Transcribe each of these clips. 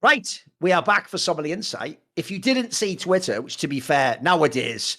Right, we are back for some of the insight. If you didn't see Twitter, which to be fair, nowadays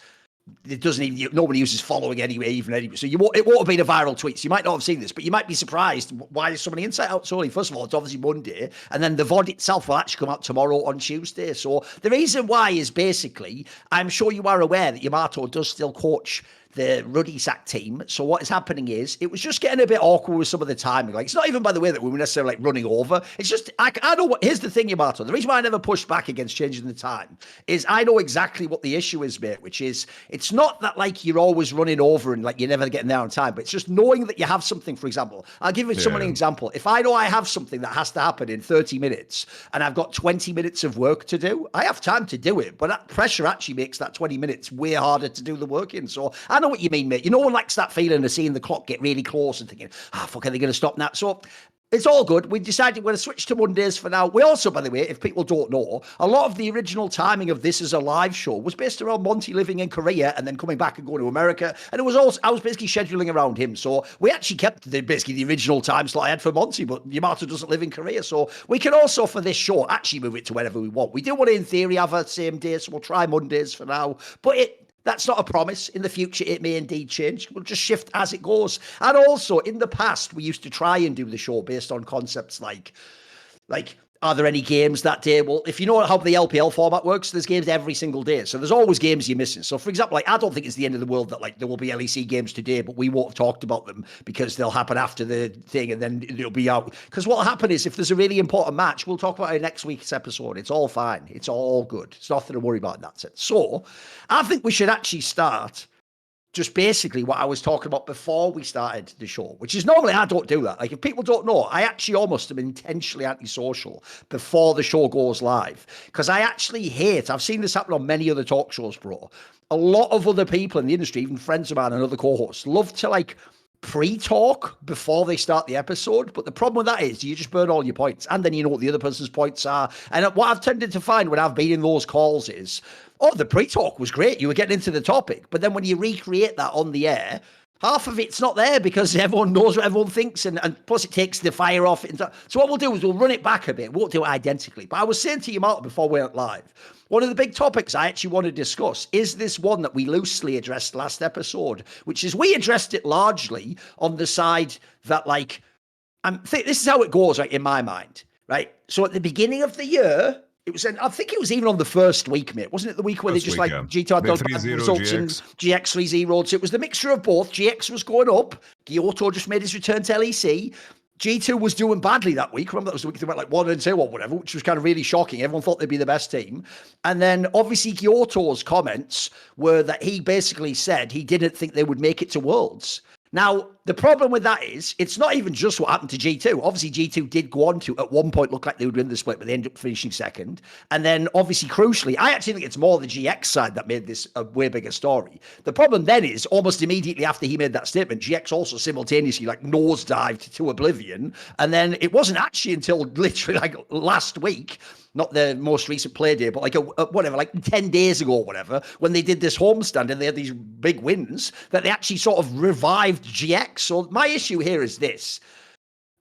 it doesn't even nobody uses following anyway, even anyway. So it won't have been a viral tweet. So you might not have seen this, but you might be surprised why there's so many insight out so early. First of all, it's obviously Monday, and then the VOD itself will actually come out tomorrow on Tuesday. So the reason why is basically, I'm sure you are aware that Yamato does still coach the Ruddy Sack team. So what is happening is it was just getting a bit awkward with some of the timing. Like, it's not even by the way that we were necessarily like running over. It's just, I know what, here's the thing, Yamato. The reason why I never pushed back against changing the time is I know exactly what the issue is, mate, which is it's not that like you're always running over and like you're never getting there on time, but it's just knowing that you have something, for example. I'll give you someone an example. If I know I have something that has to happen in 30 minutes and I've got 20 minutes of work to do, I have time to do it, but that pressure actually makes that 20 minutes way harder to do the work in. So I know what you mean, mate. You know one likes that feeling of seeing the clock get really close and thinking, fuck, are they going to stop now? So it's all good. We decided we're going to switch to Mondays for now. We also, by the way, if people don't know, a lot of the original timing of this as a live show was based around Monty living in Korea and then coming back and going to America. And it was also, I was basically scheduling around him. So we actually kept basically the original time slot I had for Monty, but Yamato doesn't live in Korea. So we can also, for this show, actually move it to whenever we want. We do want to, in theory, have a same day. So we'll try Mondays for now. But that's not a promise. In the future, it may indeed change. We'll just shift as it goes. And also, in the past, we used to try and do the show based on concepts like, are there any games that day? Well, if you know how the LPL format works, there's games every single day. So there's always games you're missing. So, for example, like I don't think it's the end of the world that like there will be LEC games today, but we won't have talked about them because they'll happen after the thing and then it'll be out. Because what will happen is if there's a really important match, we'll talk about it in next week's episode. It's all fine. It's all good. It's nothing to worry about in that sense. So I think we should actually start just basically what I was talking about before we started the show, which is normally I don't do that. Like if people don't know, I actually almost am intentionally antisocial before the show goes live because I actually hate, I've seen this happen on many other talk shows, bro. A lot of other people in the industry, even friends of mine and other co-hosts, love to like pre-talk before they start the episode. But the problem with that is you just burn all your points and then you know what the other person's points are. And what I've tended to find when I've been in those calls is, the pre-talk was great. You were getting into the topic. But then when you recreate that on the air, half of it's not there because everyone knows what everyone thinks. And plus it takes the fire off. So what we'll do is we'll run it back a bit. We won't do it identically. But I was saying to you, Martin, before we went live, one of the big topics I actually want to discuss is this one that we loosely addressed last episode, which is we addressed it largely on the side that like, this is how it goes, right, in my mind, right? So at the beginning of the year, it was, I think it was even on the first week, mate. Wasn't it the week where first they just week, like G2 had done results GX. And GX 3-0? So it was the mixture of both. GX was going up. Guilhoto just made his return to LEC. G2 was doing badly that week. Remember that was the week they went like 1-2 or whatever, which was kind of really shocking. Everyone thought they'd be the best team. And then obviously Guilhoto's comments were that he basically said he didn't think they would make it to Worlds. Now, the problem with that is it's not even just what happened to G2. Obviously, G2 did go on to, at one point, look like they would win the split, but they ended up finishing second. And then, obviously, crucially, I actually think it's more the GX side that made this a way bigger story. The problem then is, almost immediately after he made that statement, GX also simultaneously, like, nosedived to oblivion. And then it wasn't actually until literally, like, last week, not the most recent play day, but like whatever, like 10 days ago or whatever, when they did this homestand and they had these big wins, that they actually sort of revived GX. So my issue here is this.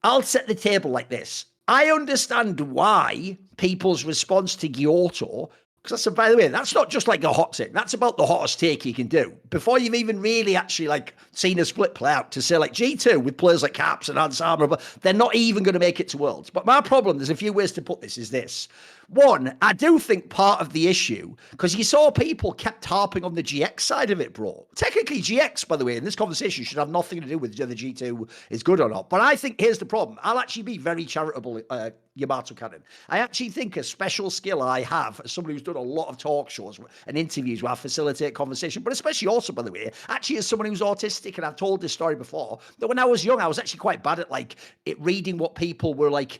I'll set the table like this. I understand why people's response to Guilhoto, because that's, by the way, that's not just like a hot take. That's about the hottest take you can do. Before you've even really actually like seen a split play out, to say like G2 with players like Caps and Ansama, but they're not even going to make it to Worlds. But my problem, there's a few ways to put this, is this. One, I do think part of the issue, because you saw people kept harping on the GX side of it, bro. Technically, GX, by the way, in this conversation should have nothing to do with whether G2 is good or not. But I think here's the problem. I'll actually be very charitable, Yamato Cannon. I actually think a special skill I have as somebody who's done a lot of talk shows and interviews where I facilitate conversation, but especially also, by the way, actually as someone who's autistic, and I've told this story before, that when I was young, I was actually quite bad at like reading what people were like,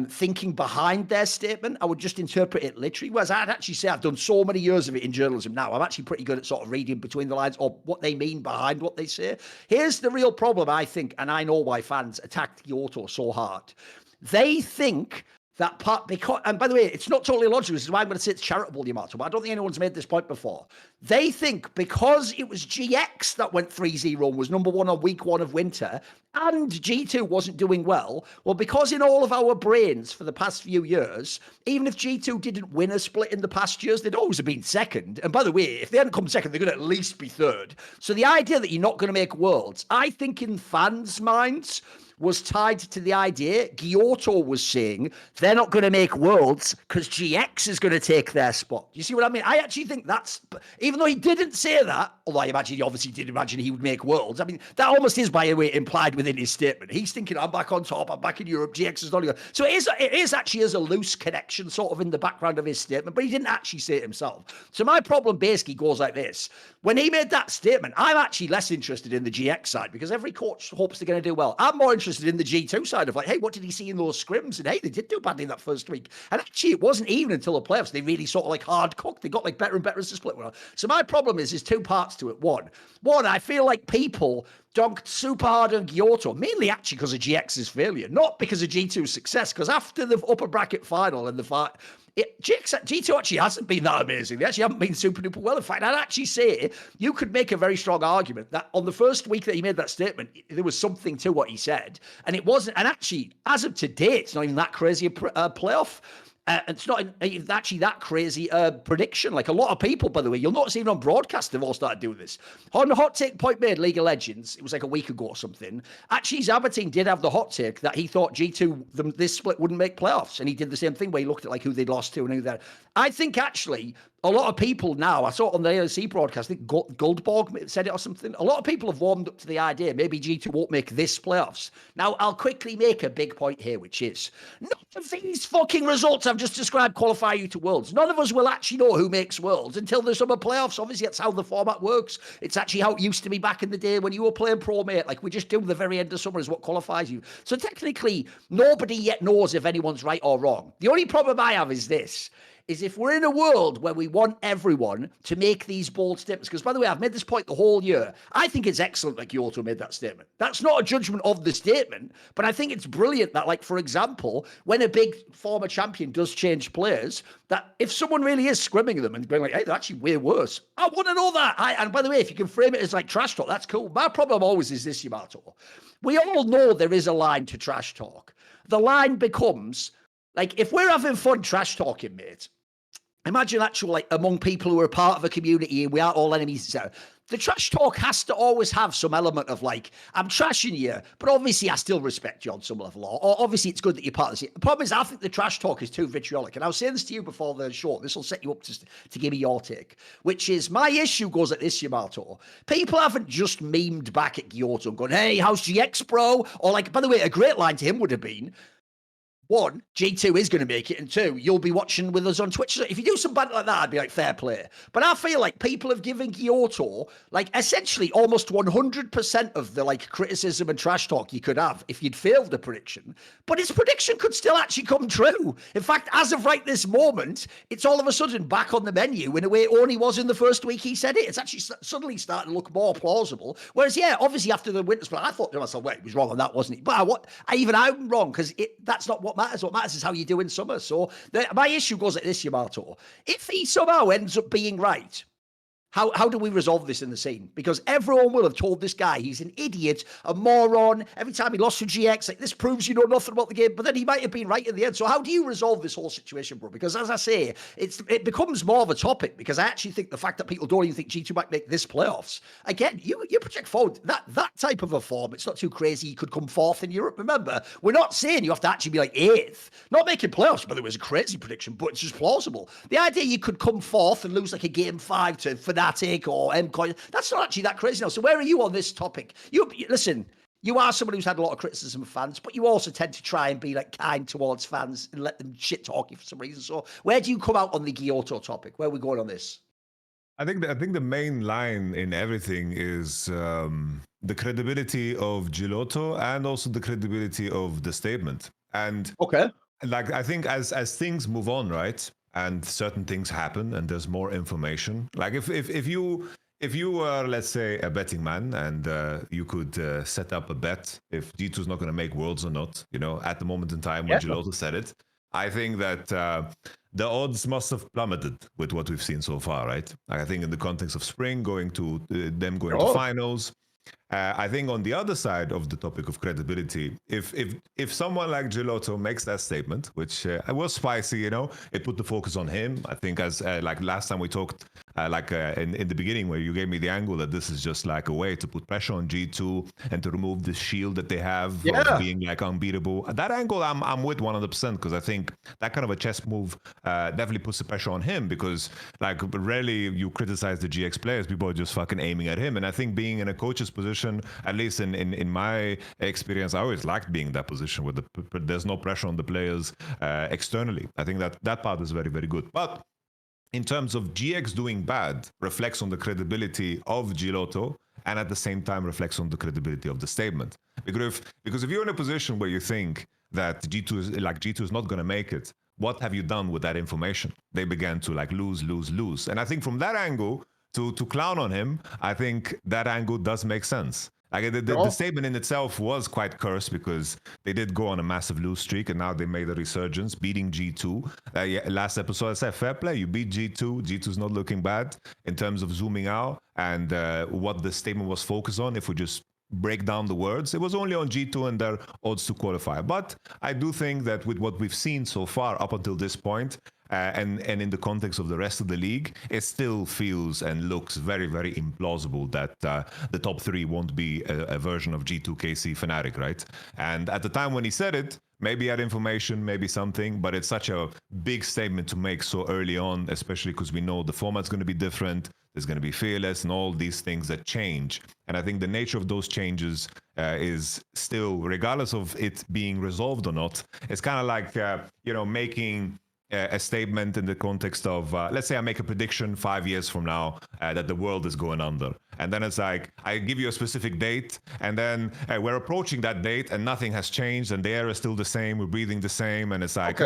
thinking behind their statement. I would just interpret it literally. Whereas I'd actually say I've done so many years of it in journalism now, I'm actually pretty good at sort of reading between the lines or what they mean behind what they say. Here's the real problem, I think, and I know why fans attacked Guilhoto so hard. They think that part, because, and by the way, it's not totally logical. This is why I'm going to say it's charitable, Yamato, but I don't think anyone's made this point before. They think because it was GX that went 3-0 and was number one on week one of winter, and G2 wasn't doing well, well, because in all of our brains for the past few years, even if G2 didn't win a split in the past years, they'd always have been second. And by the way, if they hadn't come second, they're going to at least be third. So the idea that you're not going to make Worlds, I think in fans' minds, was tied to the idea Guilhoto was saying they're not going to make Worlds because GX is going to take their spot. You see what I mean? I actually think that's, even though he didn't say that, although I imagine he obviously did imagine he would make Worlds. I mean, that almost is, by the way, implied within his statement. He's thinking, I'm back on top, I'm back in Europe, GX is not going to go. So it is actually as a loose connection sort of in the background of his statement, but he didn't actually say it himself. So my problem basically goes like this. When he made that statement, I'm actually less interested in the GX side because every coach hopes they're going to do well. I'm more interested in the G2 side of like, hey, what did he see in those scrims? And hey, they did do badly in that first week. And actually, it wasn't even until the playoffs they really sort of like hard cooked. They got like better and better as the split went on. So my problem is there's two parts to it. One, I feel like people dunked super hard on Guilhoto, mainly actually because of GX's failure, not because of G2's success. Because after the upper bracket final and the fight, G2 actually hasn't been that amazing. They actually haven't been super duper well. In fact, I'd actually say you could make a very strong argument that on the first week that he made that statement, there was something to what he said. And it wasn't, and actually, as of today, it's not even that crazy a playoff. It's not actually that crazy prediction. Like a lot of people, by the way, you'll notice even on broadcast, they've all started doing this. On the hot take point made, League of Legends, it was like a week ago or something. Actually, Zabertine did have the hot take that he thought G2, this split wouldn't make playoffs. And he did the same thing where he looked at like who they'd lost to and who that. I think actually a lot of people now, I saw it on the LEC broadcast, I think Goldborg said it or something. A lot of people have warmed up to the idea maybe G2 won't make this playoffs. Now, I'll quickly make a big point here, which is none of these fucking results I've just described qualify you to Worlds. None of us will actually know who makes Worlds until the summer playoffs. Obviously, that's how the format works. It's actually how it used to be back in the day when you were playing Pro, mate. Like, we just do the very end of summer is what qualifies you. So technically, nobody yet knows if anyone's right or wrong. The only problem I have is this. Is if we're in a world where we want everyone to make these bold statements, because by the way, I've made this point the whole year. I think it's excellent that Guilhoto made that statement. That's not a judgment of the statement, but I think it's brilliant that, like, for example, when a big former champion does change players, that if someone really is scrimming them and going like, hey, they're actually way worse, I want to know that. And by the way, if you can frame it as like trash talk, that's cool. My problem always is this, Yamato. We all know there is a line to trash talk. The line becomes, like, if we're having fun trash talking, mate, imagine actually like among people who are part of a community and we aren't all enemies, etc. The trash talk has to always have some element of like, I'm trashing you, but obviously I still respect you on some level. Or obviously it's good that you're part of this. The problem is I think the trash talk is too vitriolic. And I was saying this to you before the show. This will set you up to give me your take, which is my issue goes like this, Yamato. People haven't just memed back at Guilhoto and gone, hey, how's GX, bro? Or like, by the way, a great line to him would have been, one, G2 is going to make it, and two, you'll be watching with us on Twitch. So if you do some bad like that, I'd be like, fair play. But I feel like people have given Guilhoto, like, essentially almost 100% of the, like, criticism and trash talk you could have if you'd failed the prediction. But his prediction could still actually come true. In fact, as of right this moment, it's all of a sudden back on the menu in a way it only was in the first week he said it. It's actually suddenly starting to look more plausible. Whereas, yeah, obviously after the winter split, I thought to myself, wait, he was wrong on that, wasn't he? But I'm wrong, because that's not what matters. What matters is how you do in summer. So my issue goes like this, Yamato. If he somehow ends up being right, how do we resolve this in the scene? Because everyone will have told this guy he's an idiot, a moron. Every time he lost to GX, like, this proves you know nothing about the game. But then he might have been right in the end. So how do you resolve this whole situation, bro? Because as I say, it becomes more of a topic, because I actually think the fact that people don't even think G2 might make this playoffs, again, you project forward that type of a form. It's not too crazy. You could come fourth in Europe. Remember, we're not saying you have to actually be like eighth. Not making playoffs, by the way, is a crazy prediction, but it's just plausible. The idea you could come fourth and lose like a game 5 to Fnatic or MCoin, that's not actually that crazy now. So where are you on this topic? Listen, you are someone who's had a lot of criticism of fans, but you also tend to try and be like kind towards fans and let them shit talk you for some reason. So where do you come out on the Guilhoto topic? Where are we going on this? I think the main line in everything is the credibility of Guilhoto and also the credibility of the statement. And okay, like, I think as things move on, right, and certain things happen and there's more information, like if you were, let's say, a betting man and you could set up a bet if G2 is not going to make Worlds or not, you know, at the moment in time when Guilhoto said it, I think that the odds must have plummeted with what we've seen so far, right? I think in the context of spring, going to them going to finals. I think on the other side of the topic of credibility, if someone like Guilhoto makes that statement, which was spicy, you know, it put the focus on him. I think as like last time we talked, in the beginning where you gave me the angle that this is just like a way to put pressure on G2 and to remove the shield that they have of being like unbeatable. That angle I'm with 100% because I think that kind of a chess move definitely puts the pressure on him because like rarely you criticize the GX players, people are just fucking aiming at him. And I think being in a coach's position, at least in my experience, I always liked being in that position where there's no pressure on the players externally. I think that part is very, very good. But in terms of GX doing bad, reflects on the credibility of Guilhoto and at the same time reflects on the credibility of the statement. Because if you're in a position where you think that G2 is not going to make it, what have you done with that information? They began to like lose. And I think from that angle, to clown on him, I think that angle does make sense. Like the statement in itself was quite cursed because they did go on a massive lose streak and now they made a resurgence, beating G2. Last episode I said, fair play, you beat G2. G2's not looking bad in terms of zooming out and what the statement was focused on. If we just break down the words, it was only on G2 and their odds to qualify. But I do think that with what we've seen so far up until this point, and in the context of the rest of the league, it still feels and looks very, very implausible that the top three won't be a version of G2 KC Fnatic, right? And at the time when he said it, maybe he had information, maybe something, but it's such a big statement to make so early on, especially because we know the format's going to be different. There's going to be fearless and all these things that change. And I think the nature of those changes is still, regardless of it being resolved or not, it's kind of like, making a statement in the context of, let's say I make a prediction 5 years from now that the world is going under. And then it's like, I give you a specific date, and then we're approaching that date and nothing has changed and the air is still the same, we're breathing the same, and it's like,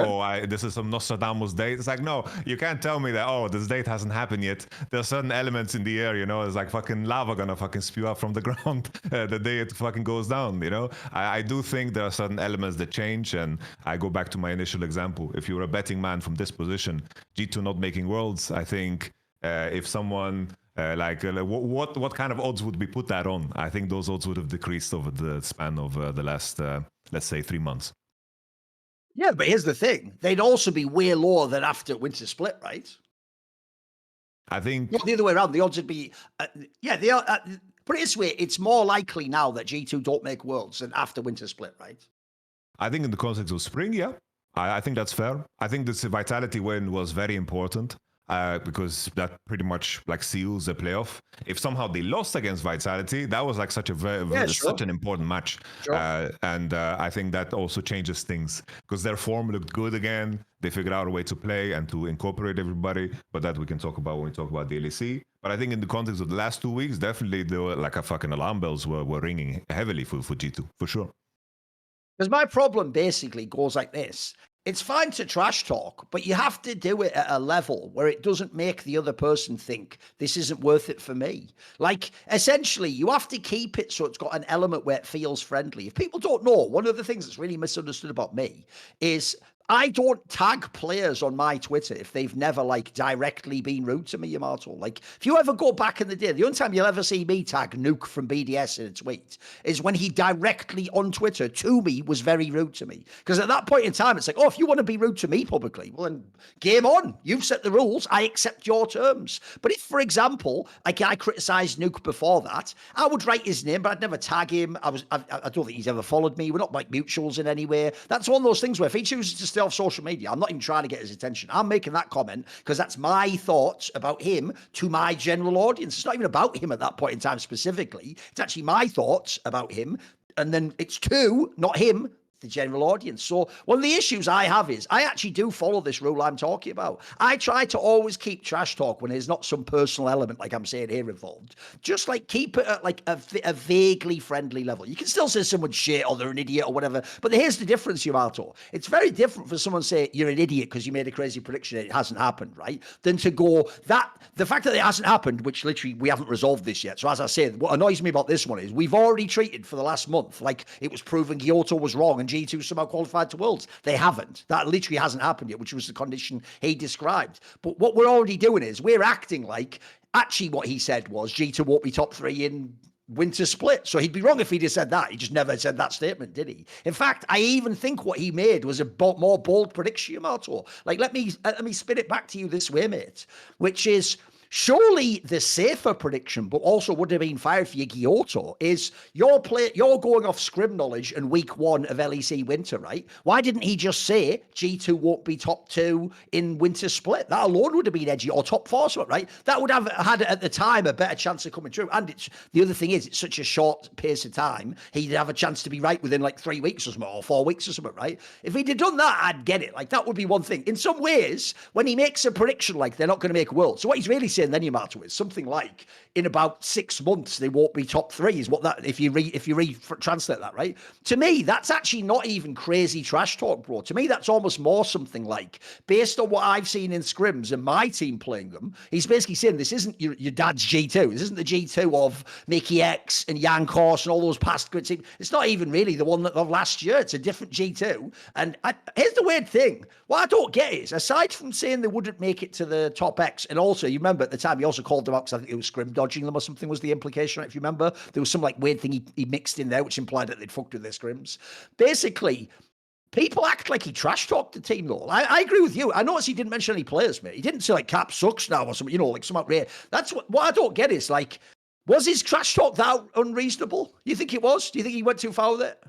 this is some Nostradamus date. It's like, no, you can't tell me that, this date hasn't happened yet. There's certain elements in the air, it's like fucking lava gonna fucking spew up from the ground the day it fucking goes down, I do think there are certain elements that change, and I go back to my initial example. If you're a betting man from this position, G2 not making worlds, I think if someone... what kind of odds would be put that on? I think those odds would have decreased over the span of the last, let's say, 3 months. Yeah, but here's the thing. They'd also be way lower than after Winter Split, right? I think... Well, the other way around, the odds would be... they are... put it this way, it's more likely now that G2 don't make Worlds than after Winter Split, right? I think in the context of spring, yeah. I think that's fair. I think this Vitality win was very important. Because that pretty much like seals the playoff. If somehow they lost against Vitality, that was like such an important match. Sure. And I think that also changes things because their form looked good again. They figured out a way to play and to incorporate everybody, but that we can talk about when we talk about the LEC. But I think in the context of the last 2 weeks, definitely there were like a fucking alarm bells were ringing heavily for G2, for sure. Because my problem basically goes like this. It's fine to trash talk, but you have to do it at a level where it doesn't make the other person think this isn't worth it for me. Like, essentially, you have to keep it so it's got an element where it feels friendly. If people don't know, one of the things that's really misunderstood about me is I don't tag players on my Twitter if they've never, like, directly been rude to me, Yamato. Like, if you ever go back in the day, the only time you'll ever see me tag Nuke from BDS in a tweet is when he directly on Twitter to me was very rude to me. Because at that point in time, it's like, if you want to be rude to me publicly, well, then game on. You've set the rules. I accept your terms. But if, for example, like I criticised Nuke before that, I would write his name, but I'd never tag him. I don't think he's ever followed me. We're not like mutuals in any way. That's one of those things where if he chooses to stay off social media, I'm not even trying to get his attention. I'm making that comment because that's my thoughts about him to my general audience. It's not even about him at that point in time specifically. It's actually my thoughts about him. And then it's to, not him, the general audience. So one of the issues I have is I actually do follow this rule I'm talking about. I try to always keep trash talk when there's not some personal element like I'm saying here involved. Just like keep it at like a vaguely friendly level. You can still say someone's shit or they're an idiot or whatever, but here's the difference, Yamato. It's very different for someone to say you're an idiot because you made a crazy prediction and it hasn't happened, right? Than to go that the fact that it hasn't happened, which literally we haven't resolved this yet. So as I said, what annoys me about this one is we've already treated for the last month like it was proven Guilhoto was wrong and and G2 somehow qualified to Worlds. They haven't. That literally hasn't happened yet, which was the condition he described. But what we're already doing is we're acting like actually what he said was G2 won't be top 3 in winter split. So he'd be wrong if he'd have said that. He just never said that statement, did he? In fact, I even think what he made was a more bold prediction, Yamato. Like, let me spin it back to you this way, mate, which is surely the safer prediction, but also would have been fired for you, Guilhoto, is you're going off scrim knowledge and week 1 of LEC winter, right? Why didn't he just say G2 won't be top 2 in winter split? That alone would have been edgy, or top 4, something, right? That would have had at the time a better chance of coming true. And the other thing is, it's such a short pace of time, he'd have a chance to be right within like 3 weeks or something, or 4 weeks or something, right? If he'd have done that, I'd get it. Like, that would be one thing. In some ways, when he makes a prediction like they're not going to make Worlds, so what he's really saying then, Yamato, is something like in about 6 months they won't be top 3 is what that, if you translate that, right? To me, that's actually not even crazy trash talk, bro. To me, that's almost more something like, based on what I've seen in scrims and my team playing them, he's basically saying this isn't your dad's G2. This isn't the G2 of Mickey X and Yankos and all those past good teams. It's not even really the one of last year. It's a different G2. And here's the weird thing. What I don't get is, aside from saying they wouldn't make it to the top X, and also, you remember at the time, he also called them out because I think it was scrim dodging them or something was the implication, right? If you remember, there was some like weird thing he mixed in there, which implied that they'd fucked with their scrims. Basically, people act like he trash talked the team, though. I agree with you. I noticed he didn't mention any players, mate. He didn't say like Cap sucks now or something, you know, like something rare. That's what I don't get is like, was his trash talk that unreasonable? You think it was? Do you think he went too far with it?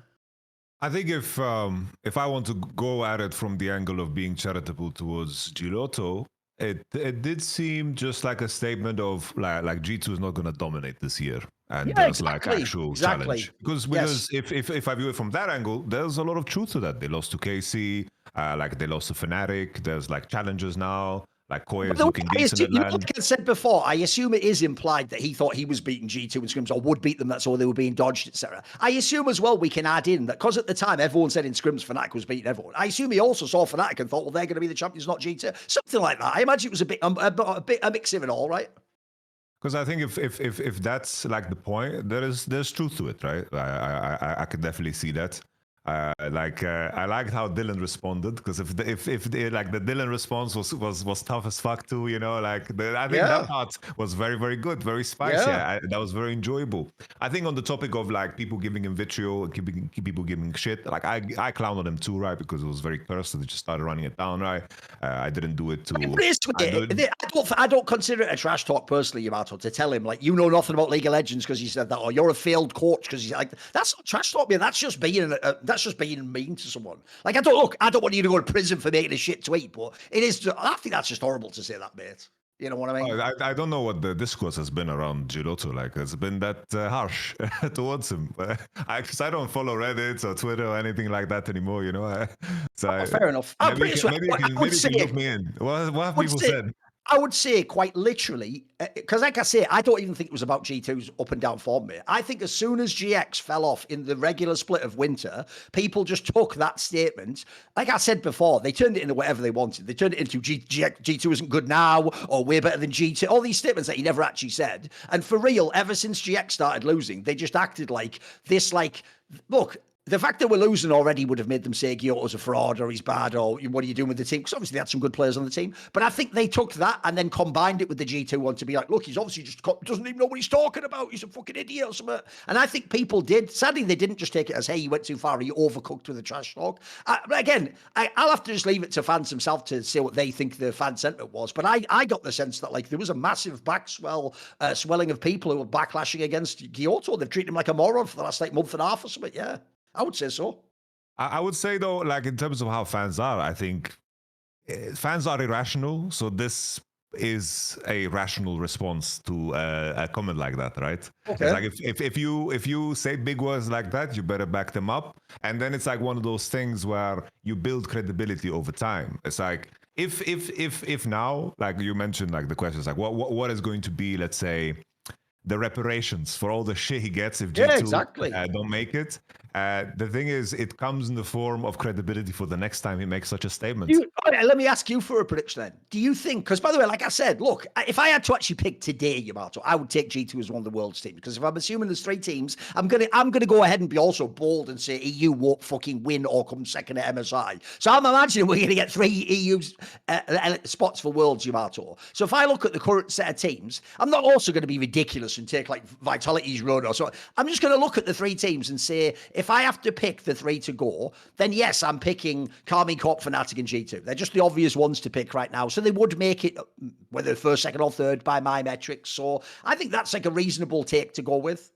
I think if I want to go at it from the angle of being charitable towards Guilhoto, it did seem just like a statement of like G2 is not going to dominate this year, and there's like actual challenge. Because if I view it from that angle, there's a lot of truth to that. They lost to KC, like they lost to Fnatic. There's like challenges now. Like Koya is looking decent. Like I said before, I assume it is implied that he thought he was beating G2 in scrims or would beat them. That's all they were being dodged, etc. I assume as well we can add in that because at the time everyone said in scrims Fnatic was beating everyone. I assume he also saw Fnatic and thought, well, they're going to be the champions, not G2. Something like that. I imagine it was a mix of it all, right? Because I think if that's like the point, there's truth to it, right? I could definitely see that. I liked how Dylan responded, because if the Dylan response was tough as fuck too, you know, like I think that part was very, very good, very spicy. That was very enjoyable. I think on the topic of like people giving him vitriol, people giving shit, like I clowned on him too, right? Because it was very cursed and they just started running it down, right? I didn't do it to. I don't consider it a trash talk personally, Yamato, to tell him like you know nothing about League of Legends because you said that, or you're a failed coach because you like that's not trash talk, man. That's just being mean to someone. Like I don't want you to go to prison for making a shit tweet, but it is. I think that's just horrible to say that, mate. You know what I mean? I don't know what the discourse has been around Guilhoto. Like, has it been that harsh towards him? Because I don't follow Reddit or Twitter or anything like that anymore. You know. Fair enough. Maybe you can look me in. What have people said? I would say quite literally, because like I say, I don't even think it was about G2's up and down form, mate. I think as soon as GX fell off in the regular split of winter, people just took that statement. Like I said before, they turned it into whatever they wanted. They turned it into G2 isn't good now, or we're better than G2. All these statements that he never actually said. And for real, ever since GX started losing, they just acted like this, like, look, the fact that we're losing already would have made them say Guilhoto's a fraud or he's bad or what are you doing with the team? Because obviously they had some good players on the team. But I think they took that and then combined it with the G2 one to be like, look, he's obviously just doesn't even know what he's talking about. He's a fucking idiot or something. And I think people did. Sadly, they didn't just take it as, hey, he went too far. He overcooked with the trash talk. Again, I'll have to just leave it to fans themselves to say what they think the fan sentiment was. But I got the sense that like there was a massive swelling of people who were backlashing against Guilhoto. They've treated him like a moron for the last like month and a half or something. Yeah, I would say so. I would say though, like in terms of how fans are, I think fans are irrational. So this is a rational response to a comment like that, right? Okay. It's like if you say big words like that, you better back them up. And then it's like one of those things where you build credibility over time. It's like if now, like you mentioned, like the question is like what is going to be, let's say, the reparations for all the shit he gets if G2 don't make it. The thing is, it comes in the form of credibility for the next time he makes such a statement. All right, let me ask you for a prediction then. Do you think, because by the way, like I said, look, if I had to actually pick today, Yamato, I would take G2 as one of the world's teams. Because if I'm assuming there's 3 teams, I'm gonna go ahead and be also bold and say EU won't fucking win or come second at MSI. So I'm imagining we're gonna get 3 EU spots for worlds, Yamato. So if I look at the current set of teams, I'm not also going to be ridiculous and take like Vitality's run or so. I'm just going to look at the 3 teams and say, if I have to pick the 3 to go, then yes, I'm picking Karmine Corp, Fnatic, and G2. They're just the obvious ones to pick right now. So they would make it, whether first, second, or third by my metrics. So I think that's like a reasonable take to go with.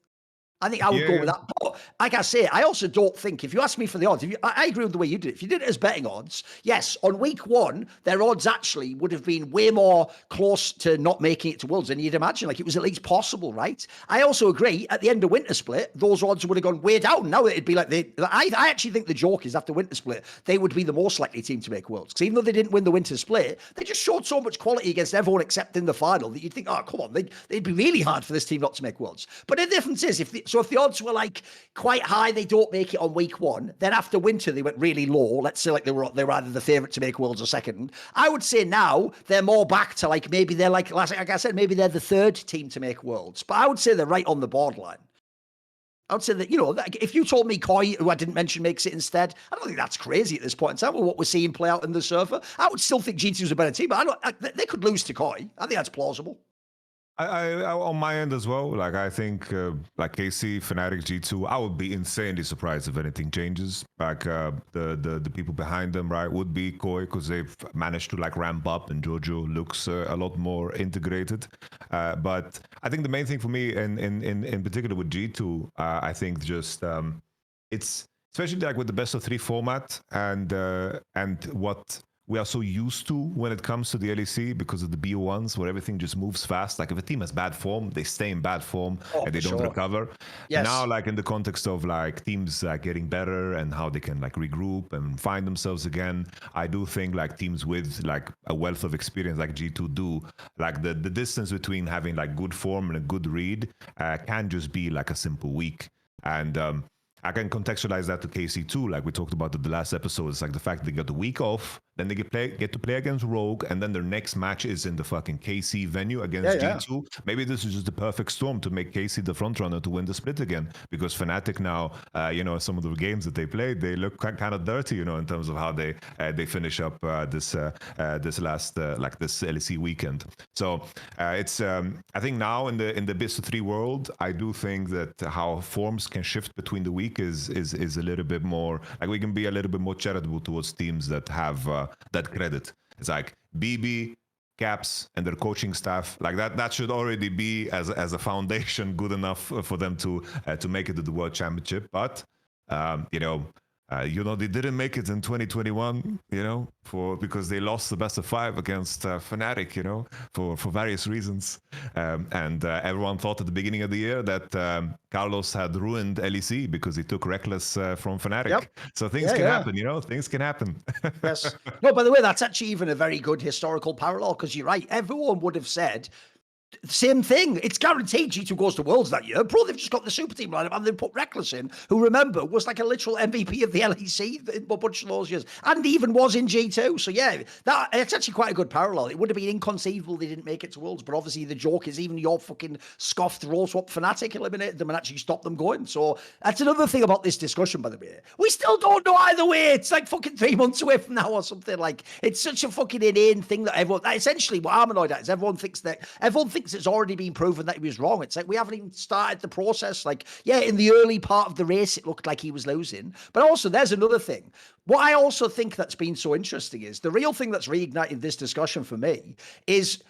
I think I would go with that. But like I say, I also don't think, if you ask me for the odds, I agree with the way you did it. If you did it as betting odds, yes, on week 1, their odds actually would have been way more close to not making it to Worlds than you'd imagine. Like it was at least possible, right? I also agree, at the end of Winter Split, those odds would have gone way down. Now it'd be like, I actually think the joke is after Winter Split, they would be the most likely team to make Worlds. Because even though they didn't win the Winter Split, they just showed so much quality against everyone except in the final that you'd think, oh, come on, they'd be really hard for this team not to make Worlds. But the difference is, if the odds were like quite high, they don't make it on week 1. Then after Winter, they went really low. Let's say like they were either the favorite to make Worlds or second. I would say now they're more back to like maybe they're like I said, maybe they're the 3rd team to make Worlds. But I would say they're right on the borderline. I would say that, if you told me Koi, who I didn't mention, makes it instead, I don't think that's crazy at this point in time with what we're seeing play out in the server. I would still think G2's a better team, but they could lose to Koi. I think that's plausible. I on my end as well. Like I think like KC, Fnatic, G2, I would be insanely surprised if anything changes. Like the people behind them, right, would be Koi because they've managed to like ramp up, and Jojo looks a lot more integrated. But I think the main thing for me, in particular with G2, I think just it's especially like with the best of 3 format and what we are so used to when it comes to the LEC because of the BO1s where everything just moves fast. Like if a team has bad form, they stay in bad form and they don't recover. Yes. Now, like in the context of like teams getting better and how they can like regroup and find themselves again, I do think like teams with like a wealth of experience like G2 do, like the distance between having like good form and a good read can just be like a simple week. And I can contextualize that to KC too, like we talked about in the last episode. It's like the fact they got the week off, then they get to play against Rogue, and then their next match is in the fucking KC venue against G2. Maybe this is just the perfect storm to make KC the front runner to win the split again, because Fnatic now, some of the games that they played, they look kind of dirty, in terms of how they finish up this last like this LEC weekend. So it's I think now in the best of 3 world, I do think that how forms can shift between the week is a little bit more like we can be a little bit more charitable towards teams that have that credit. It's like BB, Caps, and their coaching staff, like that should already be as a foundation good enough for them to make it to the World Championship. But they didn't make it in 2021, because they lost the best of 5 against Fnatic, for various reasons. And everyone thought at the beginning of the year that Carlos had ruined LEC because he took Reckless from Fnatic. Yep. So things can happen, things can happen. Yes. No, by the way, that's actually even a very good historical parallel, because you're right. Everyone would have said, same thing. It's guaranteed G2 goes to Worlds that year. Bro, they've just got the super team lineup and they put Reckless in, who, remember, was like a literal MVP of the LEC in a bunch of those years and even was in G2. So, yeah, it's actually quite a good parallel. It would have been inconceivable they didn't make it to Worlds, but obviously the joke is even your fucking scoffed roll-swap Fnatic eliminated them and actually stopped them going. So that's another thing about this discussion, by the way. We still don't know either way. It's like fucking 3 months away from now or something. Like, it's such a fucking inane thing that essentially what I'm annoyed at is everyone thinks it's already been proven that he was wrong. It's like we haven't even started the process. Like, yeah, in the early part of the race, it looked like he was losing. But also, there's another thing. What I also think that's been so interesting is the real thing that's reignited this discussion for me is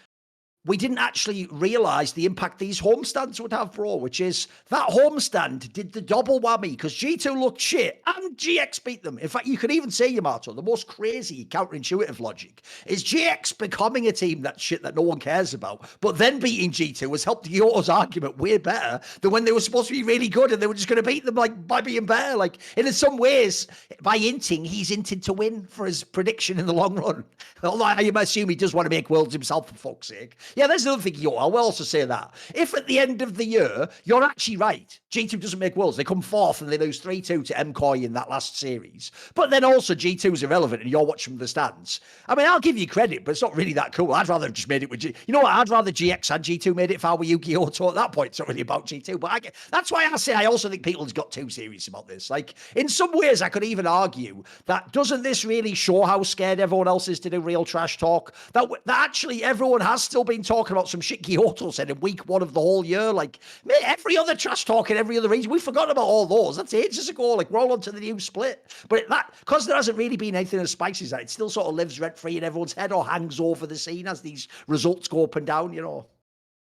we didn't actually realize the impact these homestands would have, bro, which is that homestand did the double whammy because G2 looked shit and GX beat them. In fact, you could even say, Yamato, the most crazy counterintuitive logic is GX becoming a team that's shit that no one cares about, but then beating G2 has helped Guilhoto's argument way better than when they were supposed to be really good and they were just going to beat them like by being better. Like, in some ways, by hinting, he's hinted to win for his prediction in the long run. Although I assume he does want to make Worlds himself, for fuck's sake. Yeah, there's another thing, I will also say that. If at the end of the year, you're actually right, G2 doesn't make Worlds, they come fourth and they lose 3-2 to MCOY in that last series, but then also G2 is irrelevant and you're watching from the stands. I mean, I'll give you credit, but it's not really that cool. I'd rather have just made it with G. You know what? I'd rather GX and G2 made it if I were Guilhoto at that point. It's not really about G2, but that's why I say I also think people have got too serious about this. Like, in some ways, I could even argue that doesn't this really show how scared everyone else is to do real trash talk? That actually everyone has still been talking about some shit Guilhoto said in week 1 of the whole year. Like, man, every other trash talk in every other region, we've forgotten about all those. That's ages ago. Like, we're all on to the new split. But because there hasn't really been anything as spicy as that, it still sort of lives rent-free in everyone's head or hangs over the scene as these results go up and down,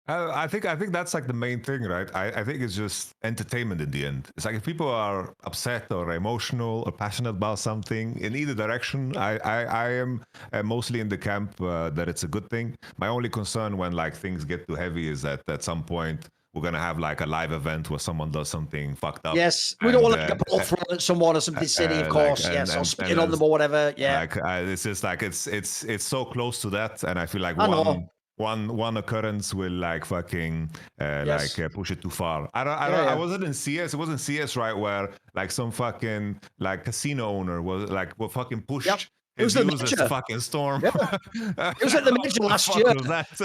I think that's like the main thing, right? I think it's just entertainment in the end. It's like if people are upset or emotional or passionate about something in either direction, I am mostly in the camp that it's a good thing. My only concern when like things get too heavy is that at some point we're gonna have like a live event where someone does something fucked up. Yes, we don't want to get a ball thrown at someone or something silly, of course. Yes, or spitting on them or whatever. Yeah, like it's just like it's so close to that, and I feel like one occurrence will like fucking push it too far. I wasn't in CS. It wasn't CS, right? Where like some fucking like casino owner was like fucking pushed his users to fucking storm. Yeah. It was at the major last year,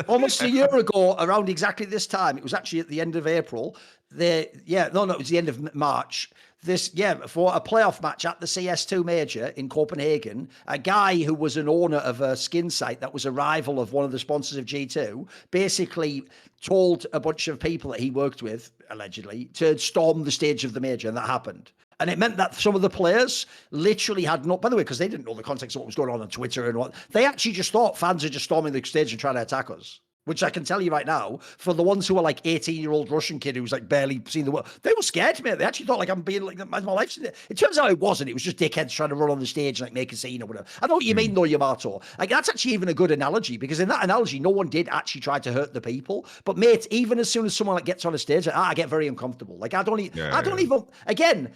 almost a year ago, around exactly this time. It was actually at the end of April. It was the end of March. For a playoff match at the CS2 major in Copenhagen, a guy who was an owner of a skin site that was a rival of one of the sponsors of G2 basically told a bunch of people that he worked with, allegedly, to storm the stage of the major, and that happened. And it meant that some of the players literally had by the way, because they didn't know the context of what was going on Twitter and what, they actually just thought fans are just storming the stage and trying to attack us. Which I can tell you right now, for the ones who are like 18-year-old Russian kid who's like barely seen the world, they were scared, mate. They actually thought like I'm being like my life's in it. It turns out it wasn't. It was just dickheads trying to run on the stage and like make a scene or whatever. I know what you mean, though, Yamato. Like that's actually even a good analogy because in that analogy, no one did actually try to hurt the people. But mate, even as soon as someone like gets on a stage, I get very uncomfortable. Like I don't even. Again.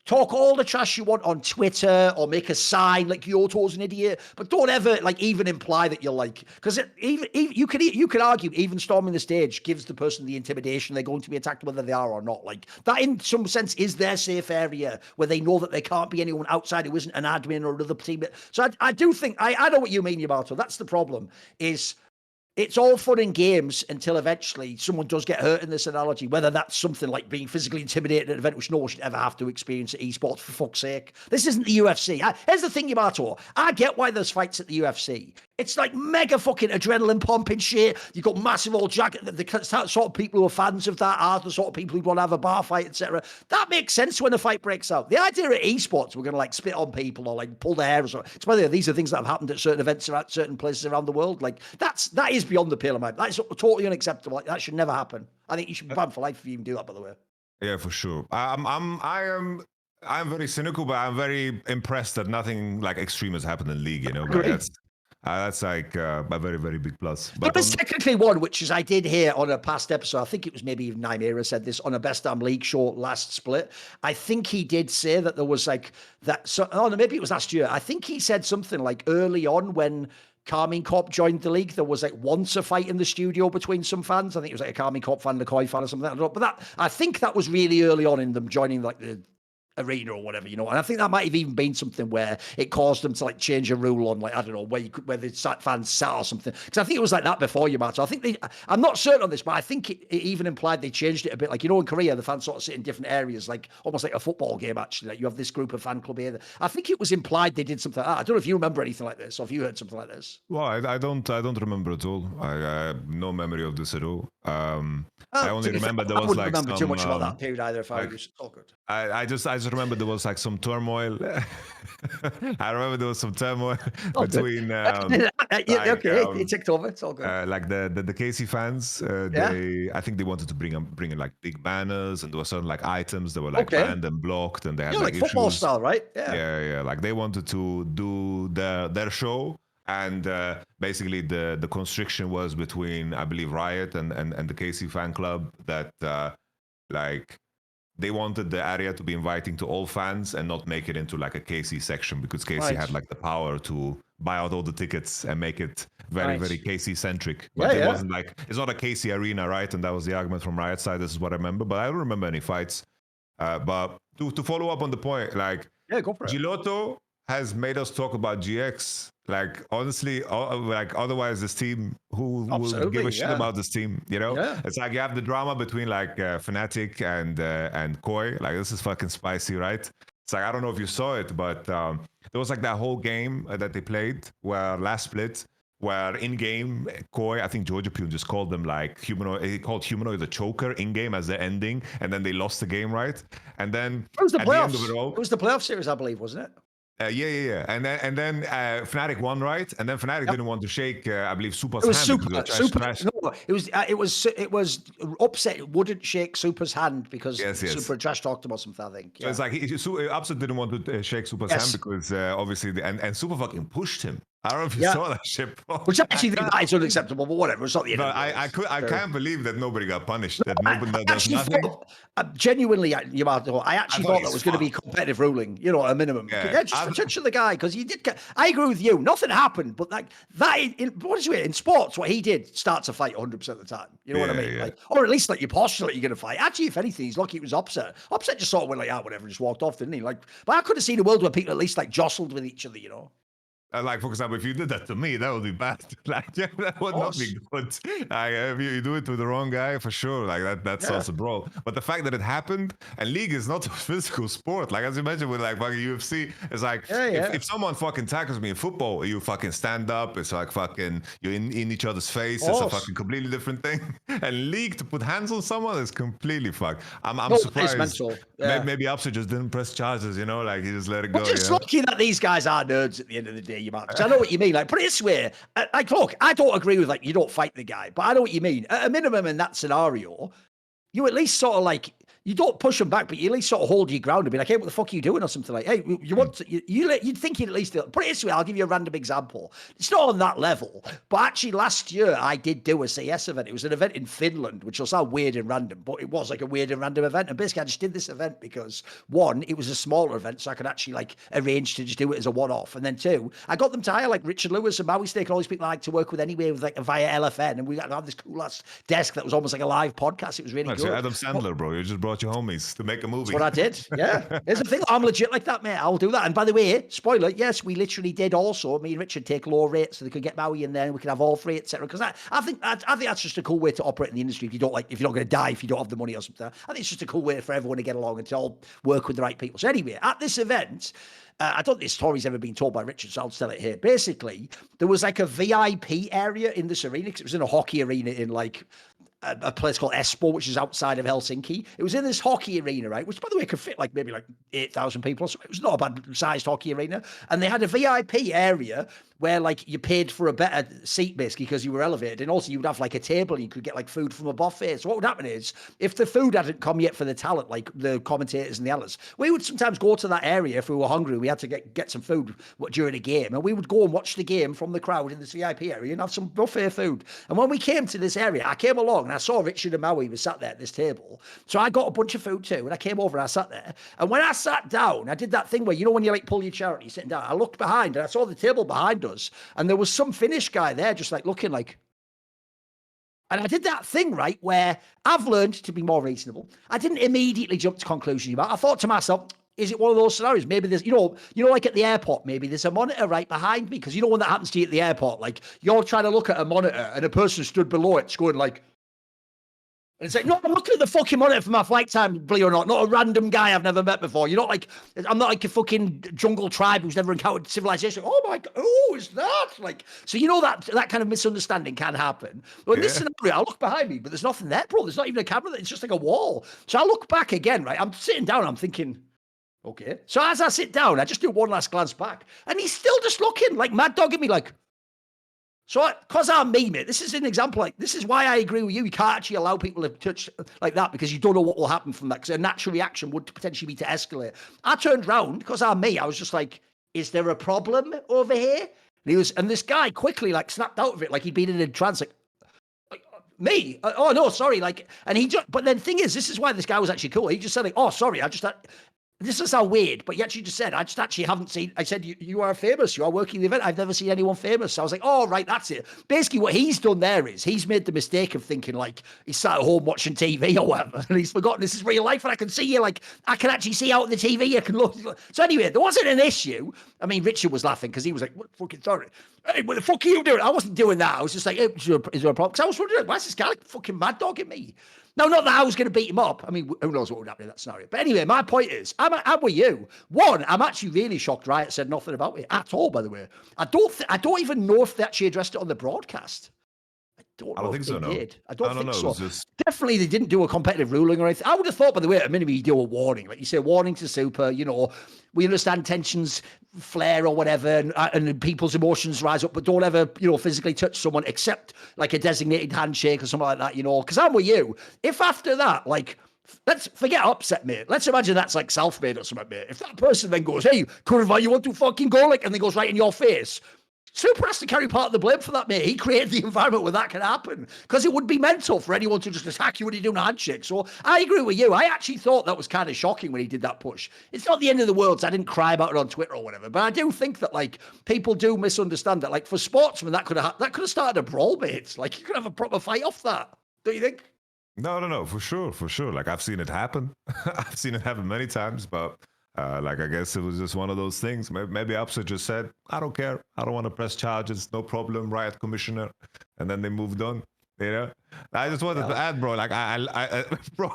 Talk all the trash you want on Twitter or make a sign like Guilhoto's an idiot, but don't ever like even imply that you're like, because even you could argue even storming the stage gives the person the intimidation they're going to be attacked whether they are or not. Like that in some sense is their safe area where they know that there can't be anyone outside who isn't an admin or another team. So I do think I know what you mean, Yamato. That's the problem. Is it's all fun and games until eventually someone does get hurt in this analogy, whether that's something like being physically intimidated at an event, which no one should ever have to experience at esports, for fuck's sake. This isn't the UFC. Here's the thing, Yamato. I get why there's fights at the UFC. It's like mega fucking adrenaline pumping shit. You've got massive old jacket. The sort of people who are fans of that are the sort of people who want to have a bar fight, etc. That makes sense when a fight breaks out. The idea at esports, we're going to like spit on people or like pull their hair or something. It's by the way, these are things that have happened at certain events or at certain places around the world. Like that is beyond the pale of my. That's totally unacceptable. Like, that should never happen. I think you should be banned for life if you even do that. By the way. Yeah, for sure. I'm very cynical, but I'm very impressed that nothing like extreme has happened in League. But that's like a very, very big plus. But there's technically one, which is I did hear on a past episode. I think it was maybe even Nymera said this on a Best Damn League show last split. I think he did say that there was like that. So, maybe it was last year. I think he said something like early on when Carmine Corp joined the league, there was like once a fight in the studio between some fans. I think it was like a Carmine Corp fan and a Koi fan or something. I don't know. But I think that was really early on in them joining like the arena or whatever, and I think that might have even been something where it caused them to like change a rule on like, I don't know, where the fans sat or something, because I think it was like that before you, Matt. So I think I'm not certain on this, but I think it even implied they changed it a bit. Like, in Korea, the fans sort of sit in different areas, like almost like a football game actually. Like you have this group of fan club here. I think it was implied they did something like that. I don't know if you remember anything like this or if you heard something like this. Well, I don't remember at all. I have no memory of this at all. I only remember there was like I wouldn't remember too much about that period either. If I was all good. I just remember there was like some turmoil. I remember there was some turmoil between. It ticked over. It's all good. Like the KC fans, I think they wanted to bring in like big banners, and there were certain like items that were like banned and blocked, and they had like football issues. Style, right? Yeah. Like they wanted to do their show. And basically, the constriction was between, I believe, Riot and the KC fan club that like they wanted the area to be inviting to all fans and not make it into like a KC section, because KC had like the power to buy out all the tickets and make it very, Nice. very KC centric. But Yeah, it yeah. wasn't like, it's not a KC arena, right? And that was the argument from Riot side. This is what I remember. But I don't remember any fights. But to follow up on the point, like, Yeah, go for it. Guilhoto has made us talk about GX. Like, honestly, like, otherwise this team, who will give Absolutely, a shit yeah. about this team, you know? Yeah. It's like you have the drama between like Fnatic and Koi. Like, this is fucking spicy, right? It's like, I don't know if you saw it, but there was like that whole game that they played where last split, where in-game Koi, I think Georgia Pune just called them like humanoid. He called humanoid the choker in-game as the ending, and then they lost the game, right? And then It was the at playoffs. the end of it all, It was the playoff series, I believe, wasn't it? yeah. And then Fnatic won, right? And then Fnatic didn't want to shake, I believe, Supa's It was hand. Supa. No, it was Upset. It wouldn't shake Supa's hand because Yes. Supa trash talked him or something, I think. So it's like Upset didn't want to shake Supa's hand because obviously, and Supa fucking pushed him. I don't know if you saw that shit, bro. Which I actually think that is unacceptable, but whatever. It's not the end. But I can't believe that nobody got punished. That nobody does nothing. Genuinely, Yamato, I actually thought that was going to be competitive ruling, you know, at a minimum. Yeah, Just attention the guy, because he did. I agree with you. Nothing happened, but like that, what is it in sports? What he did starts a fight 100% of the time. You know what I mean? Yeah. Like, or at least like you postulate you're going to fight. Actually, if anything, he's lucky it was Upset. Upset just sort of went like, whatever, just walked off, didn't he? Like, but I could have seen a world where people at least like jostled with each other, you know. Like, for example, if you did that to me, that would be bad. Like, that would not be good. Like, if you do it to the wrong guy, for sure. Like, that's also brawl. But the fact that it happened, and League is not a physical sport. Like, as you mentioned with like fucking UFC, it's like if someone fucking tackles me in football, you fucking stand up. It's like fucking you're in each other's face. It's a fucking completely different thing. And League, to put hands on someone is completely fucked. I'm surprised. It's mental. Yeah. Maybe Upset just didn't press charges. You know, like he just let it go. But just lucky that these guys are nerds at the end of the day. You might, because I know what you mean. Like, put it this way, like, look, I don't agree with like you don't fight the guy, but I know what you mean. At a minimum, in that scenario, you at least sort of like you don't push them back, but you at least sort of hold your ground and be like, hey, what the fuck are you doing, or something like, hey, you want to, you'd think you'd at least put it this way. I'll give you a random example. It's not on that level, but actually last year I did do a CS event. It was an event in Finland, which will sound weird and random, but it was like a weird and random event. And basically I just did this event because one, it was a smaller event, so I could actually like arrange to just do it as a one-off. And then two, I got them to hire like Richard Lewis and Maui Steak and all these people I like to work with anyway, with like via LFN. And we got to have this cool ass desk that was almost like a live podcast. It was really good. Adam Sandler, bro. You just brought your homies to make a movie. That's what I did. Yeah. Here's the thing. I'm legit like that, mate. I'll do that. And by the way, spoiler, yes, we literally did also, me and Richard, take low rates so they could get Maui in there and we could have all free, etc. Because I think that's just a cool way to operate in the industry. If you're not going to die if you don't have the money or something. I think it's just a cool way for everyone to get along and to all work with the right people. So anyway, at this event, I don't think this story's ever been told by Richard, so I'll tell it here. Basically, there was like a VIP area in this arena, because it was in a hockey arena in like a place called Espoo, which is outside of Helsinki. It was in this hockey arena, right? Which, by the way, could fit like maybe like 8,000 people or something. It was not a bad-sized hockey arena. And they had a VIP area where like you paid for a better seat basically because you were elevated, and also you would have like a table and you could get like food from a buffet. So what would happen is if the food hadn't come yet for the talent, like the commentators and the others, we would sometimes go to that area if we were hungry. We had to get some food during a game, and we would go and watch the game from the crowd in this VIP area and have some buffet food. And when we came to this area, I came along and I saw Richard and Maui was sat there at this table. So I got a bunch of food too, and I came over and I sat there. And when I sat down, I did that thing where, you know, when you like pull your chair out, you're sitting down. I looked behind and I saw the table behind us, and there was some Finnish guy there just like looking like, and I did that thing, right, where I've learned to be more reasonable. I didn't immediately jump to conclusions about it. I thought to myself, is it one of those scenarios? Maybe there's, you know, like at the airport, maybe there's a monitor right behind me. Because you know when that happens to you at the airport, like you're trying to look at a monitor and a person stood below it's going like, and it's like, no, I'm looking at the fucking monitor for my flight time, believe it or not. Not a random guy I've never met before. You're not like, I'm not like a fucking jungle tribe who's never encountered civilization. Oh my God, oh, is that? Like, so you know that kind of misunderstanding can happen. But in this scenario, I look behind me, but there's nothing there, bro. There's not even a camera. It's just like a wall. So I look back again, right? I'm sitting down, I'm thinking, okay. So as I sit down, I just do one last glance back, and he's still just looking like mad dog at me, like. So, because I'm me, mate, this is an example. Like, this is why I agree with you. You can't actually allow people to touch like that because you don't know what will happen from that. Because a natural reaction would potentially be to escalate. I turned round because I'm me. I was just like, "Is there a problem over here?" And this guy quickly like snapped out of it, like he'd been in a trance. Like me? Oh no, sorry. Like, and he just. But then the thing is, this is why this guy was actually cool. He just said like, "Oh, sorry, I just." this is how weird, but you actually just said, I just actually haven't seen, I said, you are famous, you are working the event. I've never seen anyone famous. So I was like, oh, right, that's it. Basically what he's done there is he's made the mistake of thinking like he's sat at home watching TV or whatever. And he's forgotten this is real life and I can see you, like, I can actually see out the TV. I can look. So anyway, there wasn't an issue. I mean, Richard was laughing because he was like, what fucking sorry. Hey, what the fuck are you doing? I wasn't doing that. I was just like, hey, is there a problem? Because I was wondering, why is this guy like fucking mad dogging me? No, not that I was going to beat him up. I mean, who knows what would happen in that scenario. But anyway, my point is, I'm with you. One, I'm actually really shocked Riot said nothing about it at all, by the way. I don't even know if they actually addressed it on the broadcast. I don't think so, no. I don't think so. Just... Definitely they didn't do a competitive ruling or anything. I would have thought, by the way, at a minimum, you do a warning. Like you say, warning to Supa, you know, we understand tensions flare or whatever, and people's emotions rise up, but don't ever, you know, physically touch someone except like a designated handshake or something like that, you know, because I'm with you. If after that, like, let's forget Upset, mate. Let's imagine that's like self-made or something, mate. If that person then goes, hey, Curva, you want to fucking go, like, and then goes right in your face, Supa has to carry part of the blame for that, mate. He created the environment where that can happen because it would be mental for anyone to just attack you when you're doing a handshake. So I agree with you. I actually thought that was kind of shocking when he did that push. It's not the end of the world, so I didn't cry about it on Twitter or whatever. But I do think that like people do misunderstand that. Like for sportsmen, that could have started a brawl, mate. Like you could have a proper fight off that. Don't you think? No, for sure. Like I've seen it happen. I've seen it happen many times, but. Like I guess it was just one of those things. Maybe Upset just said, "I don't care. I don't want to press charges. No problem, Riot Commissioner," and then they moved on. You know, I just wanted to add, bro. Like bro,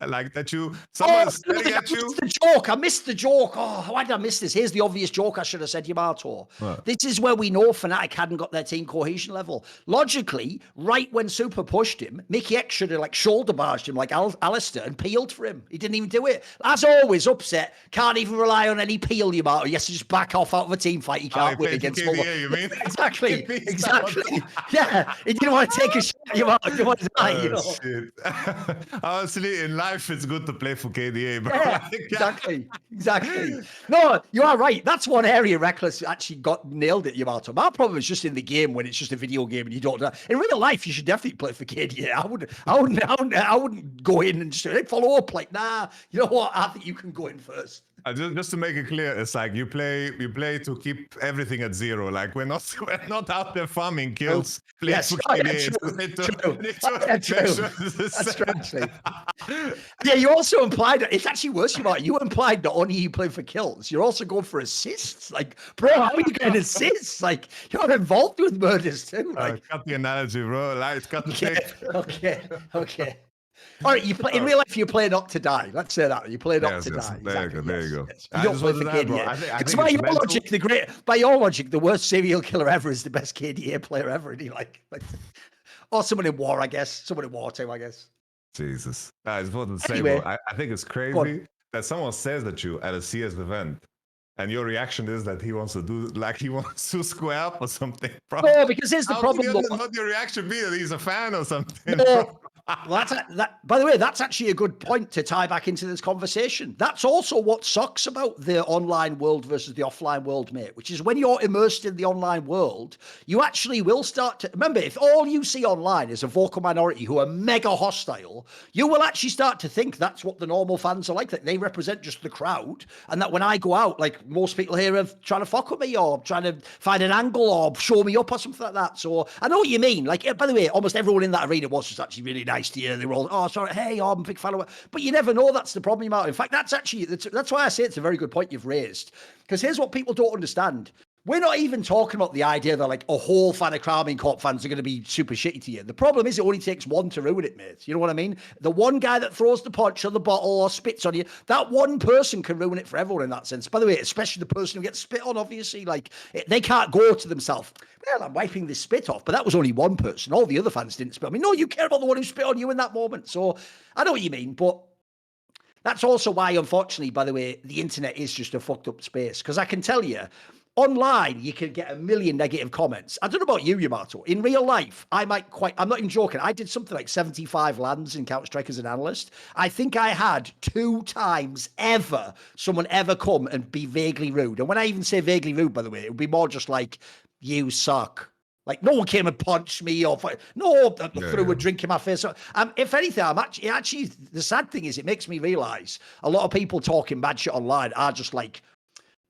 like that you. Someone's staring at you. I missed the joke. Oh, why did I miss this? Here's the obvious joke I should have said, Yamato. This is where we know Fnatic hadn't got their team cohesion level. Logically, right when Supa pushed him, Mickey X should have like shoulder barged him like Alistair and peeled for him. He didn't even do it. As always, Upset can't even rely on any peel, Yamato. He has to just back off out of a team fight. He can't win against KDA, you mean? Exactly. Yeah, he didn't want to take a shot. You want to die, you know? Shit. Honestly, in life, it's good to play for KDA, bro. Yeah, exactly. No, you are right. That's one area Reckless actually nailed it, Yamato. My problem is just in the game when it's just a video game and you don't. In real life, you should definitely play for KDA. I wouldn't go in and just follow up. Like, nah, you know what? I think you can go in first. Just to make it clear, it's like you play to keep everything at zero. Like we're not out there farming kills. Yes, for true. That's true, actually. Yeah, you also implied it's actually worse. You implied not only you play for kills, you're also going for assists. Like, bro, how are you getting assists? Like, you're involved with murders too. Like, cut the analogy, bro. Like, cut the tape. Okay. All right, you play in real life. You play not to die. Let's say that you play not to die. There you go. Yes. You don't play for KDA. It's by your logic, the worst serial killer ever is the best KDA player ever. And like, or someone in war, I guess. Someone in war too, I guess. Jesus, I was about to say, bro, I think it's crazy that someone says that you at a CS event. And your reaction is that he wants to square up or something. Bro. No, because here's the problem. Not your reaction be that he's a fan or something. No. Well, by the way, that's actually a good point to tie back into this conversation. That's also what sucks about the online world versus the offline world, mate, which is when you're immersed in the online world, you actually will start to... Remember, if all you see online is a vocal minority who are mega hostile, you will actually start to think that's what the normal fans are like, that they represent just the crowd, and that when I go out, like most people here are trying to fuck with me or trying to find an angle or show me up or something like that. So I know what you mean. Like, by the way, almost everyone in that arena was just actually really nice to you. They were all, oh, sorry, hey, I'm a big fan of it. But you never know. That's the problem, Martin. In fact, that's why I say it's a very good point you've raised. Because here's what people don't understand. We're not even talking about the idea that like a whole fan of Crowning Corp fans are going to be super shitty to you. The problem is it only takes one to ruin it, mate. You know what I mean? The one guy that throws the punch or the bottle or spits on you, that one person can ruin it for everyone in that sense. By the way, especially the person who gets spit on, obviously, like they can't go to themselves, well, I'm wiping this spit off, but that was only one person. All the other fans didn't spit on me. No, you care about the one who spit on you in that moment. So I know what you mean, but that's also why, unfortunately, by the way, the internet is just a fucked up space. Because I can tell you, online, you can get a million negative comments. I don't know about you, Yamato. In real life, I'm not even joking. I did something like 75 lands in Counter-Strike as an analyst. I think I had 2 times someone ever come and be vaguely rude. And when I even say vaguely rude, by the way, it would be more just like, you suck. Like, no one came and punched me or threw yeah. a drink in my face. If anything, I'm actually, the sad thing is it makes me realize a lot of people talking bad shit online are just like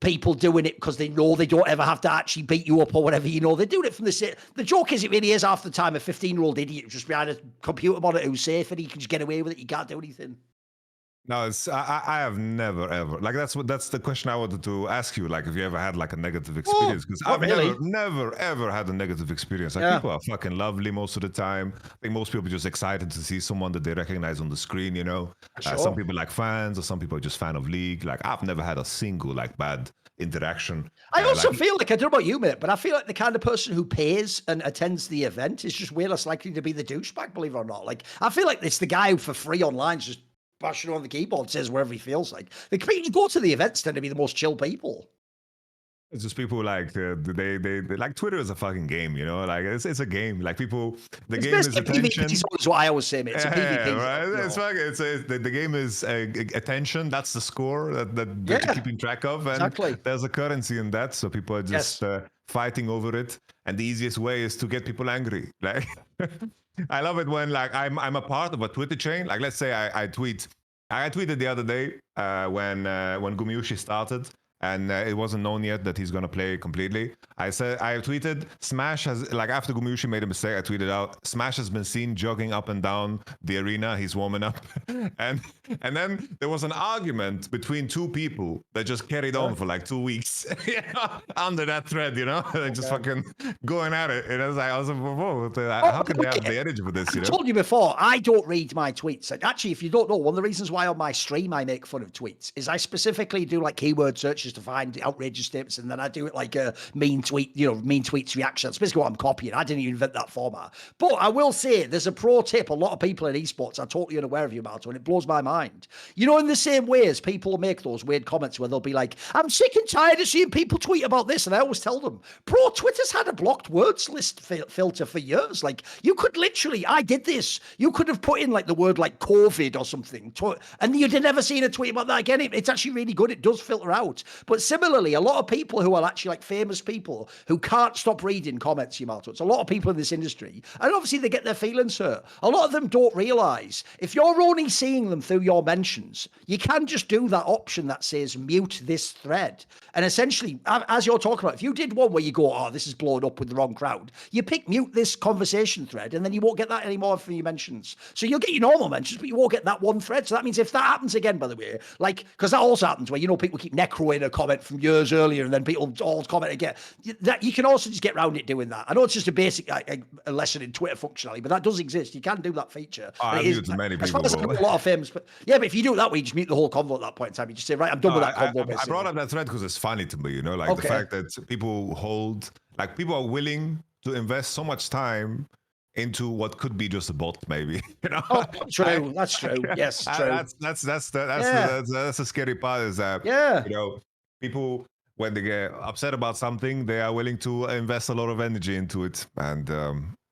people doing it because they know they don't ever have to actually beat you up or whatever. They're doing it from the joke is it really is half the time a 15-year-old idiot just behind a computer monitor who's safe and he can just get away with it. You can't do anything. No, I have never ever like that's the question I wanted to ask you. Like, if you ever had like a negative experience, because I've never ever had a negative experience. Like, people are fucking lovely most of the time. I think most people are just excited to see someone that they recognize on the screen. Some people like fans, or some people are just fan of League. Like, I've never had a single like bad interaction. I also feel like, I don't know about you, mate, but I feel like the kind of person who pays and attends the event is just way less likely to be the douchebag, believe it or not. Like, I feel like it's the guy who for free online just bashing on the keyboard, says wherever he feels like. The people who go to the events tend to be the most chill people. It's just people like they like Twitter is a fucking game, like it's a game. Like people, the game is attention. That's what I always say, mate. It's a PvP, right? It's fucking. The game is attention. That's the score that you're keeping track of, and there's a currency in that. So people are just fighting over it, and the easiest way is to get people angry. Like, I love it when like I'm a part of a Twitter chain. Like, let's say I tweet. I tweeted the other day when Gumiushi started. And it wasn't known yet that he's going to play completely. I tweeted, Smash has, like, after Gumiushi made a mistake, I tweeted out, Smash has been seen jogging up and down the arena. He's warming up. and then there was an argument between two people that just carried on for like 2 weeks under that thread, just fucking going at it. And I was like, whoa, how can they have the energy for this? I told you before, I don't read my tweets. And actually, if you don't know, one of the reasons why on my stream I make fun of tweets is I specifically do like keyword searches to find outrageous statements, and then I do it like a mean tweets reaction. That's basically what I'm copying. I didn't even invent that format. But I will say there's a pro tip. A lot of people in esports are totally unaware of, Yamato, and it blows my mind. In the same way as people make those weird comments where they'll be like, I'm sick and tired of seeing people tweet about this, and I always tell them, bro, Twitter's had a blocked words list filter for years. Like, you could literally, I did this. You could have put in like the word like COVID or something, and you'd have never seen a tweet about that again. It's actually really good. It does filter out. But similarly, a lot of people who are actually like famous people who can't stop reading comments, Yamato. It's a lot of people in this industry. And obviously they get their feelings hurt. A lot of them don't realize if you're only seeing them through your mentions, you can just do that option that says mute this thread. And essentially, as you're talking about, if you did one where you go, oh, this is blown up with the wrong crowd, you pick mute this conversation thread, and then you won't get that anymore from your mentions. So you'll get your normal mentions, but you won't get that one thread. So that means if that happens again, by the way, like, because that also happens where, people keep necroing a comment from years earlier and then people all comment again. That you can also just get around it doing that. I know it's just a basic a lesson in Twitter functionality, but that does exist. You can do that feature. I've used many people. As a lot of famous, but but if you do it that way, you just mute the whole convo at that point in time. You just say, right, I'm done with that convo. I brought up that thread because it's funny to me, the fact that people are willing to invest so much time into what could be just a bot, maybe. True. That's true. Yes, true. That's the scary part, is that people, when they get upset about something, they are willing to invest a lot of energy into it, and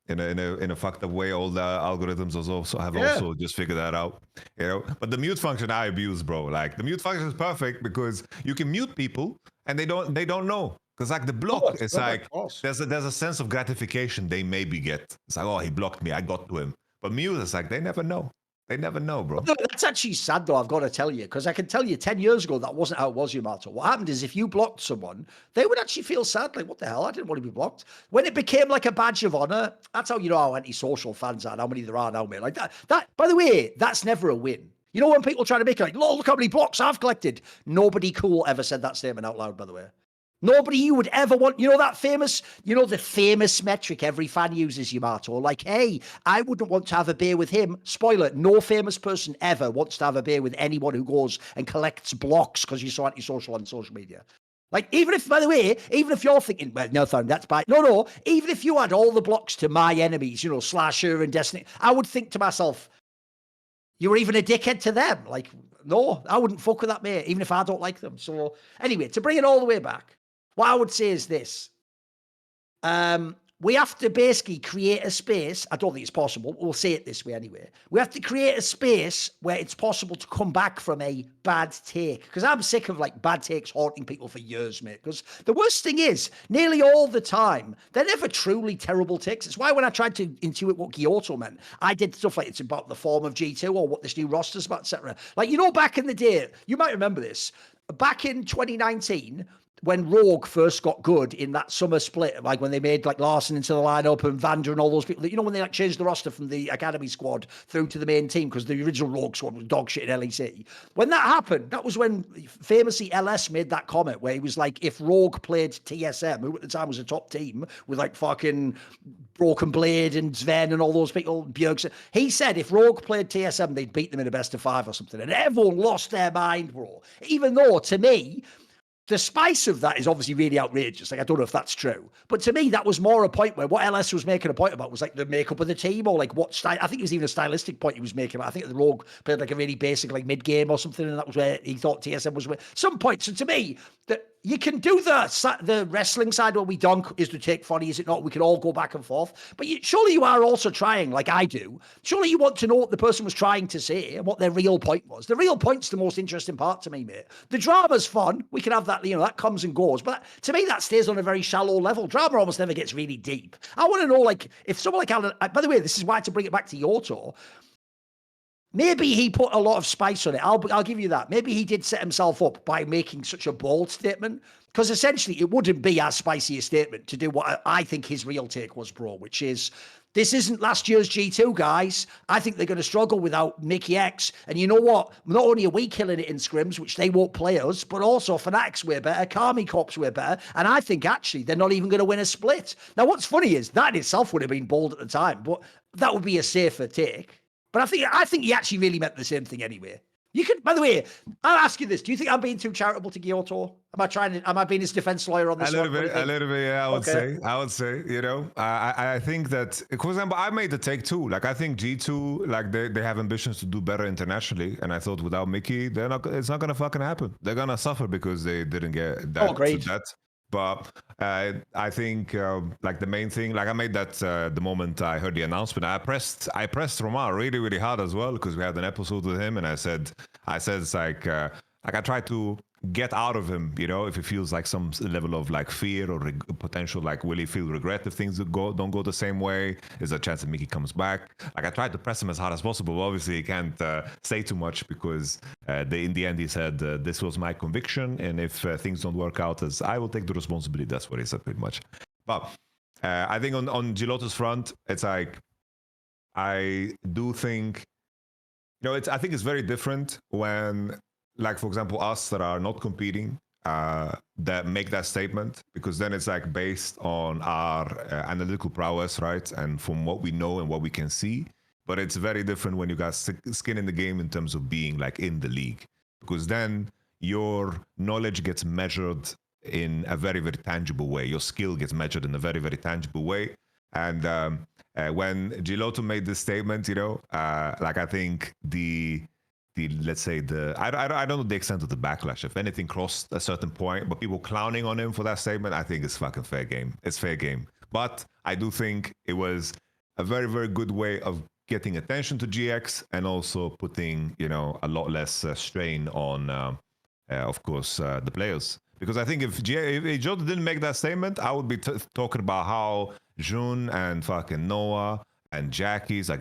in a fucked up way, all the algorithms have also just figured that out. But the mute function I abuse, bro. Like, the mute function is perfect because you can mute people and they don't know. Because like the block, it's like there's a sense of gratification they maybe get. It's like, oh, he blocked me, I got to him. But mute is like, they never know. They never know, bro. That's actually sad, though, I've got to tell you, because I can tell you 10 years ago, that wasn't how it was, Yamato. What happened is if you blocked someone, they would actually feel sad, like, what the hell? I didn't want to be blocked. When it became like a badge of honor, that's how you know how antisocial fans are and how many there are now, mate. Like that, by the way, that's never a win. When people try to make it like, look how many blocks I've collected. Nobody cool ever said that statement out loud, by the way. Nobody you would ever want, that famous, the famous metric every fan uses, Yamato. Like, hey, I wouldn't want to have a beer with him. Spoiler, no famous person ever wants to have a beer with anyone who goes and collects blocks because you're so antisocial on social media. Like, even if, by the way, even if you're thinking, well, no, Thorin, that's bad. No, even if you had all the blocks to my enemies, Slasher and Destiny, I would think to myself, you were even a dickhead to them. Like, no, I wouldn't fuck with that, mate, even if I don't like them. So, anyway, to bring it all the way back, what I would say is this. we have to basically create a space. I don't think it's possible. We'll say it this way anyway. We have to create a space where it's possible to come back from a bad take. Because I'm sick of like bad takes haunting people for years, mate. Because the worst thing is, nearly all the time, they're never truly terrible takes. It's why when I tried to intuit what Guilhoto meant, I did stuff like it's about the form of G2 or what this new roster's about, etc. Like, you know, back in the day, you might remember this. Back in 2019, when Rogue first got good in that summer split, like when they made like Larson into the lineup and Vander and all those people, you know, when they like changed the roster from the academy squad through to the main team because the original Rogue squad was dog shit in LEC. When that happened, that was when famously LS made that comment where he was like, if Rogue played TSM, who at the time was a top team with like fucking Broken Blade and Sven and all those people, Bjergs, he said if Rogue played TSM, they'd beat them in a best of 5 or something. And everyone lost their mind, bro. Even though, to me, the spice of that is obviously really outrageous. Like, I don't know if that's true. But to me, that was more a point where what LS was making a point about was like the makeup of the team or like what style. I think it was even a stylistic point he was making about. I think the Rogue played like a really basic like mid-game or something, and that was where he thought TSM was some point. So to me, that you can do the wrestling side where we dunk is to take funny, is it not? We can all go back and forth. But surely you are also trying, like I do. Surely you want to know what the person was trying to say and what their real point was. The real point's the most interesting part to me, mate. The drama's fun. We can have that, you know, that comes and goes. But to me, that stays on a very shallow level. Drama almost never gets really deep. I want to know, like, if someone like Alan, by the way, this is why to bring it back to Yoto, maybe he put a lot of spice on it. I'll give you that. Maybe he did set himself up by making such a bold statement, because essentially it wouldn't be as spicy a statement to do what I think his real take was, bro, which is, this isn't last year's G2, guys. I think they're going to struggle without Mickey X. And you know what? Not only are we killing it in scrims, which they won't play us, but also Fnatic's way better, Kami Corp's way better. And I think actually they're not even going to win a split. Now, what's funny is that itself would have been bold at the time, but that would be a safer take. But I think he actually really meant the same thing anyway. You could, by the way, I'll ask you this. Do you think I'm being too charitable to Guilhoto? Am I being his defense lawyer on this? A little bit, yeah, I would say, you know, I think that, for example, I made the take too. Like, I think G2, like they have ambitions to do better internationally. And I thought without Mickey, it's not going to fucking happen. They're going to suffer because they didn't get that. Great. But I think like the main thing, like I made that the moment I heard the announcement, I pressed Romar really, really hard as well, because we had an episode with him, and I said it's like I tried to get out of him, you know, if he feels like some level of like fear or potential, like will he feel regret if things don't go the same way? Is there a chance that Mickey comes back? Like, I tried to press him as hard as possible. Obviously, he can't say too much because in the end he said this was my conviction, and if things don't work out as I will take the responsibility. That's what he said pretty much. But I think on Guilhoto's front, it's like I do think, you know, I think it's very different when, like, for example, us that are not competing that make that statement, because then it's like based on our analytical prowess, right? And from what we know and what we can see. But it's very different when you got skin in the game in terms of being like in the league, because then your knowledge gets measured in a very, very tangible way. Your skill gets measured in a very, very tangible way. And when Guilhoto made this statement, you know, like, I think let's say I don't know the extent of the backlash. If anything crossed a certain point, but people clowning on him for that statement, I think it's fucking fair game. It's fair game. But I do think it was a very, very good way of getting attention to GX, and also putting, you know, a lot less strain on, of course, the players. Because I think if Guilhoto didn't make that statement, I would be talking about how Jun and fucking Noah and Jackie's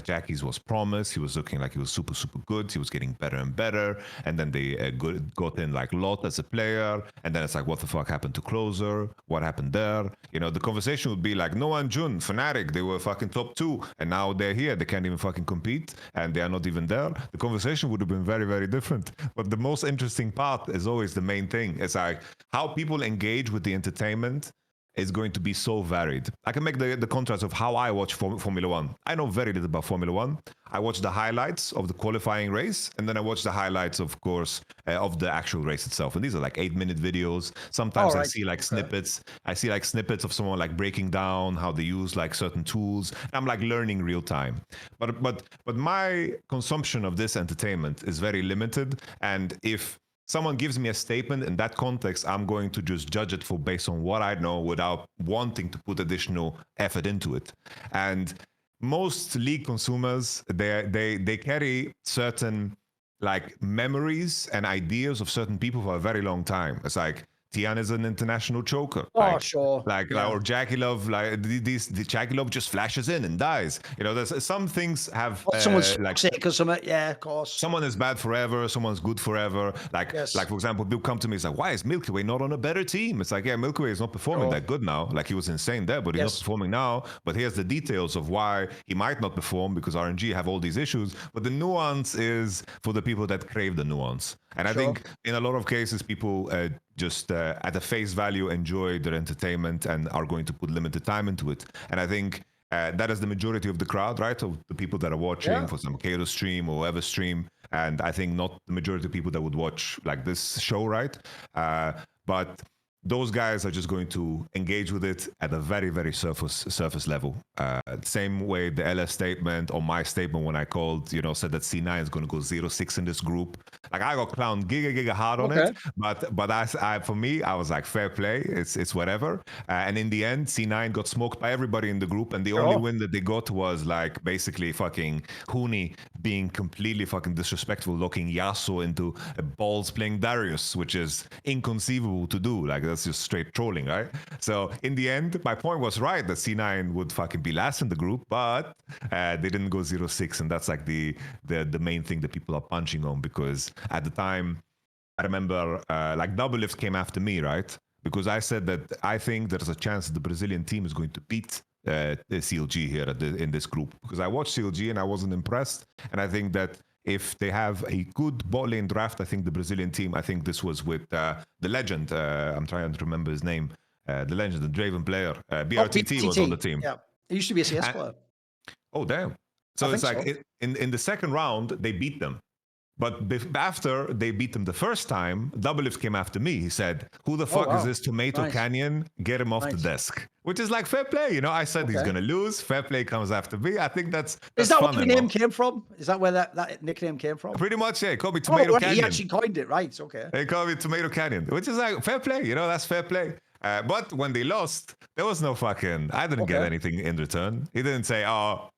was promised. He was looking like he was super, super good. He was getting better and better. And then they got in like Lot as a player. And then it's like, what the fuck happened to Closer? What happened there? You know, the conversation would be like, Noah and Jun, Fnatic, they were fucking top 2. And now they're here. They can't even fucking compete. And they are not even there. The conversation would have been very, very different. But the most interesting part is always the main thing. It's like how people engage with the entertainment is going to be so varied. I can make the contrast of how I watch Formula One. I know very little about Formula One. I watch the highlights of the qualifying race, and then I watch the highlights, of course, of the actual race itself. And these are like 8-minute videos. Sometimes I see like snippets. I see like snippets of someone like breaking down how they use like certain tools. I'm like learning real time. But my consumption of this entertainment is very limited. And if someone gives me a statement in that context, I'm going to just judge it based on what I know without wanting to put additional effort into it. And most league consumers, they carry certain like memories and ideas of certain people for a very long time. It's like Tian is an international choker. Oh, sure. Or Jackie Love, the Jackie Love just flashes in and dies. You know, there's some things have someone's sick or something. Yeah, of course. Someone is bad forever, someone's good forever. Like for example, people come to me, it's like, why is Milky Way not on a better team? It's like, yeah, Milky Way is not performing that good now. Like he was insane there, but he's not performing now. But here's the details of why he might not perform, because RNG have all these issues. But the nuance is for the people that crave the nuance. And I think in a lot of cases, people just at a face value enjoy their entertainment and are going to put limited time into it. And I think that is the majority of the crowd, right? Of the people that are watching for some Kato stream or whoever stream. And I think not the majority of people that would watch like this show, right? But those guys are just going to engage with it at a very, very surface level. Same way the LS statement or my statement when I called, said that C9 is going to go 0-6 in this group. Like I got clowned giga hard on it, but for me, I was like, fair play, it's whatever. And in the end, C9 got smoked by everybody in the group, and the only win that they got was like basically fucking Huni being completely fucking disrespectful, locking Yasuo into balls playing Darius, which is inconceivable to do. Like that's just straight trolling, right? So in the end, my point was right that C9 would fucking be last in the group, but they didn't go 0-6, and that's like the main thing that people are punching on, because at the time, I remember like Double Lift came after me, right? Because I said that I think there's a chance that the Brazilian team is going to beat the CLG here in this group, because I watched CLG and I wasn't impressed, and I think that if they have a good bot lane draft, I think the Brazilian team, I think this was with the legend, I'm trying to remember his name, the legend, the Draven player, BRTT was on the team. Yeah, he used to be a CS player. Oh, damn. So it's like in the second round, they beat them. But after they beat them the first time, Double Lift came after me. He said, who the fuck is this Tomato Canyon? Get him off the desk. Which is like fair play. I said he's going to lose. Fair play comes after me. I think that's Is that where the name came from? Is that where that nickname came from? Pretty much, yeah. He called me Tomato Canyon. He actually coined it, right? Okay. They called me Tomato Canyon, which is like fair play. That's fair play. But when they lost, there was no fucking, I didn't get anything in return. He didn't say, oh,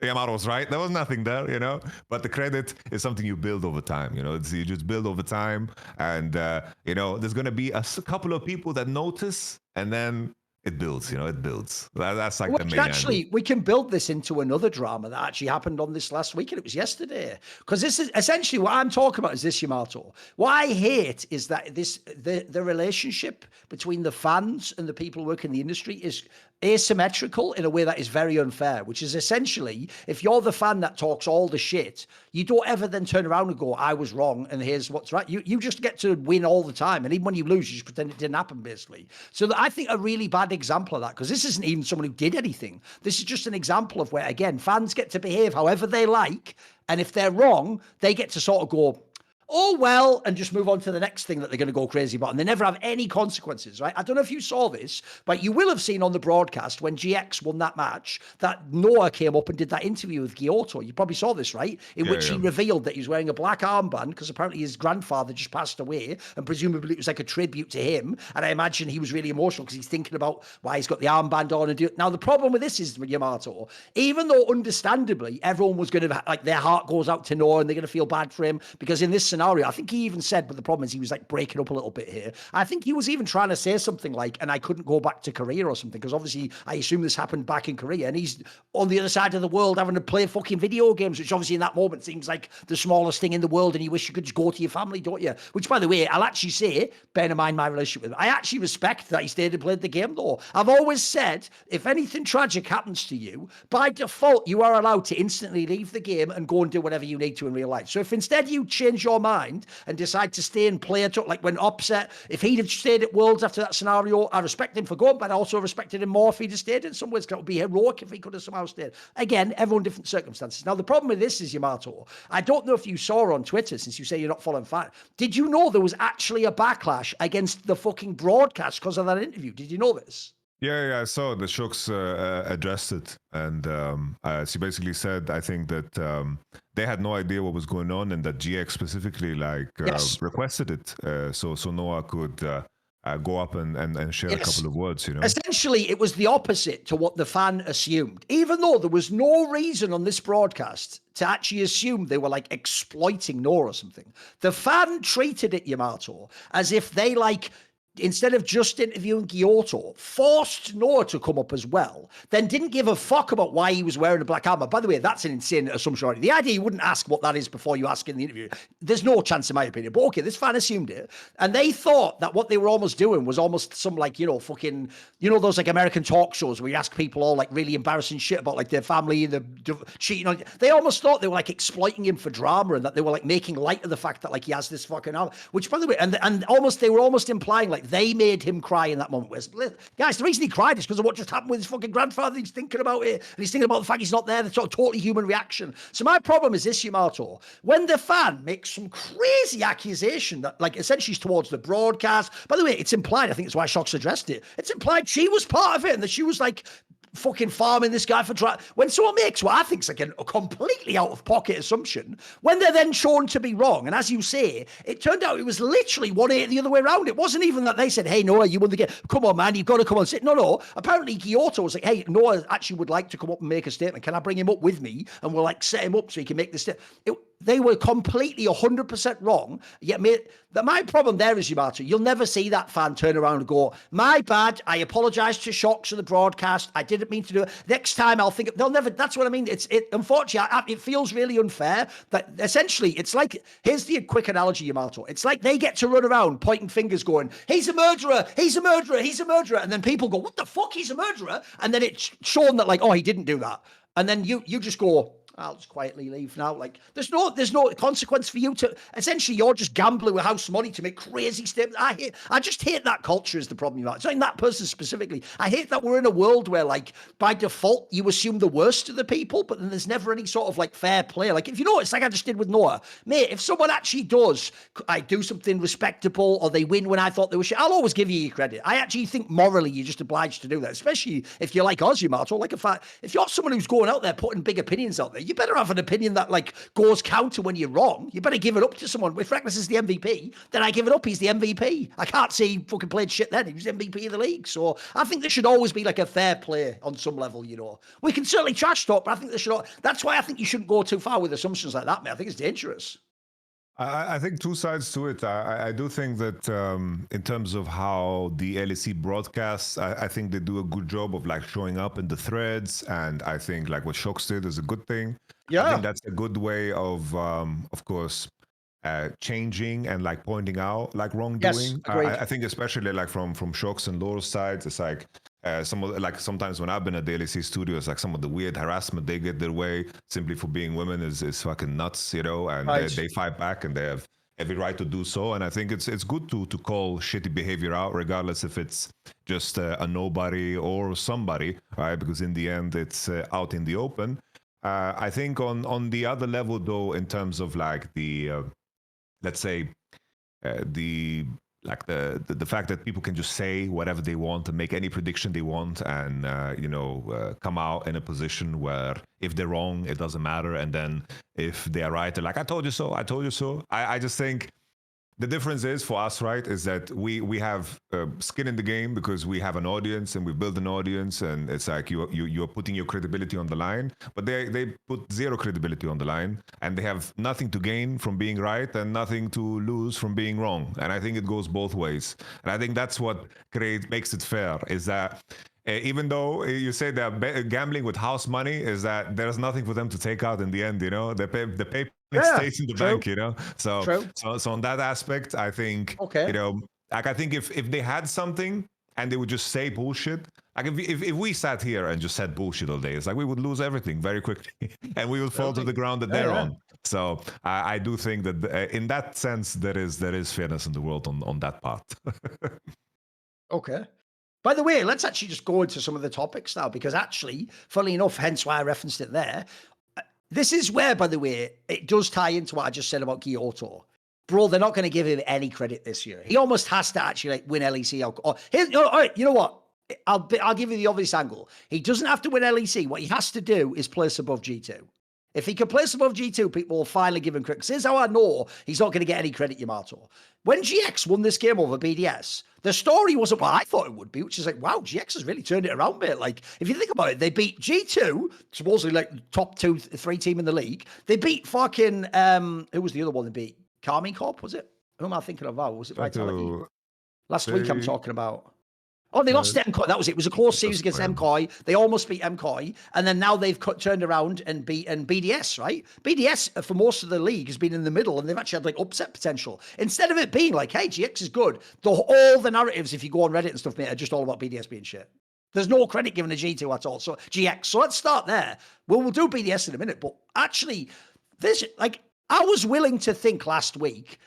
Yamato was right. There was nothing there, But the credit is something you build over time, you just build over time. And, there's going to be a couple of people that notice, and then it builds, it builds. That's like the main angle. We can build this into another drama that actually happened on this last week, and it was yesterday. Because this is essentially what I'm talking about is this, Yamato. What I hate is that the relationship between the fans and the people who work in the industry is asymmetrical in a way that is very unfair, which is essentially, if you're the fan that talks all the shit, you don't ever then turn around and go, I was wrong, and here's what's right. You just get to win all the time. And even when you lose, you just pretend it didn't happen, basically. So I think a really bad example of that, because this isn't even someone who did anything. This is just an example of where, again, fans get to behave however they like. And if they're wrong, they get to sort of go, oh, well, and just move on to the next thing that they're going to go crazy about. And they never have any consequences, right? I don't know if you saw this, but you will have seen on the broadcast when GX won that match that Noah came up and did that interview with Guilhoto. You probably saw this, right? In which he revealed that he was wearing a black armband because apparently his grandfather just passed away, and presumably it was like a tribute to him. And I imagine he was really emotional because he's thinking about why he's got the armband on and do it. Now, the problem with this is, Yamato, even though understandably everyone was going to, like, their heart goes out to Noah and they're going to feel bad for him, because in this scenario, I think he even said, but the problem is he was like breaking up a little bit here. I think he was even trying to say something like, and I couldn't go back to Korea or something, because obviously I assume this happened back in Korea, and he's on the other side of the world having to play fucking video games, which obviously in that moment seems like the smallest thing in the world, and you wish you could just go to your family, don't you? Which, by the way, I'll actually say, bear in mind my relationship with him, I actually respect that he stayed and played the game, though. I've always said, if anything tragic happens to you, by default, you are allowed to instantly leave the game and go and do whatever you need to in real life. So if instead you change your mind and decide to stay and play it, like when Upset, if he'd have stayed at Worlds after that scenario, I respect him for going, but I also respected him more if he'd have stayed. In some ways, it would be heroic if he could have somehow stayed. Again, everyone different circumstances. Now, the problem with this is, Yamato, I don't know if you saw on Twitter, since you say you're not following fan. Did you know there was actually a backlash against the fucking broadcast because of that interview? Did you know this? Yeah, I saw the Shooks addressed it, and she basically said, I think that they had no idea what was going on, and that GX specifically Yes. requested it, so Noah could go up and share a Yes. couple of words, Essentially, it was the opposite to what the fan assumed, even though there was no reason on this broadcast to actually assume they were like exploiting Noah or something. The fan treated it, Yamato, as if they instead of just interviewing Guilhoto, forced Noah to come up as well, then didn't give a fuck about why he was wearing a black armor. By the way, that's an insane assumption already. The idea you wouldn't ask what that is before you ask in the interview, there's no chance in my opinion. But okay, this fan assumed it. And they thought that what they were almost doing was almost some fucking, those like American talk shows where you ask people all like really embarrassing shit about like their family and the cheating on. They almost thought they were like exploiting him for drama and that they were like making light of the fact that like he has this fucking armor, which by the way, and almost they were almost implying like they made him cry in that moment. Guys, the reason he cried is because of what just happened with his fucking grandfather. He's thinking about it, and he's thinking about the fact he's not there. The totally human reaction. So my problem is this, Yamato. When the fan makes some crazy accusation that, like, essentially is towards the broadcast. By the way, it's implied. I think that's why Shocks addressed it. It's implied she was part of it, and that she was like fucking farming this guy for when someone makes what I think is like a completely out of pocket assumption, when they're then shown to be wrong, and as you say, it turned out it was literally 180 the other way around. It wasn't even that they said, hey Noah, you won the game, come on man, you've got to come on. No, apparently Guilhoto was like, hey, Noah actually would like to come up and make a statement, can I bring him up with me, and we'll like set him up so he can make the statement. They were completely 100% wrong. Yet my problem there is, Yamato, you'll never see that fan turn around and go, my bad, I apologize to Shocks for the broadcast, I didn't mean to do it. Next time I'll think, they'll never, that's what I mean. Unfortunately, it feels really unfair that essentially it's like, here's the quick analogy, Yamato. It's like they get to run around pointing fingers going, he's a murderer, he's a murderer, he's a murderer. And then people go, what the fuck, he's a murderer? And then it's shown that like, oh, he didn't do that. And then you just go, I'll just quietly leave now. Like, there's no consequence for you to, essentially, you're just gambling with house money to make crazy statements. I just hate that culture is the problem you have. It's not in that person specifically. I hate that we're in a world where, like, by default, you assume the worst of the people, but then there's never any sort of, like, fair play. Like, if you know, it's like I just did with Noah. Mate, if someone actually does, I do something respectable, or they win when I thought they were shit, I'll always give you your credit. I actually think morally you're just obliged to do that, especially if you're like us, Yamato. Like, if you're someone who's going out there putting big opinions out there, you better have an opinion that like goes counter when you're wrong. You better give it up to someone. If Reckless is the MVP, then I give it up. He's the MVP. I can't say he fucking played shit then. He was MVP of the league. So I think there should always be like a fair play on some level, We can certainly trash talk, but I think there should. That's why I think you shouldn't go too far with assumptions like that, man. I think it's dangerous. I think two sides to it. I do think that in terms of how the LEC broadcasts, I think they do a good job of like showing up in the threads, and I think like what Shocks did is a good thing. Yeah, I think that's a good way of course, changing and like pointing out like wrongdoing. Yes, I think especially like from Shocks and Laura's sides, it's like sometimes when I've been at the LEC studios, like some of the weird harassment they get their way simply for being women is fucking nuts, and right. they fight back and they have every right to do so. And I think it's good to call shitty behavior out, regardless if it's just a nobody or somebody, right? Because in the end, it's out in the open. I think on the other level, though, in terms of like the let's say the fact that people can just say whatever they want and make any prediction they want, and come out in a position where if they're wrong, it doesn't matter, and then if they are right, they're like, I told you so, I told you so. I just think the difference is for us, right, is that we have skin in the game because we have an audience and we build an audience, and it's like you're putting your credibility on the line, but they put zero credibility on the line, and they have nothing to gain from being right and nothing to lose from being wrong. And I think it goes both ways, and I think that's what makes it fair, is that even though you say that gambling with house money, is that there's nothing for them to take out in the end, the paper stays in the bank, So on that aspect, I think, okay. Like I think if they had something and they would just say bullshit, like if we sat here and just said bullshit all day, it's like we would lose everything very quickly and we would fall to the ground that they're on. So I do think that in that sense there is fairness in the world on that part. Okay. By the way, let's actually just go into some of the topics now, because actually, funnily enough, hence why I referenced it there, this is where, by the way, it does tie into what I just said about Guilhoto. Bro, they're not going to give him any credit this year. He almost has to actually like win LEC. All right, you know what? I'll give you the obvious angle. He doesn't have to win LEC. What he has to do is place above G2. If he can place above G2, people will finally give him credit. Because here's how I know he's not going to get any credit, Yamato. When GX won this game over BDS, the story wasn't what I thought it would be, which is like, wow, GX has really turned it around, mate. Like, if you think about it, they beat G2, supposedly like top 2-3 team in the league. They beat fucking, who was the other one they beat? Carmine Corp, was it? Who am I thinking of? Was it Vitality? Last week I'm talking about. Oh, they lost to MCOY. That was it. It was a close series against MCOY. They almost beat MCOY. And then now they've turned around and beaten BDS, right? BDS, for most of the league, has been in the middle, and they've actually had like upset potential. Instead of it being like, hey, GX is good, all the narratives, if you go on Reddit and stuff, mate, are just all about BDS being shit. There's no credit given to G2 at all. So GX. So let's start there. Well, we'll do BDS in a minute. But actually, this, like, I was willing to think last week.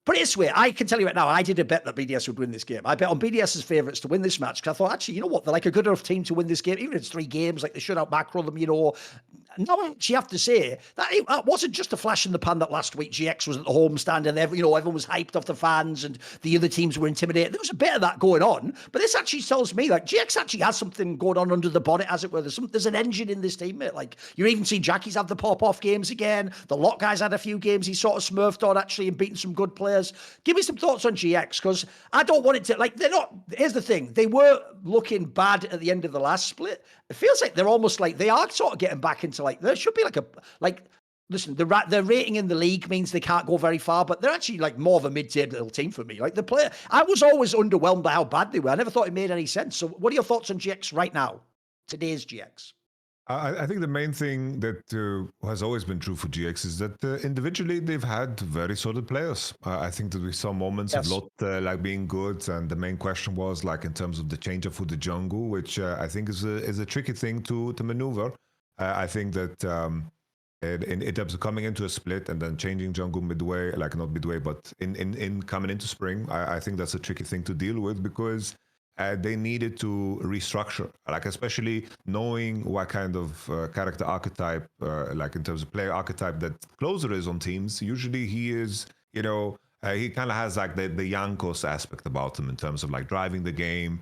Put it this way, I can tell you right now, I did a bet that BDS would win this game. I bet on BDS's favourites to win this match because I thought, actually, you know what? They're like a good enough team to win this game, even if it's 3 games, like they should out macro them, you know. Now, I actually have to say that wasn't just a flash in the pan that last week GX was at the home stand and everyone was hyped off the fans and the other teams were intimidated. There was a bit of that going on, but this actually tells me like GX actually has something going on under the bonnet, as it were. There's an engine in this team, mate. Like you even see Jackie's have the pop-off games again. The lot guys had a few games he sort of smurfed on actually and beaten some good players. Give me some thoughts on GX because I don't want it to like they're not. Here's the thing: they were looking bad at the end of the last split. It feels like they're almost like they are sort of getting back into like there should be like. Listen, the rating in the league means they can't go very far, but they're actually like more of a mid-table team for me. Like the player, I was always underwhelmed by how bad they were. I never thought it made any sense. So, what are your thoughts on GX right now? Today's GX. I think the main thing that has always been true for GX is that individually they've had very solid players. I think that we saw moments of Lot like being good, and the main question was like in terms of the change up for the jungle, which I think is a tricky thing to maneuver. I think that in terms of coming into a split and then changing jungle midway, like not midway, but in coming into spring, I think that's a tricky thing to deal with because. They needed to restructure, like especially knowing what kind of character archetype, like in terms of player archetype that Closer is on teams. Usually he is, he kind of has like the Yankos aspect about him in terms of like driving the game,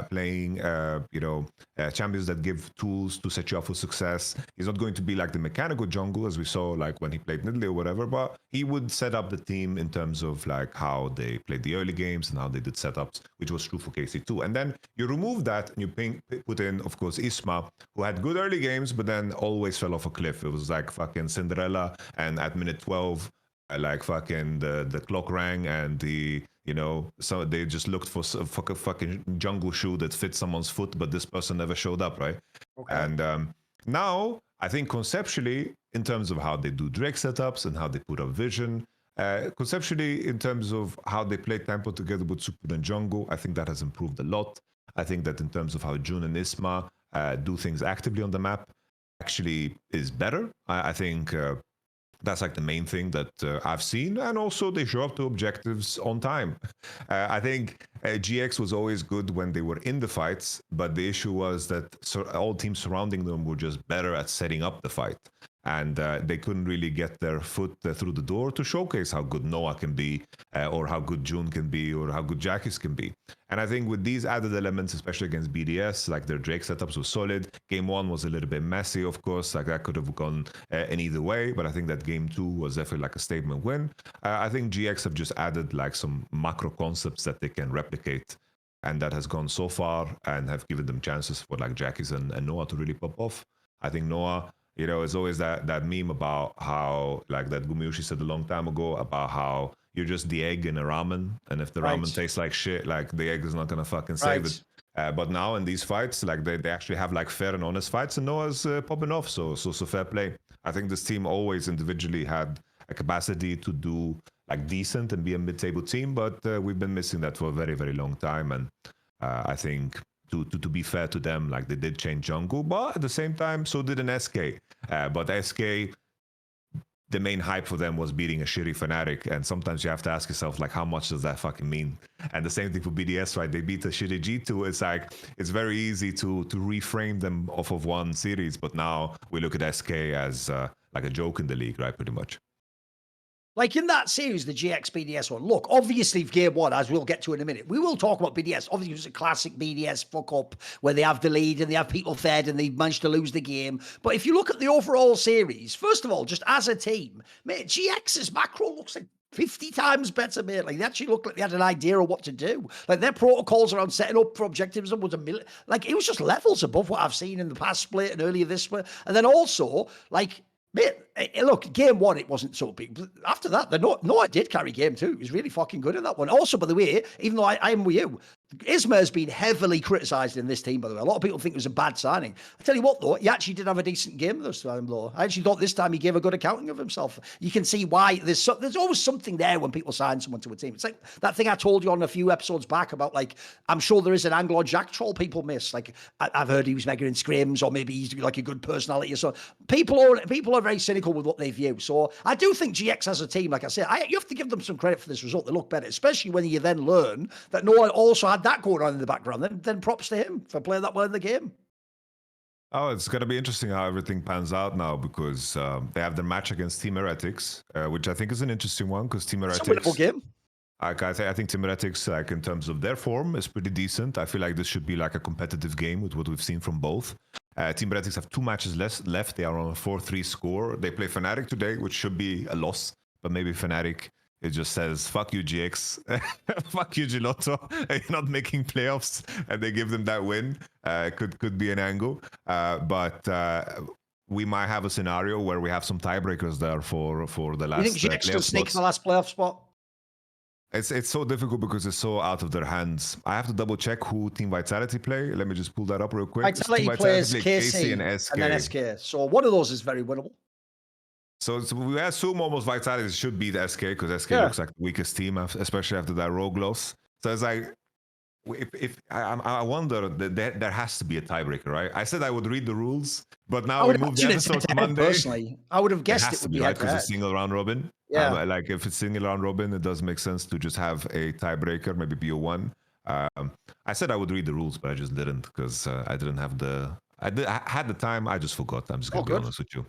playing, champions that give tools to set you up for success. He's not going to be like the mechanical jungle as we saw like when he played Nidalee or whatever, but he would set up the team in terms of like how they played the early games and how they did setups, which was true for KC2. And then you remove that and you put in, of course, Isma, who had good early games, but then always fell off a cliff. It was like fucking Cinderella, and at minute 12, like fucking the clock rang and so they just looked for a fucking jungle shoe that fits someone's foot, but this person never showed up, right? Okay. And now I think conceptually, in terms of how they do Drake setups and how they put up vision, conceptually in terms of how they play tempo together with Supa and jungle, I think that has improved a lot. I think that in terms of how Jun and Isma do things actively on the map, actually is better. I think. That's like the main thing that I've seen. And also they show up to objectives on time. I think GX was always good when they were in the fights, but the issue was that all teams surrounding them were just better at setting up the fight. And they couldn't really get their foot through the door to showcase how good Noah can be, or how good June can be, or how good Jackie's can be. And I think with these added elements, especially against BDS, like their Drake setups were solid. Game 1 was a little bit messy, of course, like that could have gone in either way, but I think that Game 2 was definitely like a statement win. I think GX have just added like some macro concepts that they can replicate, and that has gone so far and have given them chances for like Jackie's and Noah to really pop off. I think Noah, it's always that meme about how, like that Gumiushi said a long time ago, about how you're just the egg in a ramen, and if the ramen tastes like shit, like the egg is not gonna fucking save it. But now in these fights, like they actually have like fair and honest fights, and Noah's popping off. So fair play. I think this team always individually had a capacity to do like decent and be a mid-table team, but we've been missing that for a very, very long time. And I think to be fair to them, like they did change jungle, but at the same time, so did an SK. But SK, the main hype for them was beating a shitty Fnatic, and sometimes you have to ask yourself, like, how much does that fucking mean? And the same thing for BDS, right? They beat a shitty G2. It's like, it's very easy to reframe them off of one series, but now we look at SK as like a joke in the league, right? Pretty much. Like in that series, the GX BDS one, look, obviously game one, as we'll get to in a minute, we will talk about BDS. Obviously, it was a classic BDS fuck up where they have the lead and they have people fed and they managed to lose the game. But if you look at the overall series, first of all, just as a team, mate, GX's macro looks like 50 times better, mate. Like they actually looked like they had an idea of what to do. Like their protocols around setting up for objectives was a million. Like it was just levels above what I've seen in the past split and earlier this split. And then also, like, mate, look, game one, it wasn't so big. But after that, I did carry game two. He was really fucking good at that one. Also, by the way, even though I am with you, Isma has been heavily criticised in this team, by the way. A lot of people think it was a bad signing. I tell you what, though, he actually did have a decent game this time, though. I actually thought this time he gave a good accounting of himself. You can see why there's always something there when people sign someone to a team. It's like that thing I told you on a few episodes back about, like, I'm sure there is an Anglo Jack troll people miss. Like, I've heard he was mega in scrims, or maybe he's like a good personality or so. People are very cynical with what they view. So I do think GX as a team, like I said, you have to give them some credit for this result. They look better, especially when you then learn that no one also had that going on in the background. Then props to him for playing that well in the game. Oh, it's going to be interesting how everything pans out now because they have their match against Team Heretics, which I think is an interesting one because Team Heretics. It's a winnable game. I think Team Heretics, like in terms of their form, is pretty decent. I feel like this should be like a competitive game with what we've seen from both. Team Heretics have 2 matches left. They are on a 4-3 score. They play Fnatic today, which should be a loss, but maybe Fnatic. It just says, fuck you, GX. Fuck you, Guilhoto. You're not making playoffs. And they give them that win. Could be an angle. But we might have a scenario where we have some tiebreakers there for the last. You think GX still sneak in the last playoff spot? It's so difficult because it's so out of their hands. I have to double check who Team Vitality play. Let me just pull that up real quick. Vitality plays KC and SK. And then SK. So one of those is very winnable. So we assume almost Vitality should beat SK because SK looks like the weakest team, especially after that rogue loss. So it's like, if I wonder, there has to be a tiebreaker, right? I said I would read the rules, but now we moved the episode to Monday. Personally, I would have guessed it would be right because it's single round robin. Yeah, like if it's single round robin, it does make sense to just have a tiebreaker, maybe BO1. I said I would read the rules, but I just didn't because I didn't have I had the time. I just forgot. I'm just gonna be honest with you.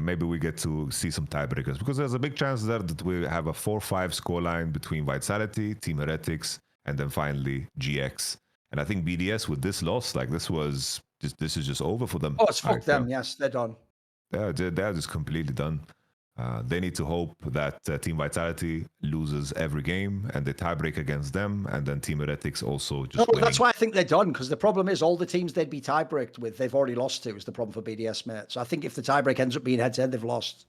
Maybe we get to see some tiebreakers because there's a big chance there that we have a 4-5 scoreline between Vitality, Team Heretics, and then finally GX. And I think BDS with this loss, like this is just over for them. Oh, it's fucked them. Yes, they're done. They're just completely done. They need to hope that Team Vitality loses every game and they tiebreak against them, and then Team Heretics also just. No, that's why I think they're done, because the problem is all the teams they'd be tiebreaked with, they've already lost to. Is the problem for BDS, mate. So I think if the tiebreak ends up being head-to-head, they've lost.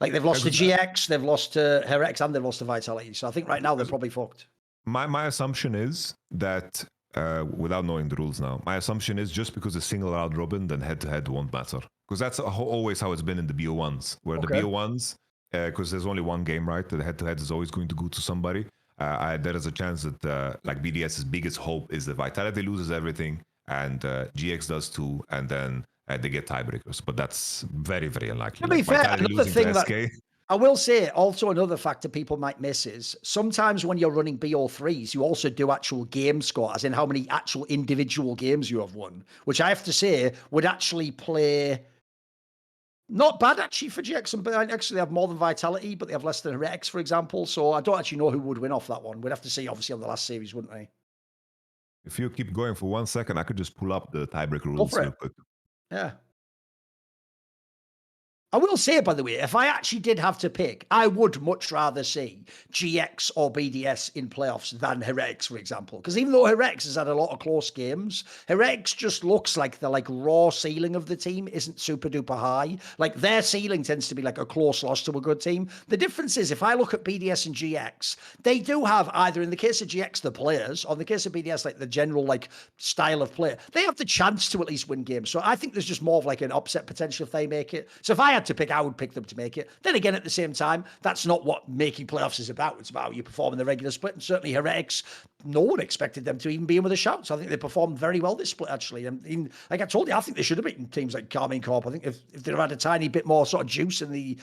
Like they've lost to GX, they've lost to Heretics, and they've lost to Vitality. So I think right now they're probably fucked. My assumption is that. Without knowing the rules now, my assumption is just because it's single round robin, then head-to-head won't matter. Because that's always how it's been in the BO1s, where the BO1s, because there's only one game, right? The head-to-head is always going to go to somebody. There is a chance that like BDS's biggest hope is that Vitality loses everything and GX does too, and then they get tiebreakers. But that's very, very unlikely. To be fair, another thing that I will say, also another factor people might miss is sometimes when you're running BO3s, you also do actual game score, as in how many actual individual games you have won, which I have to say would actually play not bad actually for GX. And actually, they have more than Vitality, but they have less than Heretics, for example. So I don't actually know who would win off that one. We'd have to see, obviously, on the last series, wouldn't we? If you keep going for 1 second, I could just pull up the tiebreaker rules real quick. Yeah. I will say, by the way, if I actually did have to pick, I would much rather see GX or BDS in playoffs than Heretics, for example. Because even though Heretics has had a lot of close games, Heretics just looks like the raw ceiling of the team isn't super duper high. Like their ceiling tends to be like a close loss to a good team. The difference is if I look at BDS and GX, they do have either in the case of GX the players, or in the case of BDS like the general style of play. They have the chance to at least win games. So I think there's just more of an upset potential if they make it. So if I had to pick, I would pick them to make it. Then again, at the same time, that's not what making playoffs is about. It's about how you perform in the regular split. And certainly Heretics, no one expected them to even be in with a shout. So I think they performed very well this split, actually. And like I told you, I think they should have beaten teams like Carmine Corp. I think if they'd have had a tiny bit more sort of juice in the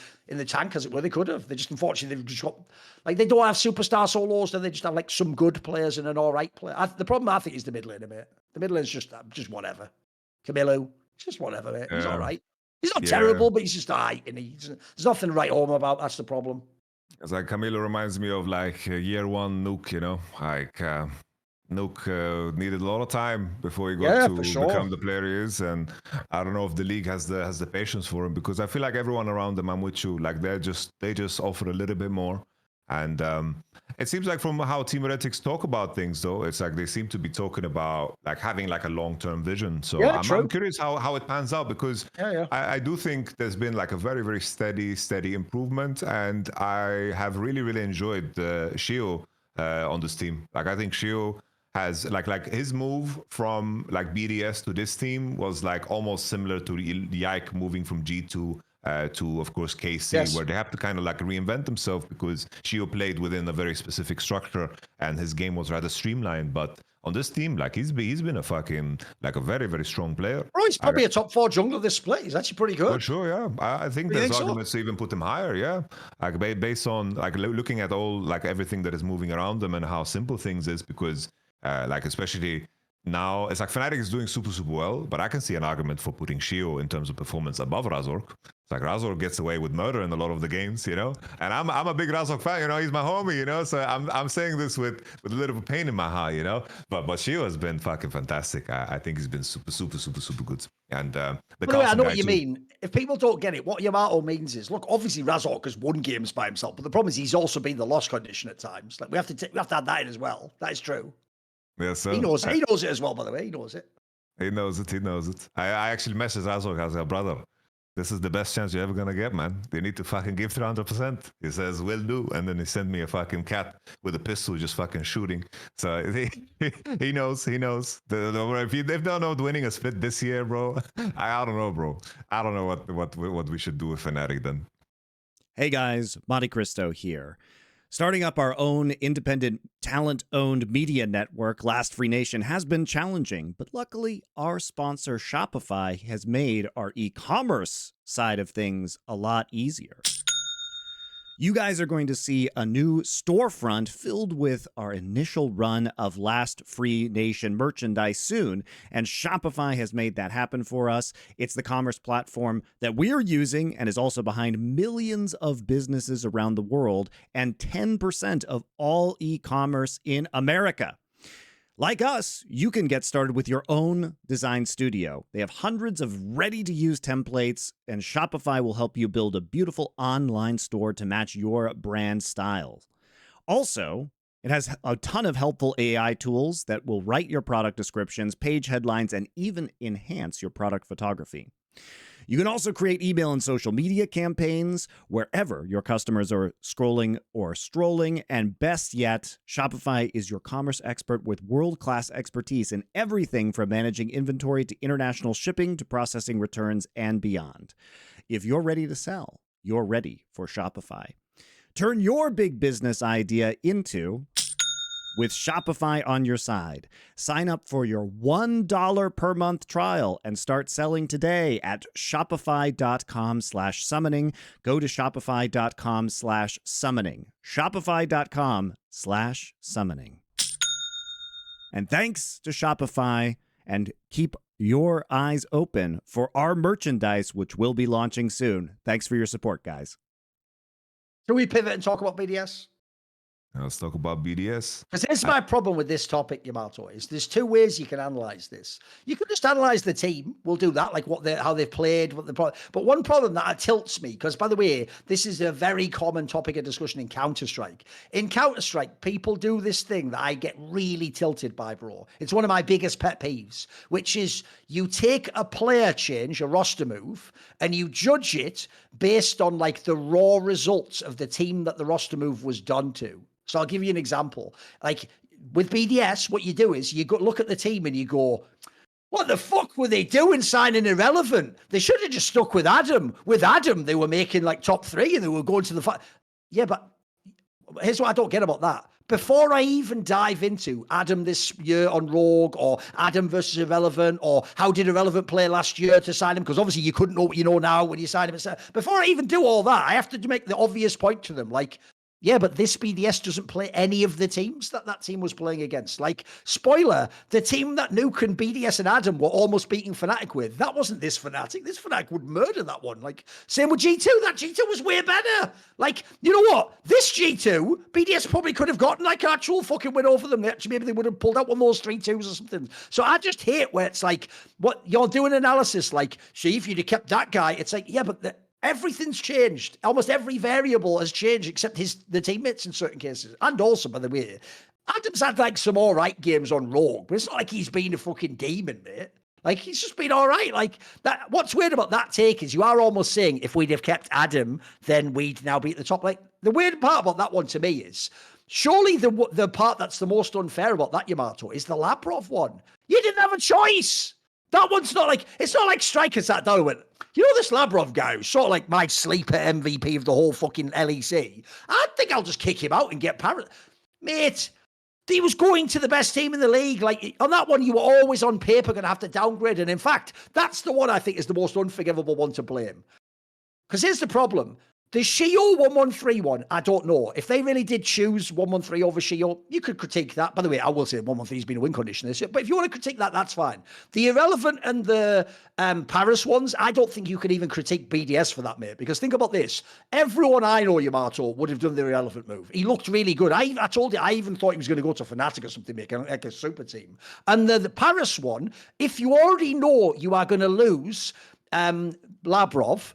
tank, as it were, they could have. They just, unfortunately, they've just got, they don't have superstar solos. They just have some good players and an all right player. The problem, I think, is the mid laner, mate. The mid lane's just whatever. Camilo, just whatever, mate. He's all right. He's not terrible, but he's just alright, and there's nothing to write home about. That's the problem. It's like Camilo reminds me of like year one Nuke, you know, like Nuke needed a lot of time before he got to become the player he is, and I don't know if the league has the patience for him, because I feel like everyone around them, I'm with you, like they just offer a little bit more, and it seems like from how Team Heretics talk about things, though, it's like they seem to be talking about like having like a long-term vision. So I'm curious how it pans out, because I do think there's been like a very, very steady improvement, and I have really enjoyed Shio on this team. Like I think Shio has like his move from like BDS to this team was like almost similar to Yike moving from G2 to, of course, KC, where they have to kind of like reinvent themselves, because Shio played within a very specific structure and his game was rather streamlined. But on this team, like he's been a fucking like a very strong player. Bro, he's probably a top 4 jungler this split. He's actually pretty good. For sure, yeah. I think there's arguments to even put him higher, yeah. Like based on like looking at all like everything that is moving around them and how simple things is, because like especially now, it's like Fnatic is doing super well, but I can see an argument for putting Shio in terms of performance above Razork. It's like Razork gets away with murder in a lot of the games, you know. And I'm a big Razork fan, you know. He's my homie, you know. So I'm saying this with a little bit of pain in my heart, you know. But Shio has been fucking fantastic. I think he's been super good. And I know what you mean. If people don't get it, what Yamato means is, look, obviously Razork has won games by himself, but the problem is he's also been the loss condition at times. Like we have to add that in as well. That is true. Yes, sir. He knows it as well, by the way. He knows it. He knows it. I actually messaged Razork. I was like, brother, this is the best chance you're ever going to get, man. You need to fucking give 300%. He says, will do. And then he sent me a fucking cat with a pistol just fucking shooting. So he knows. If they don't know winning a split this year, bro, I don't know, bro. I don't know what we should do with Fnatic then. Hey guys, Monte Cristo here. Starting up our own independent, talent-owned media network, Last Free Nation, has been challenging, but luckily our sponsor Shopify has made our e-commerce side of things a lot easier. You guys are going to see a new storefront filled with our initial run of Last Free Nation merchandise soon, and Shopify has made that happen for us. It's the commerce platform that we're using and is also behind millions of businesses around the world and 10% of all e-commerce in America. Like us, you can get started with your own design studio. They have hundreds of ready-to-use templates, and Shopify will help you build a beautiful online store to match your brand style. Also, it has a ton of helpful AI tools that will write your product descriptions, page headlines, and even enhance your product photography. You can also create email and social media campaigns wherever your customers are scrolling or strolling. And best yet, Shopify is your commerce expert with world-class expertise in everything from managing inventory to international shipping to processing returns and beyond. If you're ready to sell, you're ready for Shopify. Turn your big business idea into with Shopify on your side. Sign up for your $1 per month trial and start selling today at shopify.com/summoning. Go to shopify.com/summoning. Shopify.com/summoning. And thanks to Shopify, and keep your eyes open for our merchandise, which will be launching soon. Thanks for your support, guys. Can we pivot and talk about BDS? Let's talk about BDS. Because here's my problem with this topic, Yamato, is there's two ways you can analyze this. You can just analyze the team. We'll do that, like how they've played, but one problem that tilts me, because by the way, this is a very common topic of discussion in Counter-Strike. In Counter-Strike, people do this thing that I get really tilted by, bro. It's one of my biggest pet peeves, which is you take a player change, a roster move, and you judge it based on like the raw results of the team that the roster move was done to. So I'll give you an example. Like with BDS, what you do is you go look at the team and you go, what the fuck were they doing signing Irrelevant? They should have just stuck with Adam. With Adam, they were making like top 3 and they were going to the Yeah, but here's what I don't get about that. Before I even dive into Adam this year on Rogue, or Adam versus Irrelevant, or how did Irrelevant play last year to sign him, because obviously you couldn't know what you know now when you signed him. Before I even do all that, I have to make the obvious point to them, like, Yeah, but this BDS doesn't play any of the teams that team was playing against. Like, spoiler, the team that Nuke and BDS and Adam were almost beating Fnatic with, that wasn't this Fnatic. This Fnatic would murder that one. Like, same with G2. That G2 was way better. Like, you know what? This G2, BDS probably could have gotten like an actual fucking win over them. Maybe they would have pulled out one of those 3-2s or something. So I just hate where it's like, what you're doing analysis, like, see, if you'd have kept that guy, it's like, yeah, but everything's changed. Almost every variable has changed except the teammates in certain cases. And also, by the way, Adam's had like some all right games on Rogue, but it's not like he's been a fucking demon, mate. Like, he's just been all right. Like, that. What's weird about that take is you are almost saying if we'd have kept Adam, then we'd now be at the top. Like, the weird part about that one to me is, surely the part that's the most unfair about that, Yamato, is the Labrov one. You didn't have a choice. That one's not like, it's not like Strikers sat down and went, you know, this Labrov guy who's sort of like my sleeper MVP of the whole fucking LEC. I think I'll just kick him out and get Parrot. Mate, he was going to the best team in the league. Like, on that one, you were always on paper going to have to downgrade. And in fact, that's the one I think is the most unforgivable one to blame. Because here's the problem. The Shio 1131, I don't know. If they really did choose 113 over Shio, you could critique that. By the way, I will say 113 has been a win condition this year. But if you want to critique that, that's fine. The Irrelevant and the Paris ones, I don't think you can even critique BDS for that, mate. Because think about this. Everyone I know, Yamato, would have done the Irrelevant move. He looked really good. I told you, I even thought he was going to go to Fnatic or something, make like a super team. And the Paris one, if you already know you are going to lose Labrov,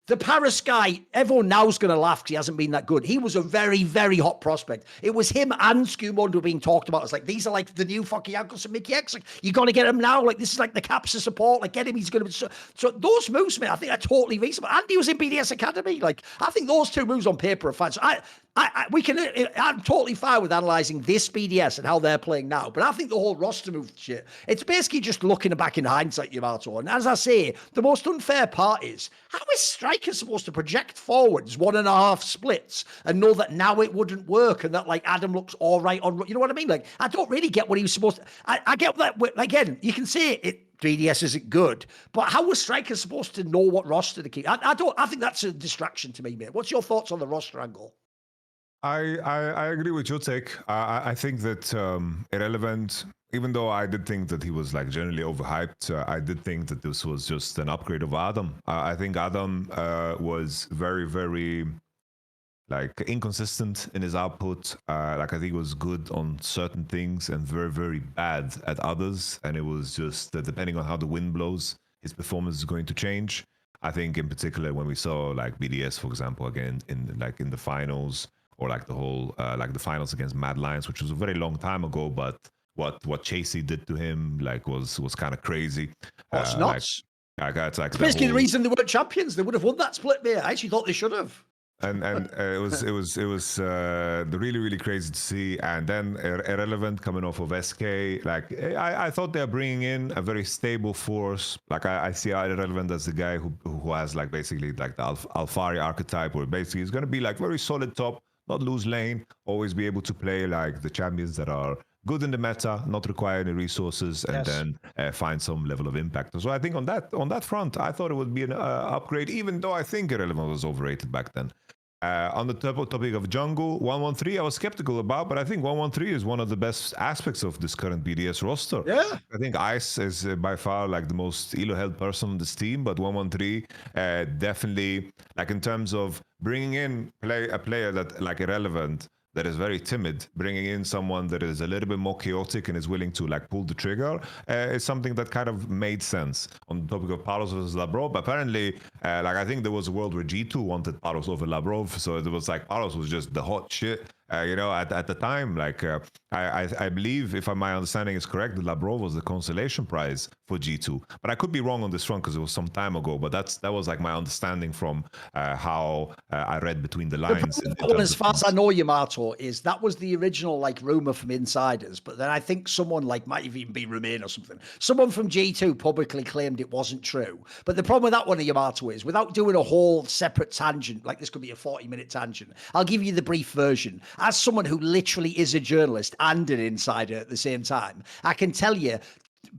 the Paris guy, everyone now's going to laugh because he hasn't been that good. He was a very, very hot prospect. It was him and Scumondo being talked about. It's like, these are like the new fucking Yankos and Mickey X. Like, you got to get him now. Like, this is like the Capsa support. Like, get him. He's going to be so those moves, man, I think are totally reasonable. And he was in BDS Academy. Like, I think those two moves on paper are fine. So I'm totally fine with analysing this BDS and how they're playing now. But I think the whole roster move shit, it's basically just looking back in hindsight, Yamato. And as I say, the most unfair part is, how is Striker supposed to project forwards 1.5 splits and know that now it wouldn't work and that, like, Adam looks all right on, you know what I mean? Like, I don't really get what he was supposed to, I get that, again, you can say it, BDS isn't good, but how was Striker supposed to know what roster to keep? I think that's a distraction to me, mate. What's your thoughts on the roster angle? I agree with your take. I think that Irrelevant, even though I did think that he was like generally overhyped, I did think that this was just an upgrade of Adam. I think Adam was very, very like inconsistent in his output. Like, I think he was good on certain things and very, very bad at others. And it was just depending on how the wind blows, his performance is going to change. I think in particular when we saw like BDS, for example, again in the finals, or like the whole like the finals against Mad Lions, which was a very long time ago, but what Chasey did to him like was kind of crazy. Oh, it's nuts. It's basically the reason they weren't champions. They would have won that split, mate. I actually thought they should have. And it was really, really crazy to see. And then Irrelevant coming off of SK, like I thought they're bringing in a very stable force. Like I see Irrelevant as the guy who has like basically like the Alfari archetype, where basically he's going to be like very solid top, not lose lane, always be able to play like the champions that are good in the meta, not require any resources, and then find some level of impact. So I think on that front, I thought it would be an upgrade, even though I think Irrelevant was overrated back then. On the topic of jungle, 113, I was skeptical about, but I think 113 is one of the best aspects of this current BDS roster. Yeah. I think Ice is by far like the most elo-held person on this team, but 113 definitely, like in terms of bringing in a player that like Irrelevant, that is very timid, bringing in someone that is a little bit more chaotic and is willing to like pull the trigger is something that kind of made sense. On the topic of Paros versus Labrov, apparently, like I think there was a world where G2 wanted Paros over Labrov, so it was like Paros was just the hot shit. At the time, like I believe, if my understanding is correct, the Labrov was the consolation prize for G2. But I could be wrong on this front because it was some time ago. But that was like my understanding from how I read between the lines. As far as I know, Yamato, is that was the original like rumor from insiders. But then I think someone like might have even been Remain or something. Someone from G2 publicly claimed it wasn't true. But the problem with that one, Yamato, is without doing a whole separate tangent, like this could be a 40-minute tangent, I'll give you the brief version. As someone who literally is a journalist and an insider at the same time, I can tell you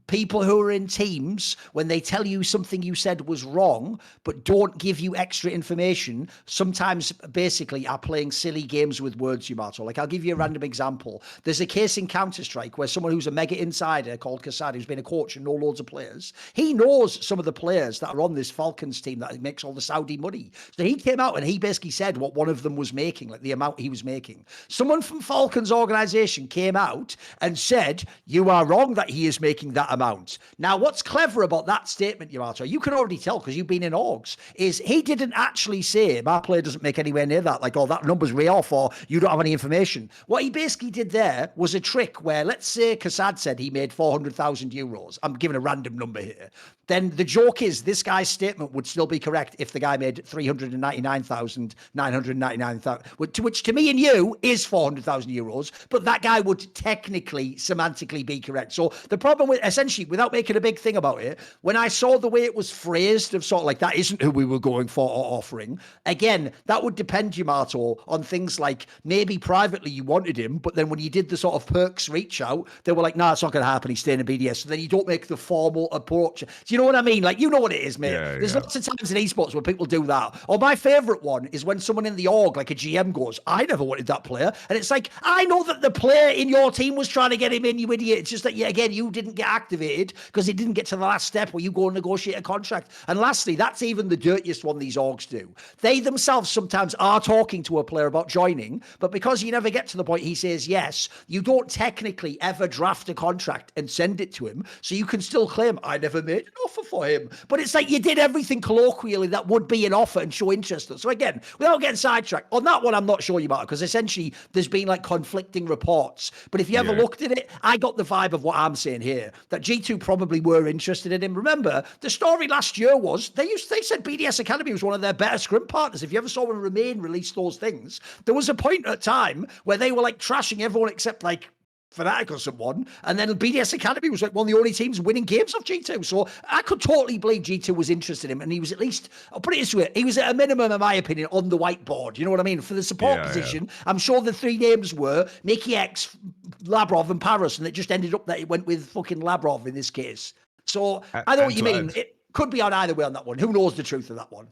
people who are in teams, when they tell you something you said was wrong, but don't give you extra information, sometimes basically are playing silly games with words, Yamato. Like, I'll give you a random example. There's a case in Counter-Strike where someone who's a mega insider called Kasad, who's been a coach and know loads of players, he knows some of the players that are on this Falcons team that makes all the Saudi money. So he came out and he basically said what one of them was making, like the amount he was making. Someone from Falcons organization came out and said, you are wrong that he is making that amount. Now, what's clever about that statement, Yamato, you can already tell because you've been in orgs, is he didn't actually say, my player doesn't make anywhere near that, like, oh, that number's way off, or you don't have any information. What he basically did there was a trick where, let's say Kasad said he made 400,000 euros. I'm giving a random number here. Then the joke is this guy's statement would still be correct if the guy made 399,999, which to me and you is 400,000 euros, but that guy would technically, semantically be correct. So the problem with, essentially, without making a big thing about it, when I saw the way it was phrased of sort of like, that isn't who we were going for or offering, again, that would depend, Yamato, on things like maybe privately you wanted him, but then when you did the sort of perks reach out, they were like, nah, it's not going to happen. He's staying in BDS. So then you don't make the formal approach. Do you know what I mean? Like, you know what it is, mate. There's lots of times in esports where people do that. Or my favorite one is when someone in the org, like a GM, goes, I never wanted that player. And it's like, I know that the player in your team was trying to get him in, you idiot. It's just that, again, you didn't get activated because it didn't get to the last step where you go and negotiate a contract. And lastly, that's even the dirtiest one these orgs do. They themselves sometimes are talking to a player about joining, but because you never get to the point he says yes, you don't technically ever draft a contract and send it to him. So you can still claim, I never made an offer for him. But it's like you did everything colloquially that would be an offer and show interest. So again, without getting sidetracked, on that one, I'm not sure about it because essentially there's been like conflicting reports. But if you ever looked at it, I got the vibe of what I'm saying here, that G2 probably were interested in him. Remember, the story last year was they said BDS Academy was one of their better scrim partners. If you ever saw when Remain release those things, there was a point at time where they were like trashing everyone except like Fnatic or someone, and then BDS Academy was like one of the only teams winning games off G2. So I could totally believe G2 was interested in him, and he was at least, I'll put it this way, he was at a minimum, in my opinion, on the whiteboard. You know what I mean? For the support position, I'm sure the three names were Mickey X, Labrov, and Paris, and it just ended up that it went with fucking Labrov in this case. So I know what you mean. It could be on either way on that one. Who knows the truth of that one?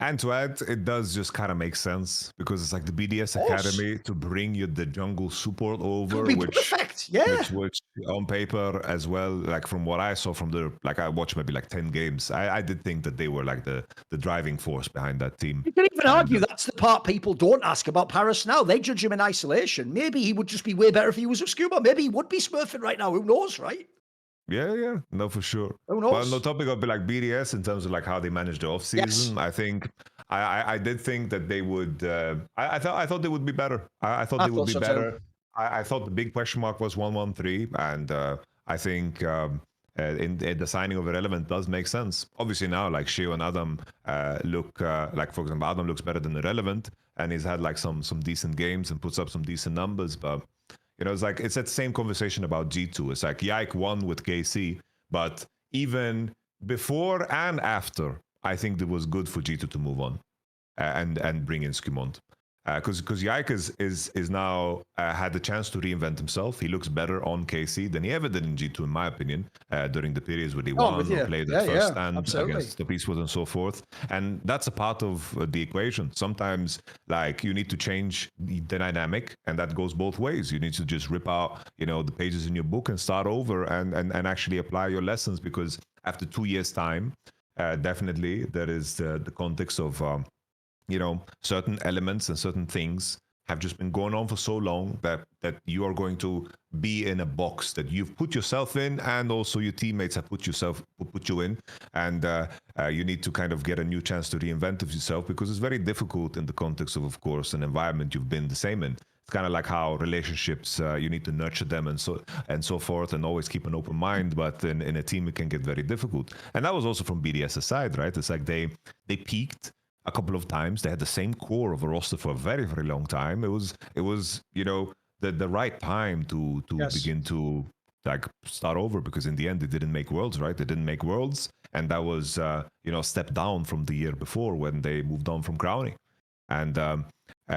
And to add, it does just kind of make sense because it's like the BDS Academy to bring you the jungle support over, which on paper as well, like from what I saw from like I watched maybe like 10 games, I did think that they were like the driving force behind that team. You can even argue that's the part people don't ask about Paris now. They judge him in isolation. Maybe he would just be way better if he was a scuba. Maybe he would be smurfing right now. Who knows, right? Yeah, no, for sure. Who knows? But on the topic of like BDS in terms of like how they manage the off season, I think I did think that they would. I thought they would be better. I thought they would be better. I thought the big question mark was 113, and I think in the signing of Irrelevant does make sense. Obviously now, like Sheo and Adam look like, for example, Adam looks better than Irrelevant, and he's had like some decent games and puts up some decent numbers, but. You know, it's like it's that same conversation about G2. It's like Yike won with KC, but even before and after, I think it was good for G2 to move on and bring in Skimont. Because Yike is now had the chance to reinvent himself. He looks better on KC than he ever did in G2, in my opinion, during the periods where he won or played at first stand against the Peaceful and so forth. And that's a part of the equation. Sometimes, like, you need to change the dynamic, and that goes both ways. You need to just rip out, the pages in your book and start over and actually apply your lessons, because after 2 years' time, definitely there is the context of... certain elements and certain things have just been going on for so long that you are going to be in a box that you've put yourself in, and also your teammates have put you in, and you need to kind of get a new chance to reinvent yourself, because it's very difficult in the context of course, an environment you've been the same in. It's kind of like how relationships, you need to nurture them and so forth, and always keep an open mind. But in a team, it can get very difficult. And that was also from BDS's side, right? It's like they peaked a couple of times. They had the same core of a roster for a very, very long time. It was the right time to begin to like start over, because in the end they didn't make Worlds, right? They didn't make Worlds, and that was a step down from the year before when they moved on from Crowning. And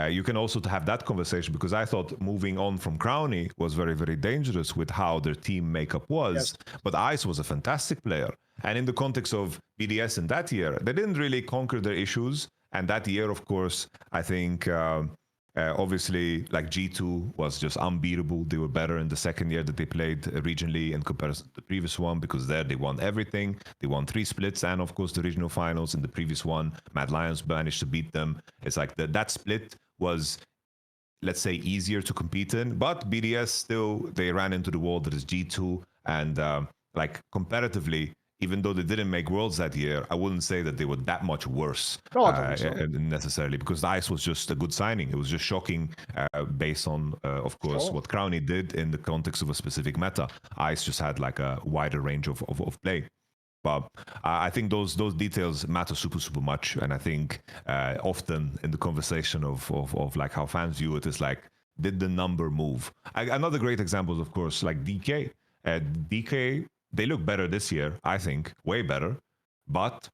You can also have that conversation, because I thought moving on from Crowny was very, very dangerous with how their team makeup was. Yes. But Ice was a fantastic player. And in the context of BDS in that year, they didn't really conquer their issues. And that year, of course, I think obviously like G2 was just unbeatable. They were better in the second year that they played regionally in comparison to the previous one, because there they won everything. They won 3 splits and, of course, the regional finals. In the previous one, Mad Lions managed to beat them. It's like that split was, let's say, easier to compete in. But BDS still, they ran into the wall that is G2. And like comparatively, even though they didn't make Worlds that year, I wouldn't say that they were that much worse necessarily, because the Ice was just a good signing. It was just shocking based on, of course, what Crowny did in the context of a specific meta. Ice just had like a wider range of play. But I think those details matter super, super much. And I think often in the conversation of like how fans view it is like, did the number move? Another great example is, of course, like DK. DK, they look better this year, I think, way better. But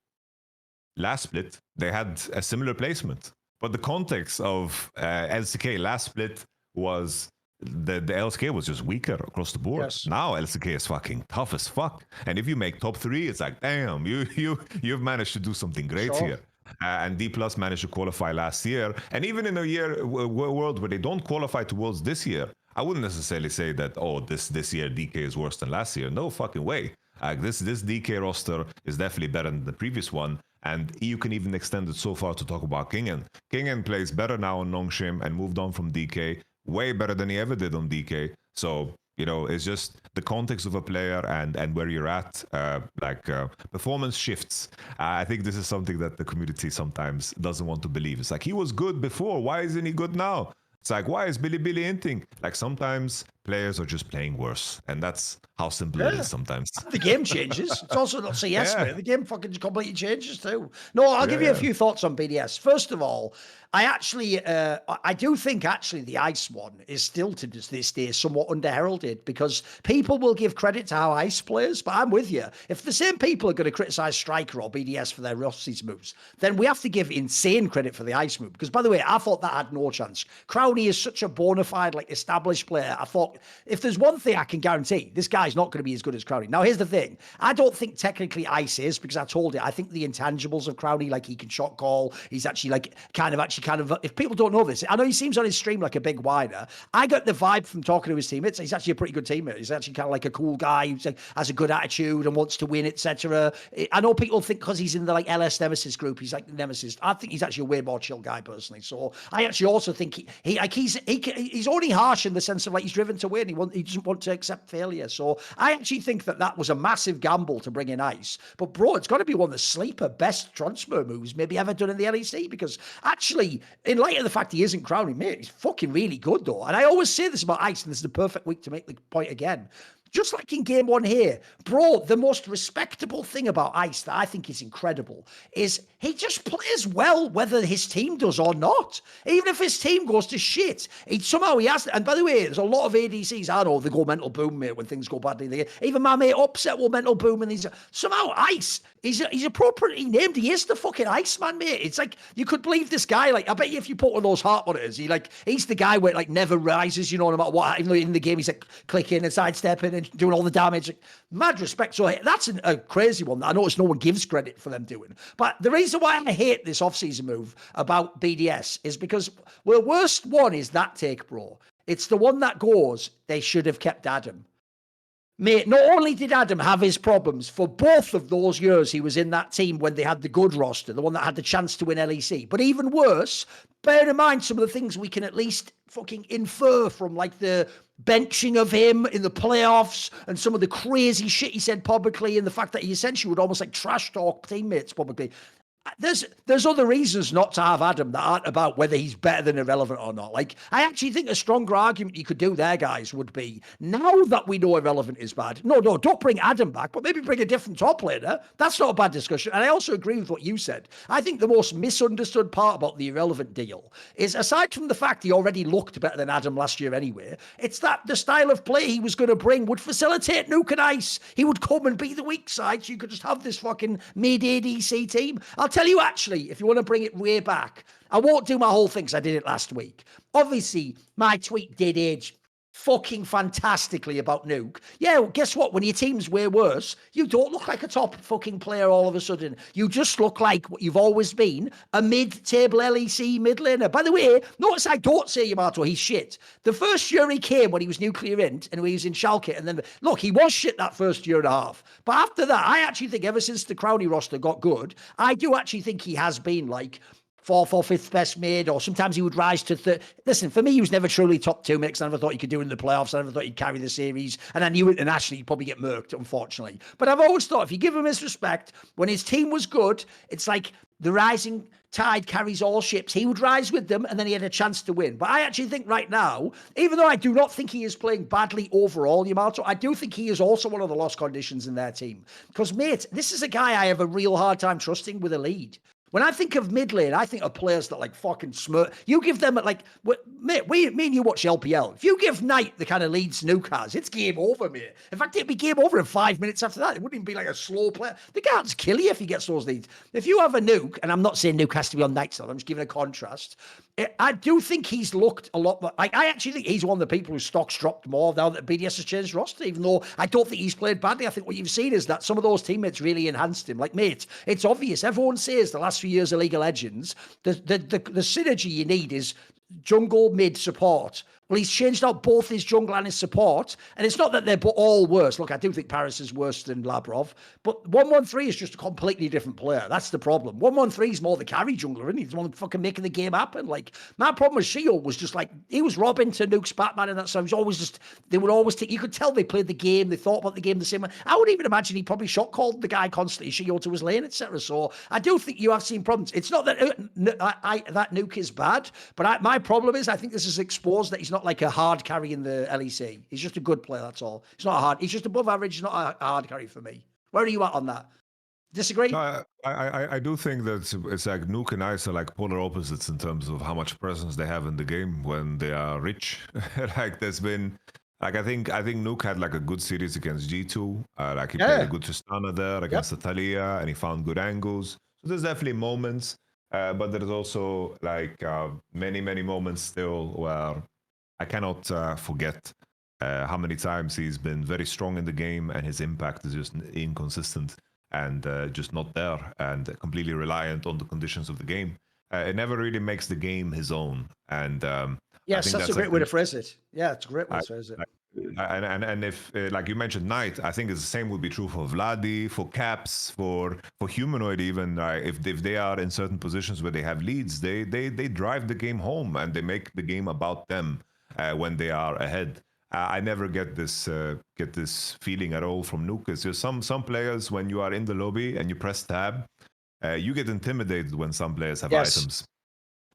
last split, they had a similar placement. But the context of LCK last split was the LCK was just weaker across the board. Yes. Now LCK is fucking tough as fuck. And if you make top 3, it's like, damn, you've managed to do something great here. And D Plus managed to qualify last year. And even in a world where they don't qualify to Worlds this year, I wouldn't necessarily say that, oh, this year DK is worse than last year. No fucking way. This DK roster is definitely better than the previous one. And you can even extend it so far to talk about Kingen. Kingen plays better now on Nongshim and moved on from DK. Way better than he ever did on DK. So, you know, it's just the context of a player and where you're at, performance shifts. I think this is something that the community sometimes doesn't want to believe. It's like, he was good before. Why isn't he good now? It's like, why is Billy hinting? Like, sometimes players are just playing worse. And that's how simple it is sometimes. The game changes. It's also not CS, mate. The game fucking completely changes too. No, I'll give you a few thoughts on BDS. First of all, I do think actually the Ice one is still to this day somewhat underheralded, because people will give credit to how Ice plays, but I'm with you. If the same people are going to criticize Striker or BDS for their Rossies moves, then we have to give insane credit for the Ice move. Because by the way, I thought that had no chance. Crowny is such a bona fide, like, established player. I thought, if there's one thing I can guarantee, this guy's not going to be as good as Crowny. Now, here's the thing. I don't think technically Ice is, because I told it, I think the intangibles of Crowny, like, he can shot call. He's actually like kind of, if people don't know this, I know he seems on his stream like a big whiner. I got the vibe from talking to his teammates. He's actually a pretty good teammate. He's actually kind of like a cool guy who has a good attitude and wants to win, etc. I know people think because he's in the like LS Nemesis group, he's like the Nemesis. I think he's actually a way more chill guy personally. So I actually also think he's only harsh in the sense of like he's driven to win. He doesn't want to accept failure. So I actually think that was a massive gamble to bring in Ice. But bro, it's got to be one of the sleeper best transfer moves maybe ever done in the LEC, because actually, in light of the fact he isn't Crowny, mate, he's fucking really good though. And I always say this about Ice, and this is the perfect week to make the point again. Just like in game 1 here, bro, the most respectable thing about Ice that I think is incredible is he just plays well whether his team does or not. Even if his team goes to shit, he has, and by the way, there's a lot of ADCs, I know, they go mental boom, mate, when things go badly. Even my mate Upset will mental boom, and somehow Ice, he's appropriately named. He is the fucking Iceman, mate. It's like, you could believe this guy, like, I bet you if you put one of those heart monitors, he's the guy where it like never rises, you know, no matter what, even though in the game he's like clicking and sidestepping and doing all the damage. Mad respect. So that's a crazy one that I notice no one gives credit for them doing. But the reason why I hate this off-season move about BDS is because, well, the worst one is that take, bro. It's the one that goes, they should have kept Adam. Mate, not only did Adam have his problems for both of those years he was in that team when they had the good roster, the one that had the chance to win LEC, but even worse, bear in mind some of the things we can at least fucking infer from like the benching of him in the playoffs and some of the crazy shit he said publicly, and the fact that he essentially would almost like trash talk teammates publicly. There's other reasons not to have Adam that aren't about whether he's better than Irrelevant or not. Like, I actually think a stronger argument you could do there, guys, would be, now that we know Irrelevant is bad, no, don't bring Adam back, but maybe bring a different top laner. That's not a bad discussion. And I also agree with what you said. I think the most misunderstood part about the Irrelevant deal is, aside from the fact he already looked better than Adam last year anyway, it's that the style of play he was going to bring would facilitate Nuke and Ice. He would come and be the weak side, so you could just have this fucking mid-ADC team. I'll tell you actually, if you want to bring it way back, I won't do my whole thing because I did it last week. Obviously, my tweet did age fucking fantastically about Nuke. Yeah, well, guess what? When your team's way worse, you don't look like a top fucking player all of a sudden. You just look like what you've always been, a mid-table LEC mid laner. By the way, notice I don't say Yamato, he's shit. The first year he came when he was nuclear int and he was in Schalke, and then, look, he was shit that first year and a half. But after that, I actually think ever since the Crowley roster got good, I do actually think he has been like fourth or fifth best mid, or sometimes he would rise to third. Listen, for me, he was never truly top two mix. I never thought he could do it in the playoffs. I never thought he'd carry the series. And I knew internationally he'd probably get murked, unfortunately. But I've always thought if you give him his respect, when his team was good, it's like the rising tide carries all ships. He would rise with them, and then he had a chance to win. But I actually think right now, even though I do not think he is playing badly overall, Yamato, I do think he is also one of the lost conditions in their team. Because, mate, this is a guy I have a real hard time trusting with a lead. When I think of mid lane, I think of players that like fucking smirk. You give them like, mate, me and you watch LPL. If you give Knight the kind of leads Nuke has, it's game over, mate. In fact, it'd be game over in 5 minutes after that. It wouldn't even be like a slow player. The guy will just kill you if he gets those leads. If you have a Nuke, and I'm not saying Nuke has to be on Knight's side, I'm just giving a contrast. I do think he's looked a lot more. Like, I actually think he's one of the people whose stocks dropped more now that BDS has changed roster, even though I don't think he's played badly. I think what you've seen is that some of those teammates really enhanced him. Like, mate, it's obvious. Everyone says the last few years of League of Legends, the synergy you need is jungle, mid, support. Well, he's changed out both his jungle and his support. And it's not that they're all worse. Look, I do think Paris is worse than Labrov. But 113 is just a completely different player. That's the problem. 113 is more the carry jungler, isn't he? He's the one fucking making the game happen. Like, my problem with Shield was just like, he was Robin to Nuke's Batman, and that's so he was always just, they would always take, you could tell they played the game, they thought about the game the same way. I would even imagine he probably shot called the guy constantly, Shield to his lane, etc. So I do think you have seen problems. It's not that that Nuke is bad, but my problem is I think this is exposed that he's not like a hard carry in the LEC. He's just a good player, that's all. He's not a hard, he's just above average, he's not a hard carry for me. Where are you at on that? Disagree? No, I do think that it's like Nuke and Ice are like polar opposites in terms of how much presence they have in the game when they are rich. Like there's been, like I think Nuke had like a good series against G2. Like he played a good Tristana there against Natalia, and he found good angles. So there's definitely moments, but there's also like many moments still where I cannot forget how many times he's been very strong in the game and his impact is just inconsistent and just not there and completely reliant on the conditions of the game. It never really makes the game his own. And yes, that's a great way to phrase it. Yeah, it's a great way to phrase it. And if, like you mentioned, Knight, I think it's the same would be true for Vladi, for Caps, for Humanoid even. If they are in certain positions where they have leads, they drive the game home and they make the game about them when they are ahead. I never get this feeling at all from Nuke. It's just some players, when you are in the lobby and you press tab, you get intimidated when some players have items.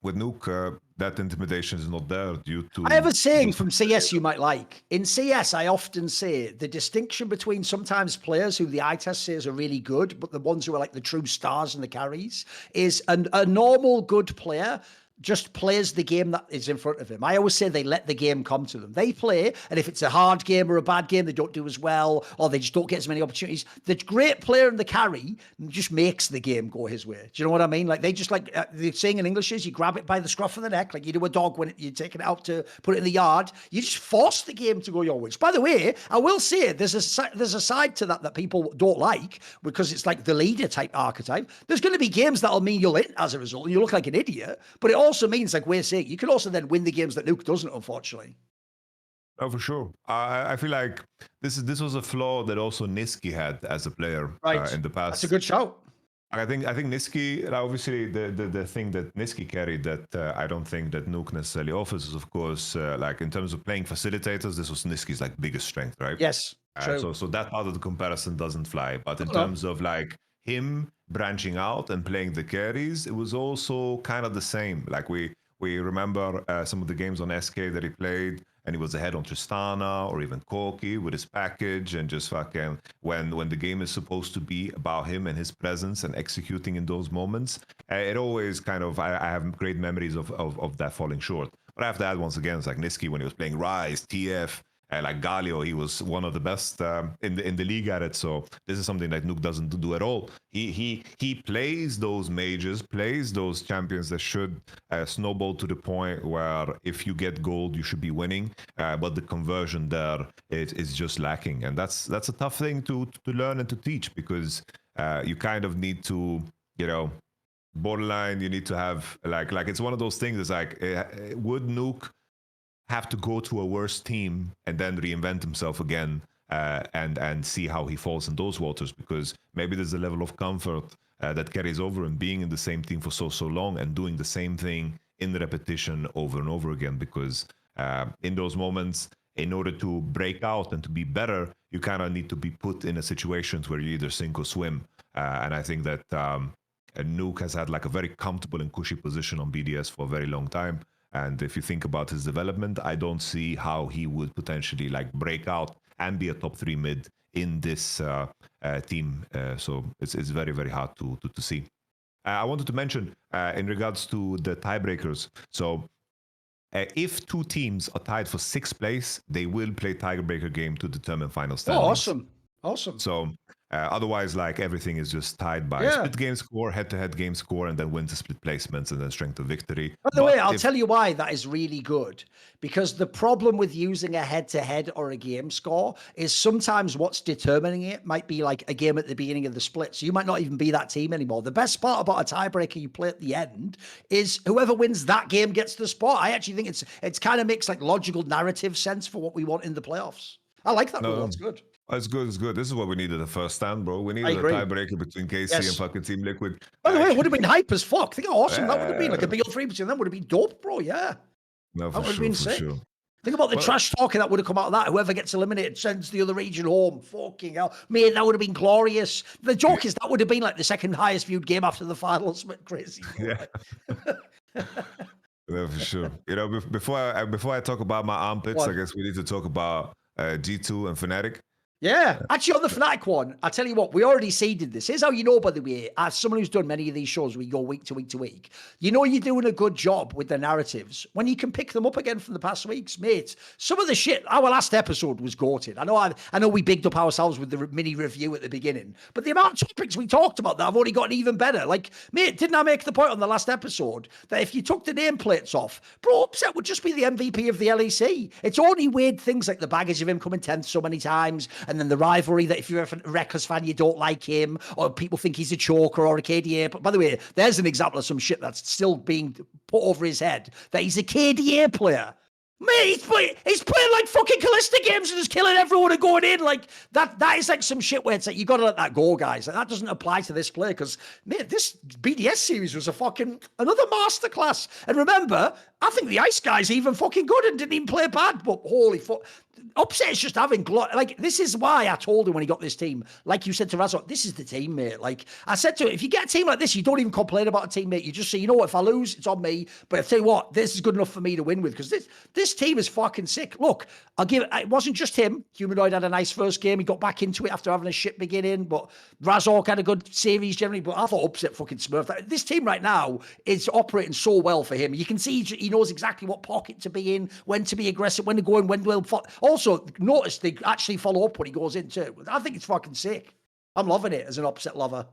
With Nuke, that intimidation is not there due to... I have a saying from CS you might like. In CS, I often say the distinction between sometimes players who the eye test says are really good, but the ones who are like the true stars and the carries, is a normal good player just plays the game that is in front of him. I always say they let the game come to them. They play, and if it's a hard game or a bad game, they don't do as well, or they just don't get as many opportunities. The great player in the carry just makes the game go his way. Do you know what I mean? Like, they just like, the saying in English is you grab it by the scruff of the neck, like you do a dog when you're taking it out to put it in the yard. You just force the game to go your way. By the way, I will say there's a side to that people don't like, because it's like the leader type archetype. There's going to be games that'll mean you'll hit as a result, and you look like an idiot, but it also means, like we're saying, you can also then win the games that Nuke doesn't, unfortunately. Oh, for sure. I feel like this was a flaw that also Niski had as a player in the past. That's a good shout. I think Niski, obviously the thing that Niski carried that I don't think that Nuke necessarily offers is, of course, like in terms of playing facilitators, this was Niski's like biggest strength, right? Yes. True. So that part of the comparison doesn't fly. But in terms of like him branching out and playing the carries, it was also kind of the same. Like we remember some of the games on SK that he played, and he was ahead on Tristana or even Corki with his package, and just fucking when the game is supposed to be about him and his presence and executing in those moments, it always kind of, I have great memories of that falling short. But I have to add once again, it's like Niski when he was playing Rise, TF, Like Galio, he was one of the best in the league at it. So this is something that Nuke doesn't do at all. He plays those mages, plays those champions that should snowball to the point where if you get gold, you should be winning. But the conversion there is just lacking, and that's a tough thing to learn and to teach, because you kind of need to, borderline. You need to have like it's one of those things. It's like, would Nuke have to go to a worse team and then reinvent himself again, and see how he falls in those waters? Because maybe there's a level of comfort that carries over in being in the same team for so long and doing the same thing in the repetition over and over again. Because in those moments, in order to break out and to be better, you kind of need to be put in a situations where you either sink or swim. And I think that Nuke has had like a very comfortable and cushy position on BDS for a very long time. And if you think about his development, I don't see how he would potentially like break out and be a top 3 mid in this team. So it's very, very hard to see. I wanted to mention in regards to the tiebreakers. So if 2 teams are tied for 6th place, they will play tiebreaker game to determine final standings. Oh, awesome. So otherwise, like, everything is just tied by split game score, head-to-head game score, and then win to split placements, and then strength of victory. By the way, I'll tell you why that is really good. Because the problem with using a head-to-head or a game score is sometimes what's determining it might be like a game at the beginning of the split. So you might not even be that team anymore. The best part about a tiebreaker you play at the end is whoever wins that game gets the spot. I actually think it's kind of makes like logical narrative sense for what we want in the playoffs. I like that rule. That's good. It's good. It's good. This is what we needed the first stand, bro. We needed a tiebreaker between KC and fucking Team Liquid. By the way, it would have been hype as fuck. Think how awesome that would have been. Like a BO3 between them would have been dope, bro. Yeah. No, that would have been sick. Sure. Think about the trash talking that would have come out of that. Whoever gets eliminated sends the other region home. Fucking hell. Man, that would have been glorious. The joke is that would have been like the second highest viewed game after the finals. Crazy. Yeah. No, for sure. Before I talk about my armpits, I guess we need to talk about G2 and Fnatic. Yeah, actually on the Fnatic one, I'll tell you what, we already seeded this. Here's how you know, by the way, as someone who's done many of these shows, we go week to week to week. You know you're doing a good job with the narratives when you can pick them up again from the past weeks, mate. Some of the shit, our last episode was goated. I know we bigged up ourselves with the mini review at the beginning, but the amount of topics we talked about that have only gotten even better. Like, mate, didn't I make the point on the last episode that if you took the nameplates off, bro, Upset would just be the MVP of the LEC. It's only weird things like the baggage of him coming 10th so many times, and then the rivalry that if you're a Reckless fan, you don't like him, or people think he's a choker or a KDA. But by the way, there's an example of some shit that's still being put over his head, that he's a KDA player. Man, he's playing like fucking Callista games and just killing everyone and going in. Like, that is like some shit where it's like, you got to let that go, guys. Like, that doesn't apply to this play, because, man, this BDS series was another masterclass. And remember, I think the Ice guy's even fucking good and didn't even play bad, but holy fuck. Upset is just having this is why I told him when he got this team, like you said to Razok, this is the team, mate. Like I said to him, if you get a team like this, you don't even complain about a teammate. You just say, you know what, if I lose, it's on me. But I tell you what, this is good enough for me to win with, because this team is fucking sick. Look, it wasn't just him. Humanoid had a nice first game. He got back into it after having a shit beginning, but Razok had a good series generally. But I thought Upset fucking smurfed. This team right now is operating so well for him. You can see he knows exactly what pocket to be in, when to be aggressive, when to go in, when to also notice they actually follow up when he goes into. I think it's fucking sick. I'm loving it as an Upset lover.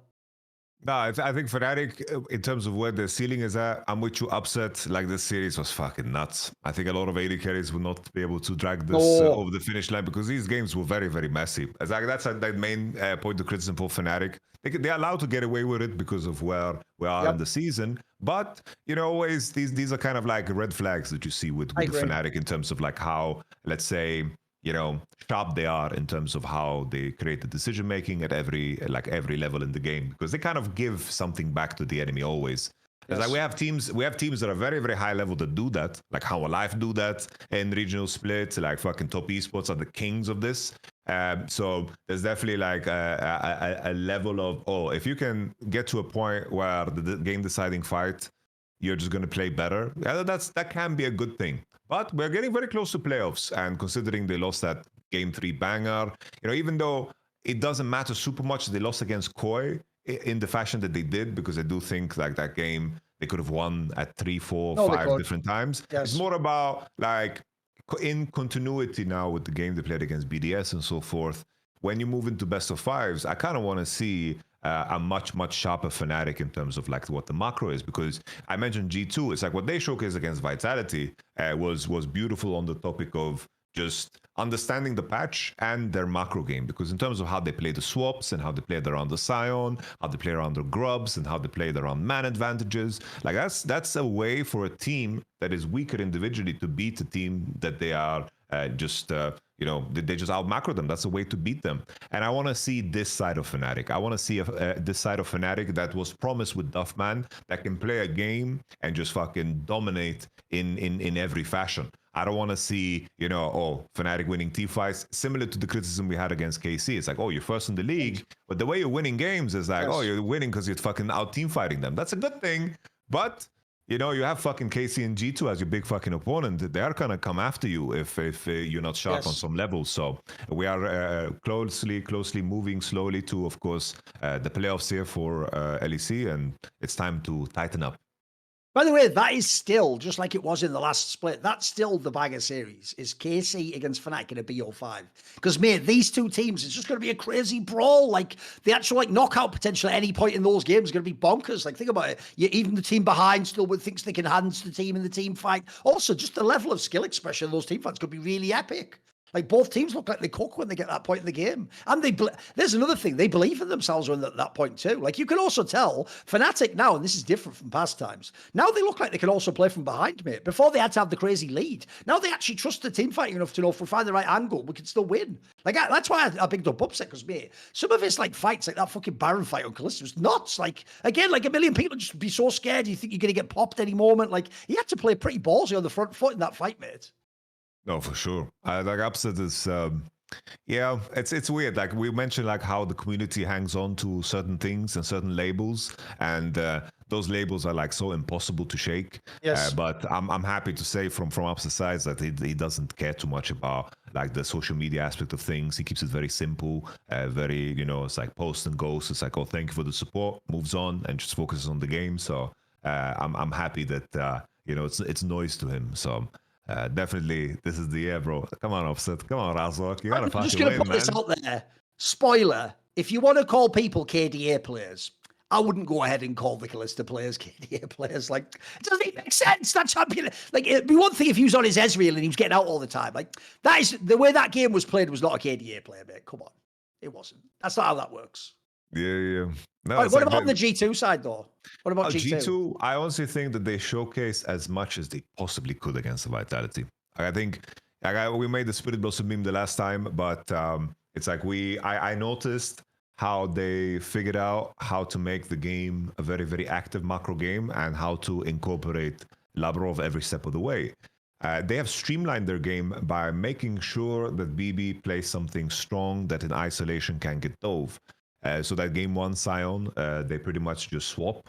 No, I think Fnatic, in terms of where the ceiling is at, I'm with you. Upset, like, this series was fucking nuts. I think a lot of AD carries will not be able to drag this over the finish line, because these games were very, very messy. That's the main point of criticism for Fnatic. They're allowed to get away with it because of where we are in the season. But, always these are kind of like red flags that you see with the Fnatic in terms of like how, let's say, sharp they are in terms of how they create the decision making at every level in the game, because they kind of give something back to the enemy always. It's like we have teams that are very, very high level that do that, like How Alive do that in regional splits, like fucking top esports are the kings of this. So there's definitely like a level of, if you can get to a point where the game deciding fight, you're just going to play better. That can be a good thing. But we're getting very close to playoffs, and considering they lost that Game 3 banger, even though it doesn't matter super much, they lost against Koi in the fashion that they did, because I do think like that game they could have won at 3, 4, 5 different times. Yes. It's more about like in continuity now with the game they played against BDS and so forth, when you move into best of fives, I kind of want to see a much sharper Fnatic in terms of like what the macro is, because I mentioned G2. It's like what they showcased against Vitality was beautiful on the topic of just understanding the patch and their macro game, because in terms of how they play the swaps and how they played around the Scion, how they play around the grubs, and how they played around man advantages, like that's a way for a team that is weaker individually to beat a team that they are they just out macro them. That's a way to beat them. And I want to see this side of Fnatic. I want to see this side of Fnatic that was promised with Duffman, that can play a game and just fucking dominate in every fashion. I don't want to see, Fnatic winning T-fights, similar to the criticism we had against KC. It's like, oh, you're first in the league, but the way you're winning games is like, oh, you're winning because you're fucking out team fighting them. That's a good thing, but you have fucking KC and G2 as your big fucking opponent. They are gonna come after you if you're not sharp on some levels. So we are closely moving slowly to, of course, the playoffs here for LEC, and it's time to tighten up. By the way, that is still, just like it was in the last split, that's still the bagger series, is KC against Fnatic in a BO5. Because, mate, these two teams, it's just going to be a crazy brawl. Like, the actual knockout potential at any point in those games is going to be bonkers. Like, think about it. Even the team behind still thinks they can hand the team in the team fight. Also, just the level of skill expression of those team fights could be really epic. Like, both teams look like they cook when they get that point in the game. And there's another thing. They believe in themselves when they're at that point too. Like, you can also tell Fnatic now, and this is different from past times, now they look like they can also play from behind, mate. Before they had to have the crazy lead. Now they actually trust the team fighting enough to know if we find the right angle, we can still win. Like, that's why I picked up Upset, because, mate, some of his, like, fights, like that fucking Baron fight on Kalista was nuts. Like, again, like a million people just be so scared you think you're going to get popped any moment. Like, he had to play pretty ballsy on the front foot in that fight, mate. No, for sure. Like Upset is, it's weird. Like we mentioned, like how the community hangs on to certain things and certain labels, and those labels are like so impossible to shake. Yes. But I'm happy to say from Upset's side that he doesn't care too much about like the social media aspect of things. He keeps it very simple, very it's like post and goes. It's like, oh, thank you for the support, moves on and just focuses on the game. So I'm happy that it's noise to him. So. Definitely, this is the year, bro. Come on, Upset. Come on, Razork. You gotta I'm just going to put this out there. Spoiler: if you want to call people KDA players, I wouldn't go ahead and call the Kalista players KDA players. Like, it doesn't even make sense. That champion, like, it'd be one thing if he was on his Ezreal and he was getting out all the time. Like, that is the way that game was played. Was not a KDA player, mate. Come on, it wasn't. That's not how that works. Yeah. No, Right, what about on the G2 side, though? What about G2? G2, I honestly think that they showcased as much as they possibly could against the Vitality. I think we made the Spirit Blossom meme the last time, but it's like I noticed how they figured out how to make the game a very, very active macro game and how to incorporate Labrov every step of the way. They have streamlined their game by making sure that BB plays something strong that in isolation can get dove. So that game 1 Scion, they pretty much just swap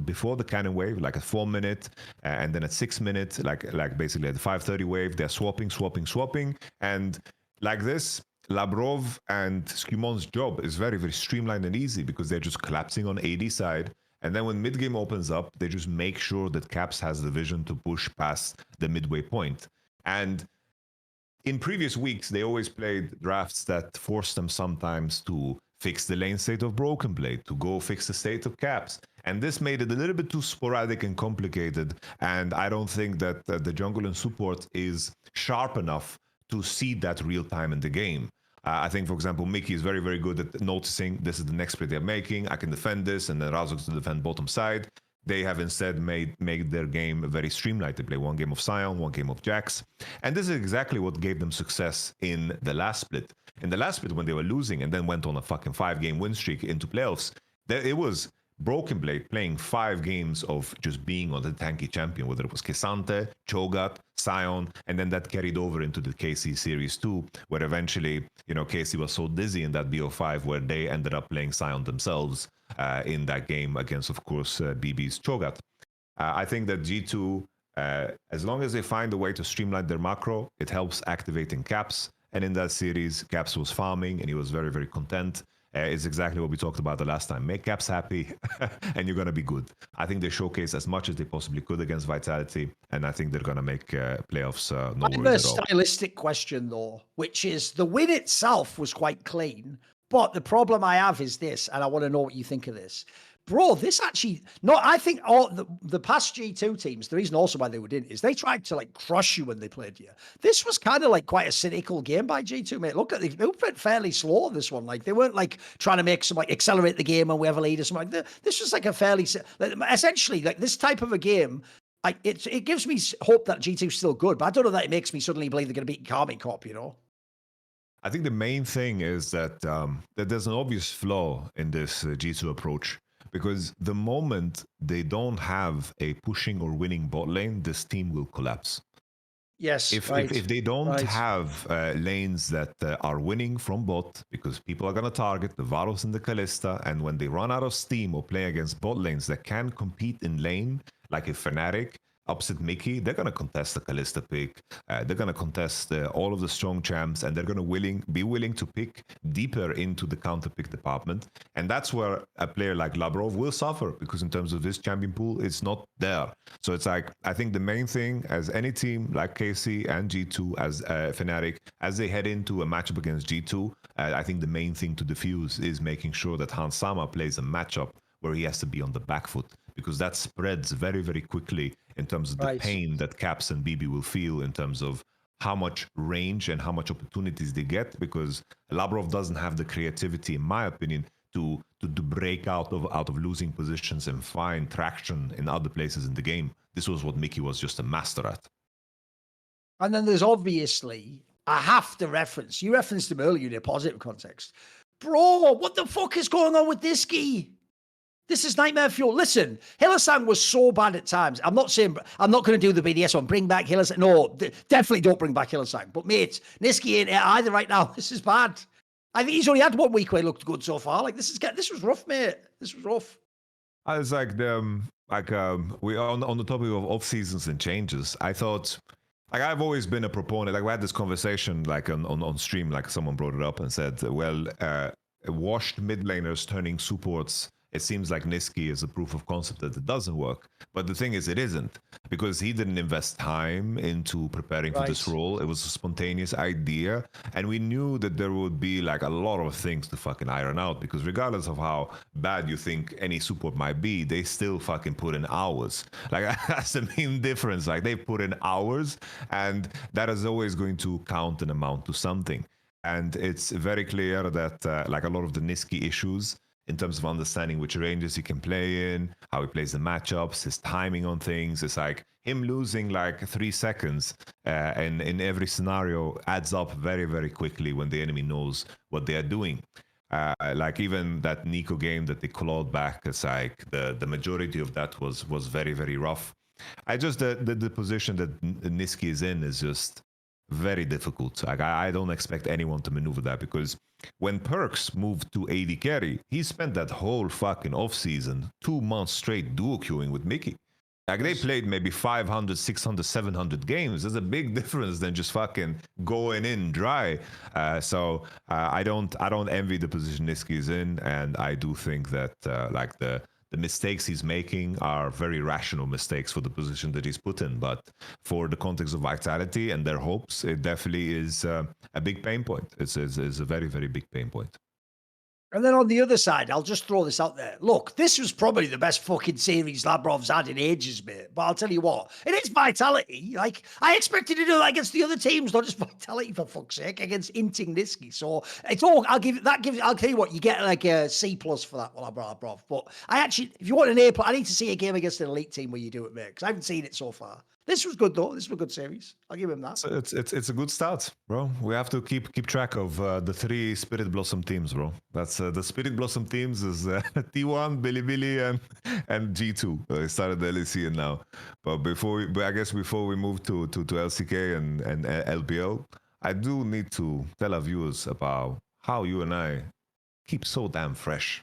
before the cannon wave, like at 4 minute, and then at 6 minutes, like basically at the 5:30 wave, they're swapping, and like this, Labrov and Skumon's job is very, very streamlined and easy because they're just collapsing on AD side, and then when mid game opens up, they just make sure that Caps has the vision to push past the midway point. And in previous weeks, they always played drafts that forced them sometimes to fix the lane state of Broken Blade, to go fix the state of Caps. And this made it a little bit too sporadic and complicated. And I don't think that the jungle and support is sharp enough to see that real time in the game. I think, for example, Mickey is very, very good at noticing this is the next play they're making. I can defend this, and then Razor's to defend bottom side. They have instead made their game very streamlined. They play 1 game of Scion, 1 game of Jax. And this is exactly what gave them success in the last split. In the last split, when they were losing and then went on a fucking 5-game win streak into playoffs, it was Broken Blade playing 5 games of just being on the tanky champion, whether it was K'Sante, Cho'Gath, Scion, and then that carried over into the KC Series 2, where eventually, KC was so dizzy in that BO5 where they ended up playing Scion themselves in that game against, of course, BB's Cho'Gath. I think that G2, as long as they find a way to streamline their macro, it helps activating Caps. And in that series, Caps was farming and he was very, very content. is exactly what we talked about the last time. Make Caps happy, and you're going to be good. I think they showcased as much as they possibly could against Vitality, and I think they're going to make playoffs no I have worries a at all. stylistic question, though, which is the win itself was quite clean, but the problem I have is this, and I want to know what you think of this. Bro, this actually, no, I think all the past G2 teams, the reason also why they were in is they tried to like crush you when they played you. This was kind of like quite a cynical game by G2, mate. Look at they went fairly slow this one. Like they weren't like trying to make some like accelerate the game and we have a lead or something. Like this was like a fairly, like, essentially like this type of a game. It gives me hope that G2 is still good, but I don't know that it makes me suddenly believe they're going to beat Karmic Corp, you know? I think the main thing is that that there's an obvious flaw in this G2 approach. Because the moment they don't have a pushing or winning bot lane, this team will collapse. Yes. If they don't have lanes that are winning from bot, because people are going to target the Varus and the Kalista, and when they run out of steam or play against bot lanes that can compete in lane, like a Fnatic, Upset Mickey, they're going to contest the Kalista pick. They're going to contest all of the strong champs, and they're going to be willing to pick deeper into the counter pick department. And that's where a player like Labrov will suffer, because in terms of this champion pool, it's not there. So it's like, I think the main thing as any team like KC and G2 as Fnatic, as they head into a matchup against G2, I think the main thing to diffuse is making sure that Hans Sama plays a matchup where he has to be on the back foot, because that spreads very, very quickly in terms of the pain that Caps and BB will feel in terms of how much range and how much opportunities they get, because Labrov doesn't have the creativity, in my opinion, to break out of losing positions and find traction in other places in the game. This was what Mickey was just a master at. And then there's obviously, I have to reference, you referenced him earlier in a positive context. Bro, what the fuck is going on with this guy? This is nightmare fuel. Listen, Hylissang was so bad at times. I'm not saying, I'm not going to do the BDS one. Bring back Hylissang. No, definitely don't bring back Hylissang. But mate, Nisqy ain't it either right now. This is bad. I think he's only had 1 week where he looked good so far. Like this was rough, mate. This was rough. I was like, we are on the topic of off seasons and changes. I thought, like, I've always been a proponent. Like we had this conversation, like on stream, like someone brought it up and said, well, washed mid laners turning supports. It seems like Nisqy is a proof of concept that it doesn't work. But the thing is, it isn't, because he didn't invest time into preparing for this role. It was a spontaneous idea. And we knew that there would be like a lot of things to fucking iron out, because regardless of how bad you think any support might be, they still fucking put in hours. Like that's the main difference. Like they put in hours, and that is always going to count an amount to something. And it's very clear that like a lot of the Nisqy issues, in terms of understanding which ranges he can play in, how he plays the matchups, his timing on things. It's like him losing like 3 seconds and in every scenario adds up very, very quickly when the enemy knows what they are doing. Like even that Nico game that they clawed back, it's like the majority of that was very, very rough. The position that Nisqy is in is just very difficult. Like I don't expect anyone to maneuver that, because when Perks moved to AD carry, he spent that whole fucking off season 2 months straight duo queuing with Mickey. Like they played maybe 500, 600, 700 games. There's a big difference than just fucking going in dry. So I don't envy the position Nisqy is in, and I do think that like the mistakes he's making are very rational mistakes for the position that he's put in. But for the context of Vitality and their hopes, it definitely is a big pain point. It's a very, very big pain point. And then on the other side, I'll just throw this out there. Look, this was probably the best fucking series Labrov's had in ages, mate. But I'll tell you what, it is Vitality. Like, I expected to do that against the other teams, not just Vitality, for fuck's sake, against Inting Nisqy. So it's all, I'll tell you what, you get like a C+ for that one, Labrov. But I actually, if you want an A+, I need to see a game against an elite team where you do it, mate, because I haven't seen it so far. This was good, though. This was a good series. I'll give him that. It's a good start, bro. We have to keep track of the 3 Spirit Blossom teams, bro. That's the Spirit Blossom teams is T1, Bilibili, and G2. They started the LEC and now. But before we move to LCK and LPL, I do need to tell our viewers about how you and I keep so damn fresh.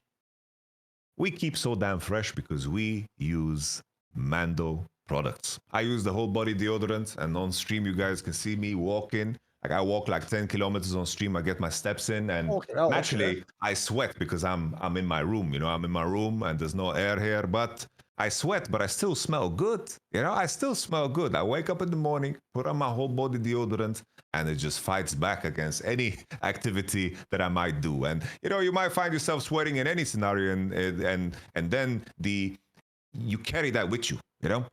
We keep so damn fresh because we use Mando products. I use the whole body deodorant, and on stream you guys can see me walking Like I walk like 10 kilometers on stream. I get my steps in, and naturally I sweat because I'm in my room. You know, I'm in my room and there's no air here. But I sweat, but I still smell good. You know, I still smell good. I wake up in the morning, put on my whole body deodorant, and it just fights back against any activity that I might do. And you know, you might find yourself sweating in any scenario, and then you carry that with you. You know.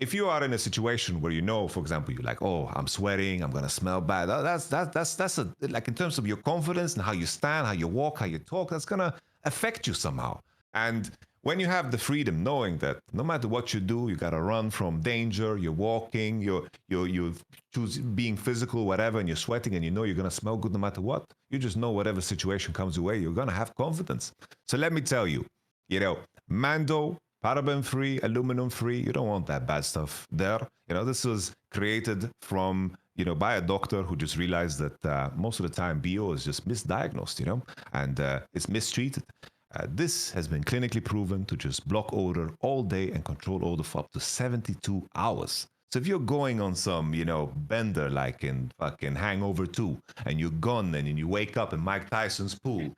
If you are in a situation where you know, for example, you're like, oh, I'm sweating, I'm gonna smell bad. That's like in terms of your confidence and how you stand, how you walk, how you talk, that's gonna affect you somehow. And when you have the freedom, knowing that no matter what you do, you gotta run from danger. You're walking, you choose being physical, whatever, and you're sweating, and you know you're gonna smell good no matter what. You just know whatever situation comes your way, you're gonna have confidence. So let me tell you, you know, Mando. Paraben-free, aluminum-free, you don't want that bad stuff there. You know, this was created from, you know, by a doctor who just realized that most of the time BO is just misdiagnosed, you know, and it's mistreated. This has been clinically proven to just block odor all day and control odor for up to 72 hours. So if you're going on some, you know, bender like in fucking Hangover 2, and you're gone and you wake up in Mike Tyson's pool,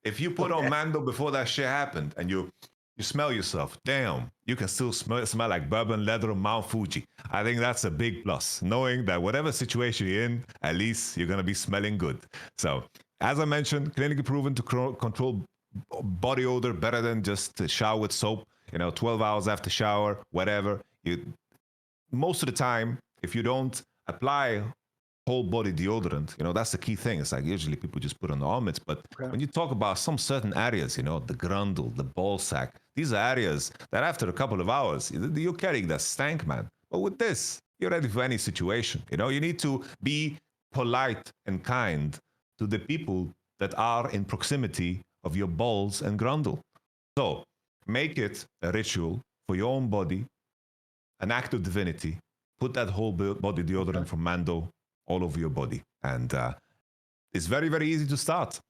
if you put on Mando before that shit happened and you smell yourself, damn, you can still smell like bourbon leather or Mount Fuji. I think that's a big plus, knowing that whatever situation you're in, at least you're going to be smelling good. So, as I mentioned, clinically proven to control body odor better than just to shower with soap, you know, 12 hours after shower, whatever. Most of the time, if you don't apply whole body deodorant, you know, that's the key thing. It's like usually people just put on the armpits, but when you talk about some certain areas, you know, the grundle, the ball sack, these are areas that after a couple of hours, you're carrying that stank, man. But with this, you're ready for any situation. You know, you need to be polite and kind to the people that are in proximity of your balls and grundle. So make it a ritual for your own body, an act of divinity. Put that whole body deodorant from Mando all over your body. And it's very, very easy to start.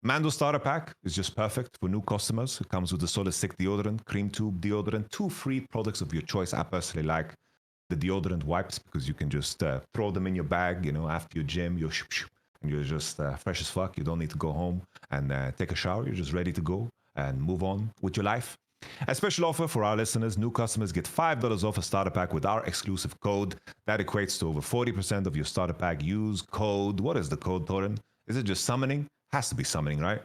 Mando starter pack is just perfect for new customers. It comes with a solid stick deodorant, cream tube deodorant, 2 free products of your choice. I personally like the deodorant wipes because you can just throw them in your bag, you know, after your gym, and you're just fresh as fuck. You don't need to go home and take a shower. You're just ready to go and move on with your life. A special offer for our listeners. New customers get $5 off a starter pack with our exclusive code. That equates to over 40% of your starter pack. Use code. What is the code, Thorin? Is it just summoning? Has to be summoning, right?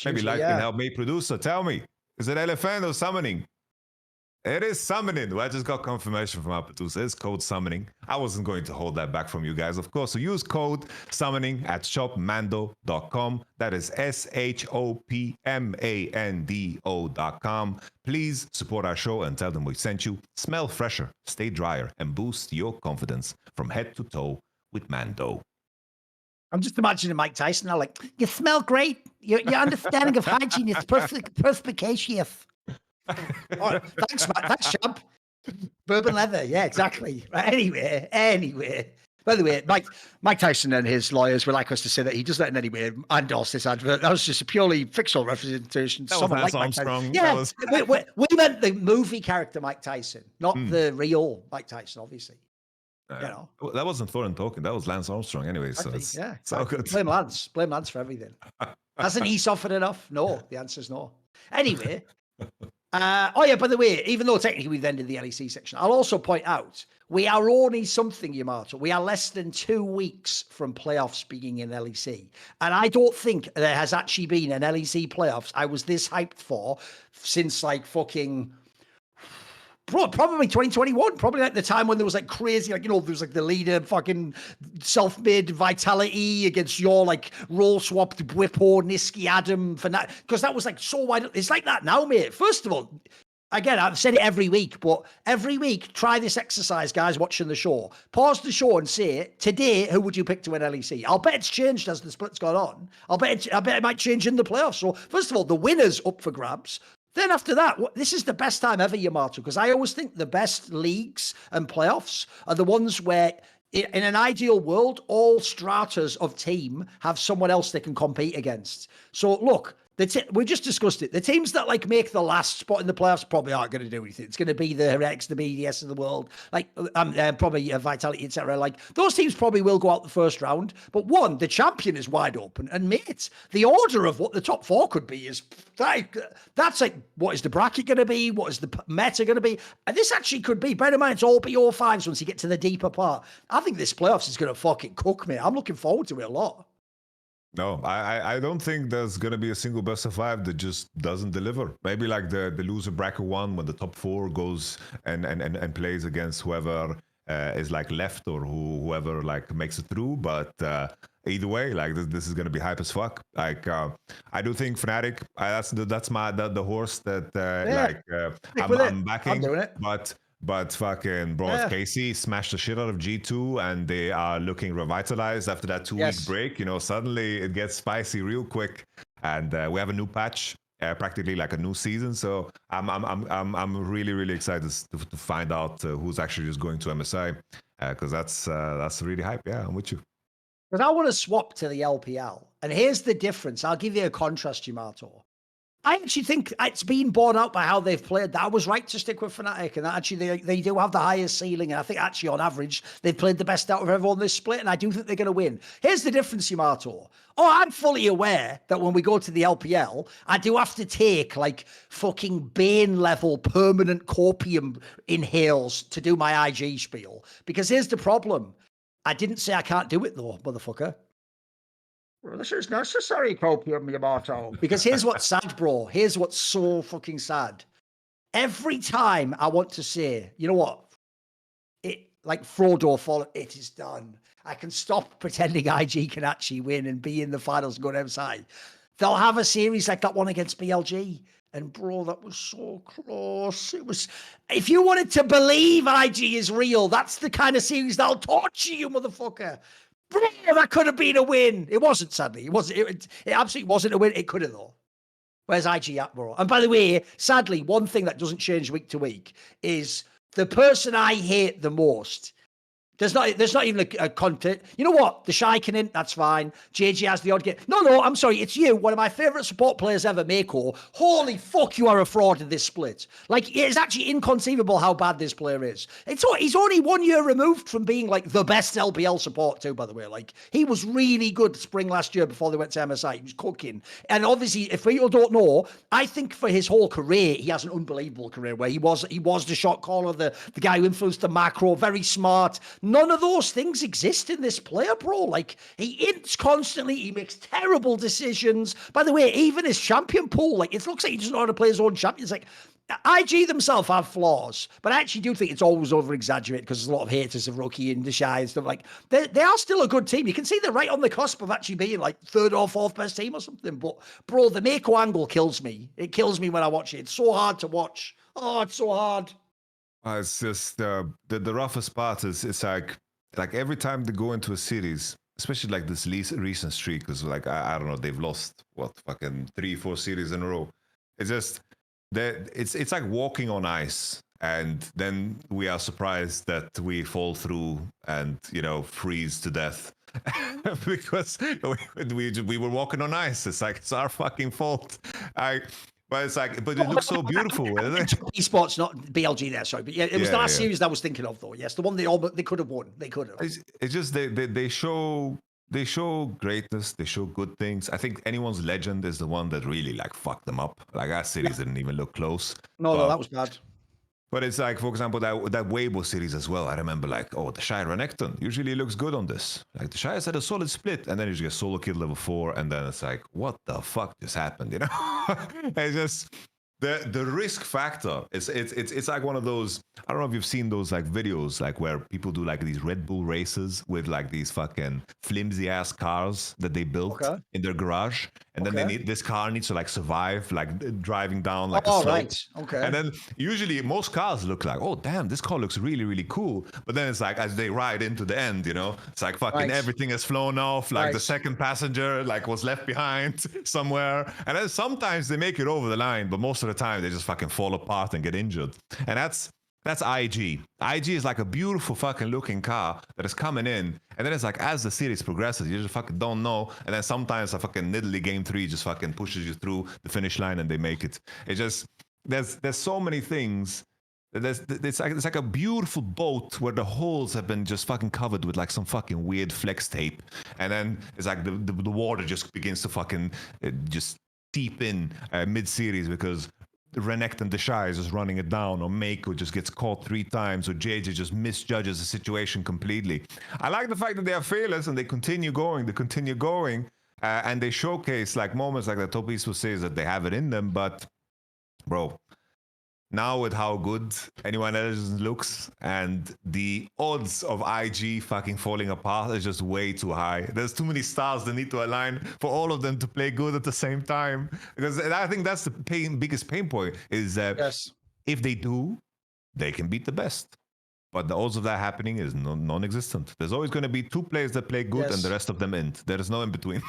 Maybe Light can help me. Producer, tell me. Is it elephant or summoning? It is summoning. Well, I just got confirmation from our producer. It's code summoning. I wasn't going to hold that back from you guys, of course. So use code summoning at shopmando.com. That is shopmando.com. Please support our show and tell them we sent you. Smell fresher, stay drier, and boost your confidence from head to toe with Mando. I'm just imagining Mike Tyson now, like, you smell great. Your understanding of hygiene is perspicacious. Right, thanks, Matt. Thanks, champ. Bourbon leather. Yeah, exactly. Right, anyway. By the way, Mike Tyson and his lawyers would like us to say that he does that in any way endorse this advert. That was just a purely fictional representation. That was like Armstrong. Yeah, we meant the movie character Mike Tyson, not the real Mike Tyson, obviously. You know, that wasn't Thorin talking. That was Lance Armstrong anyway. Exactly. So yeah, it's all good. Blame Lance for everything. Hasn't he suffered enough? No, the answer is no. Anyway. Oh yeah, by the way, even though technically we've ended the LEC section, I'll also point out we are only something, Yamato. We are less than 2 weeks from playoffs being in LEC. And I don't think there has actually been an LEC playoffs I was this hyped for since like fucking probably 2021, probably like the time when there was like crazy, like, you know, there was like the leader fucking self-made Vitality against your like role swapped Whippo, Niski, Adam, because that was like so wide. It's like that now, mate. First of all, again, I've said it every week, but every week, try this exercise, guys, watching the show. Pause the show and say, today, who would you pick to win LEC? I'll bet it's changed as the split's gone on. I bet it might change in the playoffs. So first of all, the winner's up for grabs. Then after that, this is the best time ever, Yamato, because I always think the best leagues and playoffs are the ones where, in an ideal world, all stratas of team have someone else they can compete against. So look, We just discussed it. The teams that like make the last spot in the playoffs probably aren't going to do anything. It's going to be the Heretics, the BDS of the world, like probably Vitality, etc. Like those teams probably will go out the first round. But one, the champion is wide open, and mate, the order of what the top four could be is that's like what is the bracket going to be? What is the meta going to be? And this actually could be. Bear in mind, it's all BO5s once you get to the deeper part. I think this playoffs is going to fucking cook me. I'm looking forward to it a lot. No, I don't think there's gonna be a single best of 5 that just doesn't deliver. Maybe like the loser bracket one when the top 4 goes and plays against whoever is like left or whoever like makes it through. But either way, like this is gonna be hype as fuck. Like I do think Fnatic. That's my the horse that I'm backing. I'm doing it. But fucking bro, KC smashed the shit out of G2 and they are looking revitalized after that 2-week break. You know, suddenly it gets spicy real quick, and we have a new patch, practically like a new season. So I'm really excited to find out who's actually just going to MSI, because that's really hype. Yeah, I'm with you. Because I want to swap to the LPL, and here's the difference. I'll give you a contrast, Yamato. I actually think it's been borne out by how they've played that I was right to stick with Fnatic, and that actually they do have the highest ceiling, and I think actually on average they've played the best out of everyone this split, and I do think they're going to win. Here's the difference, Yamato. Oh, I'm fully aware that when we go to the LPL, I do have to take like fucking Bane level permanent copium inhales to do my IG spiel, because here's the problem. I didn't say I can't do it though, motherfucker. This is necessary, copium, Yamato. Because here's what's sad, bro. Here's what's so fucking sad. Every time I want to say, you know what? It like Frodo fall, it is done. I can stop pretending IG can actually win and be in the finals and go to MSI. They'll have a series like that one against BLG. And bro, that was so close. It was, if you wanted to believe IG is real, that's the kind of series that'll torture you, motherfucker. Bro, that could have been a win. It wasn't, sadly. It wasn't. It absolutely wasn't a win. It could have, though. Where's IG at, bro? And by the way, sadly, one thing that doesn't change week to week is the person I hate the most. There's not even a content. You know what? The Shy can in, that's fine. JJ has the odd game. No, I'm sorry. It's you, one of my favorite support players ever, Mako. Holy fuck, you are a fraud in this split. Like, it's actually inconceivable how bad this player is. He's only 1 year removed from being like the best LPL support too, by the way. Like, he was really good spring last year before they went to MSI. He was cooking. And obviously, if people don't know, I think for his whole career, he has an unbelievable career where he was the shot caller, the guy who influenced the macro, very smart. None of those things exist in this player, bro. Like, he ints constantly. He makes terrible decisions. By the way, even his champion pool, like, it looks like he doesn't know how to play his own champions. Like, IG themselves have flaws, but I actually do think it's always over-exaggerated because there's a lot of haters of Rookie and the Shy and stuff. Like, they are still a good team. You can see they're right on the cusp of actually being, like, third or fourth best team or something. But, bro, the Mako angle kills me. It kills me when I watch it. It's so hard to watch. Oh, it's so hard. It's just the roughest part is it's like every time they go into a series, especially like this recent streak, because like I don't know, they've lost fucking 3-4 series in a row. It's just that it's like walking on ice, and then we are surprised that we fall through and freeze to death because we were walking on ice. It's like it's our fucking fault. But it looks so beautiful, isn't it? Esports, not BLG there, sorry. But yeah, it was the last series I was thinking of, though. Yes, the one they could have won. They could have. It's just they show greatness. They show good things. I think anyone's legend is the one that really like fucked them up. Like that series didn't even look close. No, that was bad. But it's like, for example, that Weibo series as well. I remember like, the Shy Renekton usually looks good on this. Like the Shy has had a solid split, and then you just solo kill level 4, and then it's like, what the fuck just happened? It's just the risk factor. It's like one of those. I don't know if you've seen those like videos like where people do like these Red Bull races with like these fucking flimsy ass cars that they built in their garage, and then this car needs to like survive like driving down like a slope. Right. Okay. And then usually most cars look like, oh damn, this car looks really really cool. But then it's like as they ride into the end, it's like fucking everything has flown off. Like the second passenger like was left behind somewhere, and then sometimes they make it over the line, but most of the time they just fucking fall apart and get injured. And That's IG. IG is like a beautiful fucking looking car that is coming in, and then it's like as the series progresses, you just fucking don't know, and then sometimes a fucking niddly game 3 just fucking pushes you through the finish line and they make it. It just there's so many things. It's like a beautiful boat where the holes have been just fucking covered with like some fucking weird flex tape, and then it's like the water just begins to fucking just seep in mid-series because Renekton and Deshae is just running it down, or Mako just gets caught 3 times, or JJ just misjudges the situation completely. I like the fact that they are fearless and they continue going, and they showcase like moments like that Top Esports says that they have it in them, but bro, now with how good anyone else looks and the odds of IG fucking falling apart is just way too high. There's too many stars that need to align for all of them to play good at the same time. Because I think that's the biggest pain point is that if they do, they can beat the best. But the odds of that happening is non-existent. There's always going to be 2 players that play good and the rest of them end. There is no in between.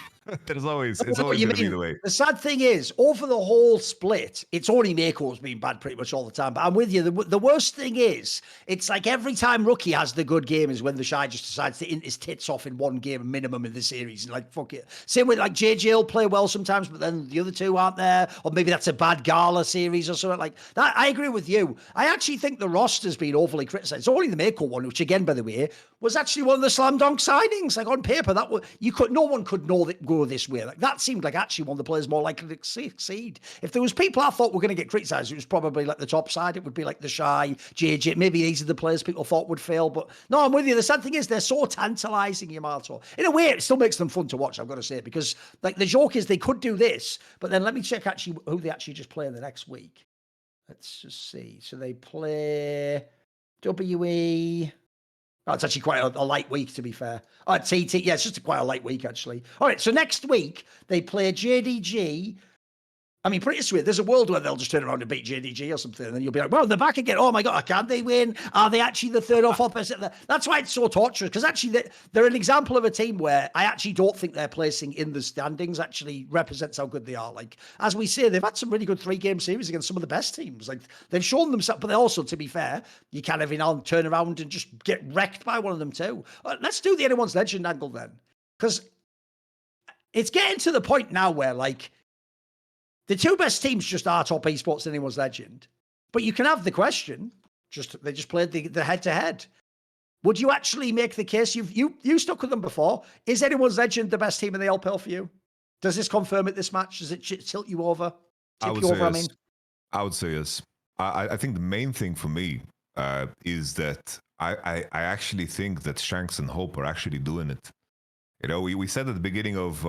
It's always going to be the way. The sad thing is, over the whole split, it's only Mako's been bad pretty much all the time. But I'm with you. The worst thing is, it's like every time Rookie has the good game is when the Shy just decides to int his tits off in one game minimum in the series. And like, fuck it. Same with like JJ will play well sometimes, but then the other 2 aren't there. Or maybe that's a bad Gala series or something like that. I agree with you. I actually think the roster's been overly criticised. It's only the Mako one, which again, by the way, was actually one of the slam dunk signings. Like on paper, that was, no one could know that go this way. Like that seemed like actually one of the players more likely to succeed. If there was people I thought were going to get criticised, it was probably like the top side. It would be like the Shy, JJ. Maybe these are the players people thought would fail. But no, I'm with you. The sad thing is they're so tantalising, Yamato. In a way, it still makes them fun to watch, I've got to say, because like the joke is they could do this, but then let me check actually who they actually just play in the next week. Let's just see. So they play WE. Oh, it's actually quite a light week, to be fair. Oh, TT. Yeah, it's just quite a light week, actually. All right, so next week, they play JDG. I mean, pretty sweet. There's a world where they'll just turn around and beat JDG or something, and then you'll be like, well, they're back again. Oh, my God, can they win? Are they actually the 3rd or 4th best? That's why it's so torturous, because actually they're an example of a team where I actually don't think their placing in the standings actually represents how good they are. Like, as we say, they've had some really good 3-game series against some of the best teams. Like, they've shown themselves, but they also, to be fair, you can every now and turn around and just get wrecked by one of them too. Let's do the Anyone's Legend angle then, because it's getting to the point now where, like, the 2 best teams just are Top Esports and Anyone's Legend. But you can have the question, they just played the head-to-head. Would you actually make the case, you stuck with them before, is Anyone's Legend the best team in the LPL for you? Does this confirm it this match? Does it tilt you over? I would say yes. I think the main thing for me is that I actually think that Shanks and Hope are actually doing it. You know, we said at the beginning of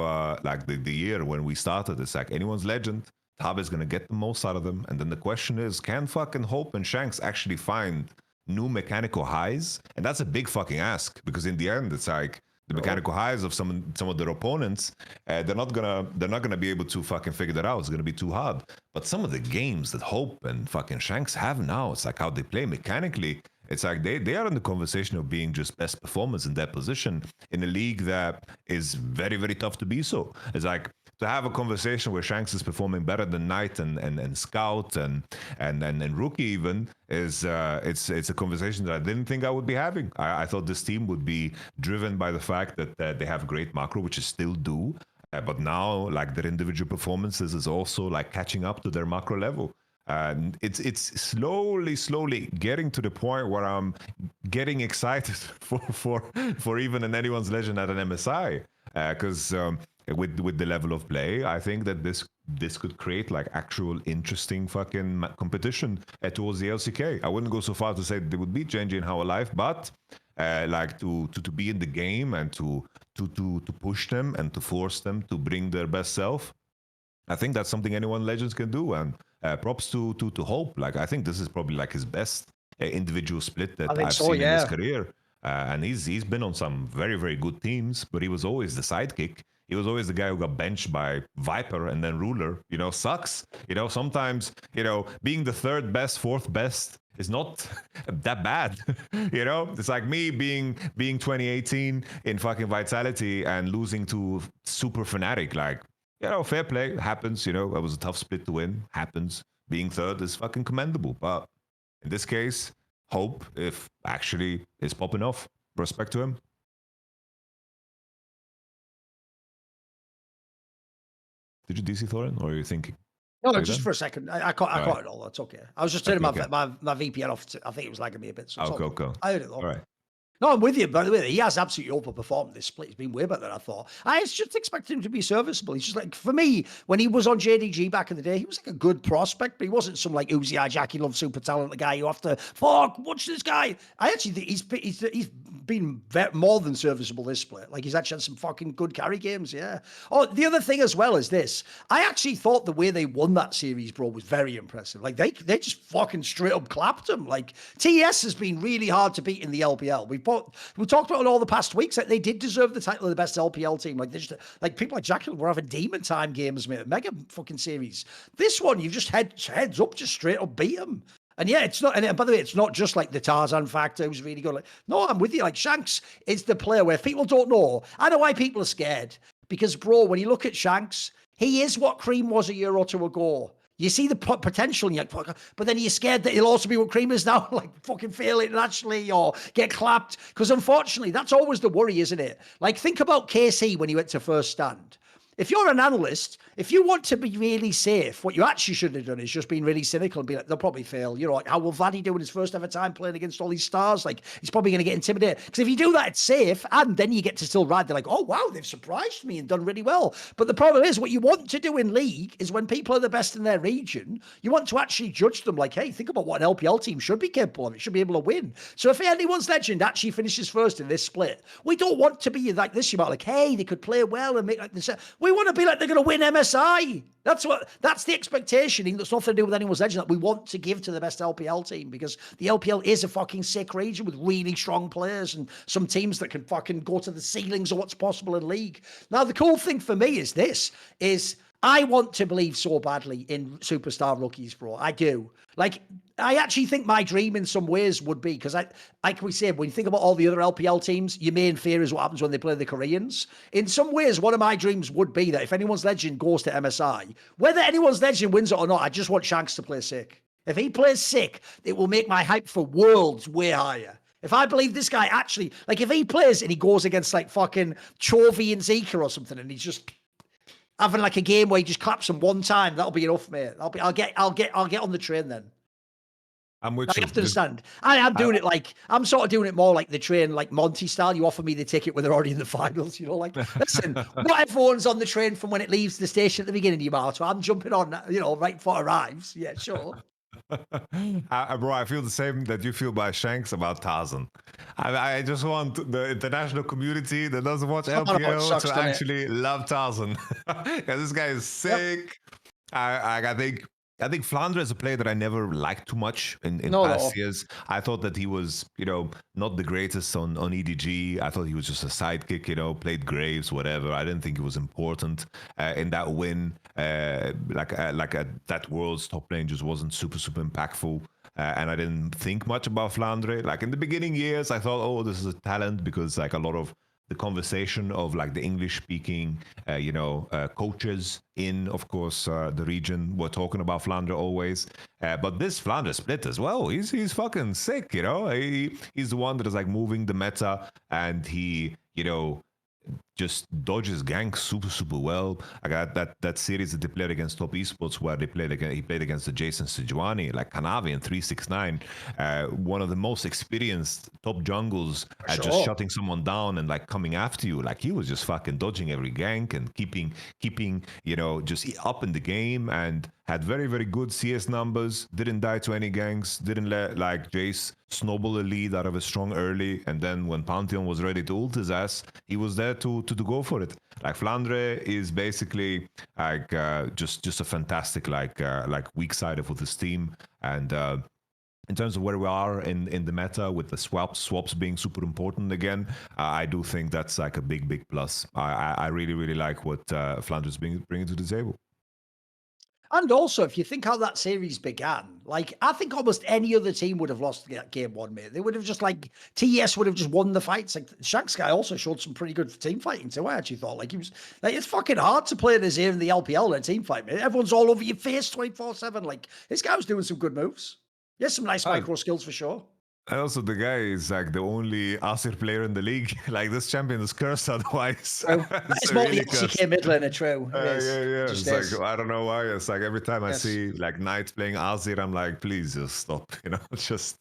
like the year when we started, it's like Anyone's Legend, Tab is going to get the most out of them. And then the question is, can fucking Hope and Shanks actually find new mechanical highs? And that's a big fucking ask, because in the end, it's like the mechanical highs of some of their opponents, they're not gonna be able to fucking figure that out. It's gonna be too hard. But some of the games that Hope and fucking Shanks have now, it's like how they play mechanically. It's like they are in the conversation of being just best performers in their position in a league that is very, very tough to be so. It's like to have a conversation where Shanks is performing better than Knight and Scout and Rookie even is it's a conversation that I didn't think I would be having. I thought this team would be driven by the fact that they have great macro, which is still do, but now like their individual performances is also like catching up to their macro level. And it's slowly getting to the point where I'm getting excited for even an Anyone's Legend at an MSI, because with the level of play, I think that this could create like actual interesting fucking competition towards the LCK. I wouldn't go so far to say they would beat GenG in How Alive, but like to be in the game and to push them and to force them to bring their best self. I think that's something Anyone's Legends can do, and props to Hope. Like I think this is probably like his best individual split that I've seen in his career, and he's been on some very, very good teams, but he was always the sidekick. He was always the guy who got benched by Viper and then Ruler. You know, sucks. You know, sometimes being the 3rd best, 4th best is not that bad. You know, it's like me being 2018 in fucking Vitality and losing to Super Fnatic. Like, fair play, happens. It was a tough split to win, happens. Being 3rd is fucking commendable, but in this case, hope if actually it's popping off. Respect to him. Did you DC Thorin, or are you thinking? No, Are you just done? for a second. I caught it all. That's okay. I was just turning Okay, okay. my VPN off. I think it was lagging me a bit. So it's all Okay, good. okay. I heard it though. All right. No, I'm with you. By the way, he has absolutely overperformed this split. He's been way better than I thought. I just expected him to be serviceable. He's just like, for me, when he was on JDG back in the day, he was like a good prospect, but he wasn't some like Uzi Jackie Love super talented guy you have to, fuck, watch this guy. I actually think he's been more than serviceable this split. Like he's actually had some fucking good carry games, yeah. Oh, the other thing as well is this. I actually thought the way they won that series, bro, was very impressive. Like they just fucking straight up clapped him. Like TS has been really hard to beat in the LPL. We talked about it all the past weeks. Like they did deserve the title of the best LPL team. Like they just, like people like Jakob were having demon time games, mate. Mega fucking series. This one, you just heads up, just straight up beat them. And yeah, it's not. And by the way, it's not just like the Tarzan factor who's really good. Like, no, I'm with you. Like Shanks is the player where people don't know. I know why people are scared because, bro, when you look at Shanks, he is what Cream was a year or two ago. You see the potential, and you're like, but then you're scared that he'll also be what Cream is now, like fucking fail internationally or get clapped. Because unfortunately, that's always the worry, isn't it? Like, think about KC when he went to First Stand. If you're an analyst, if you want to be really safe, what you actually should have done is just been really cynical and be like, they'll probably fail. You know, like, how will Vladdy do in his first ever time playing against all these stars? Like, he's probably going to get intimidated. Because if you do that, it's safe. And then you get to still ride. They're like, oh, wow, they've surprised me and done really well. But the problem is, what you want to do in League is when people are the best in their region, you want to actually judge them like, hey, think about what an LPL team should be capable of. It should be able to win. So if anyone's legend actually finishes first in this split, we don't want to be like this about like, hey, they could play well and make like this. We want to be like they're going to win MSI. That's the expectation. That's nothing to do with anyone's legend that we want to give to the best LPL team because the LPL is a fucking sick region with really strong players and some teams that can fucking go to the ceilings of what's possible in League. Now, the cool thing for me is I want to believe so badly in superstar rookies, bro. I do. Like, I actually think my dream in some ways would be, because like we said, when you think about all the other LPL teams, your main fear is what happens when they play the Koreans. In some ways, one of my dreams would be that if anyone's legend goes to MSI, whether anyone's legend wins it or not, I just want Shanks to play sick. If he plays sick, it will make my hype for worlds way higher. If I believe this guy actually, like if he plays and he goes against like fucking Chovy and Zika or something and he's just having like a game where he just claps him one time, that'll be enough, mate. I'll get on the train then. I'm with I you. have to understand. I'm doing it like I'm sort of doing it more like the train, like Monty style. You offer me the ticket when they're already in the finals. You know, like listen, not everyone's on the train from when it leaves the station at the beginning, Yamato. I'm jumping on, you know, right before it arrives. Yeah, sure. Bro, I feel the same that you feel by Shanks about Tarzan. I just want the international community that doesn't watch LPL to actually love Tarzan. Because this guy is sick. Yep. I think Flandre is a player that I never liked too much in past years. I thought that he was, you know, not the greatest on EDG. I thought he was just a sidekick, you know, played Graves, whatever. I didn't think he was important in that win. That World's top lane just wasn't super impactful. And I didn't think much about Flandre. Like in the beginning years, I thought, oh, this is a talent because like a lot of the conversation of like the English speaking, coaches in, of course, the region were talking about Flandre always. But this Flandre split as well, he's fucking sick, you know? He's the one that is like moving the meta and he, you know, just dodges ganks super well. I got that series that they played against Top Esports where he played against the Jason Sejuani, like Kanavi and 369, one of the most experienced top jungles at just shutting someone down and like coming after you. Like he was just fucking dodging every gank and keeping you know, just up in the game and had very good CS numbers, didn't die to any ganks, didn't let like Jace snowball a lead out of a strong early, and then when Pantheon was ready to ult his ass, he was there to go for it. Like Flandre is basically like just a fantastic like weak side of his team. And in terms of where we are in the meta with the swaps being super important again, I do think that's like a big plus. I really like what Flandre is bringing to the table. And also, if you think how that series began, like, I think almost any other team would have lost game one, mate. They would have just, like, TES would have just won the fights. Like, Shanks guy also showed some pretty good team fighting, too. I actually thought, like, he was, like, it's fucking hard to play this here in the LPL in a team fight, mate. Everyone's all over your face 24/7. Like, this guy was doing some good moves. He has some nice micro skills for sure. And also, the guy is like the only Asir player in the league. Like, this champion is cursed otherwise. True. That is So more really the cursed. LCK mid laner, true. It is. Yeah. It It's just like, is. I don't know why. It's like every time I Yes. see like Knights playing Azir, I'm like, please just stop. You know, just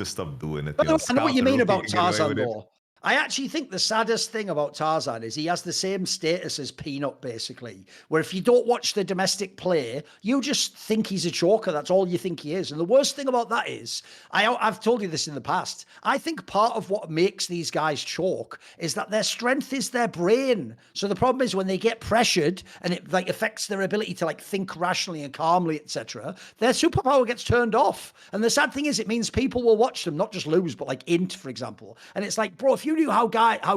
stop doing it. But You know, I know what Scout you the mean rookie about can get away Tarzan, with it. though. I actually think the saddest thing about Tarzan is he has the same status as Peanut, basically, where if you don't watch the domestic play, you just think he's a choker. That's all you think he is. And the worst thing about that is, I've told you this in the past, I think part of what makes these guys choke is that their strength is their brain. So the problem is when they get pressured and it like affects their ability to like think rationally and calmly, etc., their superpower gets turned off. And the sad thing is it means people will watch them not just lose, but like int, for example. And it's like, bro, if you knew how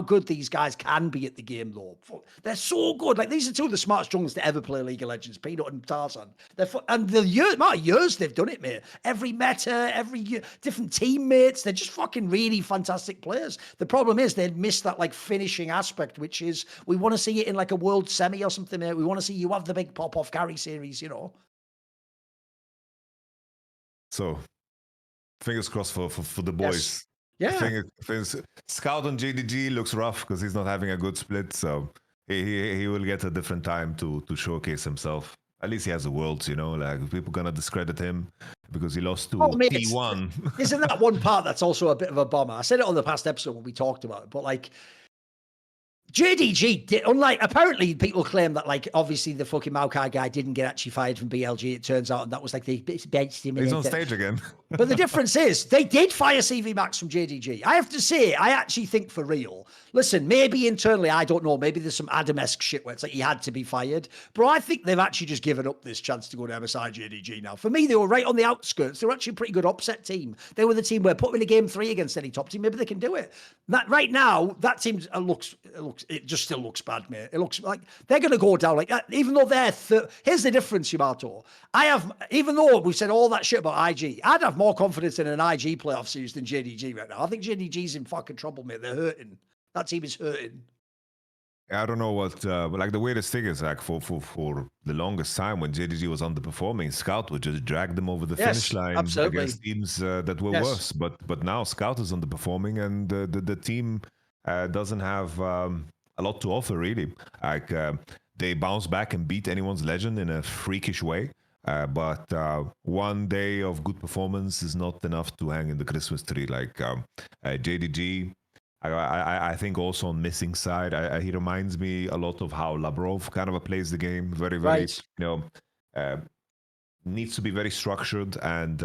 good these guys can be at the game, though, they're so good. Like these are two of the smartest junglers to ever play League of Legends, Peanut and Tarzan. And the amount of years they've done it, mate. Every meta, every year, different teammates. They're just fucking really fantastic players. The problem is they miss that like finishing aspect, which is we want to see it in like a world semi or something, mate. We want to see you have the big pop off carry series, you know. So, fingers crossed for the boys. Yes. Yeah. Scout on JDG looks rough because he's not having a good split, so he will get a different time to showcase himself. At least he has the worlds, you know. Like people gonna discredit him because he lost to Mate, T1. Isn't that one part that's also a bit of a bummer? I said it on the past episode when we talked about it, but like JDG did, unlike apparently people claim that like obviously the fucking Maokai guy didn't get actually fired from BLG. It turns out, and that was like they benched him. He's on stage again. But the difference is they did fire CV Max from JDG. I have to say, I actually think for real. Listen, maybe internally, I don't know. Maybe there's some Adam-esque shit where it's like he had to be fired. But I think they've actually just given up this chance to go to MSI JDG now. For me, they were right on the outskirts. They were actually a pretty good upset team. They were the team where put them in a game 3 against any top team. Maybe they can do it. That right now, that team it just still looks bad, mate. It looks like they're going to go down like that. Even though they're here's the difference, Yamato. Even though we said all that shit about IG, I'd have more confidence in an IG playoff series than JDG right now. I think JDG's in fucking trouble, mate. They're hurting. That team is hurting. I don't know what, but like the weirdest thing is like for the longest time when JDG was underperforming, Scout would just drag them over the finish line against teams that were worse. But now Scout is underperforming and the team doesn't have a lot to offer really. Like they bounce back and beat anyone's legend in a freakish way. But one day of good performance is not enough to hang in the Christmas tree. Like JDG, I think also on missing side, he reminds me a lot of how Labrov kind of plays the game. Very, needs to be very structured and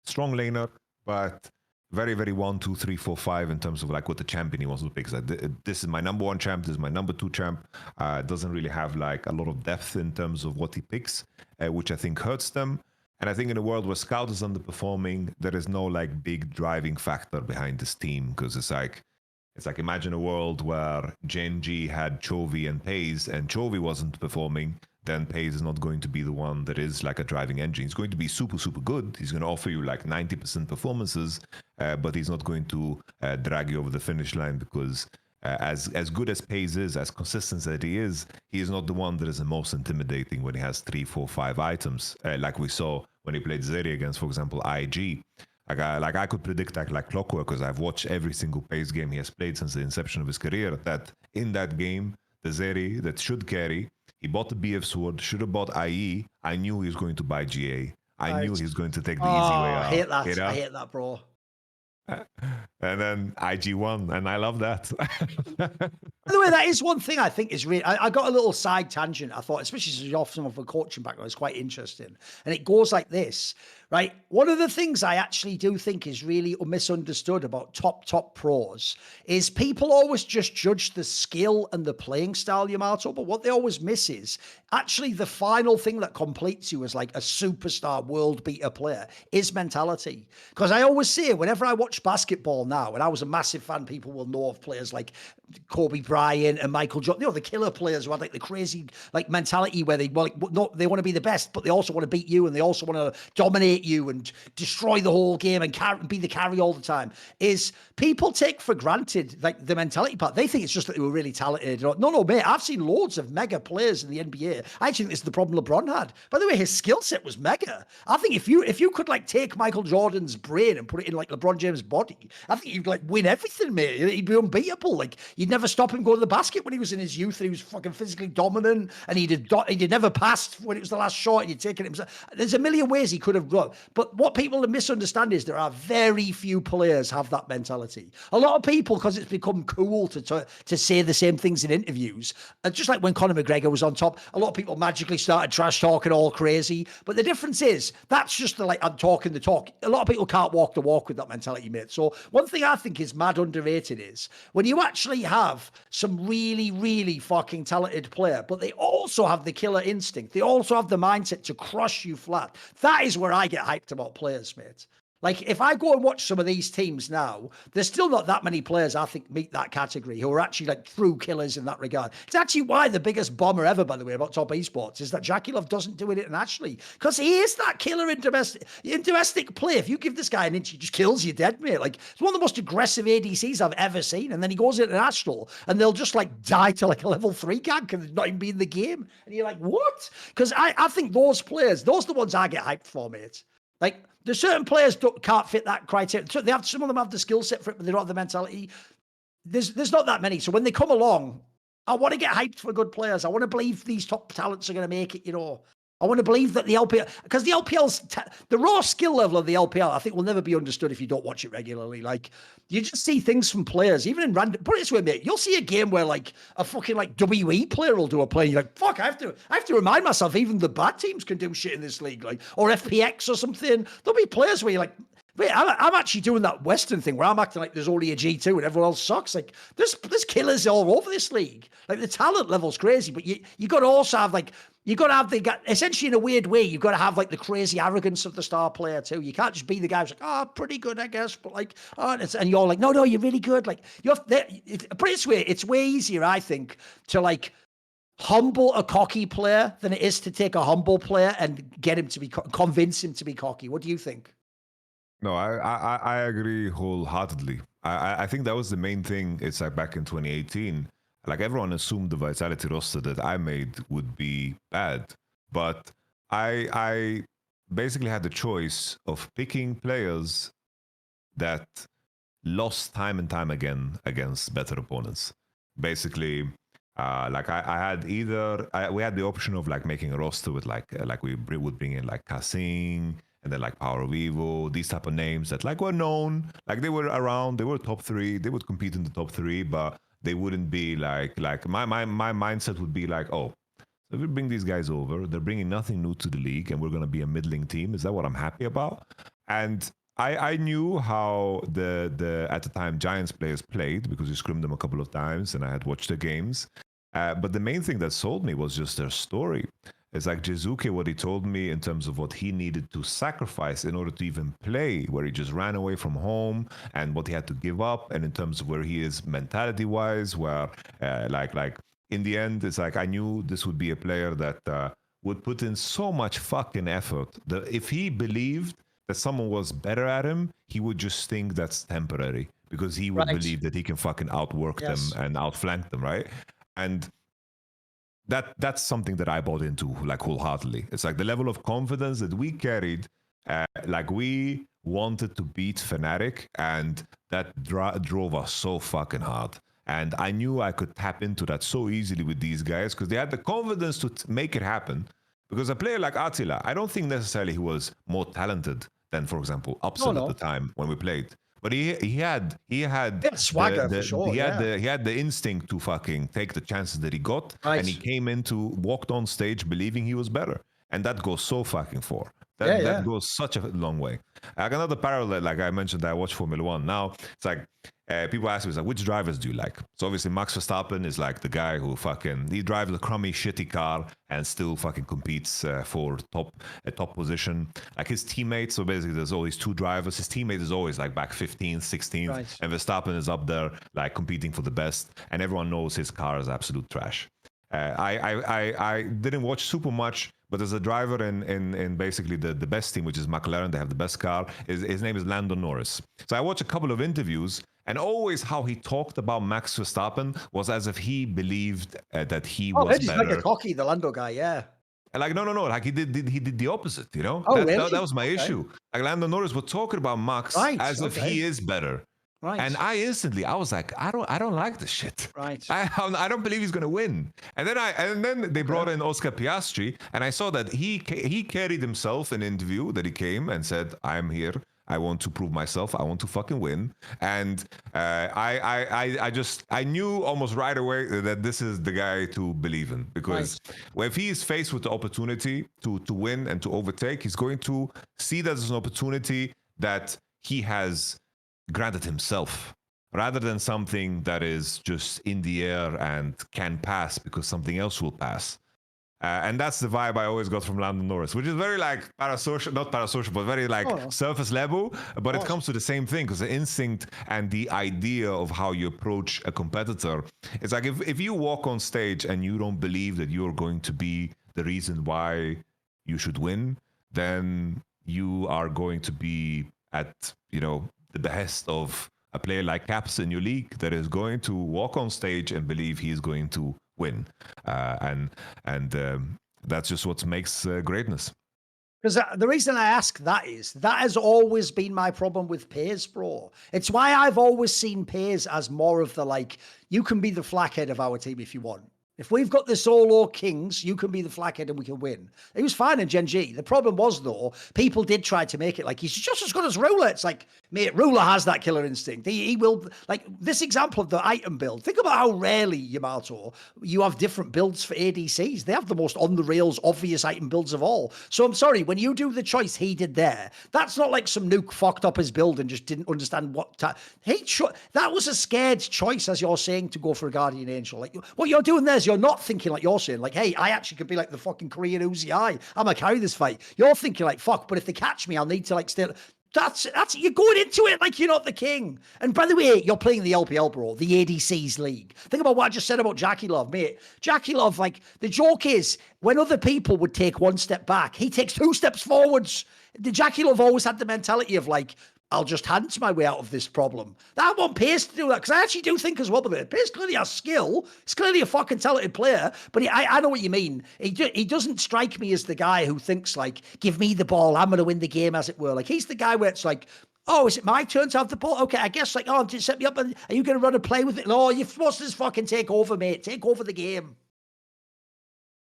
strong laner, but very, very 1, 2, 3, 4, 5 in terms of like what the champion he wants to pick. Like, this is my number 1 champ. This is my number 2 champ. Doesn't really have like a lot of depth in terms of what he picks, which I think hurts them. And I think in a world where Scout is underperforming, there is no like big driving factor behind this team because it's like imagine a world where GenG had Chovy and Paze, and Chovy wasn't performing. Then Paze is not going to be the one that is like a driving engine. He's going to be super, super good. He's going to offer you like 90% performances, but he's not going to drag you over the finish line because as good as Paze is, as consistent as he is not the one that is the most intimidating when he has 3, 4, 5 items, like we saw when he played Zeri against, for example, IG. Like I could predict like clockwork because I've watched every single Paze game he has played since the inception of his career. That in that game, the Zeri that should carry, he bought the BF sword, should have bought IE. I knew he was going to buy GA. I knew he was going to take the easy way out. I hate that. You know? I hate that, bro. And then IG won, and I love that. By the way, that is one thing I think is really. I got a little side tangent. I thought, especially since you're off some of a coaching background, it's quite interesting. And it goes like this, right? One of the things I actually do think is really misunderstood about top pros is people always just judge the skill and the playing style, Yamato, but what they always miss is actually the final thing that completes you as like a superstar world beater player is mentality. Because I always say, whenever I watch basketball now, and I was a massive fan, people will know of players like Kobe Bryant and Michael Jordan, you know, the killer players who had like the crazy like mentality where they they want to be the best, but they also want to beat you and they also want to dominate you and destroy the whole game and be the carry all the time. Is people take for granted like the mentality part. They think it's just that they were really talented. No, mate. I've seen loads of mega players in the NBA. I actually think this is the problem LeBron had. By the way, his skill set was mega. I think if you could like take Michael Jordan's brain and put it in like LeBron James' body, I think you'd like win everything, mate. He'd be unbeatable. Like you'd never stop him going to the basket when he was in his youth. And he was fucking physically dominant, and he'd never passed when it was the last shot. And he'd taken himself. There's a million ways he could have run. But what people misunderstand is there are very few players have that mentality. A lot of people, because it's become cool to say the same things in interviews, just like when Conor McGregor was on top, a lot of people magically started trash talking all crazy. But the difference is that's just the like I'm talking the talk. A lot of people can't walk the walk with that mentality, mate. So one thing I think is mad underrated is when you actually have some really, really fucking talented player, but they also have the killer instinct. They also have the mindset to crush you flat. That is where I get hyped about players, mate. Like, if I go and watch some of these teams now, there's still not that many players I think meet that category who are actually like true killers in that regard. It's actually why the biggest bomber ever, by the way, about top esports is that Jakob doesn't do it internationally, because he is that killer in domestic play. If you give this guy an inch, he just kills you dead, mate. Like, it's one of the most aggressive ADCs I've ever seen. And then he goes international and they'll just like die to like a level 3 gank and not even be in the game. And you're like, what? Because I think those players, those are the ones I get hyped for, mate. Like, there's certain players can't fit that criteria. So some of them have the skill set for it, but they don't have the mentality. There's not that many. So when they come along, I want to get hyped for good players. I want to believe these top talents are going to make it, you know. I want to believe that the LPL, because the LPL's, the raw skill level of the LPL, I think will never be understood if you don't watch it regularly. Like, you just see things from players, even in random, put it this way, mate, you'll see a game where like a fucking like WE player will do a play. And you're like, fuck, I have to remind myself, even the bad teams can do shit in this league, like, or FPX or something. There'll be players where you're like, wait, I'm actually doing that Western thing where I'm acting like there's only a G2 and everyone else sucks. Like, there's killers all over this league. Like, the talent level's crazy, but you got to also have like, you got to have essentially in a weird way, you've got to have like the crazy arrogance of the star player too. You can't just be the guy who's like, oh, pretty good, I guess, but like, oh, and you're like, no, you're really good. Like, put it this way, it's way easier, I think, to like humble a cocky player than it is to take a humble player and get him to be, convince him to be cocky. What do you think? No, I agree wholeheartedly. I think that was the main thing. It's like back in 2018, like everyone assumed the Vitality roster that I made would be bad. But I basically had the choice of picking players that lost time and time again against better opponents. Basically, like I had we had the option of like making a roster with like we would bring in like Kasing, and then like Power of Evo, these type of names that like were known, like they were around, they were top 3, they would compete in the top 3, but they wouldn't be like my mindset would be like, oh, so if we bring these guys over, they're bringing nothing new to the league, and we're gonna be a middling team. Is that what I'm happy about? And I knew how the at the time Giants players played because we scrimmed them a couple of times, and I had watched the games. But the main thing that sold me was just their story. It's like Jizuke, what he told me in terms of what he needed to sacrifice in order to even play, where he just ran away from home and what he had to give up, and in terms of where he is mentality-wise, where like in the end, it's like I knew this would be a player that would put in so much fucking effort that if he believed that someone was better at him, he would just think that's temporary because he would believe that he can fucking outwork them and outflank them, right? And that's something that I bought into like wholeheartedly. It's like the level of confidence that we carried, like we wanted to beat Fnatic, and that drove us so fucking hard. And I knew I could tap into that so easily with these guys because they had the confidence to make it happen. Because a player like Attila, I don't think necessarily he was more talented than, for example, Upset at the time when we played. But he had swagger for sure. He had the instinct to fucking take the chances that he got, and he walked on stage believing he was better, and that goes so fucking far. That goes such a long way. Like another parallel, like I mentioned, I watch Formula One. Now it's like people ask me, it's like, which drivers do you like? So obviously Max Verstappen is like the guy who he drives a crummy, shitty car and still fucking competes for a top position. Like his teammates, so basically there's always two drivers. His teammate is always like back 15th, 16th, right. And Verstappen is up there like competing for the best, and everyone knows his car is absolute trash. I didn't watch super much, but there's a driver in basically the best team, which is McLaren. They have the best car. His name is Lando Norris. So I watched a couple of interviews, and always how he talked about Max Verstappen was as if he believed that he was he's better. Like a cocky, the Lando guy, yeah. And like, no. Like he did the opposite, you know? Oh, really? That was my issue. Like Lando Norris was talking about Max as if he is better. Right. And I was like, I don't like this shit. Right. I don't believe he's gonna win. And then they brought in Oscar Piastri, and I saw that he carried himself in an interview that he came and said, I'm here. I want to prove myself. I want to fucking win. And I knew almost right away that this is the guy to believe in, because if he is faced with the opportunity to win and to overtake, he's going to see that as an opportunity that he has granted himself, rather than something that is just in the air and can pass because something else will pass. And that's the vibe I always got from Lando Norris, which is very like not parasocial, but very like surface level. But it comes to the same thing, because the instinct and the idea of how you approach a competitor, it's like if you walk on stage and you don't believe that you're going to be the reason why you should win, then you are going to be at, the behest of a player like Caps in your league that is going to walk on stage and believe he is going to win, and that's just what makes greatness. Because the reason I ask that is that has always been my problem with Pace, bro. It's why I've always seen Pace as more of the like, you can be the flackhead of our team if you want. If we've got the solo kings, you can be the flackhead and we can win. He was fine in GenG. The problem was, though, people did try to make it like he's just as good as Ruler. It's like, mate, Ruler has that killer instinct. He will, like this example of the item build. Think about how rarely, Yamato, you have different builds for ADCs. They have the most on-the-rails, obvious item builds of all. So I'm sorry, when you do the choice he did there, that's not like some nuke fucked up his build and just didn't understand what... that was a scared choice, as you're saying, to go for a Guardian Angel. Like, what you're doing there is you're not thinking like you're saying, like, hey, I actually could be like the fucking Korean Uzi. I'm gonna carry this fight. You're thinking like, fuck, but if they catch me, I'll need to like stay. That's you're going into it like you're not the king. And by the way, you're playing the LPL, bro, the ADC's league. Think about what I just said about Jackie Love, mate. Jackie Love, like, the joke is when other people would take one step back, he takes 2 steps forwards. The Jackie Love always had the mentality of like, I'll just hand my way out of this problem. I want Pace to do that, because I actually do think as well with it. Pace clearly has skill. He's clearly a fucking talented player, but I know what you mean. He doesn't strike me as the guy who thinks like, give me the ball, I'm going to win the game, as it were. Like, he's the guy where it's like, oh, is it my turn to have the ball? Okay, I guess like, oh, set me up, and are you going to run a play with it? No, you're supposed to just fucking take over, mate. Take over the game.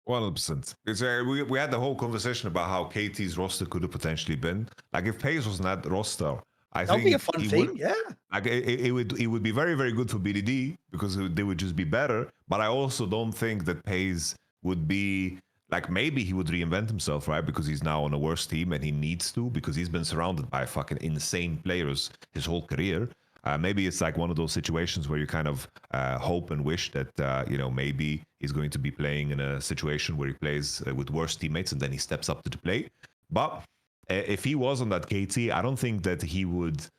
100%. We had the whole conversation about how KT's roster could have potentially been. Like, if Pace was not that roster, I think be a fun thing, yeah. Like it would be very, very good for BDD, because they would just be better. But I also don't think that Pace would be like, maybe he would reinvent himself, right? Because he's now on a worse team and he needs to, because he's been surrounded by fucking insane players his whole career. Maybe it's like one of those situations where you kind of hope and wish that maybe he's going to be playing in a situation where he plays with worse teammates and then he steps up to the plate. But if he was on that KT, I don't think that he would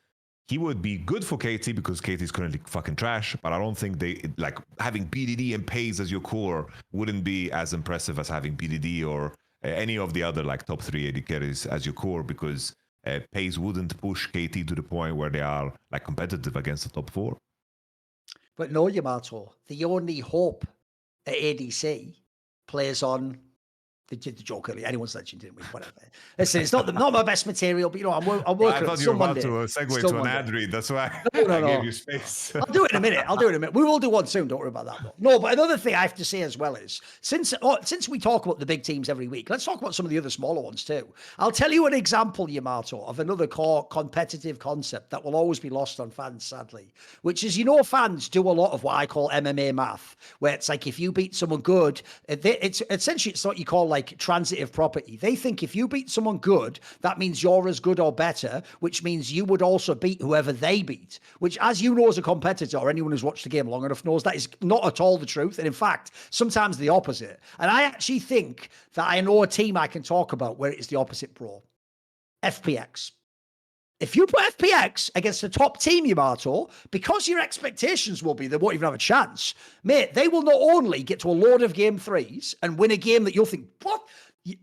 be good for KT, because KT is currently fucking trash. But I don't think they like having BDD and Pace as your core wouldn't be as impressive as having BDD or any of the other like top 3 AD carries as your core, because Pace wouldn't push KT to the point where they are like competitive against the top 4. But no, Yamato, the only hope at ADC plays on the joke earlier. Anyone's legend, didn't we? Whatever. Listen, it's not my best material, but I'm working. I thought you were about to segue to an ad read. That's why I gave you space. I'll do it in a minute. We will do one soon. Don't worry about that. No, but another thing I have to say as well is, since we talk about the big teams every week, let's talk about some of the other smaller ones too. I'll tell you an example, Yamato, of another core competitive concept that will always be lost on fans, sadly, which is, fans do a lot of what I call MMA math, where it's like, if you beat someone good, it's essentially, it's what you call like like transitive property. They think if you beat someone good, that means you're as good or better, which means you would also beat whoever they beat, which, as you know, as a competitor or anyone who's watched the game long enough knows that is not at all the truth. And in fact, sometimes the opposite. And I actually think that I know a team I can talk about where it is the opposite, bro. FPX. If you put FPX against the top team, Yamato, because your expectations will be they won't even have a chance, mate, they will not only get to a load of game threes and win a game that you'll think, what?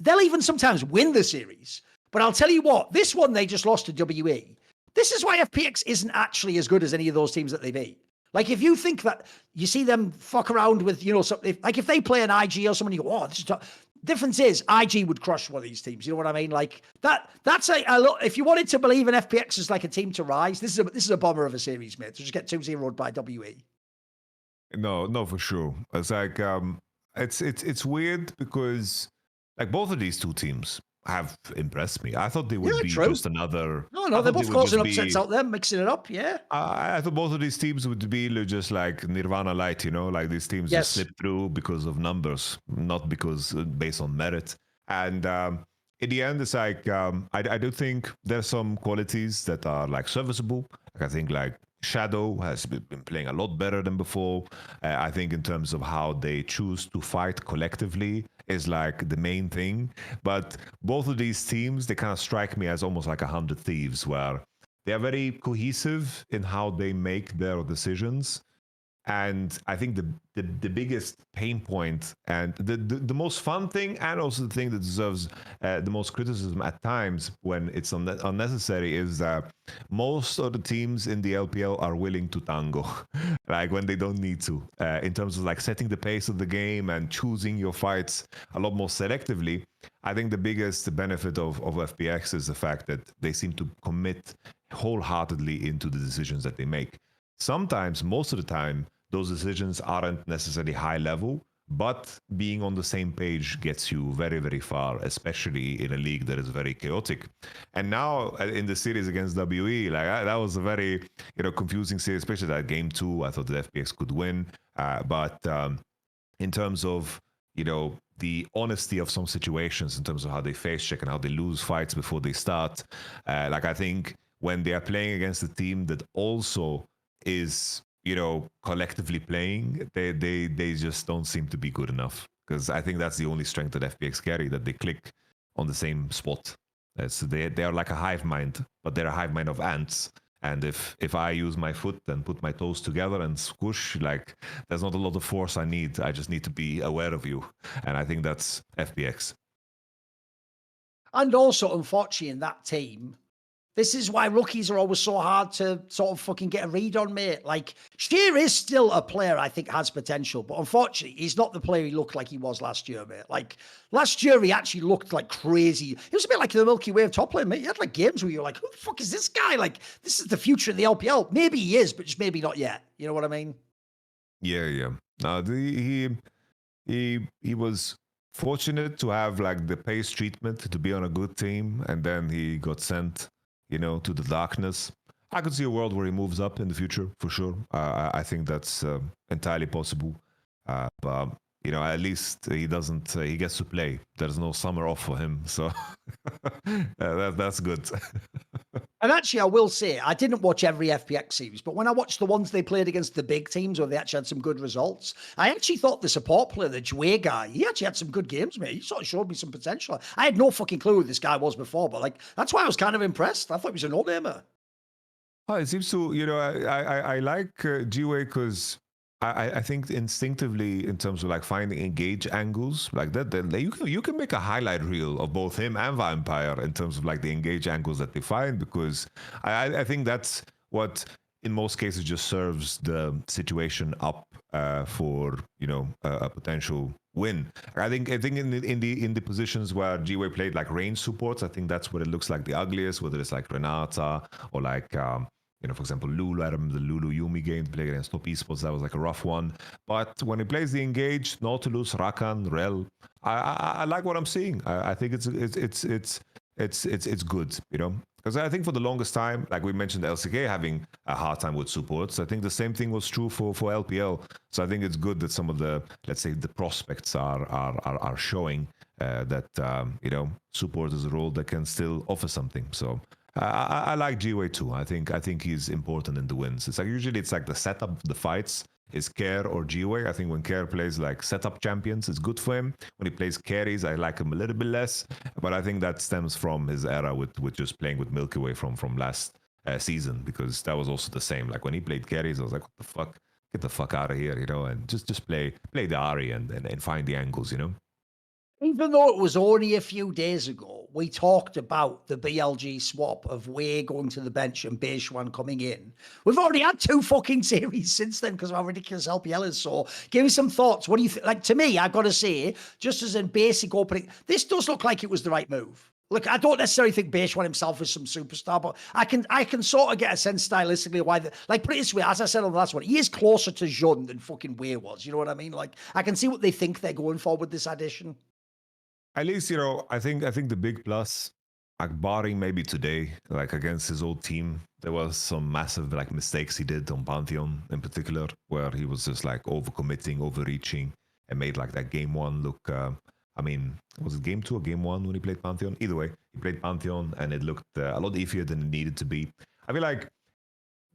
They'll even sometimes win the series. But I'll tell you what, this one they just lost to WE. This is why FPX isn't actually as good as any of those teams that they beat. Like, if you think that you see them fuck around with, you know, something, like if they play an IG or someone, you go, oh, this is tough. Difference is, IG would crush one of these teams. You know what I mean? Like that's a look. If you wanted to believe in FPX as like a team to rise, this is a bomber of a series, mate. To just get 2-0'd by WE. No, for sure. It's like it's weird because like both of these two teams have impressed me. I thought they would be just another. No, they're both causing upsets out there, mixing it up. Yeah. I thought both of these teams would be just like Nirvana light, you know, like these teams just slip through because of numbers, not because based on merit. And in the end, it's like I do think there's some qualities that are like serviceable. Like I think like Shadow has been playing a lot better than before. I think in terms of how they choose to fight collectively is like the main thing. But both of these teams, they kind of strike me as almost like 100 Thieves, where they are very cohesive in how they make their decisions. And I think the biggest pain point and the most fun thing, and also the thing that deserves the most criticism at times when it's unnecessary, is that most of the teams in the LPL are willing to tango, like when they don't need to, in terms of like setting the pace of the game and choosing your fights a lot more selectively. I think the biggest benefit of FPX is the fact that they seem to commit wholeheartedly into the decisions that they make. Sometimes, most of the time, those decisions aren't necessarily high level, but being on the same page gets you very, very far, especially in a league that is very chaotic. And now in the series against WE, like that was a very, confusing series, especially that game 2. I thought that FPX could win, but in terms of the honesty of some situations, in terms of how they face check and how they lose fights before they start, like I think when they are playing against a team that also is collectively playing, they just don't seem to be good enough, because I think that's the only strength that FPX carry, that they click on the same spot. So they are like a hive mind, but they're a hive mind of ants. And if I use my foot and put my toes together and squish, like there's not a lot of force I need. I just need to be aware of you. And I think that's FPX. And also, unfortunately, in that team, this is why rookies are always so hard to sort of fucking get a read on, mate. Like, Sheer is still a player I think has potential, but unfortunately, he's not the player he looked like he was last year, mate. Like, last year, he actually looked like crazy. He was a bit like the Milky Way of top lane, mate. You had like games where you're like, who the fuck is this guy? Like, this is the future of the LPL. Maybe he is, but just maybe not yet. You know what I mean? Yeah. He was fortunate to have like the pace treatment to be on a good team, and then he got sent to the darkness. I could see a world where he moves up in the future, for sure. I think that's entirely possible. But, at least he doesn't, he gets to play. There's no summer off for him. So that's good. And actually, I will say, I didn't watch every FPX series, but when I watched the ones they played against the big teams where they actually had some good results, I actually thought the support player, the Jue guy, he actually had some good games, mate. He sort of showed me some potential. I had no fucking clue who this guy was before, but like that's why I was kind of impressed. I thought he was a no-namer. Oh, it seems to, I like Jue because I think instinctively, in terms of like finding engage angles like that, you can make a highlight reel of both him and Vampire in terms of like the engage angles that they find, because I think that's what in most cases just serves the situation up for a potential win. I think in the positions where G-Way played like range supports, I think that's where it looks like the ugliest, whether it's like Renata or like for example, Lulu. I remember the Lulu Yumi game to play against top esports. That was like a rough one. But when he plays the engage, Nautilus, Rakan, Rel, I like what I'm seeing. I think it's good, because I think for the longest time, like we mentioned, LCK having a hard time with supports. I think the same thing was true for LPL. So I think it's good that some of the, let's say, the prospects are showing that support is a role that can still offer something. So I like G-Way too. I think he's important in the wins. It's like usually it's like the setup, the fights is Care or G-Way. I think when Care plays like setup champions, it's good for him. When he plays carries, I like him a little bit less. But I think that stems from his era with just playing with Milky Way from last season, because that was also the same. Like when he played carries, I was like, what the fuck? Get the fuck out of here, and just play the Ari and find the angles, Even though it was only a few days ago, we talked about the BLG swap of Way going to the bench and Beishwan coming in. We've already had 2 fucking series since then because of how ridiculous LPL is. So give me some thoughts. What do you think? Like, to me, I've got to say, just as in basic opening, this does look like it was the right move. Look, I don't necessarily think Beishwan himself is some superstar, but I can sort of get a sense stylistically why like, put it this way, as I said on the last one, he is closer to Jun than fucking Way was. You know what I mean? Like, I can see what they think they're going for with this addition. At least, I think the big plus, like barring maybe today, like against his old team, there was some massive like mistakes he did on Pantheon in particular, where he was just like overcommitting, overreaching, and made like that game 1 look. Was it game 2 or game 1 when he played Pantheon? Either way, he played Pantheon, and it looked a lot easier than it needed to be. I feel like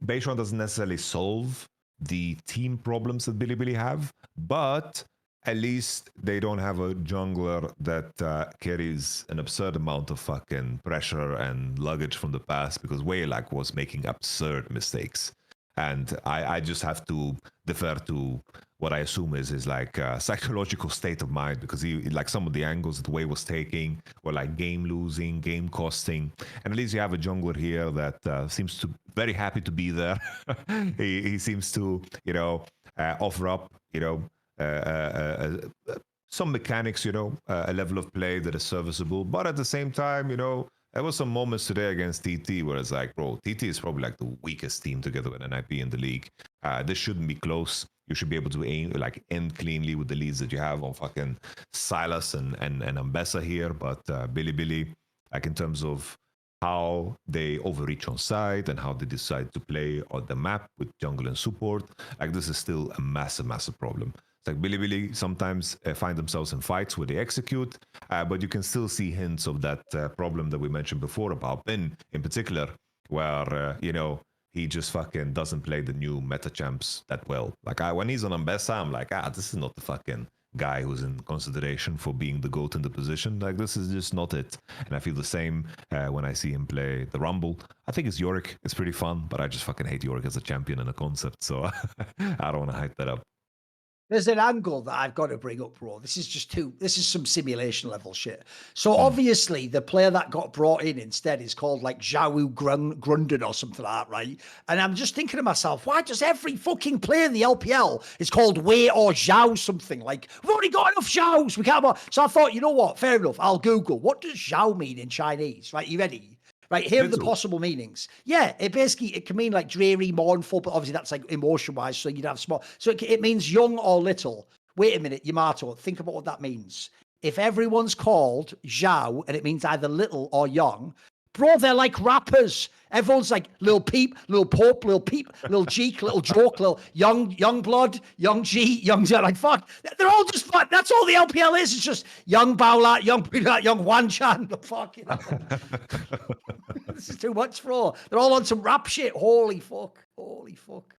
Beishwan doesn't necessarily solve the team problems that Bilibili have, but at least they don't have a jungler that carries an absurd amount of fucking pressure and luggage from the past, because Waylak was making absurd mistakes. And I just have to defer to what I assume is his like psychological state of mind, because he like some of the angles that Way was taking were like game losing, game costing. And at least you have a jungler here that seems to very happy to be there. he seems to offer up some mechanics, a level of play that is serviceable. But at the same time, there was some moments today against TT where it's like, bro, TT is probably like the weakest team together with NIP in the league. This shouldn't be close. You should be able to end cleanly with the leads that you have on fucking Silas and Ambessa here. But Bilibili, like in terms of how they overreach on side and how they decide to play on the map with jungle and support, like this is still a massive, massive problem. It's like Bilibili sometimes find themselves in fights where they execute, but you can still see hints of that problem that we mentioned before about Bin in particular, where, he just fucking doesn't play the new meta champs that well. Like when he's on Ambessa, I'm like, this is not the fucking guy who's in consideration for being the GOAT in the position. Like this is just not it. And I feel the same when I see him play the Rumble. I think it's Yorick. It's pretty fun, but I just fucking hate Yorick as a champion and a concept. So I don't want to hype that up. There's an angle that I've got to bring up, bro. This is some simulation level shit. So obviously the player that got brought in instead is called like Zhao Grundon or something like that, right? And I'm just thinking to myself, why does every fucking player in the LPL is called Wei or Zhao something? Like, we've already got enough Zhaos. We can't. So I thought, you know what? Fair enough. I'll Google. What does Zhao mean in Chinese? Right, you ready? Right, here are the possible meanings. Yeah, it can mean like dreary, mournful, but obviously that's like emotion-wise, so you'd have small. So it means young or little. Wait a minute, Yamato, think about what that means. If everyone's called Zhao and it means either little or young, bro, they're like rappers. Everyone's like Lil Peep, Lil Pope, Lil Peep, Lil Jeek, Little Joke, Lil Young Blood, Young G, Young Z. Like, fuck. They're all just fuck. That's all the LPL is. It's just Young Baolat, Young Wan Chan. Fuck, This is too much, bro. They're all on some rap shit. Holy fuck. Okay.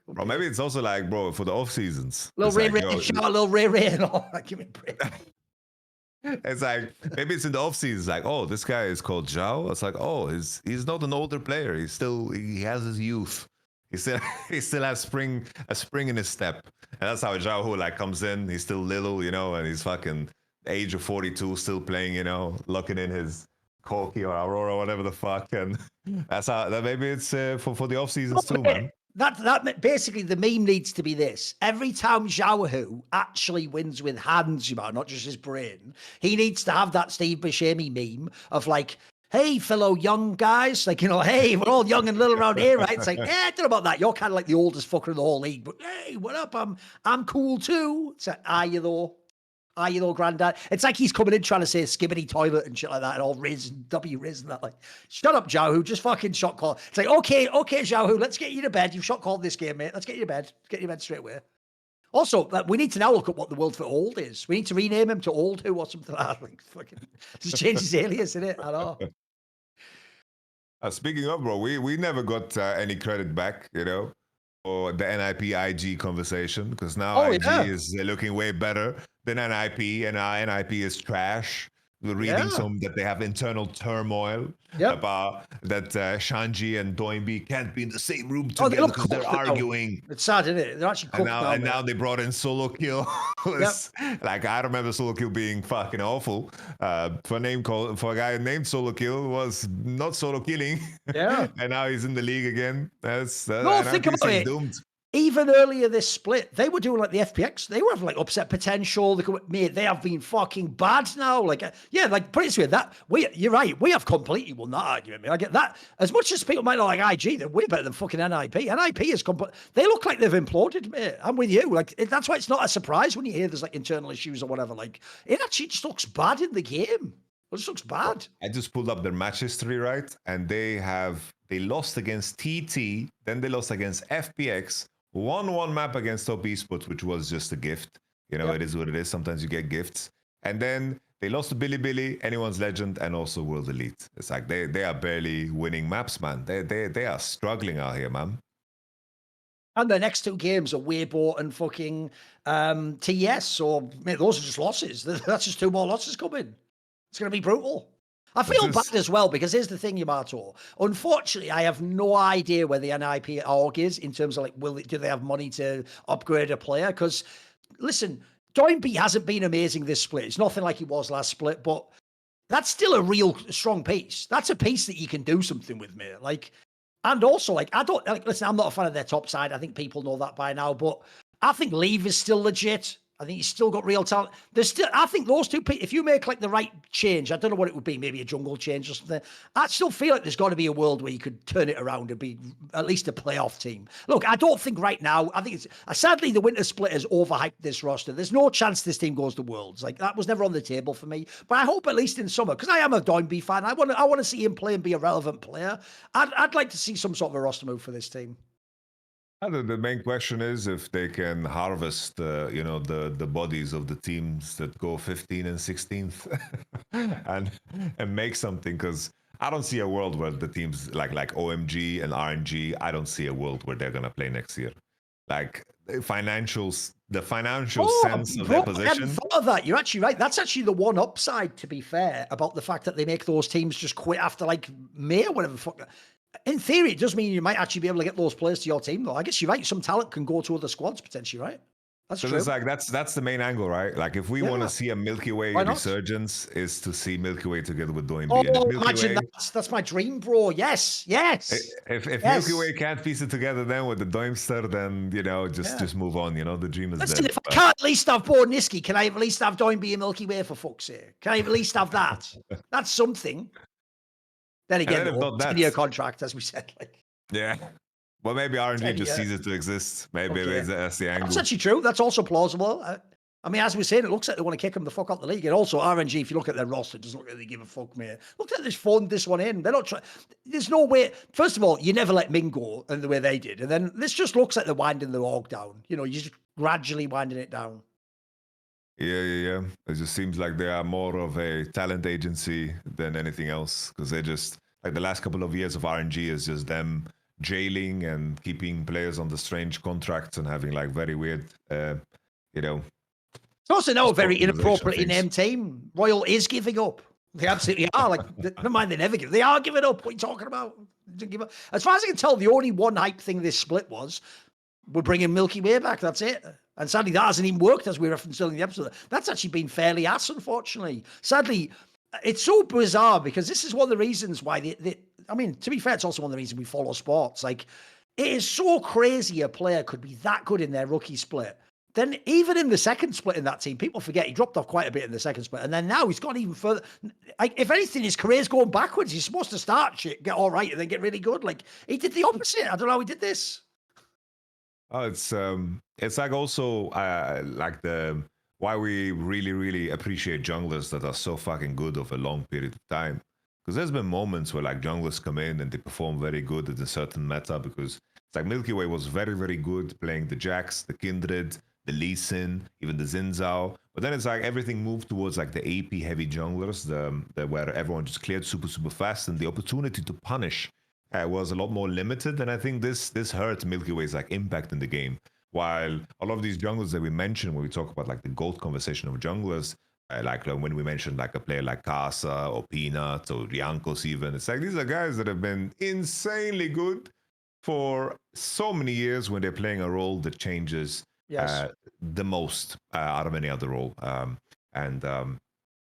Bro, maybe it's also like, bro, for the off seasons. Lil Ray Ray, shout out Lil Ray Ray and all. Give me a break. It's like, maybe it's in the off season. It's like, oh, this guy is called Zhao. It's like, oh, he's not an older player. He has his youth. He still has a spring in his step. And that's how Zhao Hu like comes in. He's still little, and he's fucking age of 42, still playing, locking in his Corki or Aurora, whatever the fuck. And that's how that maybe it's for the off seasons too, man. That basically the meme needs to be this. Every time Zhao Hu actually wins with hands, not just his brain, he needs to have that Steve Buscemi meme of like, hey, fellow young guys, like, hey, we're all young and little around here, right? It's like, I don't know about that. You're kind of like the oldest fucker in the whole league, but hey, what up? I'm cool too. It's like, are you though? Are you though, granddad? It's like he's coming in trying to say skibbity toilet and shit like that, and all Riz and Riz and that. Like, shut up, Zhao Hu. Just fucking shot call. It's like, okay, Zhao Hu, let's get you to bed. You've shot called this game, mate. Let's get you to bed. Get you to bed straight away. Also, like, we need to now look at what the World for Old is. We need to rename him to Old Who or something like that. Like, fucking, just change his alias, innit? I know. Speaking of, bro, we never got any credit back, for the NIP IG conversation, because now IG is looking way better than NIP, and NIP is trash. We're reading some that they have internal turmoil about that Shanji and Doinby can't be in the same room together because they're arguing. It's sad, isn't it? They're actually cooked now they brought in Solo Kill. Like, I remember Solo Kill being fucking awful. For a guy named Solo Kill was not solo killing. Yeah. And now he's in the league again. Think about it. Doomed. Even earlier this split, they were doing like the FPX. They were having like upset potential. They have been fucking bad now. Like, like put it this way, you're right. We have completely won that argument. I get that. As much as people might not like IG, they're way better than fucking NIP. NIP is they look like they've imploded, mate. I'm with you. Like, that's why it's not a surprise when you hear there's like internal issues or whatever. Like, it actually just looks bad in the game. It just looks bad. I just pulled up their match history, right? And they lost against TT, then they lost against FPX. Won one map against Top Esports, which was just a gift. It is what it is. Sometimes you get gifts. And then they lost to Billy, Anyone's Legend, and also World Elite. It's like they are barely winning maps, man. They are struggling out here, man. And the next two games are Weibo and fucking TS. So, mate, those are just losses. That's just two more losses coming. It's going to be brutal. I feel bad as well, because here's the thing, Yamato. Unfortunately, I have no idea where the NIP org is in terms of like, do they have money to upgrade a player? Because, listen, Doinby hasn't been amazing this split. It's nothing like he was last split, but that's still a real strong piece. That's a piece that you can do something with, mate. Like, and also, like, listen, I'm not a fan of their top side. I think people know that by now, but I think Leave is still legit. I think he's still got real talent. I think those two people, if you make like the right change, I don't know what it would be, maybe a jungle change or something. I still feel like there's got to be a world where you could turn it around and be at least a playoff team. Look, I don't think right now, I think sadly the winter split has overhyped this roster. There's no chance this team goes to Worlds. Like, that was never on the table for me. But I hope at least in summer, because I am a Doinby fan, I want to see him play and be a relevant player. I'd like to see some sort of a roster move for this team. The main question is if they can harvest, the bodies of the teams that go 15th and 16th, and make something. Because I don't see a world where the teams like OMG and RNG. I don't see a world where they're gonna play next year. Like, the financial sense of their position. I hadn't thought of that. You're actually right. That's actually the one upside, to be fair, about the fact that they make those teams just quit after like May or whatever the fuck. In theory, it does mean you might actually be able to get those players to your team, though. I guess you're right. Some talent can go to other squads potentially, right? That's true. It's like that's the main angle, right? Like, if we want to see a Milky Way resurgence, is to see Milky Way together with Doinby. Oh, imagine that's my dream, bro. Yes. If Milky Way can't piece it together then with the Doimster, then just move on. The dream is dead. If I can't at least have Bo Niski, can I at least have Doinby and Milky Way, for fuck's sake? Can I at least have that? That's something. Then again, 10-year contract, as we said. Yeah. Well, maybe RNG just ceases to exist. Maybe that's the angle. That's actually true. That's also plausible. I mean, as we're saying, it looks like they want to kick him the fuck out the league. And also, RNG, if you look at their roster, it doesn't look like they give a fuck, mate. Look at this, phoned this one in. They're not trying. There's no way. First of all, you never let Ming go in the way they did. And then this just looks like they're winding the org down. You're just gradually winding it down. Yeah. It just seems like they are more of a talent agency than anything else, because they just, like, the last couple of years of RNG is just them jailing and keeping players on the strange contracts and having like very weird, It's also now a very inappropriately named team. Royal is giving up. They absolutely are. Like, never mind, they never give. They are giving up. What are you talking about? As far as I can tell, the only one hype thing this split was, we're bringing Milky Way back. That's it. And sadly, that hasn't even worked, as we referenced earlier in the episode. That's actually been fairly ass, unfortunately. Sadly, it's so bizarre, because this is one of the reasons why I mean, to be fair, it's also one of the reasons we follow sports. Like, it is so crazy a player could be that good in their rookie split. Then even in the second split in that team, people forget he dropped off quite a bit in the second split. And then now he's gone even further. Like, if anything, his career's going backwards. He's supposed to start shit, get all right, and then get really good. Like, he did the opposite. I don't know how he did this. Oh, it's like also like why we really, really appreciate junglers that are so fucking good over a long period of time. Because there's been moments where like junglers come in and they perform very good at a certain meta, because it's like Milky Way was very, very good playing the Jax, the Kindred, the Lee Sin, even the Xin Zhao. But then it's like everything moved towards like the AP heavy junglers, the where everyone just cleared super, super fast, and the opportunity to punish was a lot more limited. And I think this hurt Milky Way's like impact in the game. While a lot of these junglers that we mentioned when we talk about like the GOAT conversation of junglers, like when we mentioned like a player like Casa or Peanut or Riancos even, it's like these are guys that have been insanely good for so many years when they're playing a role that changes the most out of any other role.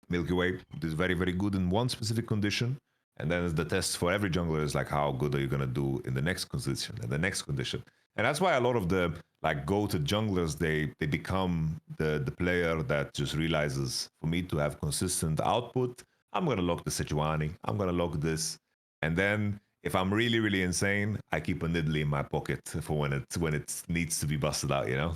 Milky Way is very, very good in one specific condition. And then the test for every jungler is like, how good are you going to do in the next condition and the next condition? And that's why a lot of the like go-to junglers, they become the player that just realizes, for me to have consistent output, I'm going to lock the Sejuani, I'm going to lock this. And then if I'm really, really insane, I keep a Nidalee in my pocket for when it needs to be busted out, you know?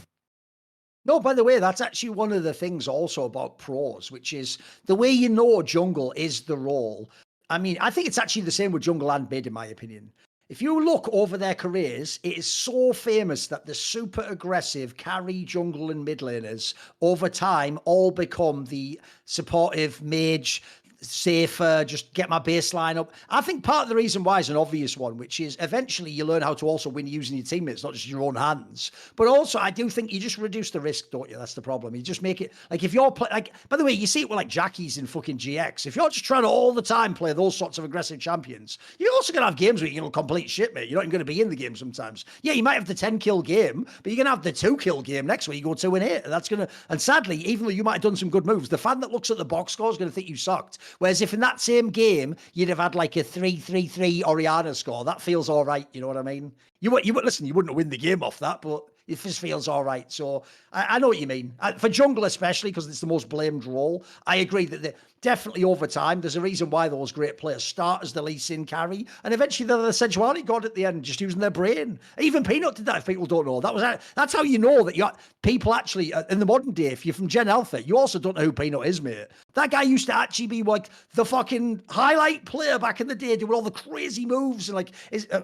No, by the way, that's actually one of the things also about pros, which is the way you know jungle is the role. I mean, I think it's actually the same with jungle and mid, in my opinion. If you look over their careers, it is so famous that the super aggressive carry, jungle, and mid laners over time all become the supportive mage, safer, just get my baseline up. I think part of the reason why is an obvious one, which is eventually you learn how to also win using your teammates, not just your own hands. But also, I do think you just reduce the risk, don't you? That's the problem. You just make it like if you're like, by the way, you see it with like Jackies in fucking GX. If you're just trying to all the time play those sorts of aggressive champions, you're also going to have games where you're going to complete shit, mate. You're not even going to be in the game sometimes. Yeah, you might have the 10 kill game, but you're going to have the 2 kill game next week. You go 2 and 8. And that's going to, and sadly, even though you might have done some good moves, the fan that looks at the box score is going to think you sucked. Whereas if in that same game you'd have had like a 3-3-3 Oriana score, that feels all right. You know what I mean? You would listen. You wouldn't win the game off that, but it just feels all right. So I know what you mean. For jungle especially, because it's the most blamed role, I agree that definitely over time, there's a reason why those great players start as the Lee Sin carry, and eventually they're the Sejuani god at the end, just using their brain. Even Peanut did that, if people don't know. That's how you know that people actually, in the modern day, if you're from Gen Alpha, you also don't know who Peanut is, mate. That guy used to actually be like the fucking highlight player back in the day, doing all the crazy moves. And like,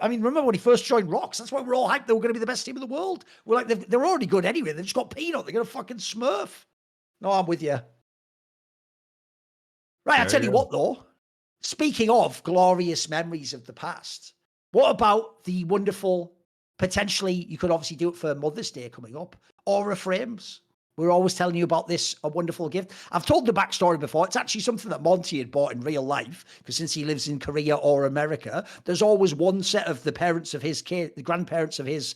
I mean, remember when he first joined Rocks? That's why we're all hyped they were going to be the best team in the world. We're like, they're already good anyway. They've just got Peanut. They're going to fucking smurf. No, I'm with you. Right, I tell you what, though. Speaking of glorious memories of the past, what about the wonderful, potentially, you could obviously do it for Mother's Day coming up, Aura Frames? We're always telling you about this, a wonderful gift. I've told the backstory before. It's actually something that Monty had bought in real life, because since he lives in Korea or America, there's always one set of the parents of his kid, the grandparents of his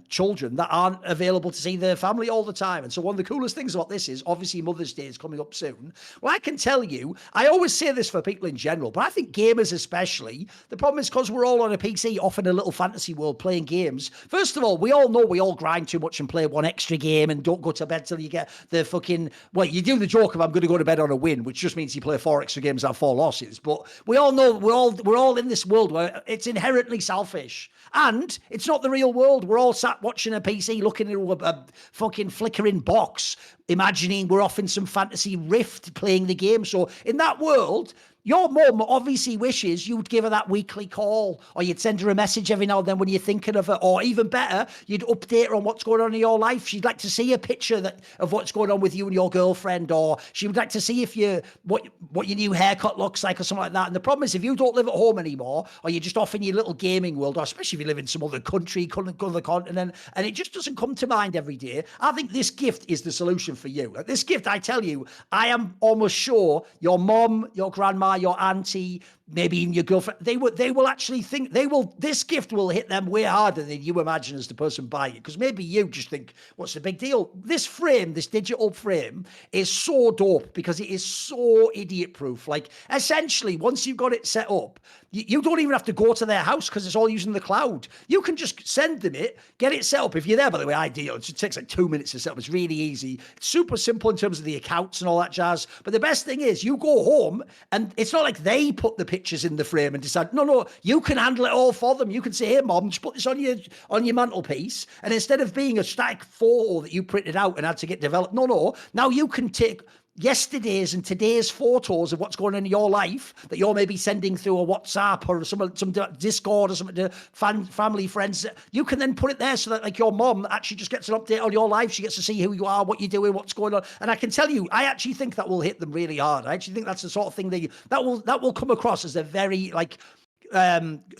children that aren't available to see their family all the time. And so one of the coolest things about this is obviously Mother's Day is coming up soon. Well, I can tell you, I always say this for people in general, but I think gamers especially, the problem is because we're all on a PC, off in a little fantasy world playing games. First of all, we all know we all grind too much and play one extra game and don't go to bed till you get the fucking, well, you do the joke of I'm going to go to bed on a win, which just means you play 4 extra games and have 4 losses. But we all know we're all in this world where it's inherently selfish. And it's not the real world. We're all sat watching a PC, looking at a fucking flickering box, imagining we're off in some fantasy rift playing the game. So in that world, your mum obviously wishes you'd give her that weekly call, or you'd send her a message every now and then when you're thinking of her, or even better, you'd update her on what's going on in your life. She'd like to see a picture of what's going on with you and your girlfriend, or she would like to see if what your new haircut looks like or something like that. And the problem is if you don't live at home anymore, or you're just off in your little gaming world, or especially if you live in some other country, other continent, and it just doesn't come to mind every day, I think this gift is the solution for you. Like this gift, I tell you, I am almost sure your mom, your grandma, your auntie, maybe even your girlfriend, they will actually think this gift will hit them way harder than you imagine as the person buying it. Because maybe you just think, what's the big deal? This frame, this digital frame, is so dope because it is so idiot proof. Like essentially, once you've got it set up, you don't even have to go to their house because it's all using the cloud. You can just send them it, get it set up. If you're there, by the way, ideal. It takes like 2 minutes to set up. It's really easy. It's super simple in terms of the accounts and all that jazz. But the best thing is you go home and it's not like they put the pictures in the frame and decide, no, you can handle it all for them. You can say, hey, mom, just put this on your mantelpiece. And instead of being a static photo that you printed out and had to get developed, no, now you can take yesterday's and today's photos of what's going on in your life that you're maybe sending through a WhatsApp or some Discord or something to family, friends, you can then put it there so that like your mom actually just gets an update on your life. She gets to see who you are, what you're doing, what's going on. And I can tell you, I actually think that will hit them really hard. I actually think that's the sort of thing that will come across as a very like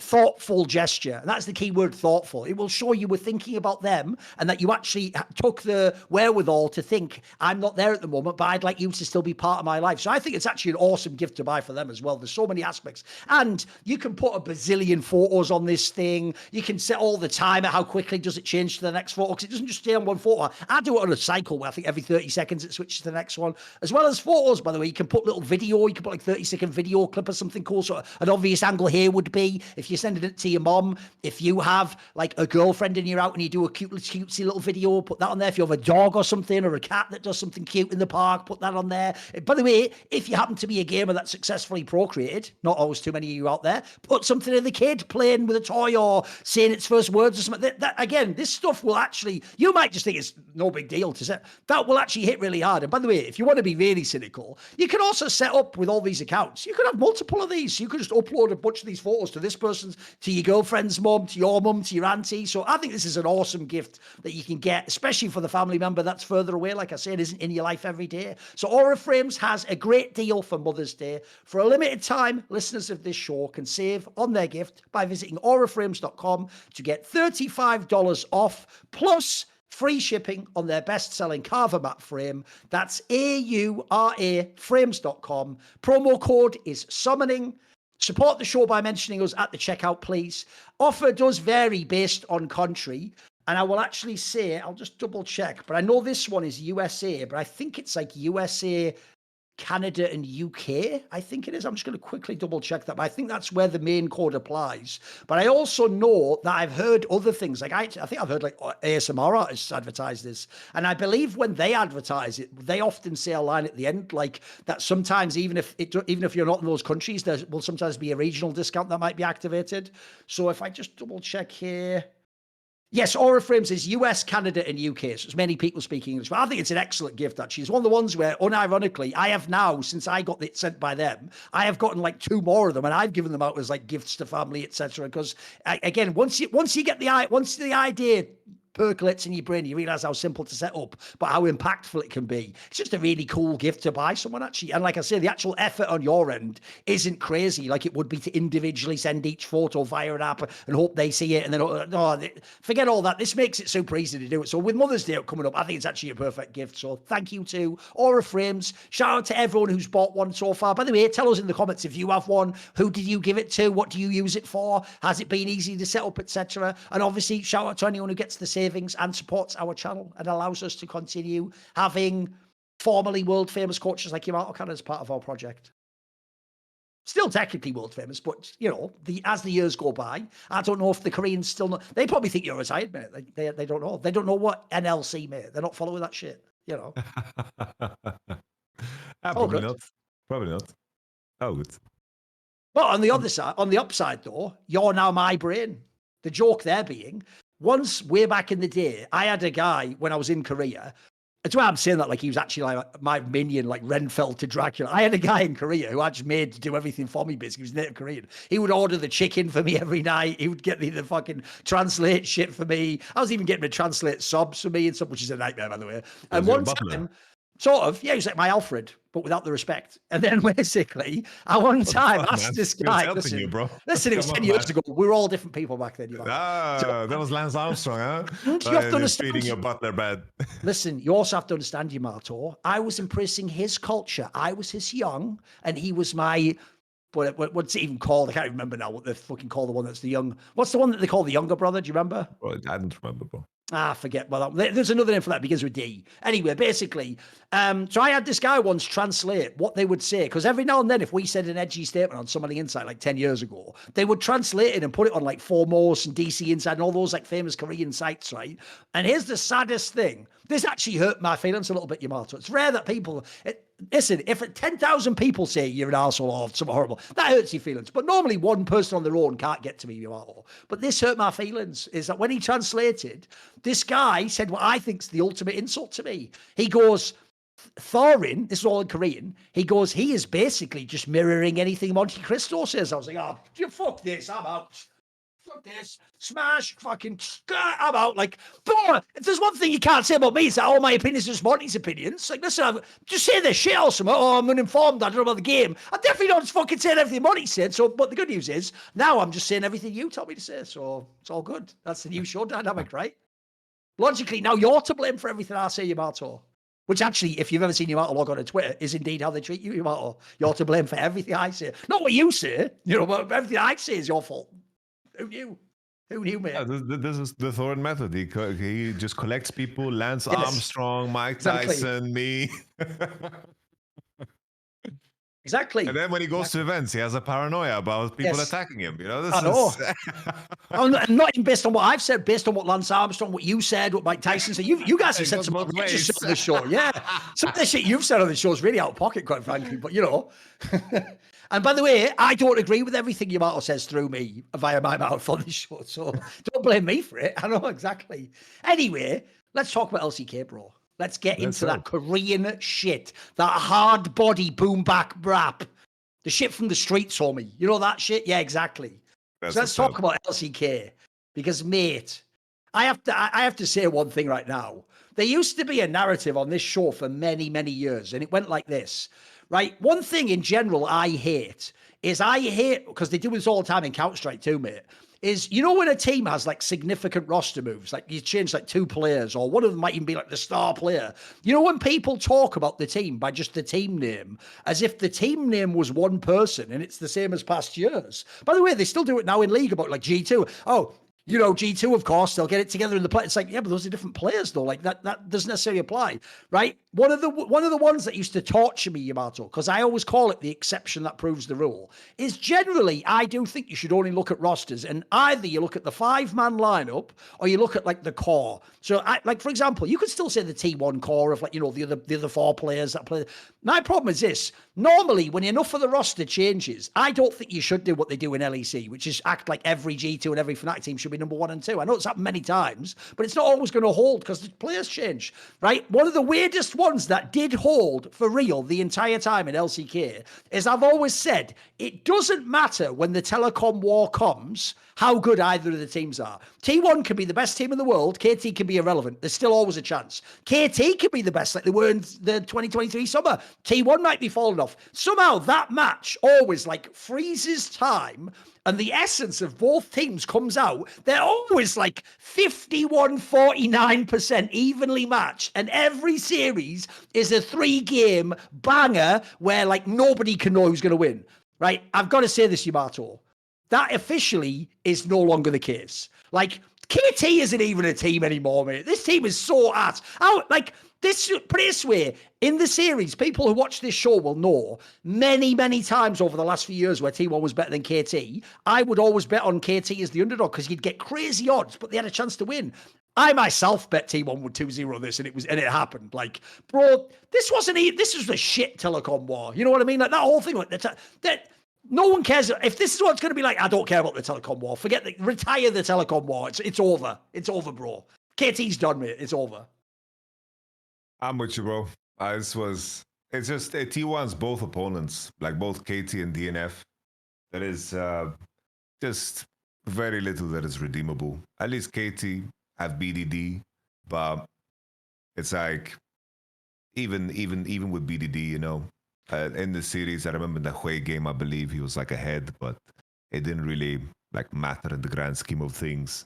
thoughtful gesture. And that's the key word, thoughtful. It will show you were thinking about them and that you actually took the wherewithal to think, I'm not there at the moment, but I'd like you to still be part of my life. So I think it's actually an awesome gift to buy for them as well. There's so many aspects. And you can put a bazillion photos on this thing. You can set all the time at how quickly does it change to the next photo, because it doesn't just stay on one photo. I do it on a cycle where I think every 30 seconds it switches to the next one. As well as photos, by the way, you can put little video. You can put like 30-second video clip or something cool. So an obvious angle here would be if you're sending it to your mom, if you have like a girlfriend and you're out and you do a cutesy little video, put that on there. If you have a dog or something or a cat that does something cute in the park, put that on there. By the way, if you happen to be a gamer that successfully procreated, not always too many of you out there, put something of the kid playing with a toy or saying its first words or something. That again, this stuff will actually, you might just think it's no big deal to set. That will actually hit really hard. And by the way, if you want to be really cynical, you can also set up with all these accounts. You could have multiple of these. You could just upload a bunch of these photos to this person's, to your girlfriend's mum, to your mum, to your auntie. So I think this is an awesome gift that you can get, especially for the family member that's further away, like I said, isn't in your life every day. So Aura Frames has a great deal for Mother's Day. For a limited time, listeners of this show can save on their gift by visiting auraframes.com to get $35 off, plus free shipping on their best-selling Carver mat frame. That's AURA frames.com. Promo code is summoning. Support the show by mentioning us at the checkout, please. Offer does vary based on country. And I will actually say, I'll just double check, but I know this one is USA, but I think it's like USA, Canada, and UK. I think it is. I'm just going to quickly double check that. But I think that's where the main code applies. But I also know that I've heard other things. Like I think I've heard like ASMR artists advertise this. And I believe when they advertise it, they often say a line at the end, like that sometimes even if you're not in those countries, there will sometimes be a regional discount that might be activated. So if I just double check here. Yes, Aura Frames is US, Canada, and UK. So it's many people speaking English. But I think it's an excellent gift, actually. It's one of the ones where, unironically, I have now, since I got it sent by them, I have gotten like 2 more of them, and I've given them out as like gifts to family, etc. Because again, once you get the idea percolates in your brain, you realize how simple to set up, but how impactful it can be. It's just a really cool gift to buy someone, actually. And like I say, the actual effort on your end isn't crazy like it would be to individually send each photo via an app and hope they see it. And then, forget all that. This makes it super easy to do it. So with Mother's Day coming up, I think it's actually a perfect gift. So thank you to Aura Frames. Shout out to everyone who's bought one so far. By the way, tell us in the comments if you have one. Who did you give it to? What do you use it for? Has it been easy to set up, etc.? And obviously, shout out to anyone who gets the savings and supports our channel and allows us to continue having formerly world famous coaches like Yamato as part of our project. Still technically world famous, but you know, as the years go by, I don't know if the Koreans still know. They probably think you're retired, mate. They don't know. They don't know what NLC, mate. They're not following that shit. You know. Probably not. Probably not. Oh, good. But on the other side, on the upside though, you're now my brain. The joke there being, once way back in the day, I had a guy when I was in Korea. That's why I'm saying that like he was actually like my minion, like Renfell to Dracula. I had a guy in Korea who I just made to do everything for me, basically. He was native Korean. He would order the chicken for me every night. He would get me the fucking translate shit for me. I was even getting him to translate subs for me and stuff, which is a nightmare, by the way. And one time, sort of, yeah, he was like my Alfred, but without the respect. And then basically, I one time asked this guy, listen, it was 10 years ago. We were all different people back then. You know? That was Lance Armstrong, huh? You have to understand. Feeding your butler bed. Listen, you also have to understand, Yamato. I was embracing his culture. I was his young, and he was my, what's it even called? I can't remember now what they fucking call the one that's the young. What's the one that they call the younger brother? Do you remember? Well, I don't remember, bro. Forget. Well, there's another name for that. Begins with D. Anyway, basically, so I had this guy once translate what they would say, because every now and then, if we said an edgy statement on Somebody Inside like 10 years ago, they would translate it and put it on like Foremost and DC Inside and all those like famous Korean sites, right? And here's the saddest thing. This actually hurt my feelings a little bit, Yamato. It's rare that people... Listen, if 10,000 people say you're an arsehole or something horrible, that hurts your feelings. But normally one person on their own can't get to me, Yamato. But this hurt my feelings, is that when he translated, this guy said what I think's the ultimate insult to me. He goes, Thorin, this is all in Korean, he goes, he is basically just mirroring anything Monte Cristo says. I was like, oh, fuck this, I'm out. Fuck this, smash, fucking, I'm out. Like, but if there's one thing you can't say about me, it's that all my opinions are just Monty's opinions. Like, listen, just say this shit or something. Oh, I'm uninformed, I don't know about the game. I definitely don't just fucking say everything Monty said. So, but the good news is, now I'm just saying everything you told me to say. So it's all good. That's the new show dynamic, right? Logically, now you're to blame for everything I say, Yamato. Which actually, if you've ever seen Yamato log on Twitter, is indeed how they treat you, Yamato. You're to blame for everything I say. Not what you say, but everything I say is your fault. Who knew? Who knew, mate? Yeah, this is the Thorin method. He just collects people, Lance Armstrong, Mike Tyson, me. Exactly. And then when he goes to events, he has a paranoia about people attacking him. I know. And not even based on what I've said, based on what Lance Armstrong, what you said, what Mike Tyson said. You guys have said some outrageous shit on the show. Yeah. Some of the shit you've said on the show is really out of pocket, quite frankly. But, And by the way, I don't agree with everything Yamato says through me via my mouth on this show. So don't blame me for it. I know exactly. Anyway, let's talk about LCK, bro. Let's get into that Korean shit, that hard body boom back rap, the shit from the streets, homie. You know that shit? Yeah, exactly. So let's talk about LCK because, mate, I have to say one thing right now. There used to be a narrative on this show for many, many years, and it went like this, right? One thing in general I hate, because they do this all the time in Counter-Strike too, mate, is, when a team has like significant roster moves, like you change like 2 players, or one of them might even be like the star player. When people talk about the team by just the team name, as if the team name was one person and it's the same as past years. By the way, they still do it now in League about like G2. Oh, G2, of course, they'll get it together in the play. It's like, yeah, but those are different players, though. Like that doesn't necessarily apply, right? One of the ones that used to torture me, Yamato, because I always call it the exception that proves the rule, is generally I do think you should only look at rosters, and either you look at the 5-man lineup or you look at like the core. So, for example, you could still say the T1 core of like the other 4 players that play. My problem is this: normally, when enough of the roster changes, I don't think you should do what they do in LEC, which is act like every G2 and every Fnatic team should be number 1 and 2. I know it's happened many times, but it's not always going to hold because the players change, right? One of the weirdest ones that did hold for real the entire time in LCK is, I've always said, it doesn't matter when the telecom war comes how good either of the teams are. T1 can be the best team in the world. KT can be irrelevant. There's still always a chance. KT can be the best like they were in the 2023 summer. T1 might be falling off. Somehow that match always like freezes time, and the essence of both teams comes out. They're always like 51-49% evenly matched, and every series is a 3-game banger where like nobody can know who's going to win, right? I've got to say this, Yamato. That officially is no longer the case. Like, KT isn't even a team anymore, mate. This team is so ass. Put it this way, in the series, people who watch this show will know many, many times over the last few years where T1 was better than KT, I would always bet on KT as the underdog because you'd get crazy odds, but they had a chance to win. I myself bet T1 would 2-0 this, and it happened. Like, bro, this was a shit telecom war. You know what I mean? Like, that whole thing, like, that no one cares. If this is what it's going to be like, I don't care about the telecom war. Retire the telecom war. It's over. It's over, bro. KT's done, mate. It's over. I'm with you, bro. It's just T1's both opponents, like both KT and DNF. That is just very little that is redeemable. At least KT have BDD, but it's like even with BDD, in the series, I remember the Hui game, I believe he was like ahead, but it didn't really like matter in the grand scheme of things.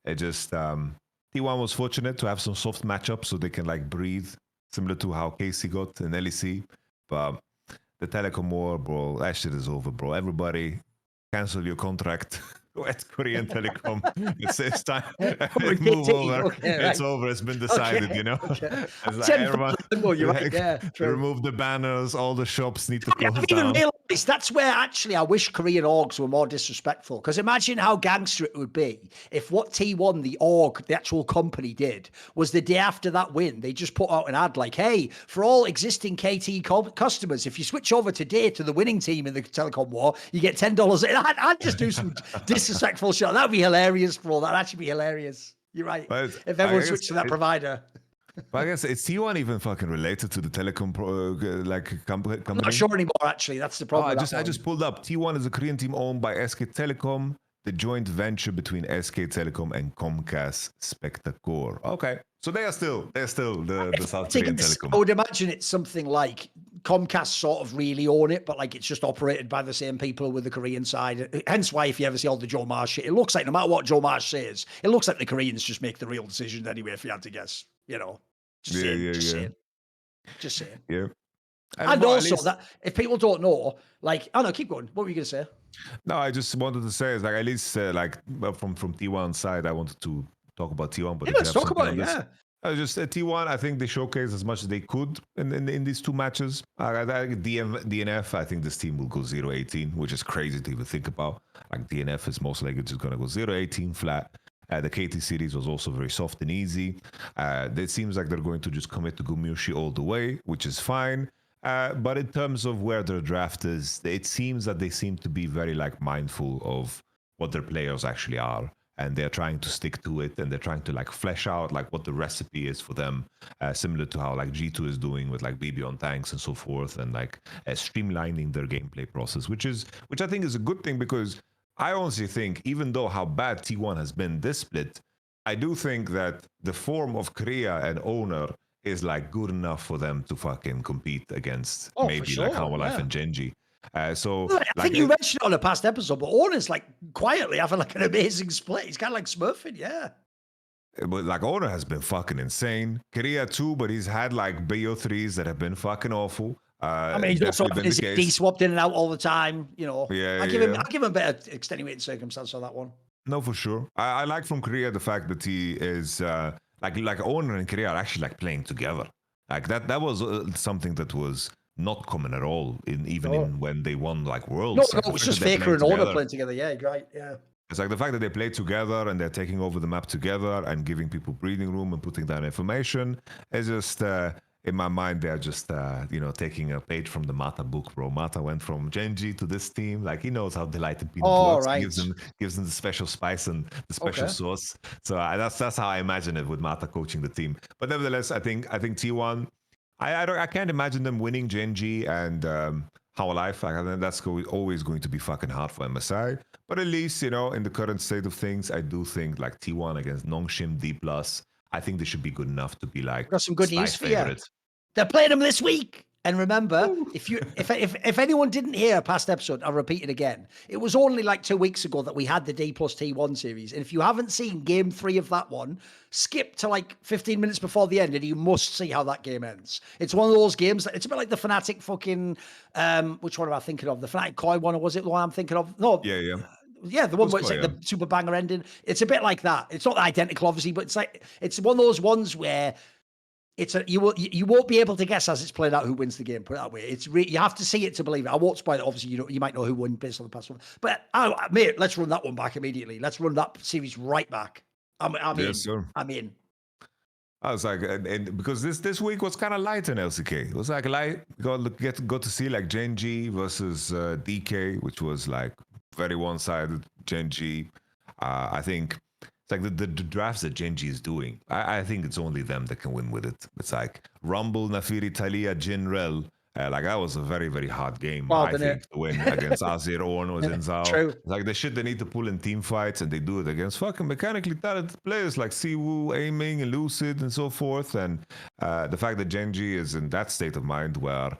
It just T1 was fortunate to have some soft matchups so they can like breathe, similar to how KC got in LEC. But the telecom war, bro, that shit is over, bro. Everybody cancel your contract at Korean Telecom. It's time. Move over. Okay, right. It's over. It's been decided, Okay. It's like everyone, yeah, remove the banners. All the shops need to close down. I didn't even realize that's where actually I wish Korean orgs were more disrespectful. Because imagine how gangster it would be if what T1, the org, the actual company did, was the day after that win, they just put out an ad like, hey, for all existing KT customers, if you switch over today to the winning team in the telecom war, you get $10. I'd just do some disrespectful shit. That'd be hilarious, bro. That'd actually be hilarious. You're right. But if everyone switched to that provider. But I guess is T1 even fucking related to the telecom company? I'm not sure anymore, actually. That's the Oh, problem. I just pulled up. T1 is a Korean team owned by SK Telecom, the joint venture between SK Telecom and Comcast Spectacor. Okay, so they are still the South Korean telecom. I would imagine it's something like Comcast sort of really own it, but like it's just operated by the same people with the Korean side. Hence why if you ever see all the Joe Marsh shit, it looks like no matter what Joe Marsh says, it looks like the Koreans just make the real decision anyway, if you had to guess. You know. Just saying. Yeah. And also that if people don't know, like, oh no, keep going. What were you gonna say? No, I just wanted to say is like at least from T1 side, I wanted to talk about T1, but let's talk about it. Yeah. Just T1, I think they showcased as much as they could in these two matches. DNF, I think this team will go 0-18, which is crazy to even think about. Like DNF is most likely just going to go 0-18 flat. The KT series was also very soft and easy. It seems like they're going to just commit to Gumyushi all the way, which is fine. But in terms of where their draft is, it seems that they seem to be very like mindful of what their players actually are. And they're trying to stick to it, and they're trying to like flesh out like what the recipe is for them, similar to how like G2 is doing with like BB on tanks and so forth, and like streamlining their gameplay process, which I think is a good thing, because I honestly think even though how bad T1 has been this split, I do think that the form of Korea and Owner is like good enough for them to fucking compete against maybe like Hanwha Life and GenG. I think you mentioned it on a past episode, but Owner's like quietly having like an amazing split. He's kind of like smurfing, yeah. But like Owner has been fucking insane. Korea too, but he's had like BO3s that have been fucking awful. I mean, he's also his D swapped in and out all the time. You know, I give him a bit of extenuating circumstance on that one. No, for sure. I like from Korea the fact that he is like Owner and Korea are actually like playing together. Like that was something that was not common at all in when they won like Worlds. No, it was just Faker and Owner playing together. Yeah, right. Yeah. It's like the fact that they play together and they're taking over the map together and giving people breathing room and putting down information. It's just in my mind they're just taking a page from the Mata book, bro. Mata went from GenG to this team. Like he knows how delighted peanut works. Right. Gives them the special spice and the special sauce. So that's how I imagine it with Mata coaching the team. But nevertheless, I think T1. I can't imagine them winning GenG and Hanwha Life. I think that's always going to be fucking hard for MSI. But at least, in the current state of things, I do think like T1 against Nongshim D+, I think they should be good enough to be like got some good news for you. They're playing them this week. And remember, if anyone didn't hear a past episode, I'll repeat it again. It was only like 2 weeks ago that we had the D plus T1 series. And if you haven't seen game 3 of that one, skip to like 15 minutes before the end and you must see how that game ends. It's one of those games that it's a bit like the Fnatic fucking, which one am I thinking of? The Fnatic Koi one, or was it the one I'm thinking of? No. Yeah, the one where it's like the super banger ending. It's a bit like that. It's not identical, obviously, but it's one of those ones where you won't be able to guess as it's played out who wins the game. Put it that way. You have to see it to believe it. I won't spoil it. Obviously, you might know who won based on the past one. But mate, let's run that one back immediately. Let's run that series right back. I'm in. Sir. I'm in. I was like, and because this week was kind of light in LCK. It was like light. Got to see like GenG versus DK, which was like very one-sided. GenG. I think. It's like the drafts that GenG is doing. I think it's only them that can win with it. It's like Rumble, Nafiri, Talia, Jinrel. Like that was a very, very hard game, I think, to win against Azir, Orno, Zinzao. True. It's like the shit they need to pull in team fights, and they do it against fucking mechanically talented players like Siwoo, Aiming, and Lucid, and so forth. And the fact that GenG is in that state of mind where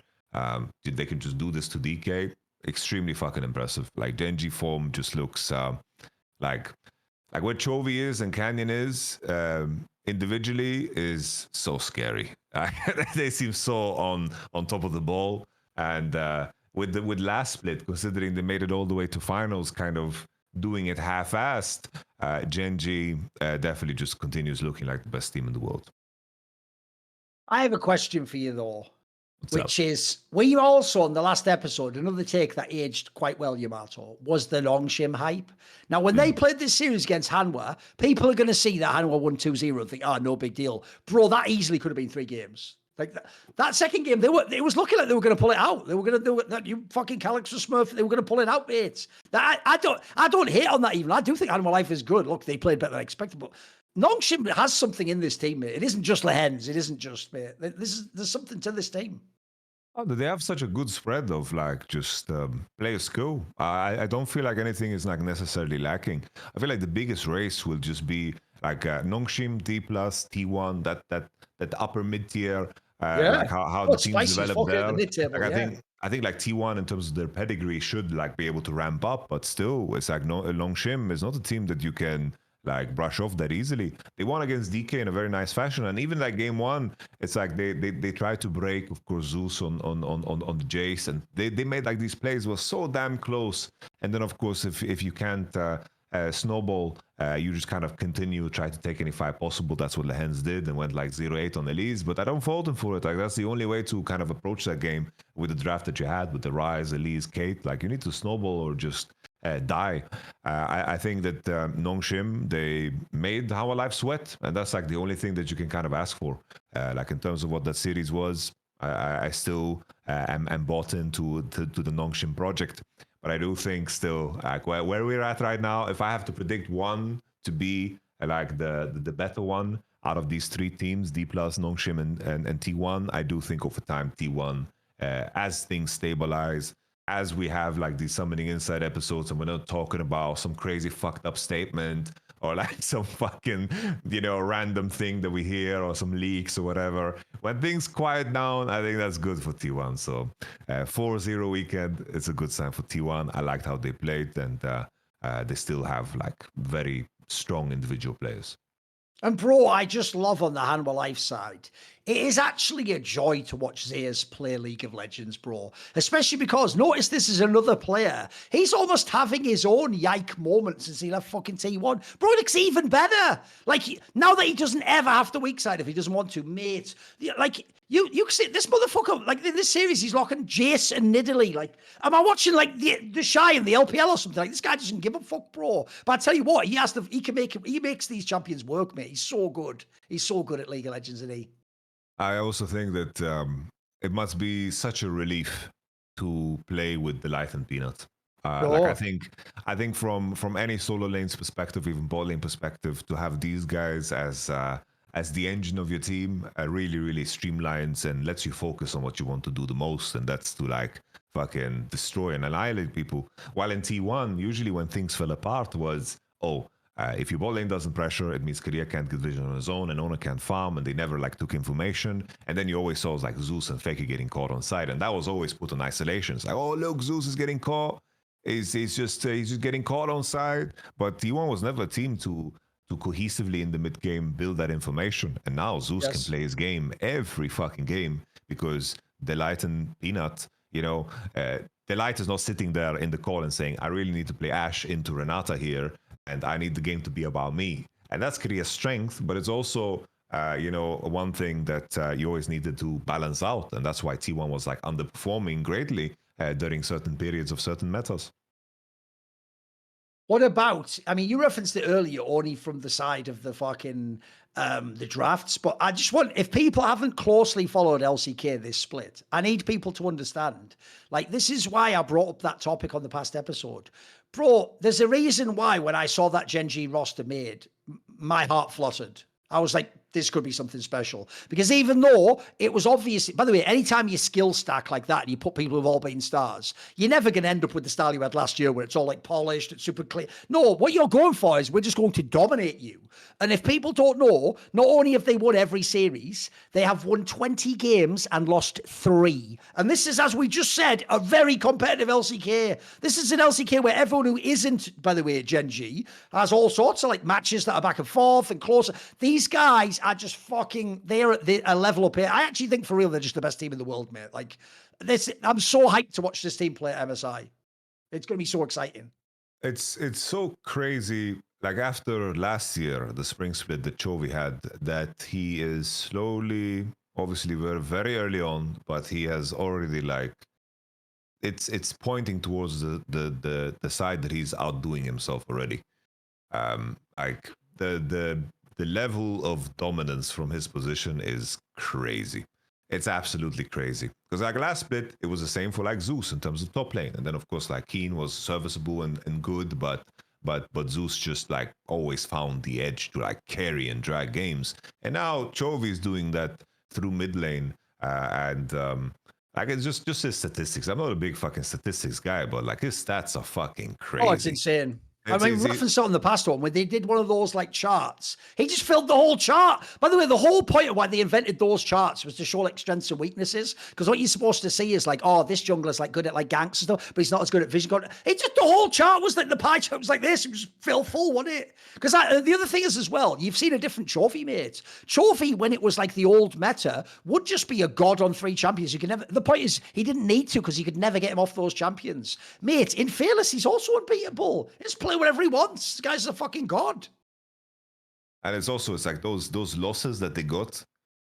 they can just do this to DK, extremely fucking impressive. Like GenG form just looks like where Chovy is and Canyon is individually is so scary. They seem so on top of the ball, and with last split, considering they made it all the way to finals, kind of doing it half-assed, GenG definitely just continues looking like the best team in the world. I have a question for you though. Which is, we also on the last episode, another take that aged quite well, Yamato, was the Nongshim hype. Now, when they played this series against Hanwha, people are going to see that Hanwha won 2-0 and think, no big deal. Bro, that easily could have been 3 games. Like that second game, it was looking like they were going to pull it out. They were going to do it. You fucking Calyx or Smurf, they were going to pull it out, mate. I don't hate on that even. I do think Hanwha Life is good. Look, they played better than I expected, but Nongshim has something in this team, mate. It isn't just Lehens. It isn't just, mate. There's something to this team. Oh, they have such a good spread of like just player skill. I don't feel like anything is like necessarily lacking. I feel like the biggest race will just be like Nongshim, D plus, T1, that upper mid tier. Like how the teams develop there. I think like T1 in terms of their pedigree should like be able to ramp up, but still, it's like Nongshim is not a team that you can like brush off that easily. They won against DK in a very nice fashion, and even like game one, it's like they tried to break, of course, Zeus on the Jace, and they made like these plays were so damn close. And then of course, if you can't snowball, you just kind of continue try to take any fight possible. That's what Lehens did and went like 0-8 on Elise. But I don't fault them for it. Like that's the only way to kind of approach that game with the draft that you had with the Rise, Elise, Kate. Like you need to snowball or just die. I think that Nongshim, they made How Alive sweat, and that's like the only thing that you can kind of ask for. Like in terms of what that series was, I still am bought into the Nongshim project. But I do think still, like where we're at right now, if I have to predict one to be like the better one out of these three teams, D plus, Nongshim, and T1, I do think over time T1, as things stabilize, as we have like these summoning inside episodes and we're not talking about some crazy fucked up statement or like some fucking, random thing that we hear or some leaks or whatever. When things quiet down, I think that's good for T1. So 4-0 weekend, it's a good sign for T1. I liked how they played, and they still have like very strong individual players. And bro, I just love on the Hanwha Life side. It is actually a joy to watch Zayas play League of Legends, bro. Especially because, notice this is another player. He's almost having his own yike moment since he left fucking T1. Bro, it looks even better. Like, now that he doesn't ever have to weak side if he doesn't want to, mate. Like, you can see this motherfucker, like in this series, he's locking Jace and Nidalee. Like, am I watching like the Shy and the LPL or something? Like, this guy doesn't give a fuck, bro. But I tell you what, he makes these champions work, mate. He's so good. He's so good at League of Legends, isn't he? I also think that it must be such a relief to play with the Light and Peanut. Like I think from any solo lane's perspective, even bot lane perspective, to have these guys as the engine of your team really, really streamlines and lets you focus on what you want to do the most, and that's to like fucking destroy and annihilate people. While in T1, usually when things fell apart was, if your bot lane doesn't pressure, it means Korea can't get vision on his own and Ona can't farm, and they never like took information. And then you always saw like Zeus and Faker getting caught on side, and that was always put on isolation. It's like, oh look, Zeus is getting caught. He's just getting caught on side. But T1 was never a team to cohesively in the mid game build that information. And now Zeus can play his game every fucking game because Delight and Peanut, Delight is not sitting there in the call and saying, I really need to play Ashe into Renata here, and I need the game to be about me. And that's Korea's strength, but it's also, one thing that you always needed to balance out. And that's why T1 was like underperforming greatly during certain periods of certain metas. What about, I mean, you referenced it earlier, only from the side of the fucking, the drafts, but I just want, if people haven't closely followed LCK this split, I need people to understand, like, this is why I brought up that topic on the past episode. Bro, there's a reason why when I saw that GenG roster made, my heart fluttered. I was like, this could be something special. Because even though it was obvious, by the way, anytime you skill stack like that and you put people who've all been stars, you're never going to end up with the style you had last year where it's all like polished, it's super clear. No, what you're going for is we're just going to dominate you. And if people don't know, not only have they won every series, they have won 20 games and lost 3. And this is, as we just said, a very competitive LCK. This is an LCK where everyone who isn't, by the way, GenG, has all sorts of like matches that are back and forth and closer. These guys are just fucking, they're at a level up here. I actually think for real, they're just the best team in the world, mate. Like this, I'm so hyped to watch this team play at MSI. It's going to be so exciting. It's so crazy. Like after last year, the spring split that Chovy had, that he is slowly, obviously we're very early on, but he has already like, it's pointing towards the side that he's outdoing himself already. Like the level of dominance from his position is crazy. It's absolutely crazy. Because like last split, it was the same for like Zeus in terms of top lane. And then of course like Keen was serviceable and good, but but Zeus just like always found the edge to like carry and drag games. And now Chovy is doing that through mid lane, and like it's just his statistics. I'm not a big fucking statistics guy, but like his stats are fucking crazy. Oh, it's insane. I mean, reference on the past one when they did one of those like charts. He just filled the whole chart. By the way, the whole point of why they invented those charts was to show like strengths and weaknesses. Because what you're supposed to see is like, oh, this jungler's like good at like ganks and stuff, but he's not as good at vision. It just the whole chart was like the pie chart was like this. It was fill full, wasn't it? Because the other thing is as well, you've seen a different Chovy, mate. Chovy, when it was like the old meta, would just be a god on 3 champions. You can never. The point is, he didn't need to because you could never get him off those champions, mate. In Fearless, he's also unbeatable. Just play whatever he wants. This guy's a fucking god. And it's like those losses that they got.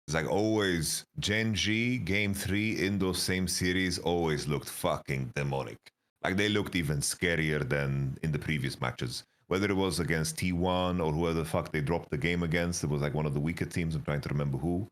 It's like always GenG Game 3 in those same series always looked fucking demonic. Like they looked even scarier than in the previous matches. Whether it was against T1 or whoever the fuck they dropped the game against, it was like one of the weaker teams. I'm trying to remember who.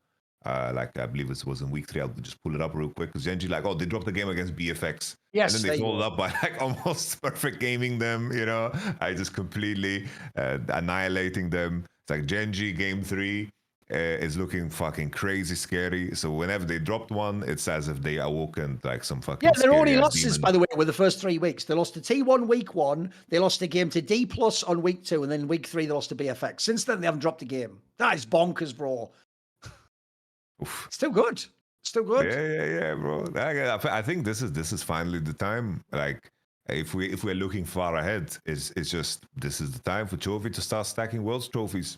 Like I believe it was in week 3. I'll just pull it up real quick because GenG like, oh, they dropped the game against BFX. Yes, and then they followed up by like almost perfect gaming them, you know. I just completely annihilating them. It's like GenG Game 3 is looking fucking crazy scary. So whenever they dropped one, it's as if they awoken like some fucking their only losses, by the way, were the first 3 weeks. They lost to T1 week 1, they lost a game to D+ on week 2, and then week 3 they lost to BFX. Since then, they haven't dropped a game. That is bonkers, bro. Oof. Still good. Still good. Yeah, bro. I think this is finally the time. Like, if we're looking far ahead, it's just this is the time for Chovy to start stacking Worlds trophies.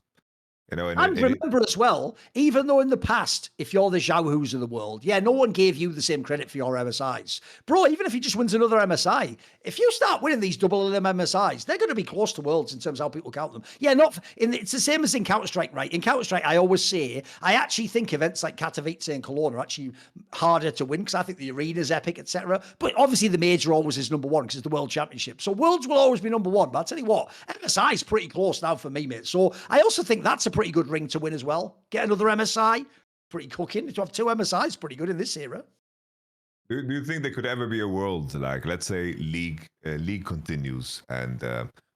You know, and remember as well, even though in the past, if you're the Xiaohus of the world, no one gave you the same credit for your MSIs. Bro, even if he just wins another MSI, if you start winning these double LM MSIs, they're going to be close to Worlds in terms of how people count them. It's the same as in Counter-Strike, right? In Counter-Strike, I always say, I actually think events like Katowice and Cologne are actually harder to win because I think the arena's epic, etc. But obviously the major always is number 1 because it's the World Championship. So Worlds will always be number 1. But I'll tell you what, MSI is pretty close now for me, mate. So I also think that's a pretty good ring to win as well. Get another MSI, pretty cooking. To have 2 MSIs, pretty good in this era. Do you think there could ever be a world like, let's say, League continues, and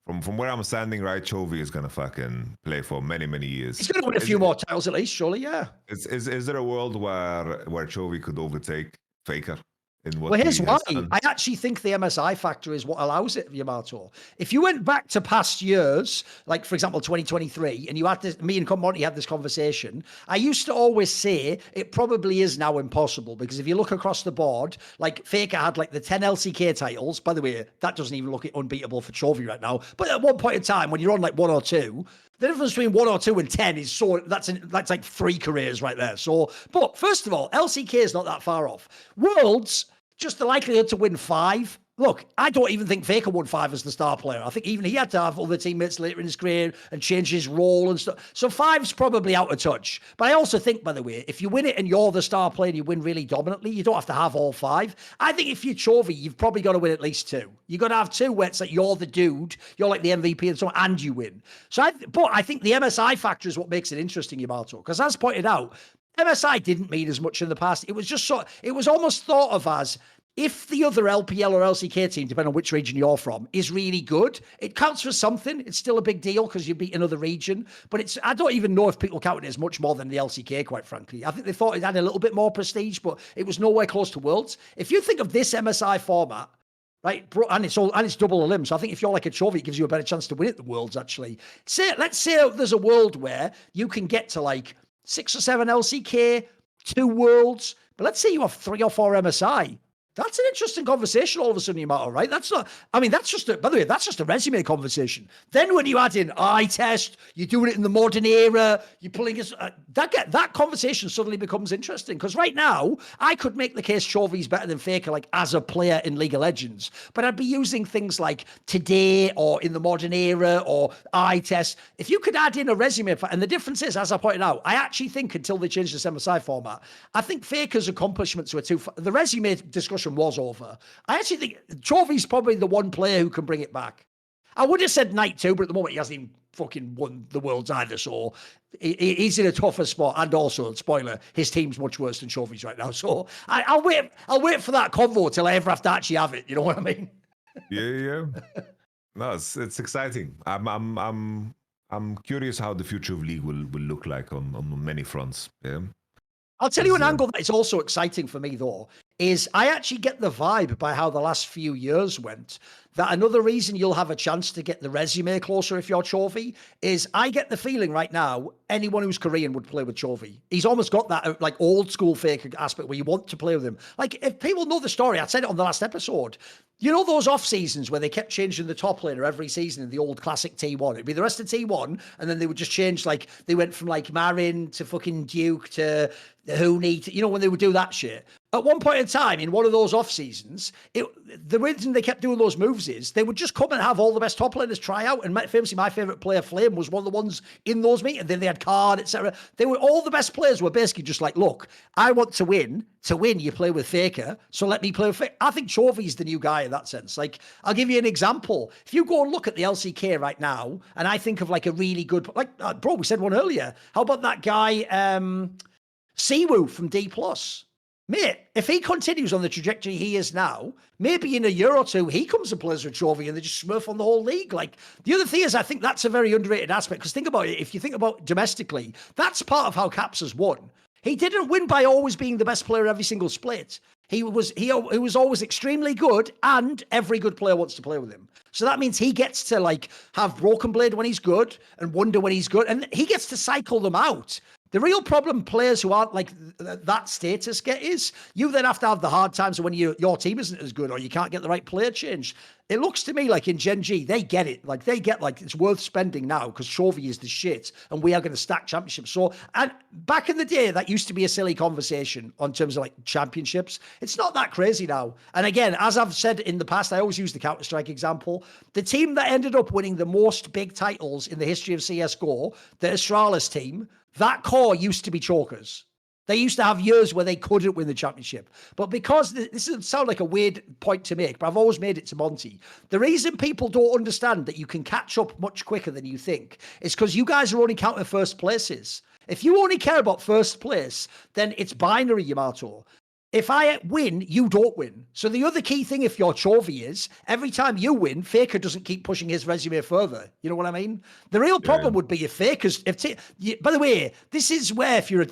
from where I'm standing, right, Chovy is gonna fucking play for many years. He's gonna win a few more titles at least, surely, yeah. Is there a world where Chovy could overtake Faker? Well, here's why. I actually think the MSI factor is what allows it, Yamato. If you went back to past years, like, for example, 2023, and you had this, me and Monty had this conversation, I used to always say it probably is now impossible because if you look across the board, like, Faker had, like, the 10 LCK titles. By the way, that doesn't even look unbeatable for Chovy right now. But at one point in time, when you're on, like, 1 or 2, the difference between 1 or 2 and 10 is that's like 3 careers right there. So, but first of all, LCK is not that far off. Worlds, just the likelihood to win 5. Look, I don't even think Faker won 5 as the star player. I think even he had to have other teammates later in his career and change his role and stuff. So 5's probably out of touch. But I also think, by the way, if you win it and you're the star player and you win really dominantly, you don't have to have all 5. I think if you're Chovy, you've probably got to win at least 2. You've got to have 2 where it's like you're the dude, you're like the MVP and so on, and you win. But I think the MSI factor is what makes it interesting, Yamato. Because as pointed out, MSI didn't mean as much in the past. It was just it was almost thought of as, if the other LPL or LCK team, depending on which region you're from, is really good, it counts for something. It's still a big deal because you beat another region. But I don't even know if people count it as much more than the LCK, quite frankly. I think they thought it had a little bit more prestige, but it was nowhere close to Worlds. If you think of this MSI format, right, and it's double a limb. So I think if you're like a Chovy, it gives you a better chance to win at the Worlds, actually. Let's say there's a world where you can get to like 6 or 7 LCK, 2 Worlds, but let's say you have 3 or 4 MSI. That's an interesting conversation all of a sudden, Yamato, right? By the way, that's just a resume conversation. Then when you add in eye test, you're doing it in the modern era, you're pulling that conversation suddenly becomes interesting. Because right now, I could make the case Chovy's better than Faker, like as a player in League of Legends, but I'd be using things like today or in the modern era or eye test. If you could add in a resume, and the difference is, as I pointed out, I actually think until they change this MSI format, I think Faker's accomplishments were the resume discussion was over. I actually think Chovy's probably the one player who can bring it back. I would have said Knight too, but at the moment he hasn't even fucking won the Worlds either, so he's in a tougher spot. And also, spoiler, his team's much worse than Chovy's right now. So I'll wait for that convo till I ever have to actually have it. You know what I mean? Yeah. No, it's exciting. I'm curious how the future of League will look like on many fronts. Yeah. I'll tell you an angle that is also exciting for me, though, is I actually get the vibe by how the last few years went that another reason you'll have a chance to get the resume closer if you're Chovy is I get the feeling right now anyone who's Korean would play with Chovy. He's almost got that like old school fake aspect where you want to play with him. Like if people know the story, I said it on the last episode. You know those off seasons where they kept changing the top laner every season in the old classic T1? It'd be the rest of T1, and then they would just change, like, they went from, like, Marin to fucking Duke to Hooney to, you know, when they would do that shit. At one point in time, in one of those off seasons, the reason they kept doing those moves is they would just come and have all the best top laners try out. And famously, my favorite player, Flame, was one of the ones in those meetings. Then they had Card, etc. They were all the best players were basically just like, look, I want to win. To win, you play with Faker, so let me play with Faker. I think Chovy's the new guy in that sense. Like, I'll give you an example. If you go and look at the LCK right now, and I think of like a really good, like, bro, we said one earlier. How about that guy, Siwoo from D+? Mate, if he continues on the trajectory he is now, maybe in a year or two, he comes and plays with Chovy and they just smurf on the whole league. Like, the other thing is, I think that's a very underrated aspect, because think about it. If you think about domestically, that's part of how Caps has won. He didn't win by always being the best player every single split. He was always extremely good, and every good player wants to play with him. So that means he gets to like have Broken Blade when he's good and Wonder when he's good, and he gets to cycle them out. The real problem players who aren't like that status get is you then have to have the hard times when your team isn't as good or you can't get the right player change. It looks to me like in GenG, they get it. Like they get like it's worth spending now because Chovy is the shit and we are going to stack championships. So, and back in the day, that used to be a silly conversation on terms of like championships. It's not that crazy now. And again, as I've said in the past, I always use the Counter-Strike example. The team that ended up winning the most big titles in the history of CSGO, the Astralis team, that core used to be chokers. They used to have years where they couldn't win the championship. But because this doesn't sound like a weird point to make, but I've always made it to Monty. The reason people don't understand that you can catch up much quicker than you think is because you guys are only counting first places. If you only care about first place, then it's binary, Yamato. If I win, you don't win. So the other key thing, if you're Chovy, is every time you win, Faker doesn't keep pushing his resume further. You know what I mean? The real problem would be if Faker's... by the way, this is where if you're...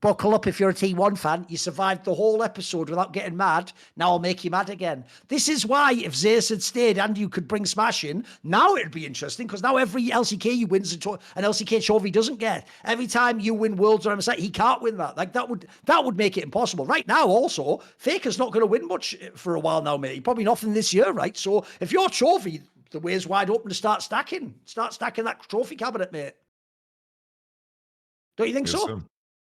Buckle up if you're a T1 fan. You survived the whole episode without getting mad. Now I'll make you mad again. This is why if Zeus had stayed and you could bring Smash in, now it'd be interesting because now every LCK you win an LCK Chovy doesn't get. Every time you win Worlds or MSI, he can't win that. Like that would make it impossible. Right now also, Faker's not going to win much for a while now, mate. Probably nothing this year, right? So if you're Chovy, the way's wide open to start stacking. Start stacking that trophy cabinet, mate. Don't you think so?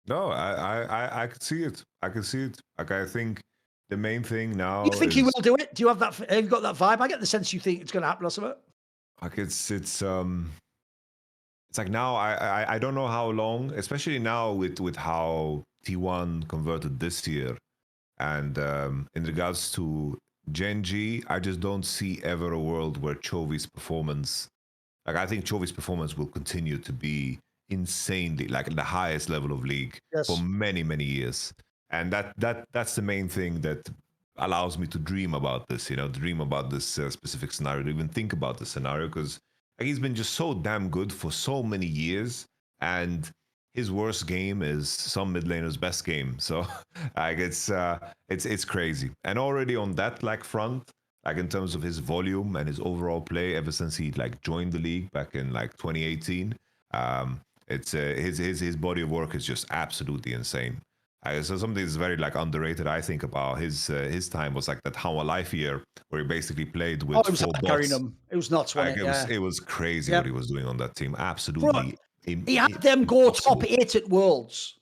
No, I could see it. I could see it. Like I think the main thing now. You think he will do it? Do you have that? Have you got that vibe? I get the sense you think it's going to happen or something. Like it's like now I don't know how long, especially now with how T1 converted this year, and in regards to GenG, I just don't see ever a world where Chovy's performance. Like I think Chovy's performance will continue to be insanely like at the highest level of league for many years, and that's the main thing that allows me to dream about this, dream about this specific scenario, to even think about the scenario, because he's been just so damn good for so many years, and his worst game is some mid laner's best game. So like it's crazy. And already on that like front, like in terms of his volume and his overall play ever since he like joined the league back in like 2018, it's his body of work is just absolutely insane. So something that's very like underrated, I think, about his time was like that How Life year where he basically played with it was 4 bots. It was nuts, wasn't it? It was crazy what he was doing on that team. Absolutely. Bro, he had them go top 8 at Worlds.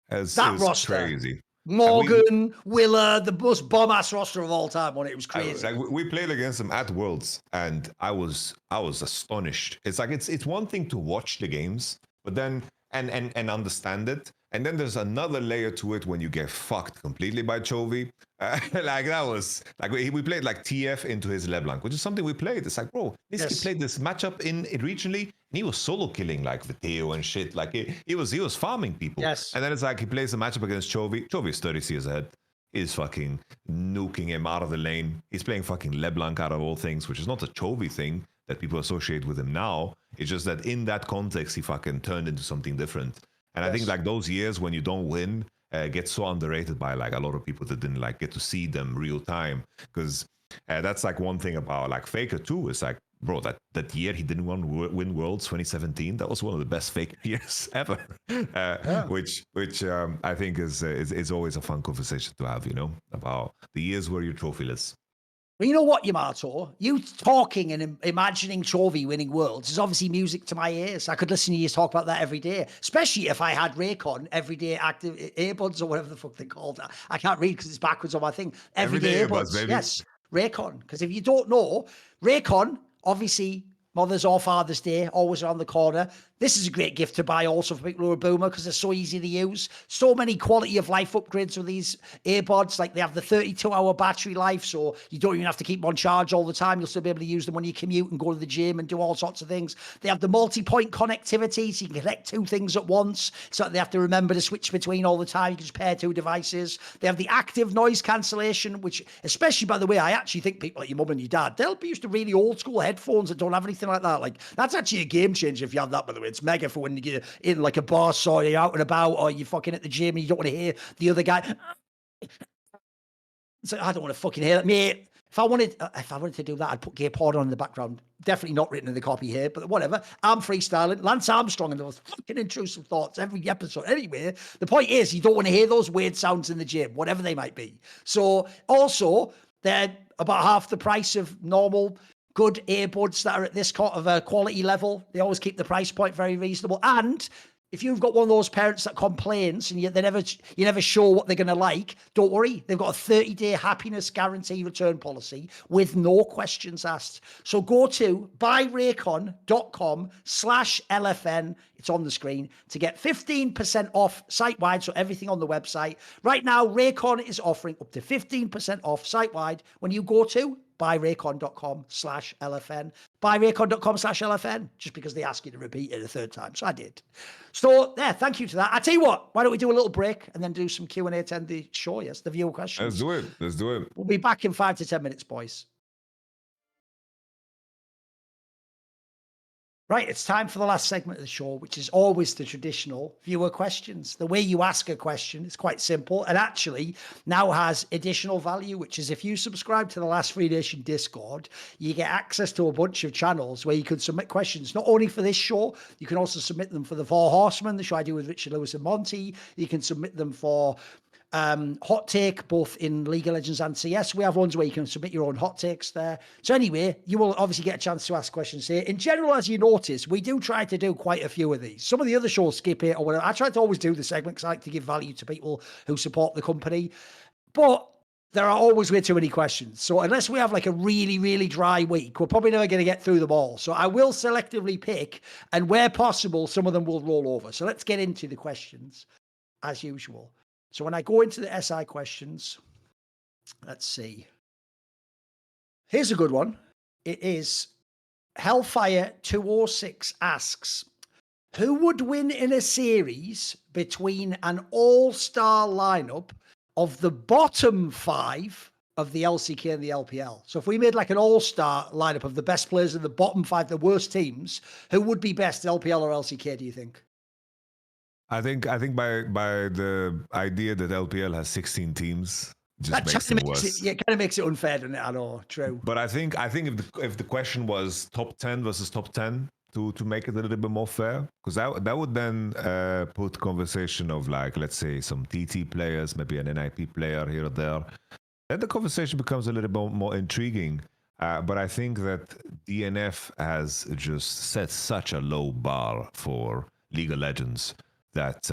That roster. Crazy. Morgan, Willer, the most bomb-ass roster of all time. It was crazy. We played against them at Worlds, and I was astonished. It's like it's one thing to watch the games, but then and understand it, and then there's another layer to it when you get fucked completely by Chovy. Like that was like we played like TF into his LeBlanc, which is something we played. It's like, bro, he played this matchup in regionally, and he was solo killing like Viteo and shit. Like he was farming people. Yes. And then it's like he plays a matchup against Chovy. Chovy is 30 CS ahead. is fucking nuking him out of the lane. He's playing fucking LeBlanc out of all things, which is not a Chovy thing that people associate with him now. It's just that in that context, he fucking turned into something different. And I think like those years when you don't win get so underrated by like a lot of people that didn't like get to see them real time. Because that's like one thing about like Faker too. Is like, bro, that year he didn't win Worlds 2017. That was one of the best Faker years ever. Which I think is always a fun conversation to have, you know, about the years where you're trophyless. Well, you know what, Yamato? You talking and imagining Chovy winning Worlds is obviously music to my ears. I could listen to you talk about that every day, especially if I had Raycon, everyday active earbuds or whatever the fuck they called. I can't read because it's backwards on my thing. Everyday earbuds, baby. Yes, Raycon. Because if you don't know, Raycon, obviously, Mother's or Father's Day, always around the corner. This is a great gift to buy also for people who are boomer because they're so easy to use. So many quality of life upgrades with these earbuds. Like they have the 32-hour battery life, so you don't even have to keep them on charge all the time. You'll still be able to use them when you commute and go to the gym and do all sorts of things. They have the multi-point connectivity, so you can connect two things at once. So they have to remember to switch between all the time. You can just pair two devices. They have the active noise cancellation, which, especially, by the way, I actually think people like your mum and your dad, they'll be used to really old school headphones that don't have anything like that. Like, that's actually a game changer if you have that, by the way. It's mega for when you're in like a bar or you're out and about or you're fucking at the gym and you don't want to hear the other guy. So I don't want to fucking hear that, mate. If I wanted to do that, I'd put gay porn on in the background. Definitely not written in the copy here, but whatever. I'm freestyling. Lance Armstrong and those fucking intrusive thoughts every episode. Anyway, the point is you don't want to hear those weird sounds in the gym, whatever they might be. So also, they're about half the price of normal good earbuds that are at this kind of a quality level. They always keep the price point very reasonable. And if you've got one of those parents that complains and you never sure what they're going to like, don't worry. They've got a 30-day happiness guarantee return policy with no questions asked. So go to buyraycon.com/LFN. It's on the screen to get 15% off site-wide, so everything on the website. Right now, Raycon is offering up to 15% off site-wide when you go to buyraycon.com/LFN. Buyraycon.com/LFN, just because they ask you to repeat it a third time. So I did. So, yeah, thank you to that. I tell you what, why don't we do a little break and then do some Q&A to end the show, yes, the viewer questions. Let's do it. We'll be back in 5 to 10 minutes, boys. Right, it's time for the last segment of the show, which is always the traditional viewer questions. The way you ask a question is quite simple and actually now has additional value, which is if you subscribe to the Last Free Nation Discord, you get access to a bunch of channels where you can submit questions, not only for this show, you can also submit them for the Four Horsemen, the show I do with Richard Lewis and Monty. You can submit them for hot take, both in League of Legends and CS. We have ones where you can submit your own hot takes there. So anyway, you will obviously get a chance to ask questions here. In general, as you notice, we do try to do quite a few of these. Some of the other shows skip it or whatever. I try to always do the segment because I like to give value to people who support the company. But there are always way too many questions. So unless we have like a really, really dry week, we're probably never going to get through them all. So I will selectively pick, and where possible, some of them will roll over. So let's get into the questions as usual. So when I go into the SI questions, let's see. Here's a good one. It is Hellfire206 asks, who would win in a series between an all-star lineup of the bottom 5 of the LCK and the LPL? So if we made like an all-star lineup of the best players in the bottom 5, the worst teams, who would be best, LPL or LCK, do you think? I think by the idea that LPL has 16 teams just makes it worse. It kind of makes it unfair, doesn't it? I know, true. But I think if the question was top 10 versus top 10 to make it a little bit more fair, because that would then put conversation of like, let's say some TT players, maybe an NIP player here or there. Then the conversation becomes a little bit more intriguing. But I think that DNF has just set such a low bar for League of Legends that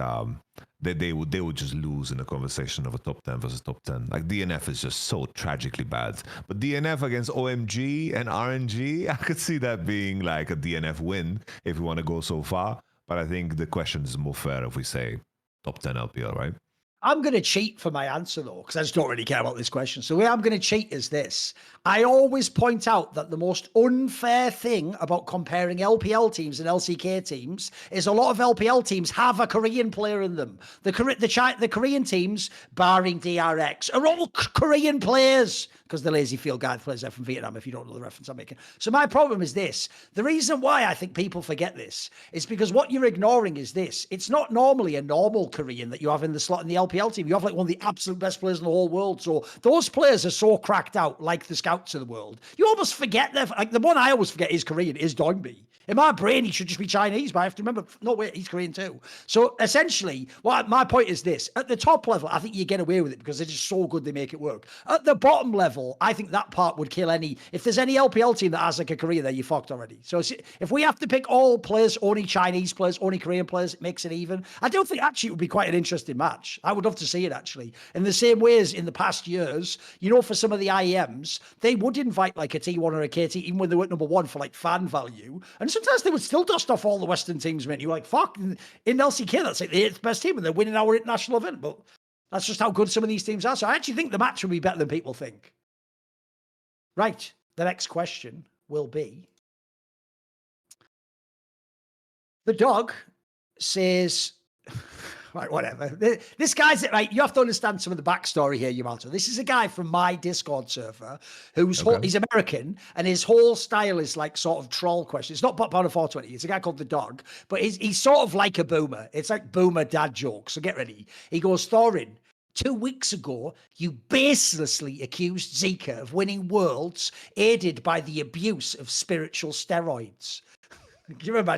they would just lose in a conversation of a top 10 versus top 10. Like DNF is just so tragically bad. But DNF against OMG and RNG, I could see that being like a DNF win if we want to go so far. But I think the question is more fair if we say top 10 LPL, right? I'm going to cheat for my answer, though, because I just don't really care about this question. So the way I'm going to cheat is this. I always point out that the most unfair thing about comparing LPL teams and LCK teams is a lot of LPL teams have a Korean player in them. The Korean teams, barring DRX, are all Korean players, because the Lazy Field guy plays there from Vietnam, if you don't know the reference I'm making. So my problem is this. The reason why I think people forget this is because what you're ignoring is this. It's not normally a normal Korean that you have in the slot in the LPL team. You have like one of the absolute best players in the whole world. So those players are so cracked out, like the scouts of the world. You almost forget them. Like the one I always forget is Korean, is Dongbi. In my brain, he should just be Chinese, but I have to remember, no, wait, he's Korean too. So essentially, my point is this. At the top level, I think you get away with it because they're just so good they make it work. At the bottom level, I think that part would kill any... If there's any LPL team that has like a Korea there, you're fucked already. So if we have to pick all players, only Chinese players, only Korean players, it makes it even. I don't think actually it would be quite an interesting match. I would love to see it actually. In the same way as in the past years, you know, for some of the IEMs, they would invite like a T1 or a KT, even when they were number one for like fan value. And sometimes they would still dust off all the Western teams, man. You're like, fuck, in LCK, that's like the 8th best team and they're winning our international event. But that's just how good some of these teams are. So I actually think the match will be better than people think. Right. The next question will be, the dog says, right, whatever. This guy's, right, you have to understand some of the backstory here, Yamato. This is a guy from my Discord server who's, he's American, and his whole style is like sort of troll questions. It's not Bot Powder 420. It's a guy called The Dog, but he's sort of like a boomer. It's like boomer dad jokes. So get ready. He goes, Thorin, 2 weeks ago, you baselessly accused Zika of winning worlds aided by the abuse of spiritual steroids. Can you remember?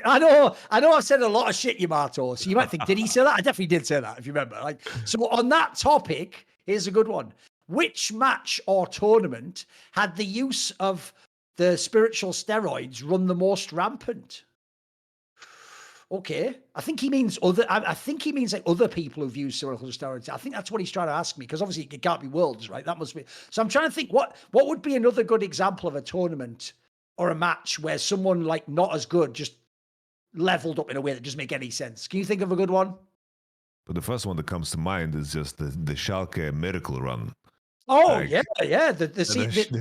I know I've said a lot of shit, Yamato, so you might think, did he say that? I definitely did say that, if you remember. Like, so on that topic, here's a good one. Which match or tournament had the use of the spiritual steroids run the most rampant? Okay, I think he means other. I think he means like other people who've used spiritual steroids. I think that's what he's trying to ask me, because obviously it can't be worlds, right? That must be. So I'm trying to think what would be another good example of a tournament or a match where someone like not as good just leveled up in a way that doesn't make any sense. Can you think of a good one? But the first one that comes to mind is just the Schalke miracle run. Oh, like, yeah.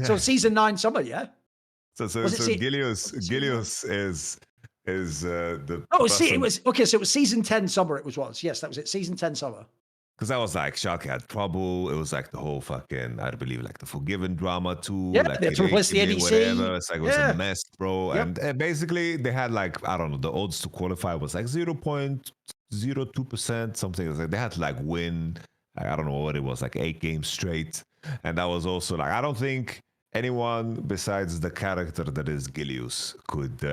So season 9 summer, yeah. So Gilius is the. Oh, see, it was okay. So it was season 10 summer. It was yes, that was it. Season 10 summer. Because that was like Schalke had trouble. It was like the whole fucking, I believe, like the Forgiven drama too. Yeah, like they had to replace the ADC. Whatever. It's like it was a mess, bro. Yep. And basically they had like, I don't know, the odds to qualify was like 0.02%, something like they had to like win. I don't know what it was, like 8 games straight. And that was also like, I don't think anyone besides the character that is Gilius could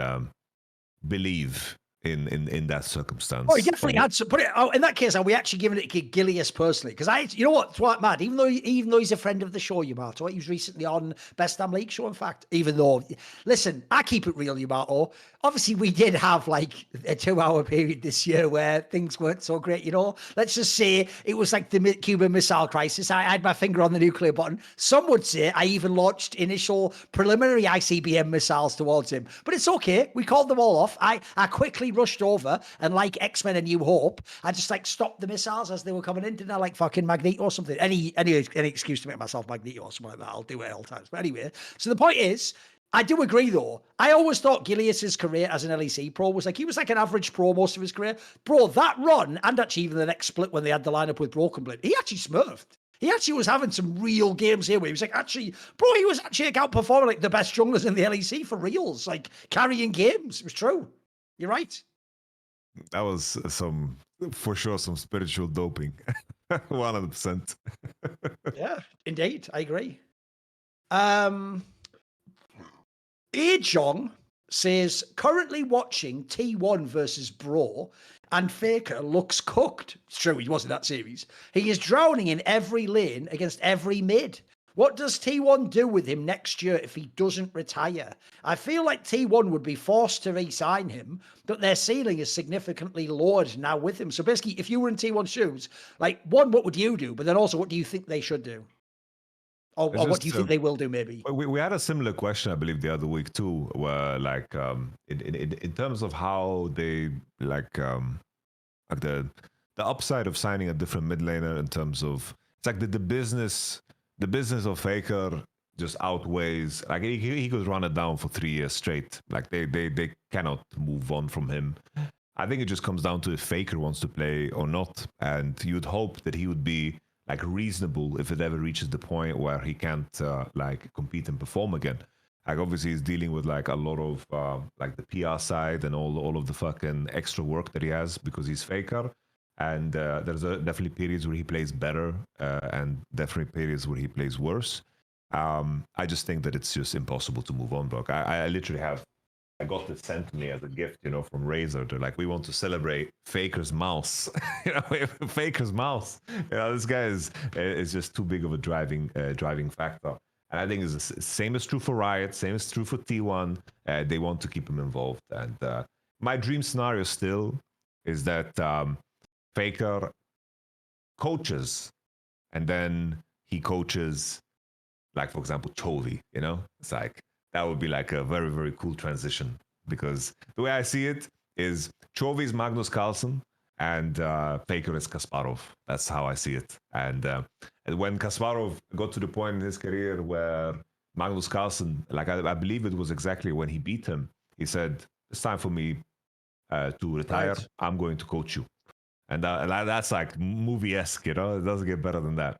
believe in that circumstance. Oh, he definitely had to put it. Oh, in that case, are we actually giving it to Gilius personally? Because you know what? It's quite mad. Even though he's a friend of the show, Yamato, he was recently on Best Damn League show. In fact, even though, listen, I keep it real, Yamato. Obviously, we did have like a 2-hour period this year where things weren't so great. You know, let's just say it was like the Cuban Missile Crisis. I had my finger on the nuclear button. Some would say I even launched initial preliminary ICBM missiles towards him. But it's okay. We called them all off. I quickly rushed over, and like X-Men: A New Hope, I just like stopped the missiles as they were coming in. Didn't I, like fucking Magneto or something? Any excuse to make myself Magneto or something like that, I'll do it at all times. But anyway, so the point is, I do agree though. I always thought Gilius's career as an LEC pro was like, he was like an average pro most of his career. Bro, that run, and actually even the next split when they had the lineup with Broken Blade, he actually smurfed. He actually was having some real games here where he was like, actually, bro, he was actually like outperforming like the best junglers in the LEC for reals, like carrying games. It was true. You're right. That was for sure some spiritual doping. 100%. Yeah, indeed. I agree. Ajong says, currently watching T1 versus Bro, and Faker looks cooked. It's true, he was in that series. He is drowning in every lane against every mid. What does T1 do with him next year if he doesn't retire? I feel like T1 would be forced to re-sign him, but their ceiling is significantly lowered now with him. So basically, if you were in T1's shoes, like, one, what would you do? But then also, what do you think they should do? Or what do you think they will do, maybe? We had a similar question, I believe, the other week too, where like in terms of how they like the the upside of signing a different mid laner in terms of it's like the business of Faker just outweighs like he could run it down for 3 years straight. Like they cannot move on from him. I think it just comes down to if Faker wants to play or not, and you'd hope that he would be like reasonable if it ever reaches the point where he can't like compete and perform again. Like obviously he's dealing with like a lot of like the PR side and all of the fucking extra work that he has because he's Faker. And there's definitely periods where he plays better and definitely periods where he plays worse. I just think that it's just impossible to move on, bro. I literally I got this sent to me as a gift, from Razer. They're like, we want to celebrate Faker's mouse. Faker's mouse. This guy is just too big of a driving factor. And I think it's the same is true for Riot, same is true for T1. They want to keep him involved. And my dream scenario still is that Faker coaches, and then he coaches, like, for example, Chovy, It's like, that would be like a very, very cool transition, because the way I see it is Chovy is Magnus Carlsen and Faker is Kasparov. That's how I see it. And when Kasparov got to the point in his career where Magnus Carlsen, like I believe it was exactly when he beat him, he said, it's time for me to retire. Right. I'm going to coach you. And that's like movie-esque, It doesn't get better than that.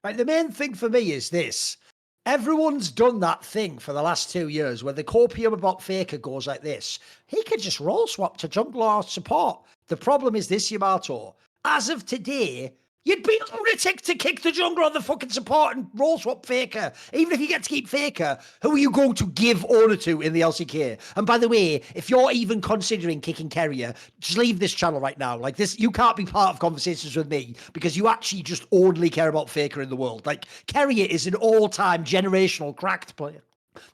Right, the main thing for me is this. Everyone's done that thing for the last 2 years where the copium about Faker goes like this. He could just role swap to jungler or support. The problem is this, Yamato. As of today, you'd be a lunatic to kick the jungler on the fucking support and role swap Faker. Even if you get to keep Faker, who are you going to give honor to in the LCK? And by the way, if you're even considering kicking Carrier, just leave this channel right now. Like this, you can't be part of conversations with me because you actually just only care about Faker in the world. Like Carrier is an all-time generational cracked player.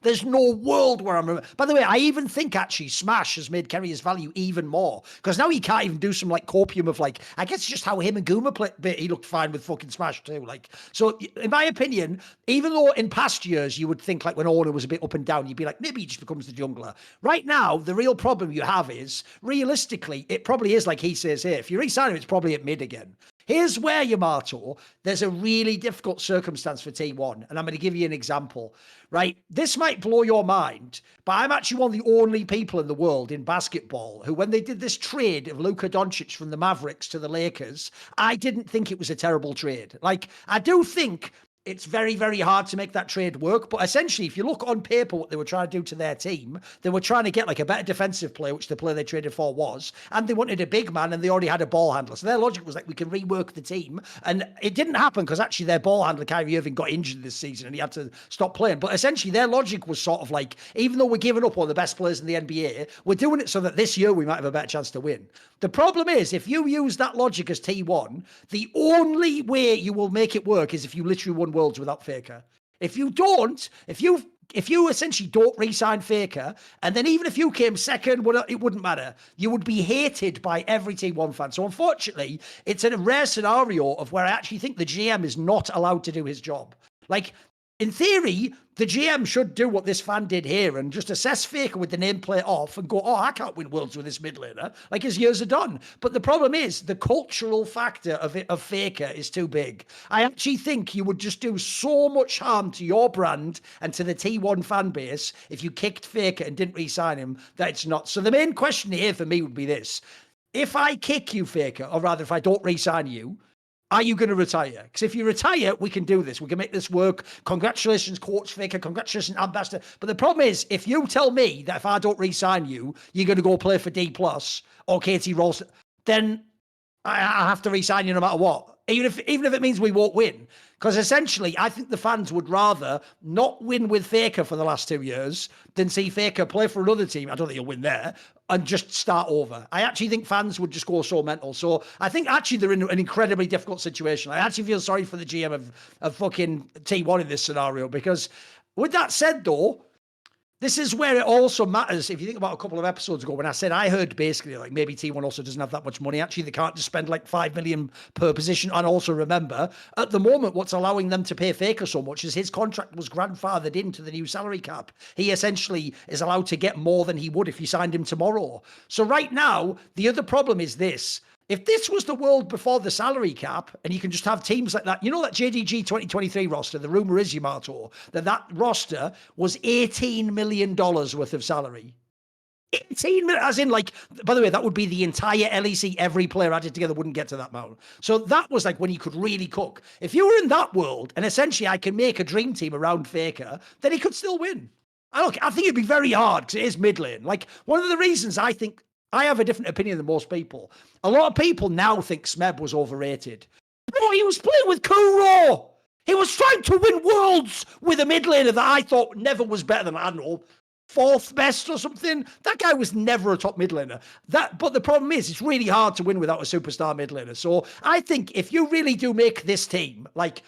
There's no world where I'm... By the way, I even think actually Smash has made Carrier's value even more, because now he can't even do some like copium of like, I guess just how him and Guma played, but he looked fine with fucking Smash too. Like, so in my opinion, even though in past years you would think like when Orna was a bit up and down, you'd be like, maybe he just becomes the jungler. Right now, the real problem you have is, realistically, it probably is like he says here. If you re-sign him, it's probably at mid again. Here's where, Yamato, there's a really difficult circumstance for T1, and I'm going to give you an example, right? This might blow your mind, but I'm actually one of the only people in the world in basketball who, when they did this trade of Luka Doncic from the Mavericks to the Lakers, I didn't think it was a terrible trade. Like, I do think it's very, very hard to make that trade work. But essentially, if you look on paper what they were trying to do to their team, they were trying to get like a better defensive player, which the player they traded for was, and they wanted a big man, and they already had a ball handler. So their logic was like, we can rework the team. And it didn't happen because actually their ball handler, Kyrie Irving, got injured this season and he had to stop playing. But essentially their logic was sort of like, even though we're giving up one of the best players in the NBA, we're doing it so that this year we might have a better chance to win. The problem is, if you use that logic as T1, the only way you will make it work is if you literally won Worlds without Faker. If you don't, if you essentially don't re-sign Faker, and then even if you came second, it wouldn't matter. You would be hated by every T1 fan. So unfortunately, it's a rare scenario of where I actually think the GM is not allowed to do his job. Like, in theory, the GM should do what this fan did here and just assess Faker with the nameplate off and go, oh, I can't win Worlds with this mid laner. Like, his years are done. But the problem is the cultural factor of Faker is too big. I actually think you would just do so much harm to your brand and to the T1 fan base if you kicked Faker and didn't re-sign him that it's not. So the main question here for me would be this. If I kick you, Faker, or rather if I don't re-sign you, are you going to retire? Because if you retire, we can do this. We can make this work. Congratulations, Coach Faker. Congratulations, Ambassador. But the problem is, if you tell me that if I don't re-sign you, you're going to go play for D+ or KT Rolls, then I have to re-sign you no matter what. Even if it means we won't win. Because essentially, I think the fans would rather not win with Faker for the last 2 years than see Faker play for another team. I don't think he'll win there. And just start over. I actually think fans would just go so mental. So I think actually they're in an incredibly difficult situation. I actually feel sorry for the GM of fucking T1 in this scenario, because with that said though, this is where it also matters. If you think about a couple of episodes ago when I said I heard basically like maybe T1 also doesn't have that much money. Actually, they can't just spend like 5 million per position. And also remember, at the moment, what's allowing them to pay Faker so much is his contract was grandfathered into the new salary cap. He essentially is allowed to get more than he would if you signed him tomorrow. So right now, the other problem is this. If this was the world before the salary cap, and you can just have teams like that, you know that JDG 2023 roster, the rumor is, Yamato, that roster was $18 million worth of salary. 18 million, as in, like, by the way, that would be the entire LEC, every player added together wouldn't get to that amount. So that was like when you could really cook. If you were in that world, and essentially I can make a dream team around Faker, then he could still win. I think it'd be very hard because it is mid lane. Like, one of the reasons I think I have a different opinion than most people. A lot of people now think Smeb was overrated. Bro, he was playing with Kuro. He was trying to win worlds with a mid laner that I thought never was better than, I don't know, fourth best or something. That guy was never a top mid laner. But the problem is, it's really hard to win without a superstar mid laner. So I think if you really do make this team, like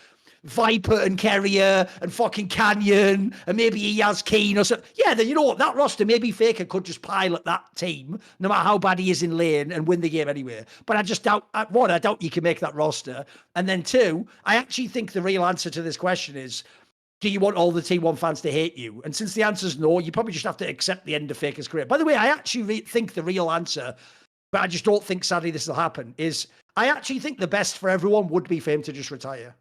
Viper and Carrier and fucking Canyon and maybe Yaz Keen or something, yeah, then you know what, that roster, maybe Faker could just pilot that team, no matter how bad he is in lane, and win the game anyway. But I just doubt, one, I doubt you can make that roster. And then two, I actually think the real answer to this question is, do you want all the T1 fans to hate you? And since the answer is no, you probably just have to accept the end of Faker's career. By the way, I actually think the real answer, but I just don't think, sadly, this will happen, is I actually think the best for everyone would be for him to just retire.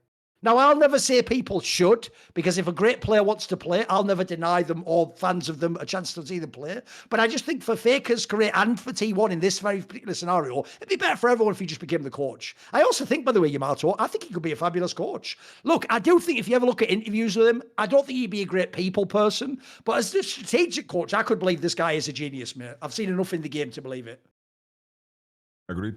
Now, I'll never say people should, because if a great player wants to play, I'll never deny them or fans of them a chance to see them play. But I just think for Faker's career and for T1 in this very particular scenario, it'd be better for everyone if he just became the coach. I also think, by the way, Yamato, I think he could be a fabulous coach. Look, I do think if you ever look at interviews with him, I don't think he'd be a great people person. But as the strategic coach, I could believe this guy is a genius, mate. I've seen enough in the game to believe it. Agreed.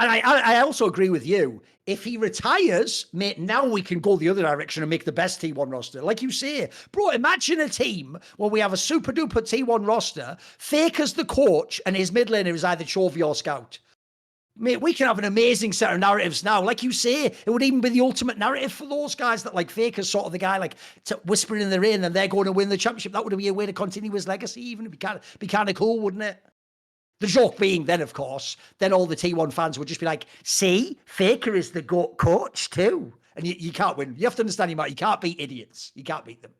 And I also agree with you. If he retires, mate, now we can go the other direction and make the best T1 roster. Like you say, bro, imagine a team where we have a super duper T1 roster, Faker's the coach, and his mid laner is either Chovy or Scout. Mate, we can have an amazing set of narratives now. Like you say, it would even be the ultimate narrative for those guys that, like, Faker's sort of the guy, like, whispering in their ear, and then they're going to win the championship. That would be a way to continue his legacy, even. It'd be kind of cool, wouldn't it? The joke being then, of course, then all the T1 fans would just be like, see, Faker is the GOAT coach too. And you can't win. You have to understand, you can't beat idiots. You can't beat them.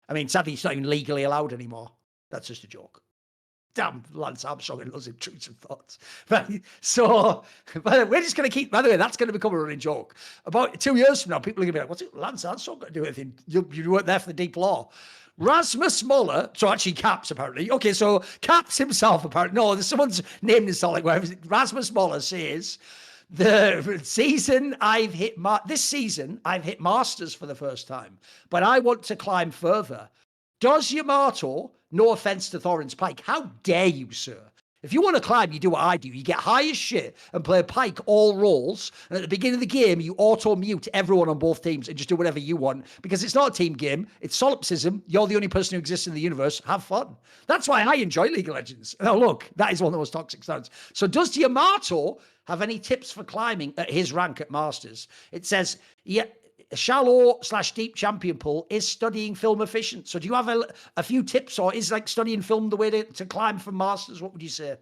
I mean, sadly, it's not even legally allowed anymore. That's just a joke. Damn, Lance Armstrong and those intrusive thoughts. But we're just going to keep, by the way, that's going to become a running joke. About 2 years from now, people are going to be like, what's it, Lance Armstrong got to do anything? You weren't there for the deep law. Rasmus Moller, so actually Caps apparently. Okay, so Caps himself apparently. No, there's someone's named himself like whatever. Rasmus Moller says, this season I've hit Masters for the first time, but I want to climb further. Does Yamato, no offense to Thorin's Pike, how dare you, sir? If you want to climb, you do what I do. You get high as shit and play Pike all roles. And at the beginning of the game, you auto-mute everyone on both teams and just do whatever you want. Because it's not a team game. It's solipsism. You're the only person who exists in the universe. Have fun. That's why I enjoy League of Legends. Now, look, that is one of the most toxic sounds. So does Yamato have any tips for climbing at his rank at Masters? It says, yeah, shallow/deep champion pool is studying film efficient. So do you have a few tips, or is like studying film the way to climb from Masters? What would you say?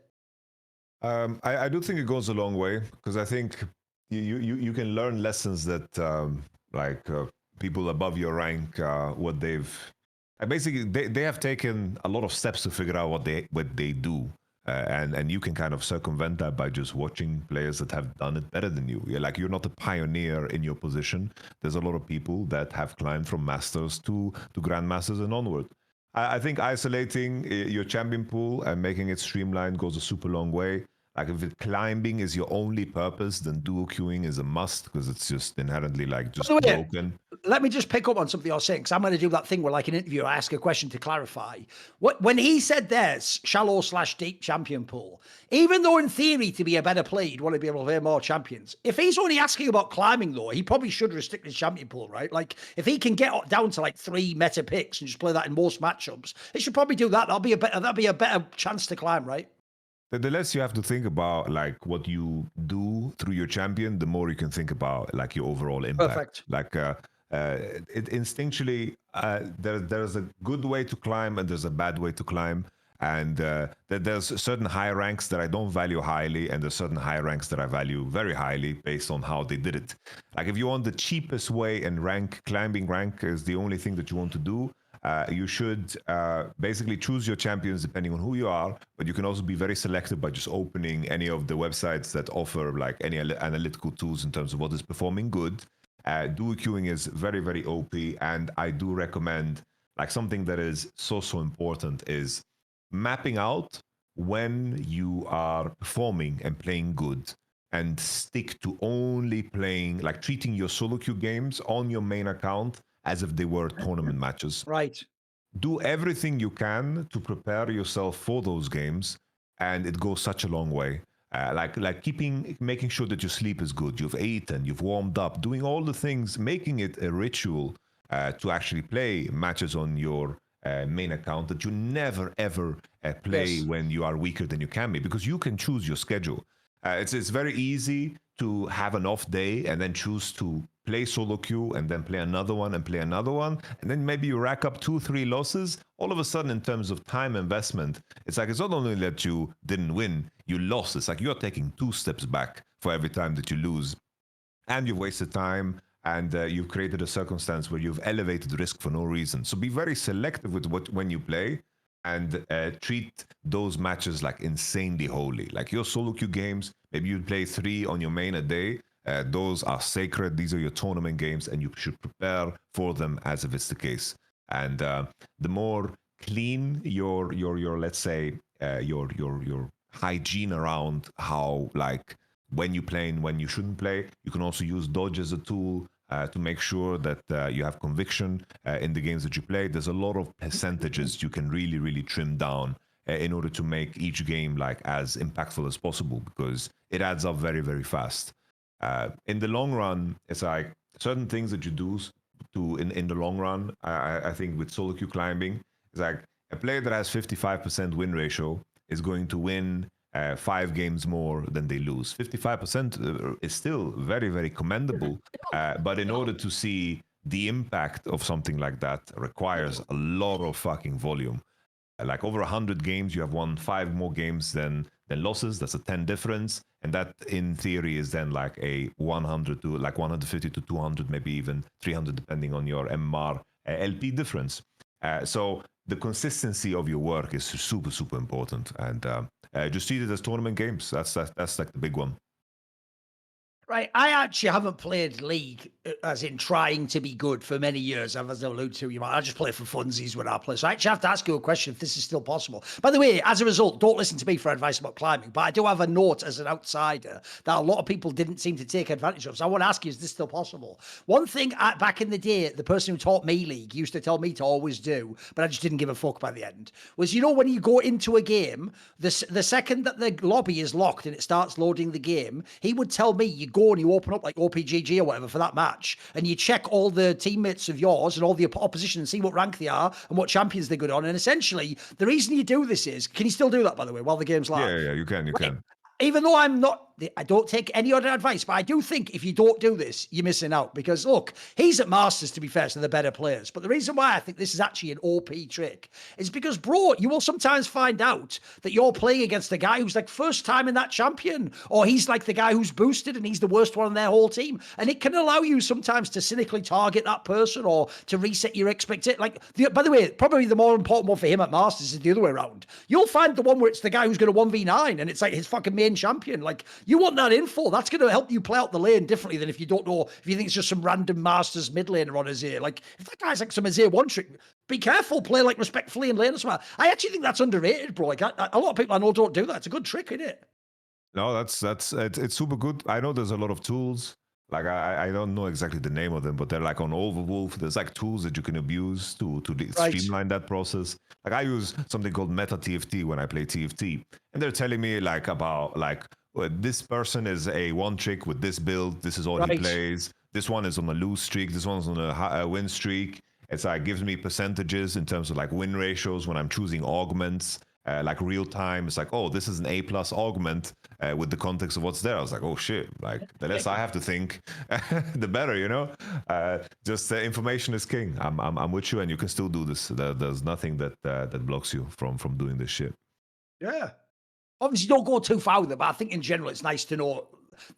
I do think it goes a long way, because I think you can learn lessons that people above your rank, what they've basically they have taken a lot of steps to figure out what they do. And you can kind of circumvent that by just watching players that have done it better than you. You're not a pioneer in your position. There's a lot of people that have climbed from Masters to Grandmasters and onward. I think isolating your champion pool and making it streamlined goes a super long way. Like, if climbing is your only purpose, then duo queuing is a must, because it's just inherently just broken. Let me just pick up on something you're saying, because I'm going to do that thing where, like, an interviewer, I ask a question to clarify. When he said there's shallow/deep champion pool, even though in theory to be a better player, you'd want to be able to play more champions. If he's only asking about climbing, though, he probably should restrict his champion pool, right? Like, if he can get down to like 3 meta picks and just play that in most matchups, he should probably do that. That'll be a better chance to climb, right? The less you have to think about like what you do through your champion, the more you can think about like your overall impact. Perfect. Like instinctually, there's a good way to climb and there's a bad way to climb. And there's certain high ranks that I don't value highly, and there's certain high ranks that I value very highly based on how they did it. Like, if you want the cheapest way and climbing rank is the only thing that you want to do, You should basically choose your champions depending on who you are, but you can also be very selective by just opening any of the websites that offer like any analytical tools in terms of what is performing good. Duo queuing is very, very OP, and I do recommend like something that is so important is mapping out when you are performing and playing good, and stick to only playing, like treating your solo queue games on your main account as if they were tournament matches. Right. Do everything you can to prepare yourself for those games, and it goes such a long way. Like making sure that your sleep is good, you've eaten, you've warmed up, doing all the things, making it a ritual to actually play matches on your main account that you never ever play when you are weaker than you can be, because you can choose your schedule. It's very easy to have an off day and then choose to play solo queue and then play another one and play another one, and then maybe you rack up 2-3 losses. All of a sudden, in terms of time investment, it's like it's not only that you didn't win, you lost. It's like you're taking 2 steps back for every time that you lose, and you've wasted time, and you've created a circumstance where you've elevated risk for no reason. So be very selective with when you play, and treat those matches like insanely holy. Like your solo queue games, maybe you play 3 on your main a day. Those are sacred. These are your tournament games, and you should prepare for them as if it's the case. And the more clean your let's say your hygiene around how, like, when you play and when you shouldn't play. You can also use dodge as a tool to make sure that you have conviction in the games that you play. There's a lot of percentages you can really trim down in order to make each game like as impactful as possible, because it adds up very fast. In the long run, it's like certain things that you do in the long run. I think with solo queue climbing, it's like a player that has 55% win ratio is going to win 5 games more than they lose. 55% is still very commendable, but in order to see the impact of something like that requires a lot of fucking volume. Like over 100 games, you have won 5 more games than losses. That's a 10 difference, and that in theory is then like a 100 to like 150 to 200, maybe even 300, depending on your MMR LP difference. So the consistency of your work is super important, and just treat it as tournament games. That's like the big one. Right, I actually haven't played League, as in trying to be good, for many years. As I alluded to, I just play for funsies when I play. So I actually have to ask you a question if this is still possible. By the way, as a result, don't listen to me for advice about climbing, but I do have a note as an outsider that a lot of people didn't seem to take advantage of. So I want to ask you, is this still possible? One thing, back in the day, the person who taught me League used to tell me to always do, but I just didn't give a fuck by the end, was, when you go into a game, the second that the lobby is locked and it starts loading the game, he would tell me, you go and you open up like OPGG or whatever for that match, and you check all the teammates of yours and all the opposition and see what rank they are and what champions they're good on. And essentially, the reason you do this is, can you still do that, by the way, while the game's live? Yeah, you can. Even though I don't take any other advice, but I do think if you don't do this, you're missing out. Because look, he's at Masters, to be fair, so they're better players. But the reason why I think this is actually an OP trick is because, bro, you will sometimes find out that you're playing against a guy who's like first time in that champion, or he's like the guy who's boosted and he's the worst one on their whole team. And it can allow you sometimes to cynically target that person or to reset your expectation. By the way, probably the more important one for him at Masters is the other way around. You'll find the one where it's the guy who's going to 1v9 and it's like his fucking main champion. Like, you want that info. That's going to help you play out the lane differently than if you don't know, if you think it's just some random Masters mid laner on Azir. Like, if that guy's like some Azir one trick, be careful, play like respectfully in lane as well. I actually think that's underrated, bro. Like, a lot of people I know don't do that. It's a good trick, isn't it? No, it's super good. I know there's a lot of tools. Like, I don't know exactly the name of them, but they're like on Overwolf. There's like tools that you can abuse to streamline that process. Like, I use something called Meta TFT when I play TFT, and they're telling me like about like, this person is a one trick with this build. This is all he plays. This one is on a lose streak. This one's on a win streak. It's like gives me percentages in terms of like win ratios when I'm choosing augments. Like real time, it's like, oh, this is an A+ augment with the context of what's there. I was like, oh shit! Like, the less I have to think, the better, Just information is king. I'm with you, and you can still do this. There's nothing that blocks you from doing this shit. Yeah. Obviously, don't go too far with it, but I think in general, it's nice to know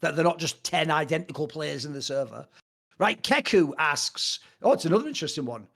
that they're not just 10 identical players in the server. Right, Keku asks, it's another interesting one.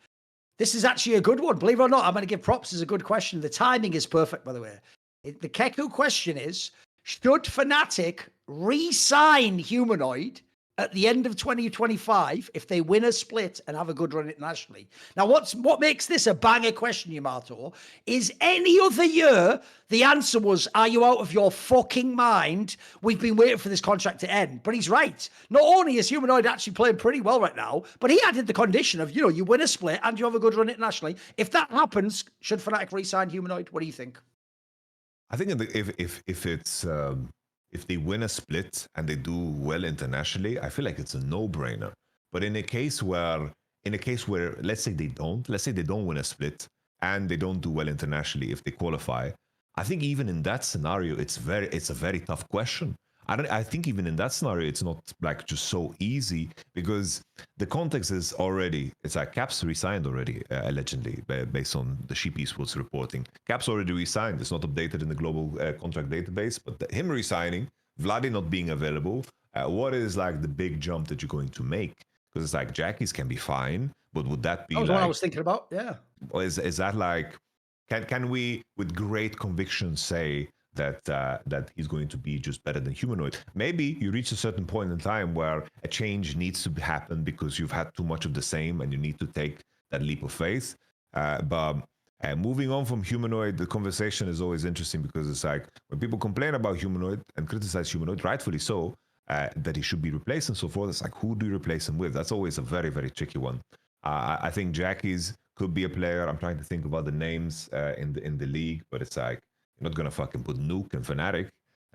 This is actually a good one. Believe it or not, I'm going to give props. It's a good question. The timing is perfect, by the way. The Keku question is, should Fnatic re-sign Humanoid at the end of 2025 if they win a split and have a good run internationally? Now, what makes this a banger question, Yamato, is any other year, the answer was, are you out of your fucking mind? We've been waiting for this contract to end. But he's right. Not only is Humanoid actually playing pretty well right now, but he added the condition of, you win a split and you have a good run internationally. If that happens, should Fnatic re-sign Humanoid? What do you think? I think if they win a split and they do well internationally, I feel like it's a no-brainer. But in a case where let's say they don't win a split and they don't do well internationally if they qualify, I think even in that scenario it's a very tough question. I think even in that scenario it's not like just so easy, because the context is already, it's like Caps resigned already, allegedly, based on the Sheep Esports reporting. Caps already resigned. It's not updated in the global contract database, but him resigning, Vladi not being available, what is like the big jump that you're going to make? Because it's like Jackie's can be fine, but would that be that was like, what I was thinking about, yeah. Or is that like, can we with great conviction say that he's going to be just better than Humanoid? Maybe you reach a certain point in time where a change needs to happen because you've had too much of the same and you need to take that leap of faith. But moving on from Humanoid, the conversation is always interesting, because it's like when people complain about Humanoid and criticize Humanoid, rightfully so, that he should be replaced and so forth, it's like, who do you replace him with? That's always a very, very tricky one. I think Jackie's could be a player. I'm trying to think about the names in the league, but it's like, you're not gonna fucking put Nuke and Fnatic.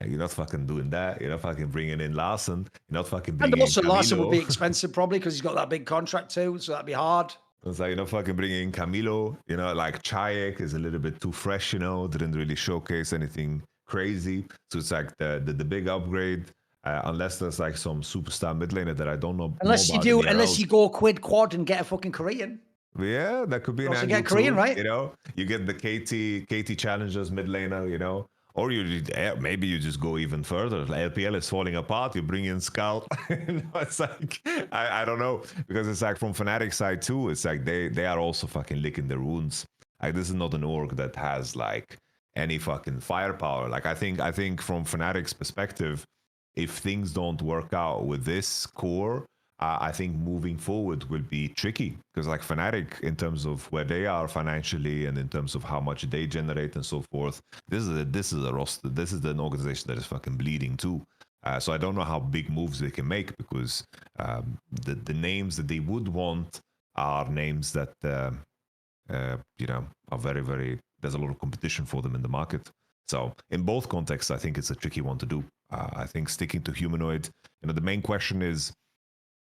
You're not fucking doing that. You're not fucking bringing in Larson. You're not fucking bringing in Camilo. Larson would be expensive probably because he's got that big contract too, so that'd be hard. It's like, you're not fucking bringing in Camilo. Like Chayek is a little bit too fresh. Didn't really showcase anything crazy. So it's like the big upgrade. Unless there's like some superstar mid laner that I don't know. Unless you go quad and get a fucking Korean. Yeah, that could be an angle get Korean, too, right? You get the KT challengers mid laner, or maybe you just go even further. LPL is falling apart. You bring in Scout. It's like I don't know, because it's like from Fnatic side too. It's like they are also fucking licking their wounds. Like, this is not an org that has like any fucking firepower. Like, I think from Fnatic's perspective, if things don't work out with this core, I think moving forward will be tricky, because like Fnatic, in terms of where they are financially and in terms of how much they generate and so forth, this is a roster. This is an organization that is fucking bleeding too. So I don't know how big moves they can make, because the names that they would want are names that are very, very. There's a lot of competition for them in the market. So in both contexts, I think it's a tricky one to do. I think sticking to Humanoid, the main question is,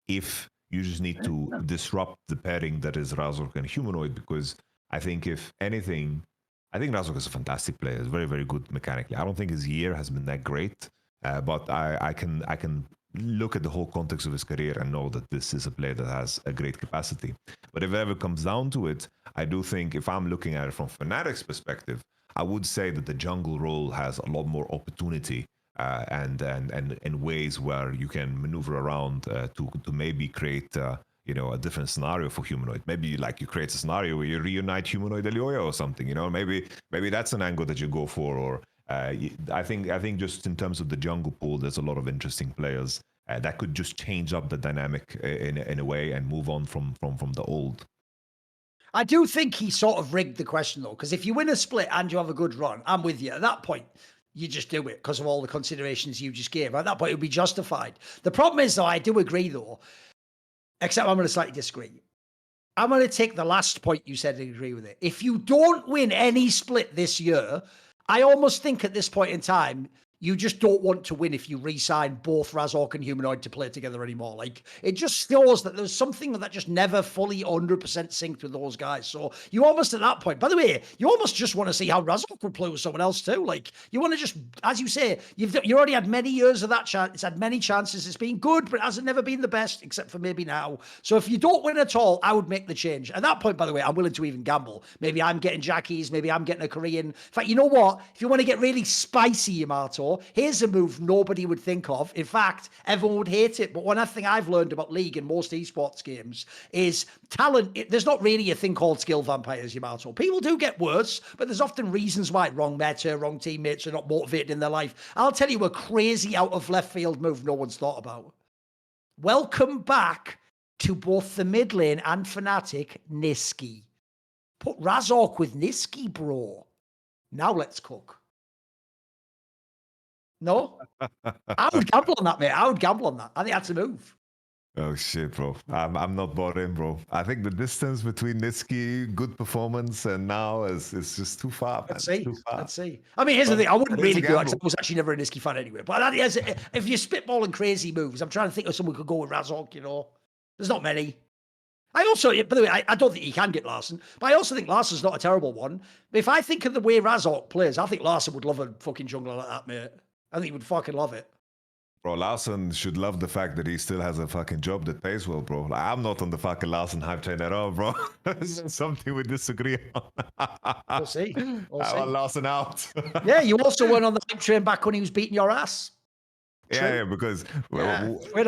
if you just need to disrupt the pairing that is Razork and Humanoid, because I think if anything, I think Razork is a fantastic player. He's very, very good mechanically. I don't think his year has been that great, but I can look at the whole context of his career and know that this is a player that has a great capacity. But if it ever comes down to it, I do think, if I'm looking at it from Fnatic's perspective, I would say that the jungle role has a lot more opportunity and ways where you can maneuver around to maybe create a different scenario for Humanoid. Maybe you create a scenario where you reunite Humanoid Elioya or something. Maybe that's an angle that you go for. Or I think just in terms of the jungle pool, there's a lot of interesting players that could just change up the dynamic in a way and move on from the old. I do think he sort of rigged the question though, because if you win a split and you have a good run, I'm with you. At that point, you just do it because of all the considerations you just gave. At that point, it would be justified. The problem is, though, I do agree, though, except I'm going to slightly disagree. I'm going to take the last point you said and agree with it. If you don't win any split this year, I almost think at this point in time, you just don't want to win if you re-sign both Razork and Humanoid to play together anymore. Like, it just shows that there's something that just never fully 100% synced with those guys. So you almost at that point, by the way, you almost just want to see how Razork would play with someone else too. Like, you want to just, as you say, you already had many years of that chance. It's had many chances. It's been good, but it hasn't never been the best, except for maybe now. So if you don't win at all, I would make the change. At that point, by the way, I'm willing to even gamble. Maybe I'm getting Jackie's, maybe I'm getting a Korean. In fact, you know what? If you want to get really spicy, Yamato, Yamato, here's a move nobody would think of. In fact, everyone would hate it. But one thing I've learned about League and most esports games is talent. There's not really a thing called skill vampires, Yamato. People do get worse, but there's often reasons why. Wrong meta, wrong teammates are not motivated in their life. I'll tell you a crazy out of left field move no one's thought about. Welcome back to both the mid lane and Fnatic, Niski. Put Razork with Niski, bro. Now let's cook. No? I would gamble on that, mate. I would gamble on that. I think that's a move. Oh shit, bro. I'm not bought in, bro. I think the distance between Nitsky, good performance, and now is just too far. Let's see. Let's see. I mean, here's the thing. I wouldn't really do it. I was actually never a Niski fan anyway. But that is, if you're spitballing crazy moves, I'm trying to think of someone who could go with Razork, you know. There's not many. I also, by the way, I don't think he can get Larson, but I also think Larson's not a terrible one. If I think of the way Razork plays, I think Larson would love a fucking jungler like that, mate. I think he would fucking love it. Bro, Larson should love the fact that he still has a fucking job that pays well, bro. Like, I'm not on the fucking Larson hype train at all, bro. This is something we disagree on. We'll see. We'll I want Larson out. Yeah, you also went on the hype train back when he was beating your ass. Yeah, because sure. We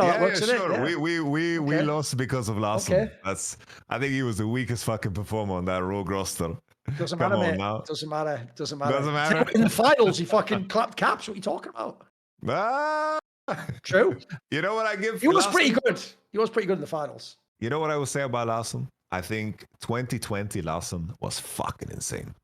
lost because of Larson. Okay. I think he was the weakest fucking performer on that rogue roster. Doesn't matter, mate. Now. Doesn't matter. Doesn't matter. In the finals, he fucking clapped caps. What are you talking about? True. You know what I give? He was pretty good. He was pretty good in the finals. You know what I would say about Larson? I think 2020 Larson was fucking insane.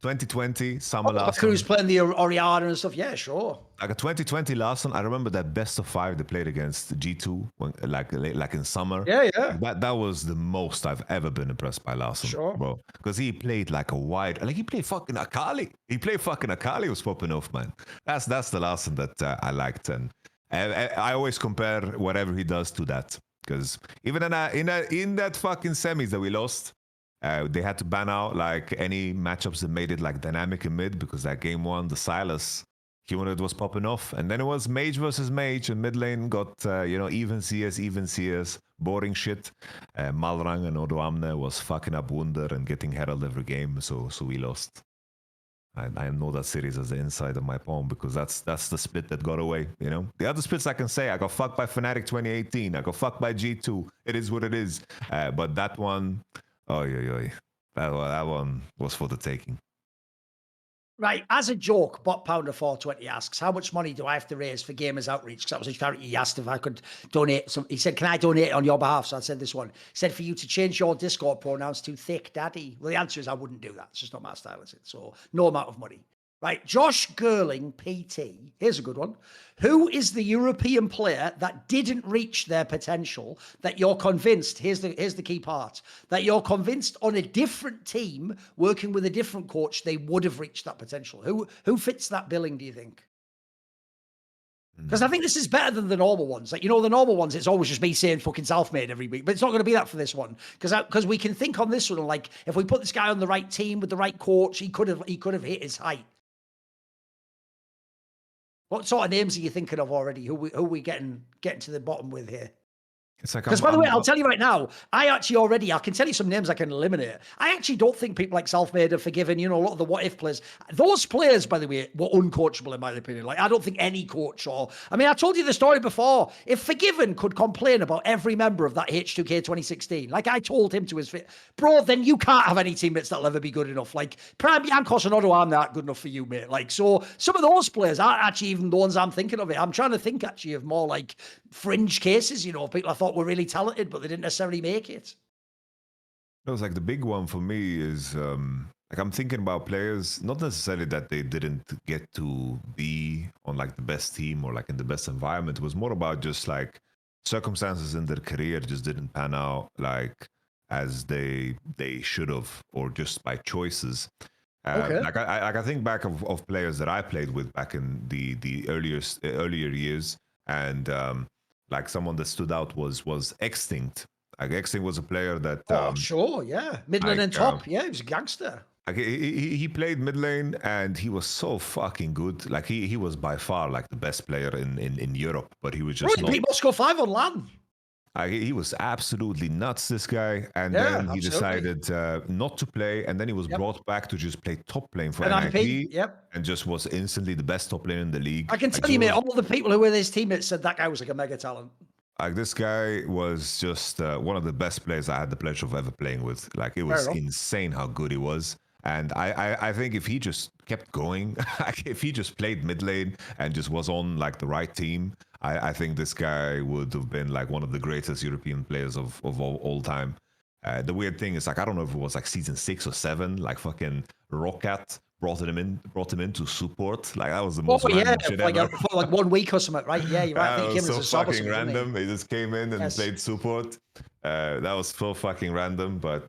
2020 summer Larson. Who's playing the Oriana and stuff? Yeah, sure. Like a 2020 Larson, I remember that best of 5 they played against G2, when, like in summer. Yeah. That was the most I've ever been impressed by Larson, sure, bro. Because he played like a wide, like he played fucking Akali. Akali was popping off, man. That's the Larson that I liked, and I always compare whatever he does to that, because even in that fucking semis that we lost. They had to ban out like any matchups that made it like dynamic in mid, because that game 1, the Silas humanoid was popping off, and then it was mage versus mage, and mid lane got even CS, boring shit. Malrang and Odoamne was fucking up Wunder and getting herald every game, so we lost. I know that series as the inside of my palm, because that's the split that got away, you know. The other splits I can say, I got fucked by Fnatic 2018, I got fucked by G2. It is what it is. But that one. Oh, that one was for the taking. Right, as a joke, Bot Pounder 420 asks, how much money do I have to raise for Gamers Outreach? Because that was a charity. He asked if I could donate some. He said, can I donate on your behalf? So I said this one. He said, for you to change your Discord pronouns to thick daddy. Well, the answer is I wouldn't do that. It's just not my style, is it? So no amount of money. Right, Josh Gerling PT. Here's a good one. Who is the European player that didn't reach their potential that you're convinced, here's the key part, that you're convinced on a different team, working with a different coach, they would have reached that potential? Who fits that billing, do you think? Because I think this is better than the normal ones. Like, you know, the normal ones, it's always just me saying fucking self-made every week. But it's not going to be that for this one. Because we can think on this one, like, if we put this guy on the right team with the right coach, he could have hit his height. What sort of names are you thinking of already? Who we getting to the bottom with here? Because by the way, I'll tell you right now, I can tell you some names I can eliminate. I actually don't think people like Selfmade are forgiven. You know, a lot of the what if players, those players, by the way, were uncoachable in my opinion. Like, I don't think any coach I told you the story before. If Forgiven could complain about every member of that H2K 2016, like I told him to his face, bro, then you can't have any teammates that'll ever be good enough. Like Prime Yankos and Otto, I'm not good enough for you, mate. Like, so some of those players aren't actually even the ones I'm thinking of. I'm trying to think actually of more like fringe cases, you know, people I thought were really talented, but they didn't necessarily make it. It was like the big one for me is like I'm thinking about players, not necessarily that they didn't get to be on like the best team or like in the best environment. It was more about just like circumstances in their career just didn't pan out like as they should have, or just by choices. Okay. Like I think back of players that I played with back in the earlier years, and like someone that stood out was Extinct. Like Extinct was a player that sure, yeah, mid lane and top, yeah, he was a gangster. Like he played mid lane and he was so fucking good. Like he was by far like the best player in Europe, but he was just he beat Moscow 5 on LAN. He was absolutely nuts, this guy. And Yeah, then he absolutely. decided not to play. And then he was Yep. brought back to just play top lane for An NIP IP. Yep. and just was instantly the best top lane in the league. I can Like, tell you, mate, all the people who were his teammates said that guy was like a mega talent. like this guy was just one of the best players I had the pleasure of ever playing with. Like it was insane how good he was. And I think if he just kept going, like if he just played mid lane and just was on like the right team, I think this guy would have been like one of the greatest European players of all time. The weird thing is like I don't know if it was like season 6 or 7, like fucking Rocket brought him in to support. Like that was the most random shit ever. For like 1 week or something, right? Yeah, you're right. I think he It came was as so a sub or fucking something, didn't random. He just came in and played support. That was so fucking random. But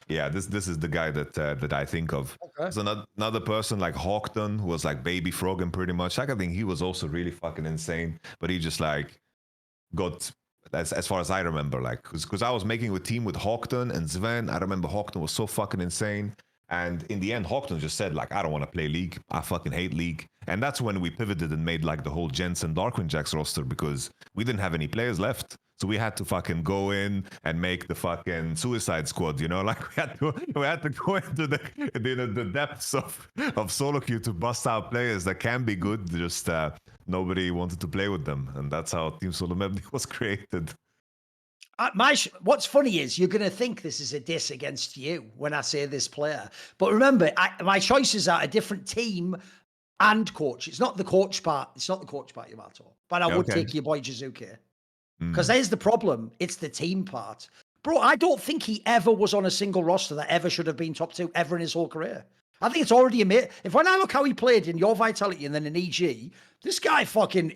yeah, this is the guy that I think of. Okay. There's another person like Hawkton who was like baby frogging pretty much. Like I think he was also really fucking insane. But he just like got as far as I remember, like because I was making a team with Hawkton and Sven. I remember Hawkton was so fucking insane. And in the end, Hawkton just said, like, I don't want to play League. I fucking hate League. And that's when we pivoted and made, like, the whole Jensen Darkwing Jacks roster because we didn't have any players left. So we had to fucking go in and make the fucking Suicide Squad, you know? Like, we had to go into the depths of solo queue to bust out players that can be good. Just nobody wanted to play with them. And that's how Team Solo Mebdi was created. What's funny is you're going to think this is a diss against you when I say this player. But remember, my choices are a different team and coach. It's not the coach part. It's not the coach part, Yamato. But I would take your boy Jizuke. Because there's the problem. It's the team part. Bro, I don't think he ever was on a single roster that ever should have been top 2 ever in his whole career. I think it's already admitted. If when I look how he played in Your Vitality and then in EG, this guy fucking,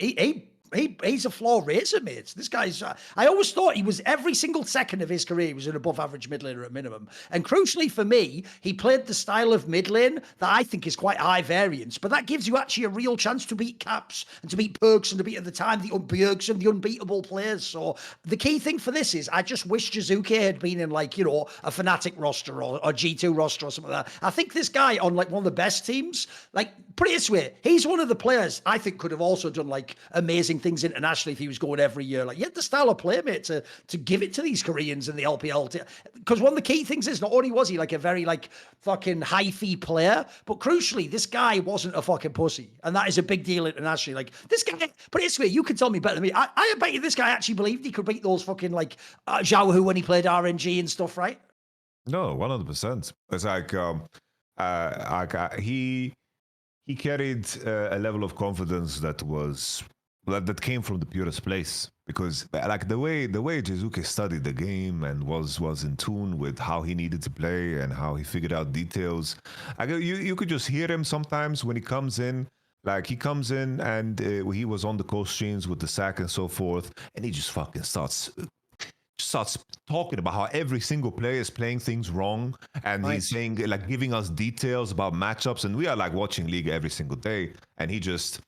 he's a floor raiser, mate. This guy's, I always thought he was every single second of his career, he was an above average mid laner at minimum. And crucially for me, he played the style of mid lane that I think is quite high variance, but that gives you actually a real chance to beat Caps and to beat Perks and to beat at the time the Bjergs and the unbeatable players. So the key thing for this is I just wish Jizuke had been in like, you know, a Fnatic roster or G2 roster or something like that. I think this guy on like one of the best teams, like put it this way, he's one of the players I think could have also done like amazing things internationally if he was going every year. Like, he had the style of play, mate, to give it to these Koreans in the LPL. Because one of the key things is not only was he like a very like fucking high fee player, but crucially, this guy wasn't a fucking pussy. And that is a big deal internationally. Like, this guy, but it's way, you can tell me better than me. I bet you this guy actually believed he could beat those fucking like Zhao Hu when he played RNG and stuff, right? No, 100%. It's like he carried a level of confidence that came from the purest place, because like the way Jizuke studied the game and was in tune with how he needed to play and how he figured out details. You could just hear him sometimes when he comes in. Like he comes in and he was on the co-streams with the sack and so forth, and he just fucking starts talking about how every single player is playing things wrong, and he's saying, like, giving us details about matchups, and we are like watching League every single day, and he just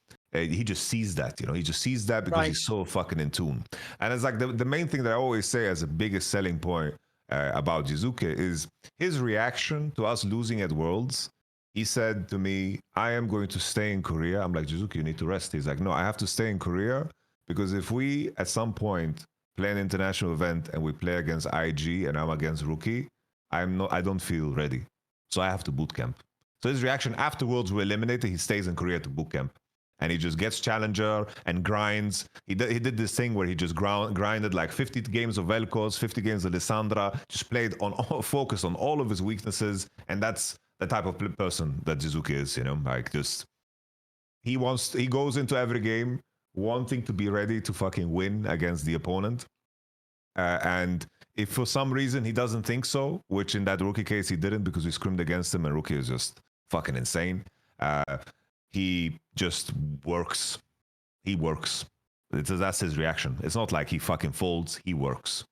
sees that, you know, he just sees that because he's so fucking in tune. And it's like the main thing that I always say as the biggest selling point about Jizuke is his reaction to us losing at Worlds. He said to me, I am going to stay in Korea. I'm like, Jizuke, you need to rest. He's like, no, I have to stay in Korea because if we at some point play an international event and we play against IG and I'm against Rookie, I don't feel ready. So I have to boot camp. So his reaction after Worlds were eliminated, he stays in Korea to boot camp. And he just gets challenger and grinds. He did this thing where he just grinded like 50 games of Vel'Koz, 50 games of Lissandra, just focused on all of his weaknesses. And that's the type of person that Jizuke is, you know, like just, he goes into every game wanting to be ready to fucking win against the opponent. And if for some reason he doesn't think so, which in that Rookie case he didn't because we scrimmed against him and Rookie is just fucking insane. He just works. He works. That's his reaction. It's not like he fucking folds. He works.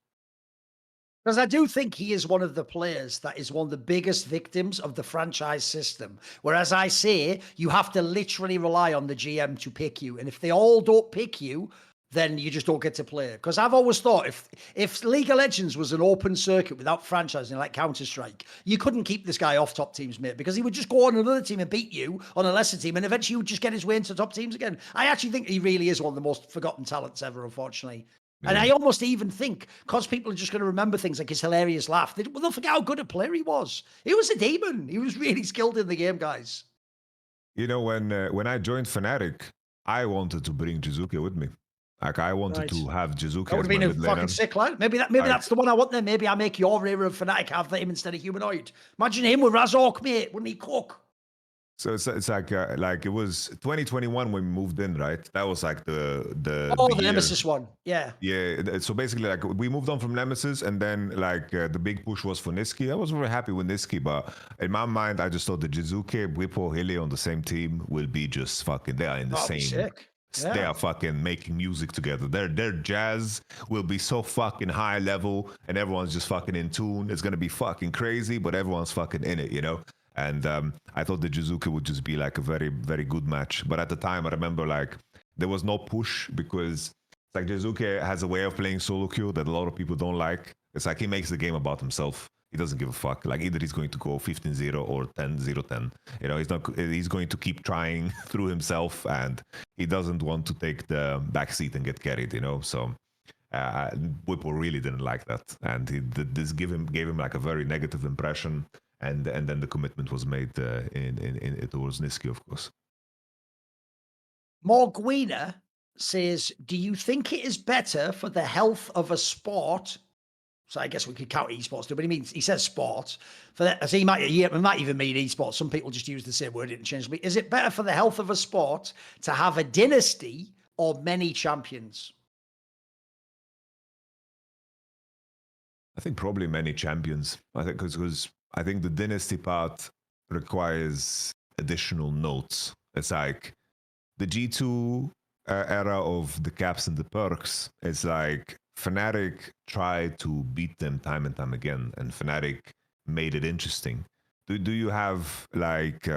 Because I do think he is one of the players that is one of the biggest victims of the franchise system. Whereas I say, you have to literally rely on the GM to pick you. And if they all don't pick you, then you just don't get to play. Because I've always thought if League of Legends was an open circuit without franchising like Counter-Strike, you couldn't keep this guy off top teams, mate, because he would just go on another team and beat you on a lesser team, and eventually he would just get his way into top teams again. I actually think he really is one of the most forgotten talents ever, unfortunately. And I almost even think, because people are just going to remember things like his hilarious laugh, they'll forget how good a player he was. He was a demon. He was really skilled in the game, guys. You know, when I joined Fnatic, I wanted to bring Jizuke with me. Like, I wanted to have Jizuke That would as have my been a mid fucking laner. sick line. Maybe that's the one I want there. Maybe I make your era of Fnatic have him instead of Humanoid. Imagine him with Razork, mate. Wouldn't he cook? So it's like it was 2021 when we moved in, right? That was like the the year. Nemesis one. Yeah. Yeah. So basically, like, we moved on from Nemesis, and then like the big push was for Niski. I was very happy with Niski, but in my mind, I just thought the Jizuke, Whippo, Hilly on the same team will be just fucking. They are in the That'd be same. sick. They Yeah. are fucking making music together. Their jazz will be so fucking high level, and everyone's just fucking in tune. It's gonna be fucking crazy, but everyone's fucking in it, you know. And I thought the Jizuke would just be like a very, very good match. But at the time, I remember like there was no push because it's like Jizuke has a way of playing solo queue that a lot of people don't like. It's like he makes the game about himself. He doesn't give a fuck. Like, either he's going to go 15-0 or 10-0-10. You know, he's going to keep trying through himself, and he doesn't want to take the backseat and get carried, you know. So Whippo really didn't like that, and this gave him like a very negative impression. And then the commitment was made in towards Niski, of course. Morguina says, do you think it is better for the health of a sport? So I guess we could count esports too, but he says sport. For that, so he might even mean esports. Some people just use the same word interchangeably. Is it better for the health of a sport to have a dynasty or many champions? I think probably many champions. I think because I think the dynasty part requires additional notes. It's like the G2 era of the caps and the perks. It's like Fnatic tried to beat them time and time again, and Fnatic made it interesting. Do you have like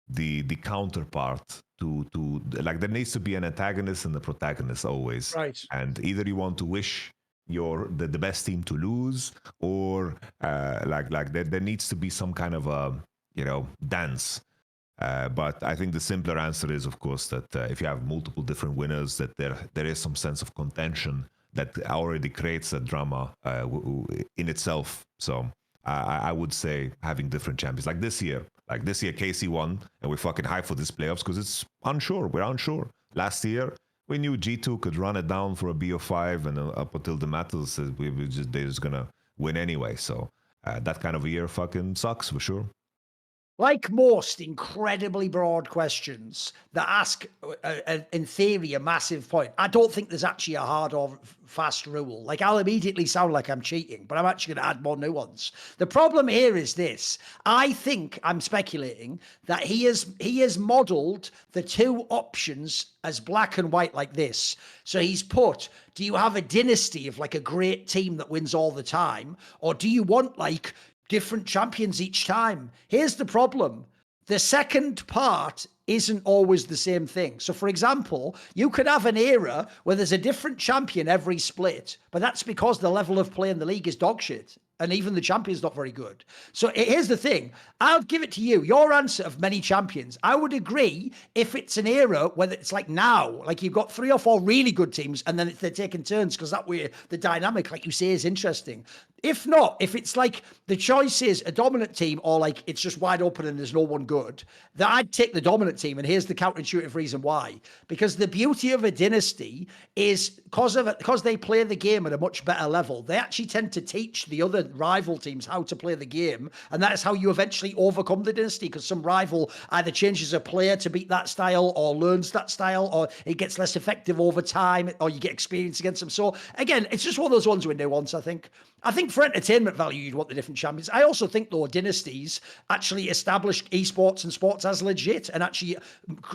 the counterpart to like, there needs to be an antagonist and a protagonist always, Right? And either you want to wish the best team to lose, or like there needs to be some kind of a dance. But I think the simpler answer is, of course, that if you have multiple different winners, that there is some sense of contention that already creates a drama in itself. So I would say having different champions. Like this year, KC won, and we're fucking hyped for this playoffs because it's unsure. We're unsure. Last year, we knew G2 could run it down for a BO5, and up until the Matters, they're just gonna win anyway. So that kind of a year fucking sucks for sure. Like most incredibly broad questions that ask, in theory, a massive point, I don't think there's actually a hard or fast rule. Like, I'll immediately sound like I'm cheating, but I'm actually going to add more nuance. The problem here is this. I think, I'm speculating, that he has modeled the two options as black and white like this. So he's put, do you have a dynasty of like a great team that wins all the time? Or do you want like different champions each time? Here's the problem. The second part isn't always the same thing. So, for example, you could have an era where there's a different champion every split, but that's because the level of play in the league is dog shit. And even the champion's not very good. So here's the thing. I'll give it to you. Your answer of many champions, I would agree if it's an era, whether it's like now, like you've got 3 or 4 really good teams, and then they're taking turns, because that way the dynamic, like you say, is interesting. If not, if it's like the choice is a dominant team, or like it's just wide open and there's no one good, then I'd take the dominant team. And here's the counterintuitive reason why. Because the beauty of a dynasty is because they play the game at a much better level, they actually tend to teach the other rival teams how to play the game. And that is how you eventually overcome the dynasty, because some rival either changes a player to beat that style, or learns that style, or it gets less effective over time, or you get experience against them. So again, it's just one of those ones with nuance, I think. I think for entertainment value, you'd want the different champions. I also think, though, dynasties actually establish esports and sports as legit and actually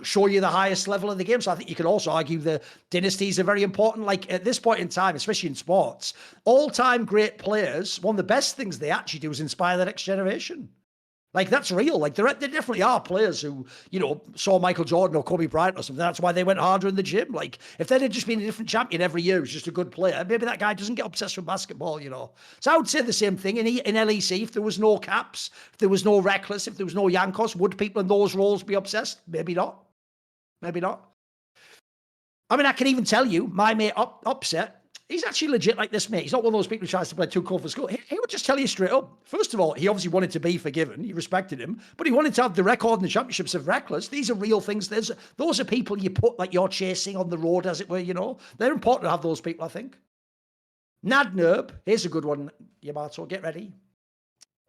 show you the highest level of the game. So I think you could also argue the dynasties are very important. Like at this point in time, especially in sports, all-time great players, one of the best things they actually do is inspire the next generation. Like, that's real. Like, there definitely are players who, saw Michael Jordan or Kobe Bryant or something. That's why they went harder in the gym. Like, if they'd have just been a different champion every year who's just a good player, maybe that guy doesn't get obsessed with basketball, So I would say the same thing. In LEC, if there was no Caps, if there was no Reckless, if there was no Jankos, would people in those roles be obsessed? Maybe not. Maybe not. I mean, I can even tell you, my mate Upset, He's actually legit like this, mate. He's not one of those people who tries to play too cool for school. He would just tell you straight up. First of all, he obviously wanted to be forgiven. You respected him, but he wanted to have the record in the championships of reckless. These are real things. Those are people you put like you're chasing on the road, as it were. You know, they're important to have those people. I think. Nadnerb, here's a good one. Yamato, get ready.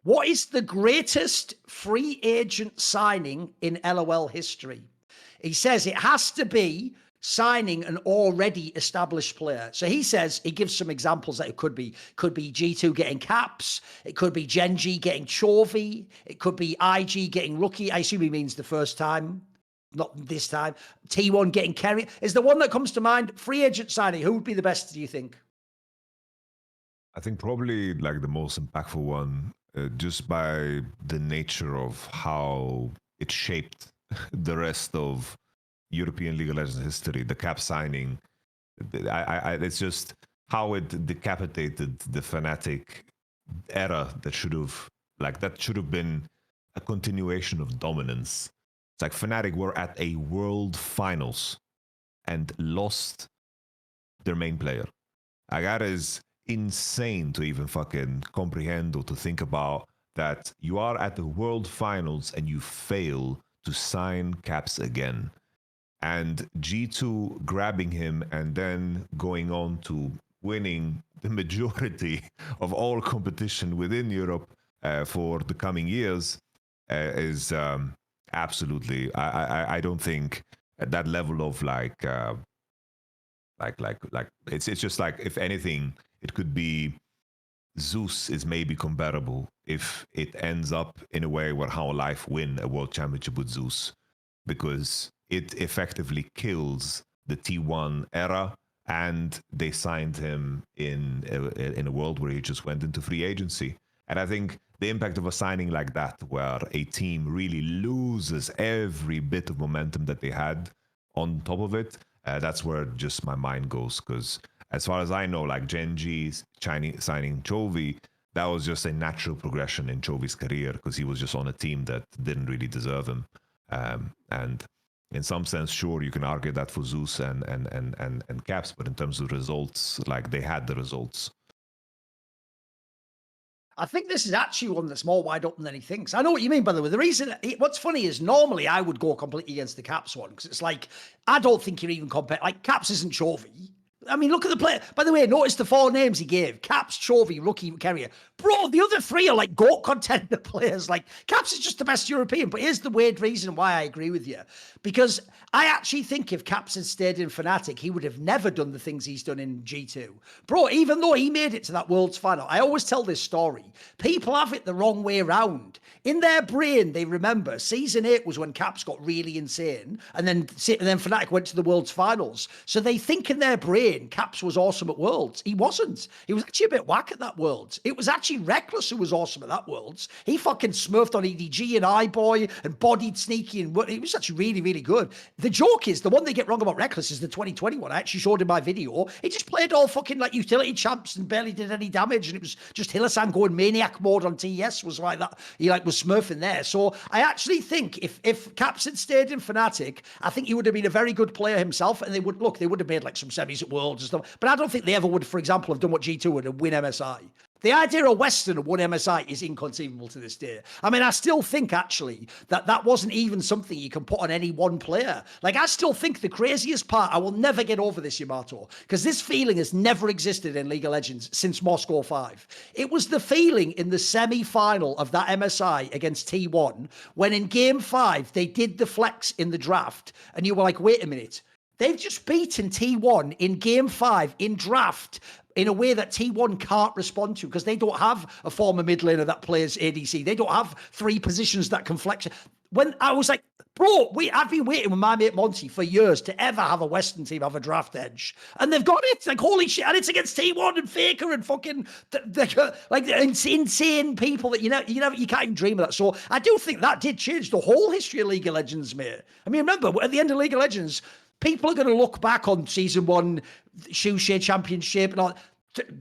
What is the greatest free agent signing in LOL history? He says it has to be signing an already established player. So he says, he gives some examples that it could be G2 getting Caps, it could be GenG getting Chovy, it could be IG getting Rookie. I assume he means the first time, not this time. T1 getting Kerry. Is the one that comes to mind, free agent signing, who would be the best, do you think? I think probably like the most impactful one, just by the nature of how it shaped the rest of European League of Legends history, the cap signing. It's just how it decapitated the Fnatic era that should have been a continuation of dominance. It's like Fnatic were at a world finals and lost their main player. That is insane to even fucking comprehend or to think about, that you are at the world finals and you fail to sign Caps again. And G2 grabbing him and then going on to winning the majority of all competition within Europe for the coming years is absolutely. I don't think at that level of like it's just like, if anything, it could be Zeus is maybe comparable if it ends up in a way where How Life win a world championship with Zeus, because it effectively kills the T1 era, and they signed him in a world where he just went into free agency. And I think the impact of a signing like that, where a team really loses every bit of momentum that they had on top of it, that's where just my mind goes. Because as far as I know, like GenG's signing Chovy, that was just a natural progression in Chovy's career, because he was just on a team that didn't really deserve him. And in some sense, sure, you can argue that for Zeus and Caps, but in terms of results, like, they had the results. I think this is actually one that's more wide open than he thinks. I know what you mean, by the way. The reason, what's funny is normally I would go completely against the Caps one, because it's like, I don't think you're even like, Caps isn't Chovy. I mean, look at the player. By the way, notice the 4 names he gave. Caps, Chovy, Rookie, Carrier. Bro, the other 3 are like GOAT contender players. Like, Caps is just the best European. But here's the weird reason why I agree with you. Because I actually think if Caps had stayed in Fnatic, he would have never done the things he's done in G2. Bro, even though he made it to that Worlds final, I always tell this story. People have it the wrong way around. In their brain, they remember Season 8 was when Caps got really insane. And then Fnatic went to the Worlds finals. So they think in their brain, Caps was awesome at Worlds. He wasn't. He was actually a bit whack at that Worlds. It was actually Reckless who was awesome at that Worlds. He fucking smurfed on EDG and iBoy and bodied Sneaky, and he was actually really, really good. The joke is, the one they get wrong about Reckless is the 2021. I actually showed in my video. He just played all fucking like utility champs and barely did any damage, and it was just Hillasan going maniac mode on TES was like that. He like was smurfing there. So I actually think if Caps had stayed in Fnatic, I think he would have been a very good player himself, and they would have made like some semis at Worlds and stuff. But I don't think they ever would, for example, have done what G2 would and win MSI. The idea of Western won MSI is inconceivable to this day. I mean, I still think, actually, that wasn't even something you can put on any one player. Like, I still think the craziest part, I will never get over this, Yamato, because this feeling has never existed in League of Legends since Moscow 5. It was the feeling in the semi-final of that MSI against T1, when in Game 5, they did the flex in the draft, and you were like, wait a minute, they've just beaten T1 in Game 5 in draft in a way that T1 can't respond to, because they don't have a former mid laner that plays ADC. They don't have 3 positions that can flex. When I was like, bro, I've been waiting with my mate Monty for years to ever have a Western team have a draft edge. And they've got it. Like, holy shit. And it's against T1 and Faker and fucking like insane people that you can't even dream of that. So I do think that did change the whole history of League of Legends, mate. I mean, remember, at the end of League of Legends, people are going to look back on Season 1, Shushe Championship, and all.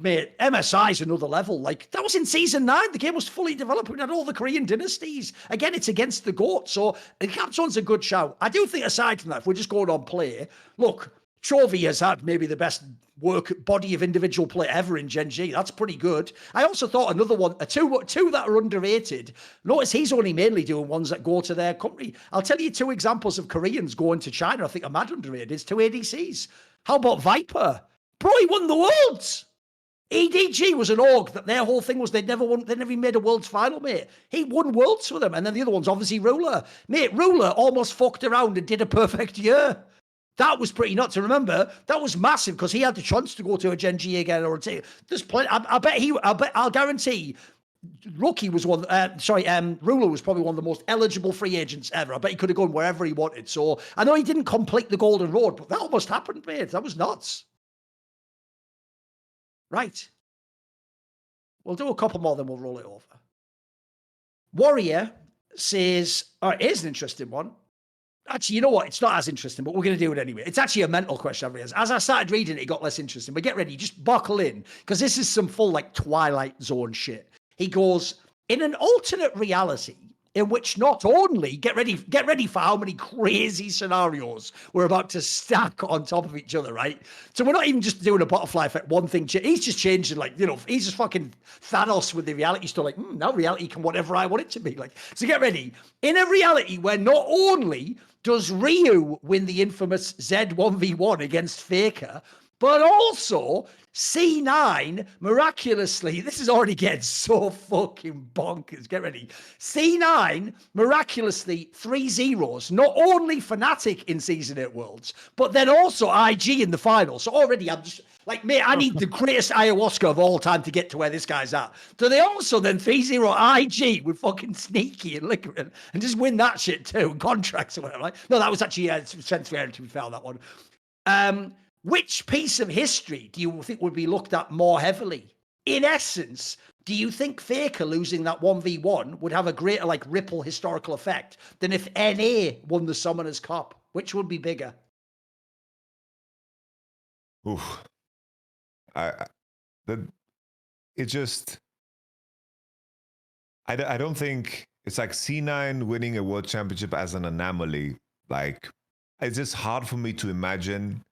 Mate, MSI is another level. Like, that was in Season 9. The game was fully developed. We had all the Korean dynasties. Again, it's against the GOAT. So, Capson's a good shout. I do think, aside from that, if we're just going on play, look, Chovy has had maybe the best work body of individual play ever in GenG. That's pretty good. I also thought another one, two that are underrated. Notice he's only mainly doing ones that go to their country. I'll tell you 2 examples of Koreans going to China. I think are mad underrated. It's 2 ADCs. How about Viper? Bro, he won the Worlds. EDG was an org that their whole thing was they never even made a Worlds final, mate. He won Worlds for them. And then the other one's obviously Ruler. Mate, Ruler almost fucked around and did a perfect year. That was pretty nuts to remember. That was massive because he had the chance to go to a GenG again or there's plenty. I'll guarantee Rookie was one. Ruler was probably one of the most eligible free agents ever. I bet he could have gone wherever he wanted. So I know he didn't complete the Golden Road, but that almost happened, mate. That was nuts. Right. We'll do a couple more, then we'll roll it over. Warrior says, all right, here's an interesting one. Actually, you know what? It's not as interesting, but we're going to do it anyway. It's actually a mental question, I realize. As I started reading it, it got less interesting. But get ready, just buckle in, because this is some full, like, Twilight Zone shit. He goes, in an alternate reality in which not only, get ready for how many crazy scenarios we're about to stack on top of each other, right? So we're not even just doing a butterfly effect, one thing. He's just changing, like, you know, he's just fucking Thanos with the reality stuff. Like, now reality can whatever I want it to be. Like, so get ready. In a reality where not only does Ryu win the infamous Z1v1 against Faker, but also C9 miraculously, this is already getting so fucking bonkers. Get ready. C9 miraculously 3-0s, not only Fnatic in Season 8 Worlds, but then also IG in the final. So already I'm just like, mate, I need the greatest ayahuasca of all time to get to where this guy's at. So they also then 3-0 IG with fucking Sneaky and Liquor and just win that shit too, and contracts or whatever. Right? No, that was actually Sense Fair to be fair, that one. Which piece of history do you think would be looked at more heavily? In essence, do you think Faker losing that 1v1 would have a greater like ripple historical effect than if NA won the Summoners Cup? Which would be bigger? Oof. I don't think it's like C9 winning a world championship as an anomaly. Like, it's just hard for me to imagine,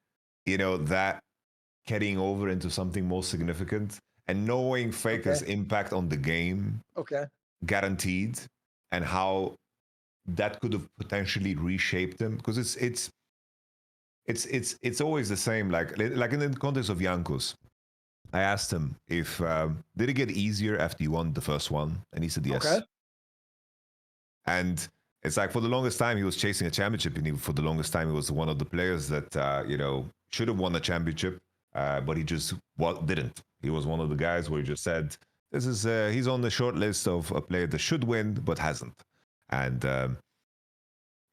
you know, that getting over into something more significant and knowing Faker's impact on the game, guaranteed, and how that could have potentially reshaped him. Because it's always the same. Like in the context of Jankos, I asked him if did it get easier after you won the first one, and he said yes. Okay. And it's like for the longest time he was chasing a championship, and for the longest time he was one of the players that you know, should have won the championship, but he just didn't. He was one of the guys where he just said, "This is he's on the short list of a player that should win but hasn't." And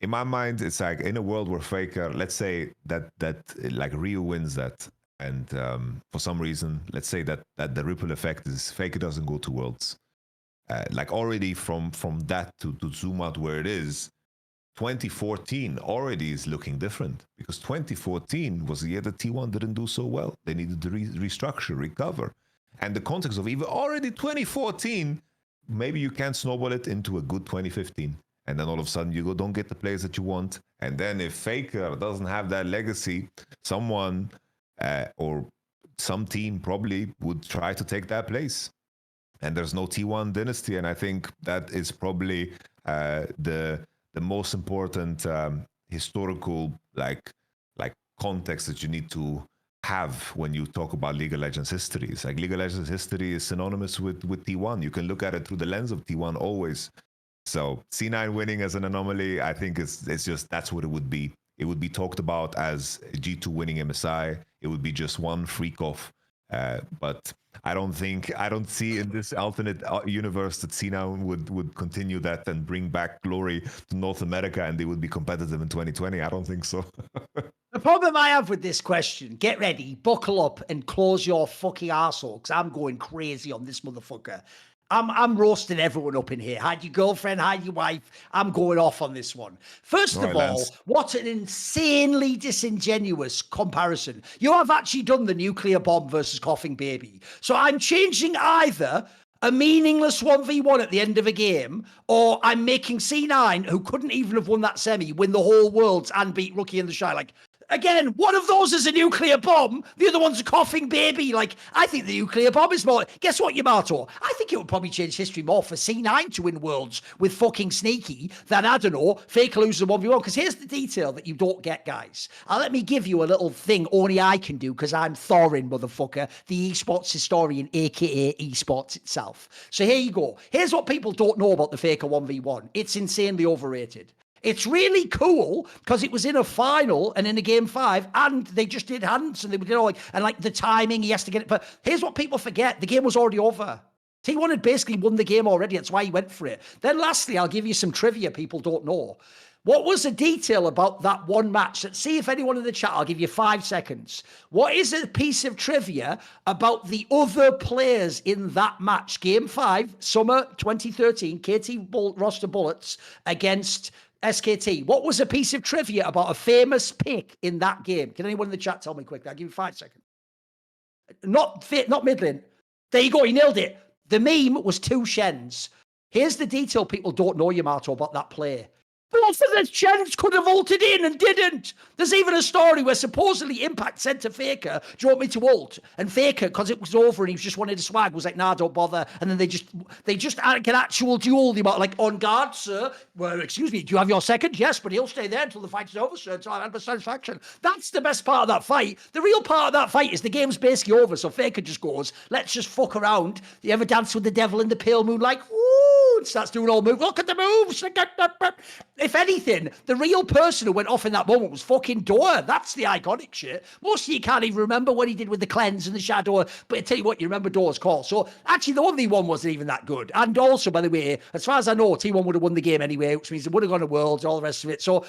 in my mind, it's like in a world where Faker, let's say that like Ryu wins that, and for some reason, let's say that the ripple effect is Faker doesn't go to Worlds. Like already from that to zoom out where it is, 2014 already is looking different, because 2014 was the year that T1 didn't do so well. They needed to restructure, recover. And the context of even already 2014, maybe you can snowball it into a good 2015. And then all of a sudden you don't get the players that you want. And then if Faker doesn't have that legacy, someone or some team probably would try to take that place. And there's no T1 dynasty. And I think that is probably the most important historical like context that you need to have when you talk about League of Legends history. It's like League of Legends history is synonymous with T1. You can look at it through the lens of T1 always. So C9 winning as an anomaly, I think it's just, that's what it would be. It would be talked about as G2 winning MSI. It would be just one freak off. But I don't see in this alternate universe that C9 would continue that and bring back glory to North America and they would be competitive in 2020. I don't think so. The problem I have with this question, get ready, buckle up and close your fucking arsehole, because I'm going crazy on this motherfucker. I'm roasting everyone up in here. Hide your girlfriend, hide your wife. I'm going off on this one. First of all, Lance, what an insanely disingenuous comparison. You have actually done the nuclear bomb versus coughing baby. So I'm changing either a meaningless 1v1 at the end of a game, or I'm making C9, who couldn't even have won that semi, win the whole Worlds and beat Rookie in the Shy. Like, Again, one of those is a nuclear bomb. The other one's a coughing baby. Like, I think the nuclear bomb is more. Guess what, Yamato? I think it would probably change history more for C9 to win Worlds with fucking Sneaky than, I don't know, Faker loses a 1v1. Because here's the detail that you don't get, guys. Let me give you a little thing only I can do because I'm Thorin, motherfucker, the esports historian, aka esports itself. So here you go. Here's what people don't know about the Faker 1v1. It's insanely overrated. It's really cool because it was in a final and in a game 5, and they just did hands and they did all like the timing. He has to get it. But here's what people forget: the game was already over. T1 had basically won the game already. That's why he went for it. Then, lastly, I'll give you some trivia people don't know. What was the detail about that one match? Let's see if anyone in the chat. I'll give you 5 seconds. What is a piece of trivia about the other players in that match? Game 5, summer 2013, KT roster Bullets against SKT. What was a piece of trivia about a famous pick in that game? Can anyone in the chat tell me quickly? I'll give you 5 seconds. Not Midland. There you go. He nailed it. The meme was 2 Shens. Here's the detail people don't know, Yamato, about that play. Both of the Shens could have ulted in and didn't. There's even a story where supposedly Impact said to Faker, do you want me to ult? And Faker, because it was over and he just wanted to swag, was like, nah, don't bother. And then they just had an actual duel, like, on guard, sir. Well, excuse me, do you have your second? Yes, but he'll stay there until the fight is over, sir, until I have satisfaction. That's the best part of that fight. The real part of that fight is the game's basically over, so Faker just goes, let's just fuck around. You ever dance with the devil in the pale moonlight? Woo! And starts doing all moves. Look at the moves. If anything, the real person who went off in that moment was fucking Doer. That's the iconic shit. Most of you can't even remember what he did with the cleanse and the shadow, but I tell you what, you remember Doer's call. So actually, the 1v1 wasn't even that good. And also, by the way, as far as I know, T1 would have won the game anyway, which means they would have gone to Worlds, all the rest of it. So,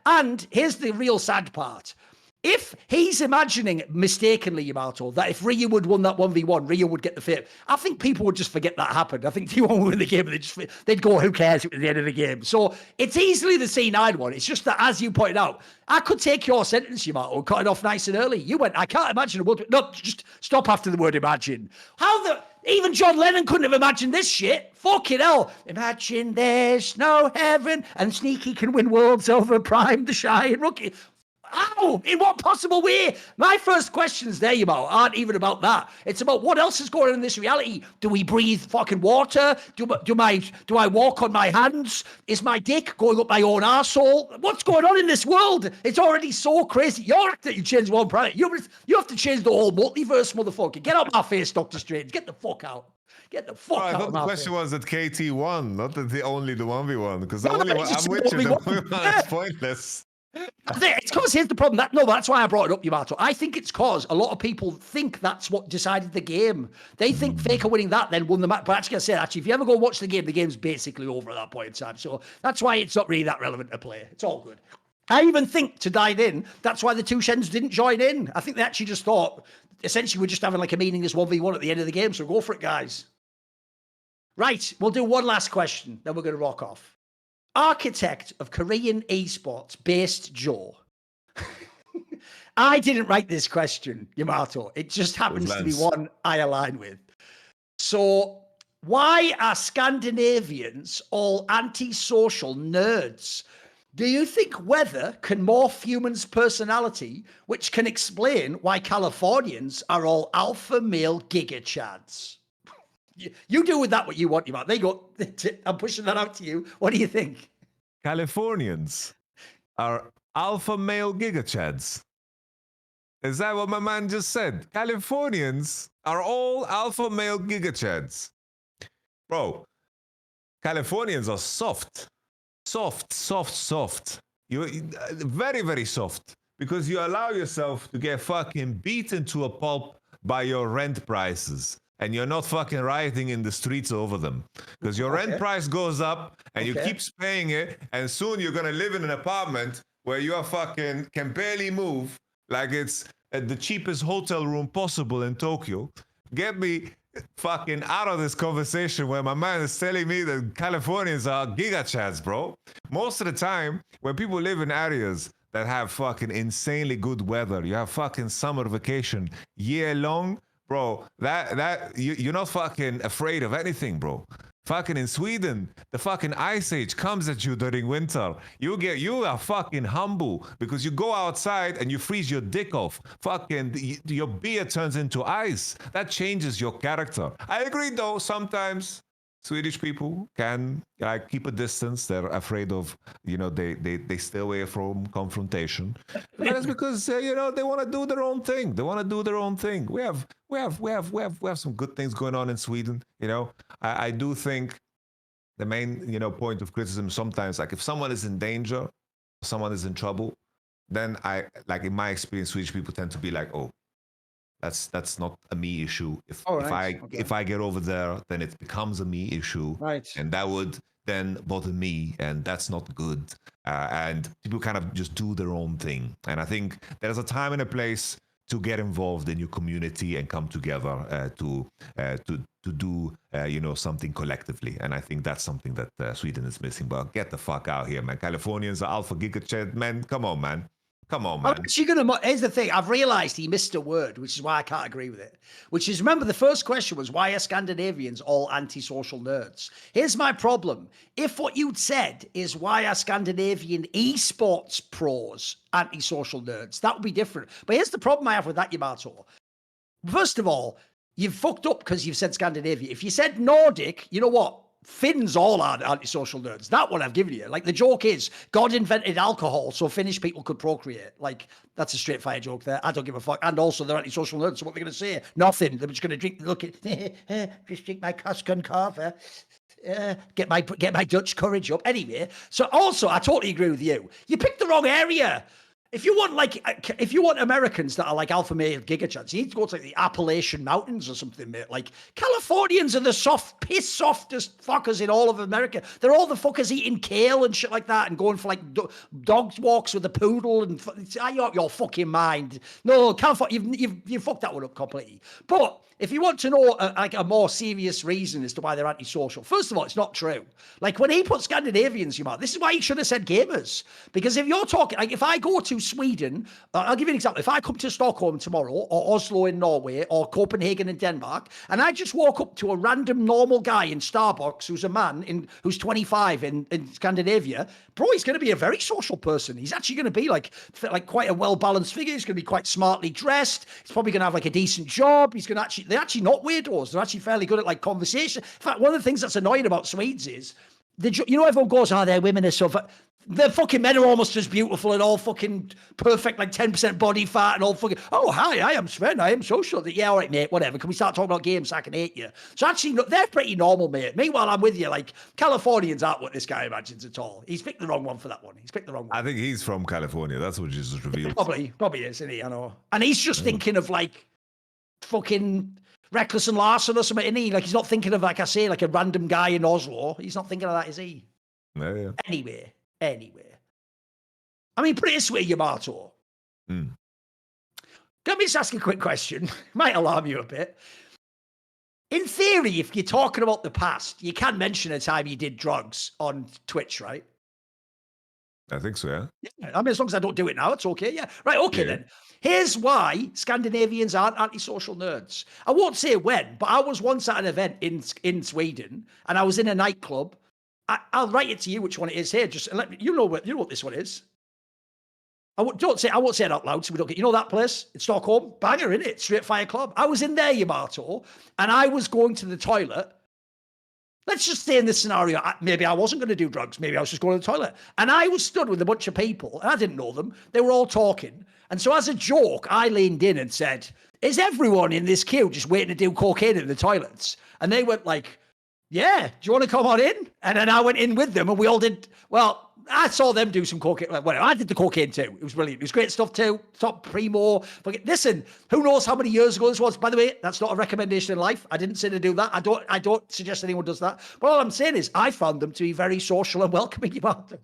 and here's the real sad part. If he's imagining mistakenly, Yamato, that if Ryu would won that 1v1, Ryu would get the fit, I think people would just forget that happened. I think T1 would win the game and they'd go, who cares, it was the end of the game. So it's easily the C9 one. It's just that, as you pointed out, I could take your sentence, Yamato, and cut it off nice and early. You went, I can't imagine a world. No, just stop after the word imagine. Even John Lennon couldn't have imagined this shit. Fucking hell. Imagine there's no heaven and Sneaky can win worlds over Prime, the Shy, and Rookie. How? In what possible way? My first questions there, Yamato, aren't even about that. It's about what else is going on in this reality. Do we breathe fucking water? Do I walk on my hands? Is my dick going up my own arsehole? What's going on in this world? It's already so crazy. You're acting, you change one planet. You have to change the whole multiverse, motherfucker. Get out my face, Dr. Strange. Get the fuck out. Get the fuck out. I thought the question was that KT won, not that only the 1v1. Because the only one, I'm with you, the 1v1 is pointless. It's because here's the problem. That's why I brought it up, Yamato. I think it's because a lot of people think that's what decided the game. They think Faker winning that then won the match. But actually, I said, if you ever go watch the game, the game's basically over at that point in time. So that's why it's not really that relevant to play. It's all good. I even think, to dive in, that's why the 2 Shens didn't join in. I think they actually just thought, essentially, we're just having like a meaningless 1v1 at the end of the game. So go for it, guys. Right, we'll do one last question, then we're going to rock off. Architect of Korean esports based Joe. I didn't write this question, Yamato. It just happens to be one I align with. So, why are Scandinavians all antisocial nerds? Do you think weather can morph humans' personality, which can explain why Californians are all alpha male giga chads? You do with that what you want, Yamato. There you go. I'm pushing that out to you. What do you think? Californians are alpha male giga chads. Is that what my man just said? Californians are all alpha male giga chads. Bro, Californians are soft. Soft. You're very, very soft. Because you allow yourself to get fucking beaten to a pulp by your rent prices. And you're not fucking rioting in the streets over them. Because your rent price goes up and you keep paying it. And soon you're going to live in an apartment where you are fucking can barely move. Like it's at the cheapest hotel room possible in Tokyo. Get me fucking out of this conversation where my man is telling me that Californians are giga chads, bro. Most of the time, when people live in areas that have fucking insanely good weather, you have fucking summer vacation year long, bro, that you're not fucking afraid of anything, bro. Fucking in Sweden, the fucking ice age comes at you during winter. You are fucking humble because you go outside and you freeze your dick off. Fucking your beer turns into ice. That changes your character. I agree though, sometimes Swedish people can keep a distance. They're afraid of, they stay away from confrontation. But that's because they want to do their own thing. They want to do their own thing. We have some good things going on in Sweden. I do think the main point of criticism sometimes, like if someone is in danger, someone is in trouble, then in my experience, Swedish people tend to be like, oh, that's not a me issue. If I get over there, then it becomes a me issue, right? And that would then bother me, and that's not good. And people kind of just do their own thing. And I think there's a time and a place to get involved in your community and come together to do something collectively. And I think that's something that Sweden is missing. But get the fuck out here, man. Californians are alpha gigachat, man. Come on, man. Here's the thing. I've realised he missed a word, which is why I can't agree with it. Which is, remember, the first question was, why are Scandinavians all antisocial nerds? Here's my problem. If what you'd said is, why are Scandinavian esports pros antisocial nerds, that would be different. But here's the problem I have with that, Yamato. First of all, you've fucked up because you've said Scandinavia. If you said Nordic, you know what? Finns all are antisocial nerds. That one I've given you. Like, the joke is, God invented alcohol so Finnish people could procreate. Like, that's a straight fire joke there. I don't give a fuck. And also, they're antisocial nerds. So what are they going to say? Nothing. They're just going to drink. Look at, just drink my Coscan Carver. Get my Dutch courage up. Anyway, so also, I totally agree with you. You picked the wrong area. If you want Americans that are like alpha male gigachats, you need to go to like the Appalachian Mountains or something, mate. Like, Californians are the softest fuckers in all of America. They're all the fuckers eating kale and shit like that and going for like dogs walks with a poodle and you're out your fucking mind. No, you've fucked that one up completely. But if you want to know a more serious reason as to why they're antisocial, first of all, it's not true. Like, when he put Scandinavians, this is why he should have said gamers. Because if you're talking, like, if I go to Sweden, I'll give you an example. If I come to Stockholm tomorrow, or Oslo in Norway, or Copenhagen in Denmark, and I just walk up to a random normal guy in Starbucks who's a man who's 25 in Scandinavia, bro, he's going to be a very social person. He's actually going to be like quite a well-balanced figure. He's going to be quite smartly dressed. He's probably going to have like a decent job. He's going to they're actually not weirdos. They're actually fairly good at like conversation. In fact, one of the things that's annoying about Swedes is, everyone goes, oh, their women are so their fucking men are almost as beautiful and all fucking perfect, like 10% body fat and all fucking, oh, hi, I am Sven, I am social. Yeah, all right, mate, whatever. Can we start talking about games so I can hate you? So actually, they're pretty normal, mate. Meanwhile, I'm with you. Like, Californians aren't what this guy imagines at all. He's picked the wrong one for that one. He's picked the wrong one. I think he's from California. That's what Jesus revealed. Probably is, isn't he? I know. And he's just thinking of like fucking Reckless and Larson or something, isn't he? Like, he's not thinking of, like I say, like a random guy in Oslo. He's not thinking of that, is he? Yeah. Anyway. I mean, put it this way, Yamato. Let me just ask a quick question. Might alarm you a bit. In theory, if you're talking about the past, you can mention a time you did drugs on Twitch, right? I think so, yeah. I mean, as long as I don't do it now, it's okay. Yeah. Right. Okay, then. Here's why Scandinavians aren't antisocial nerds. I won't say when, but I was once at an event in Sweden, and I was in a nightclub. I'll write it to you which one it is here. Just let me. You know what this one is. I won't say it out loud so we don't get. You know that place in Stockholm? Banger, innit? Straight Fire Club. I was in there, Yamato, and I was going to the toilet. Let's just say in this scenario, maybe I wasn't going to do drugs. Maybe I was just going to the toilet. And I was stood with a bunch of people, and I didn't know them. They were all talking. And so as a joke, I leaned in and said, is everyone in this queue just waiting to do cocaine in the toilets? And they went like, yeah, do you want to come on in? And then I went in with them, and we all did, well, I saw them do some cocaine. Well, I did the cocaine too. It was brilliant. It was great stuff too. Top primo. Listen, who knows how many years ago this was? By the way, that's not a recommendation in life. I didn't say to do that. I don't suggest anyone does that. But all I'm saying is I found them to be very social and welcoming about them.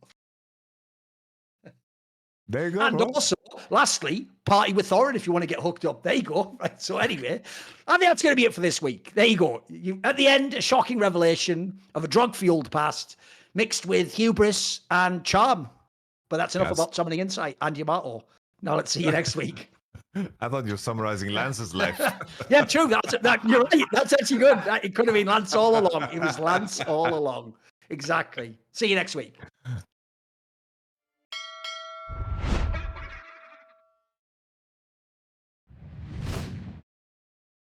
There you go. And also, lastly, party with Thorin if you want to get hooked up. There you go. Right. So anyway, I think that's going to be it for this week. There you go. At the end, a shocking revelation of a drug-fueled past mixed with hubris and charm. But that's enough about Summoning Insight and Yamato. Now let's see you next week. I thought you were summarizing Lance's life. Yeah, true. You're right. That's actually good. It could have been Lance all along. It was Lance all along. Exactly. See you next week.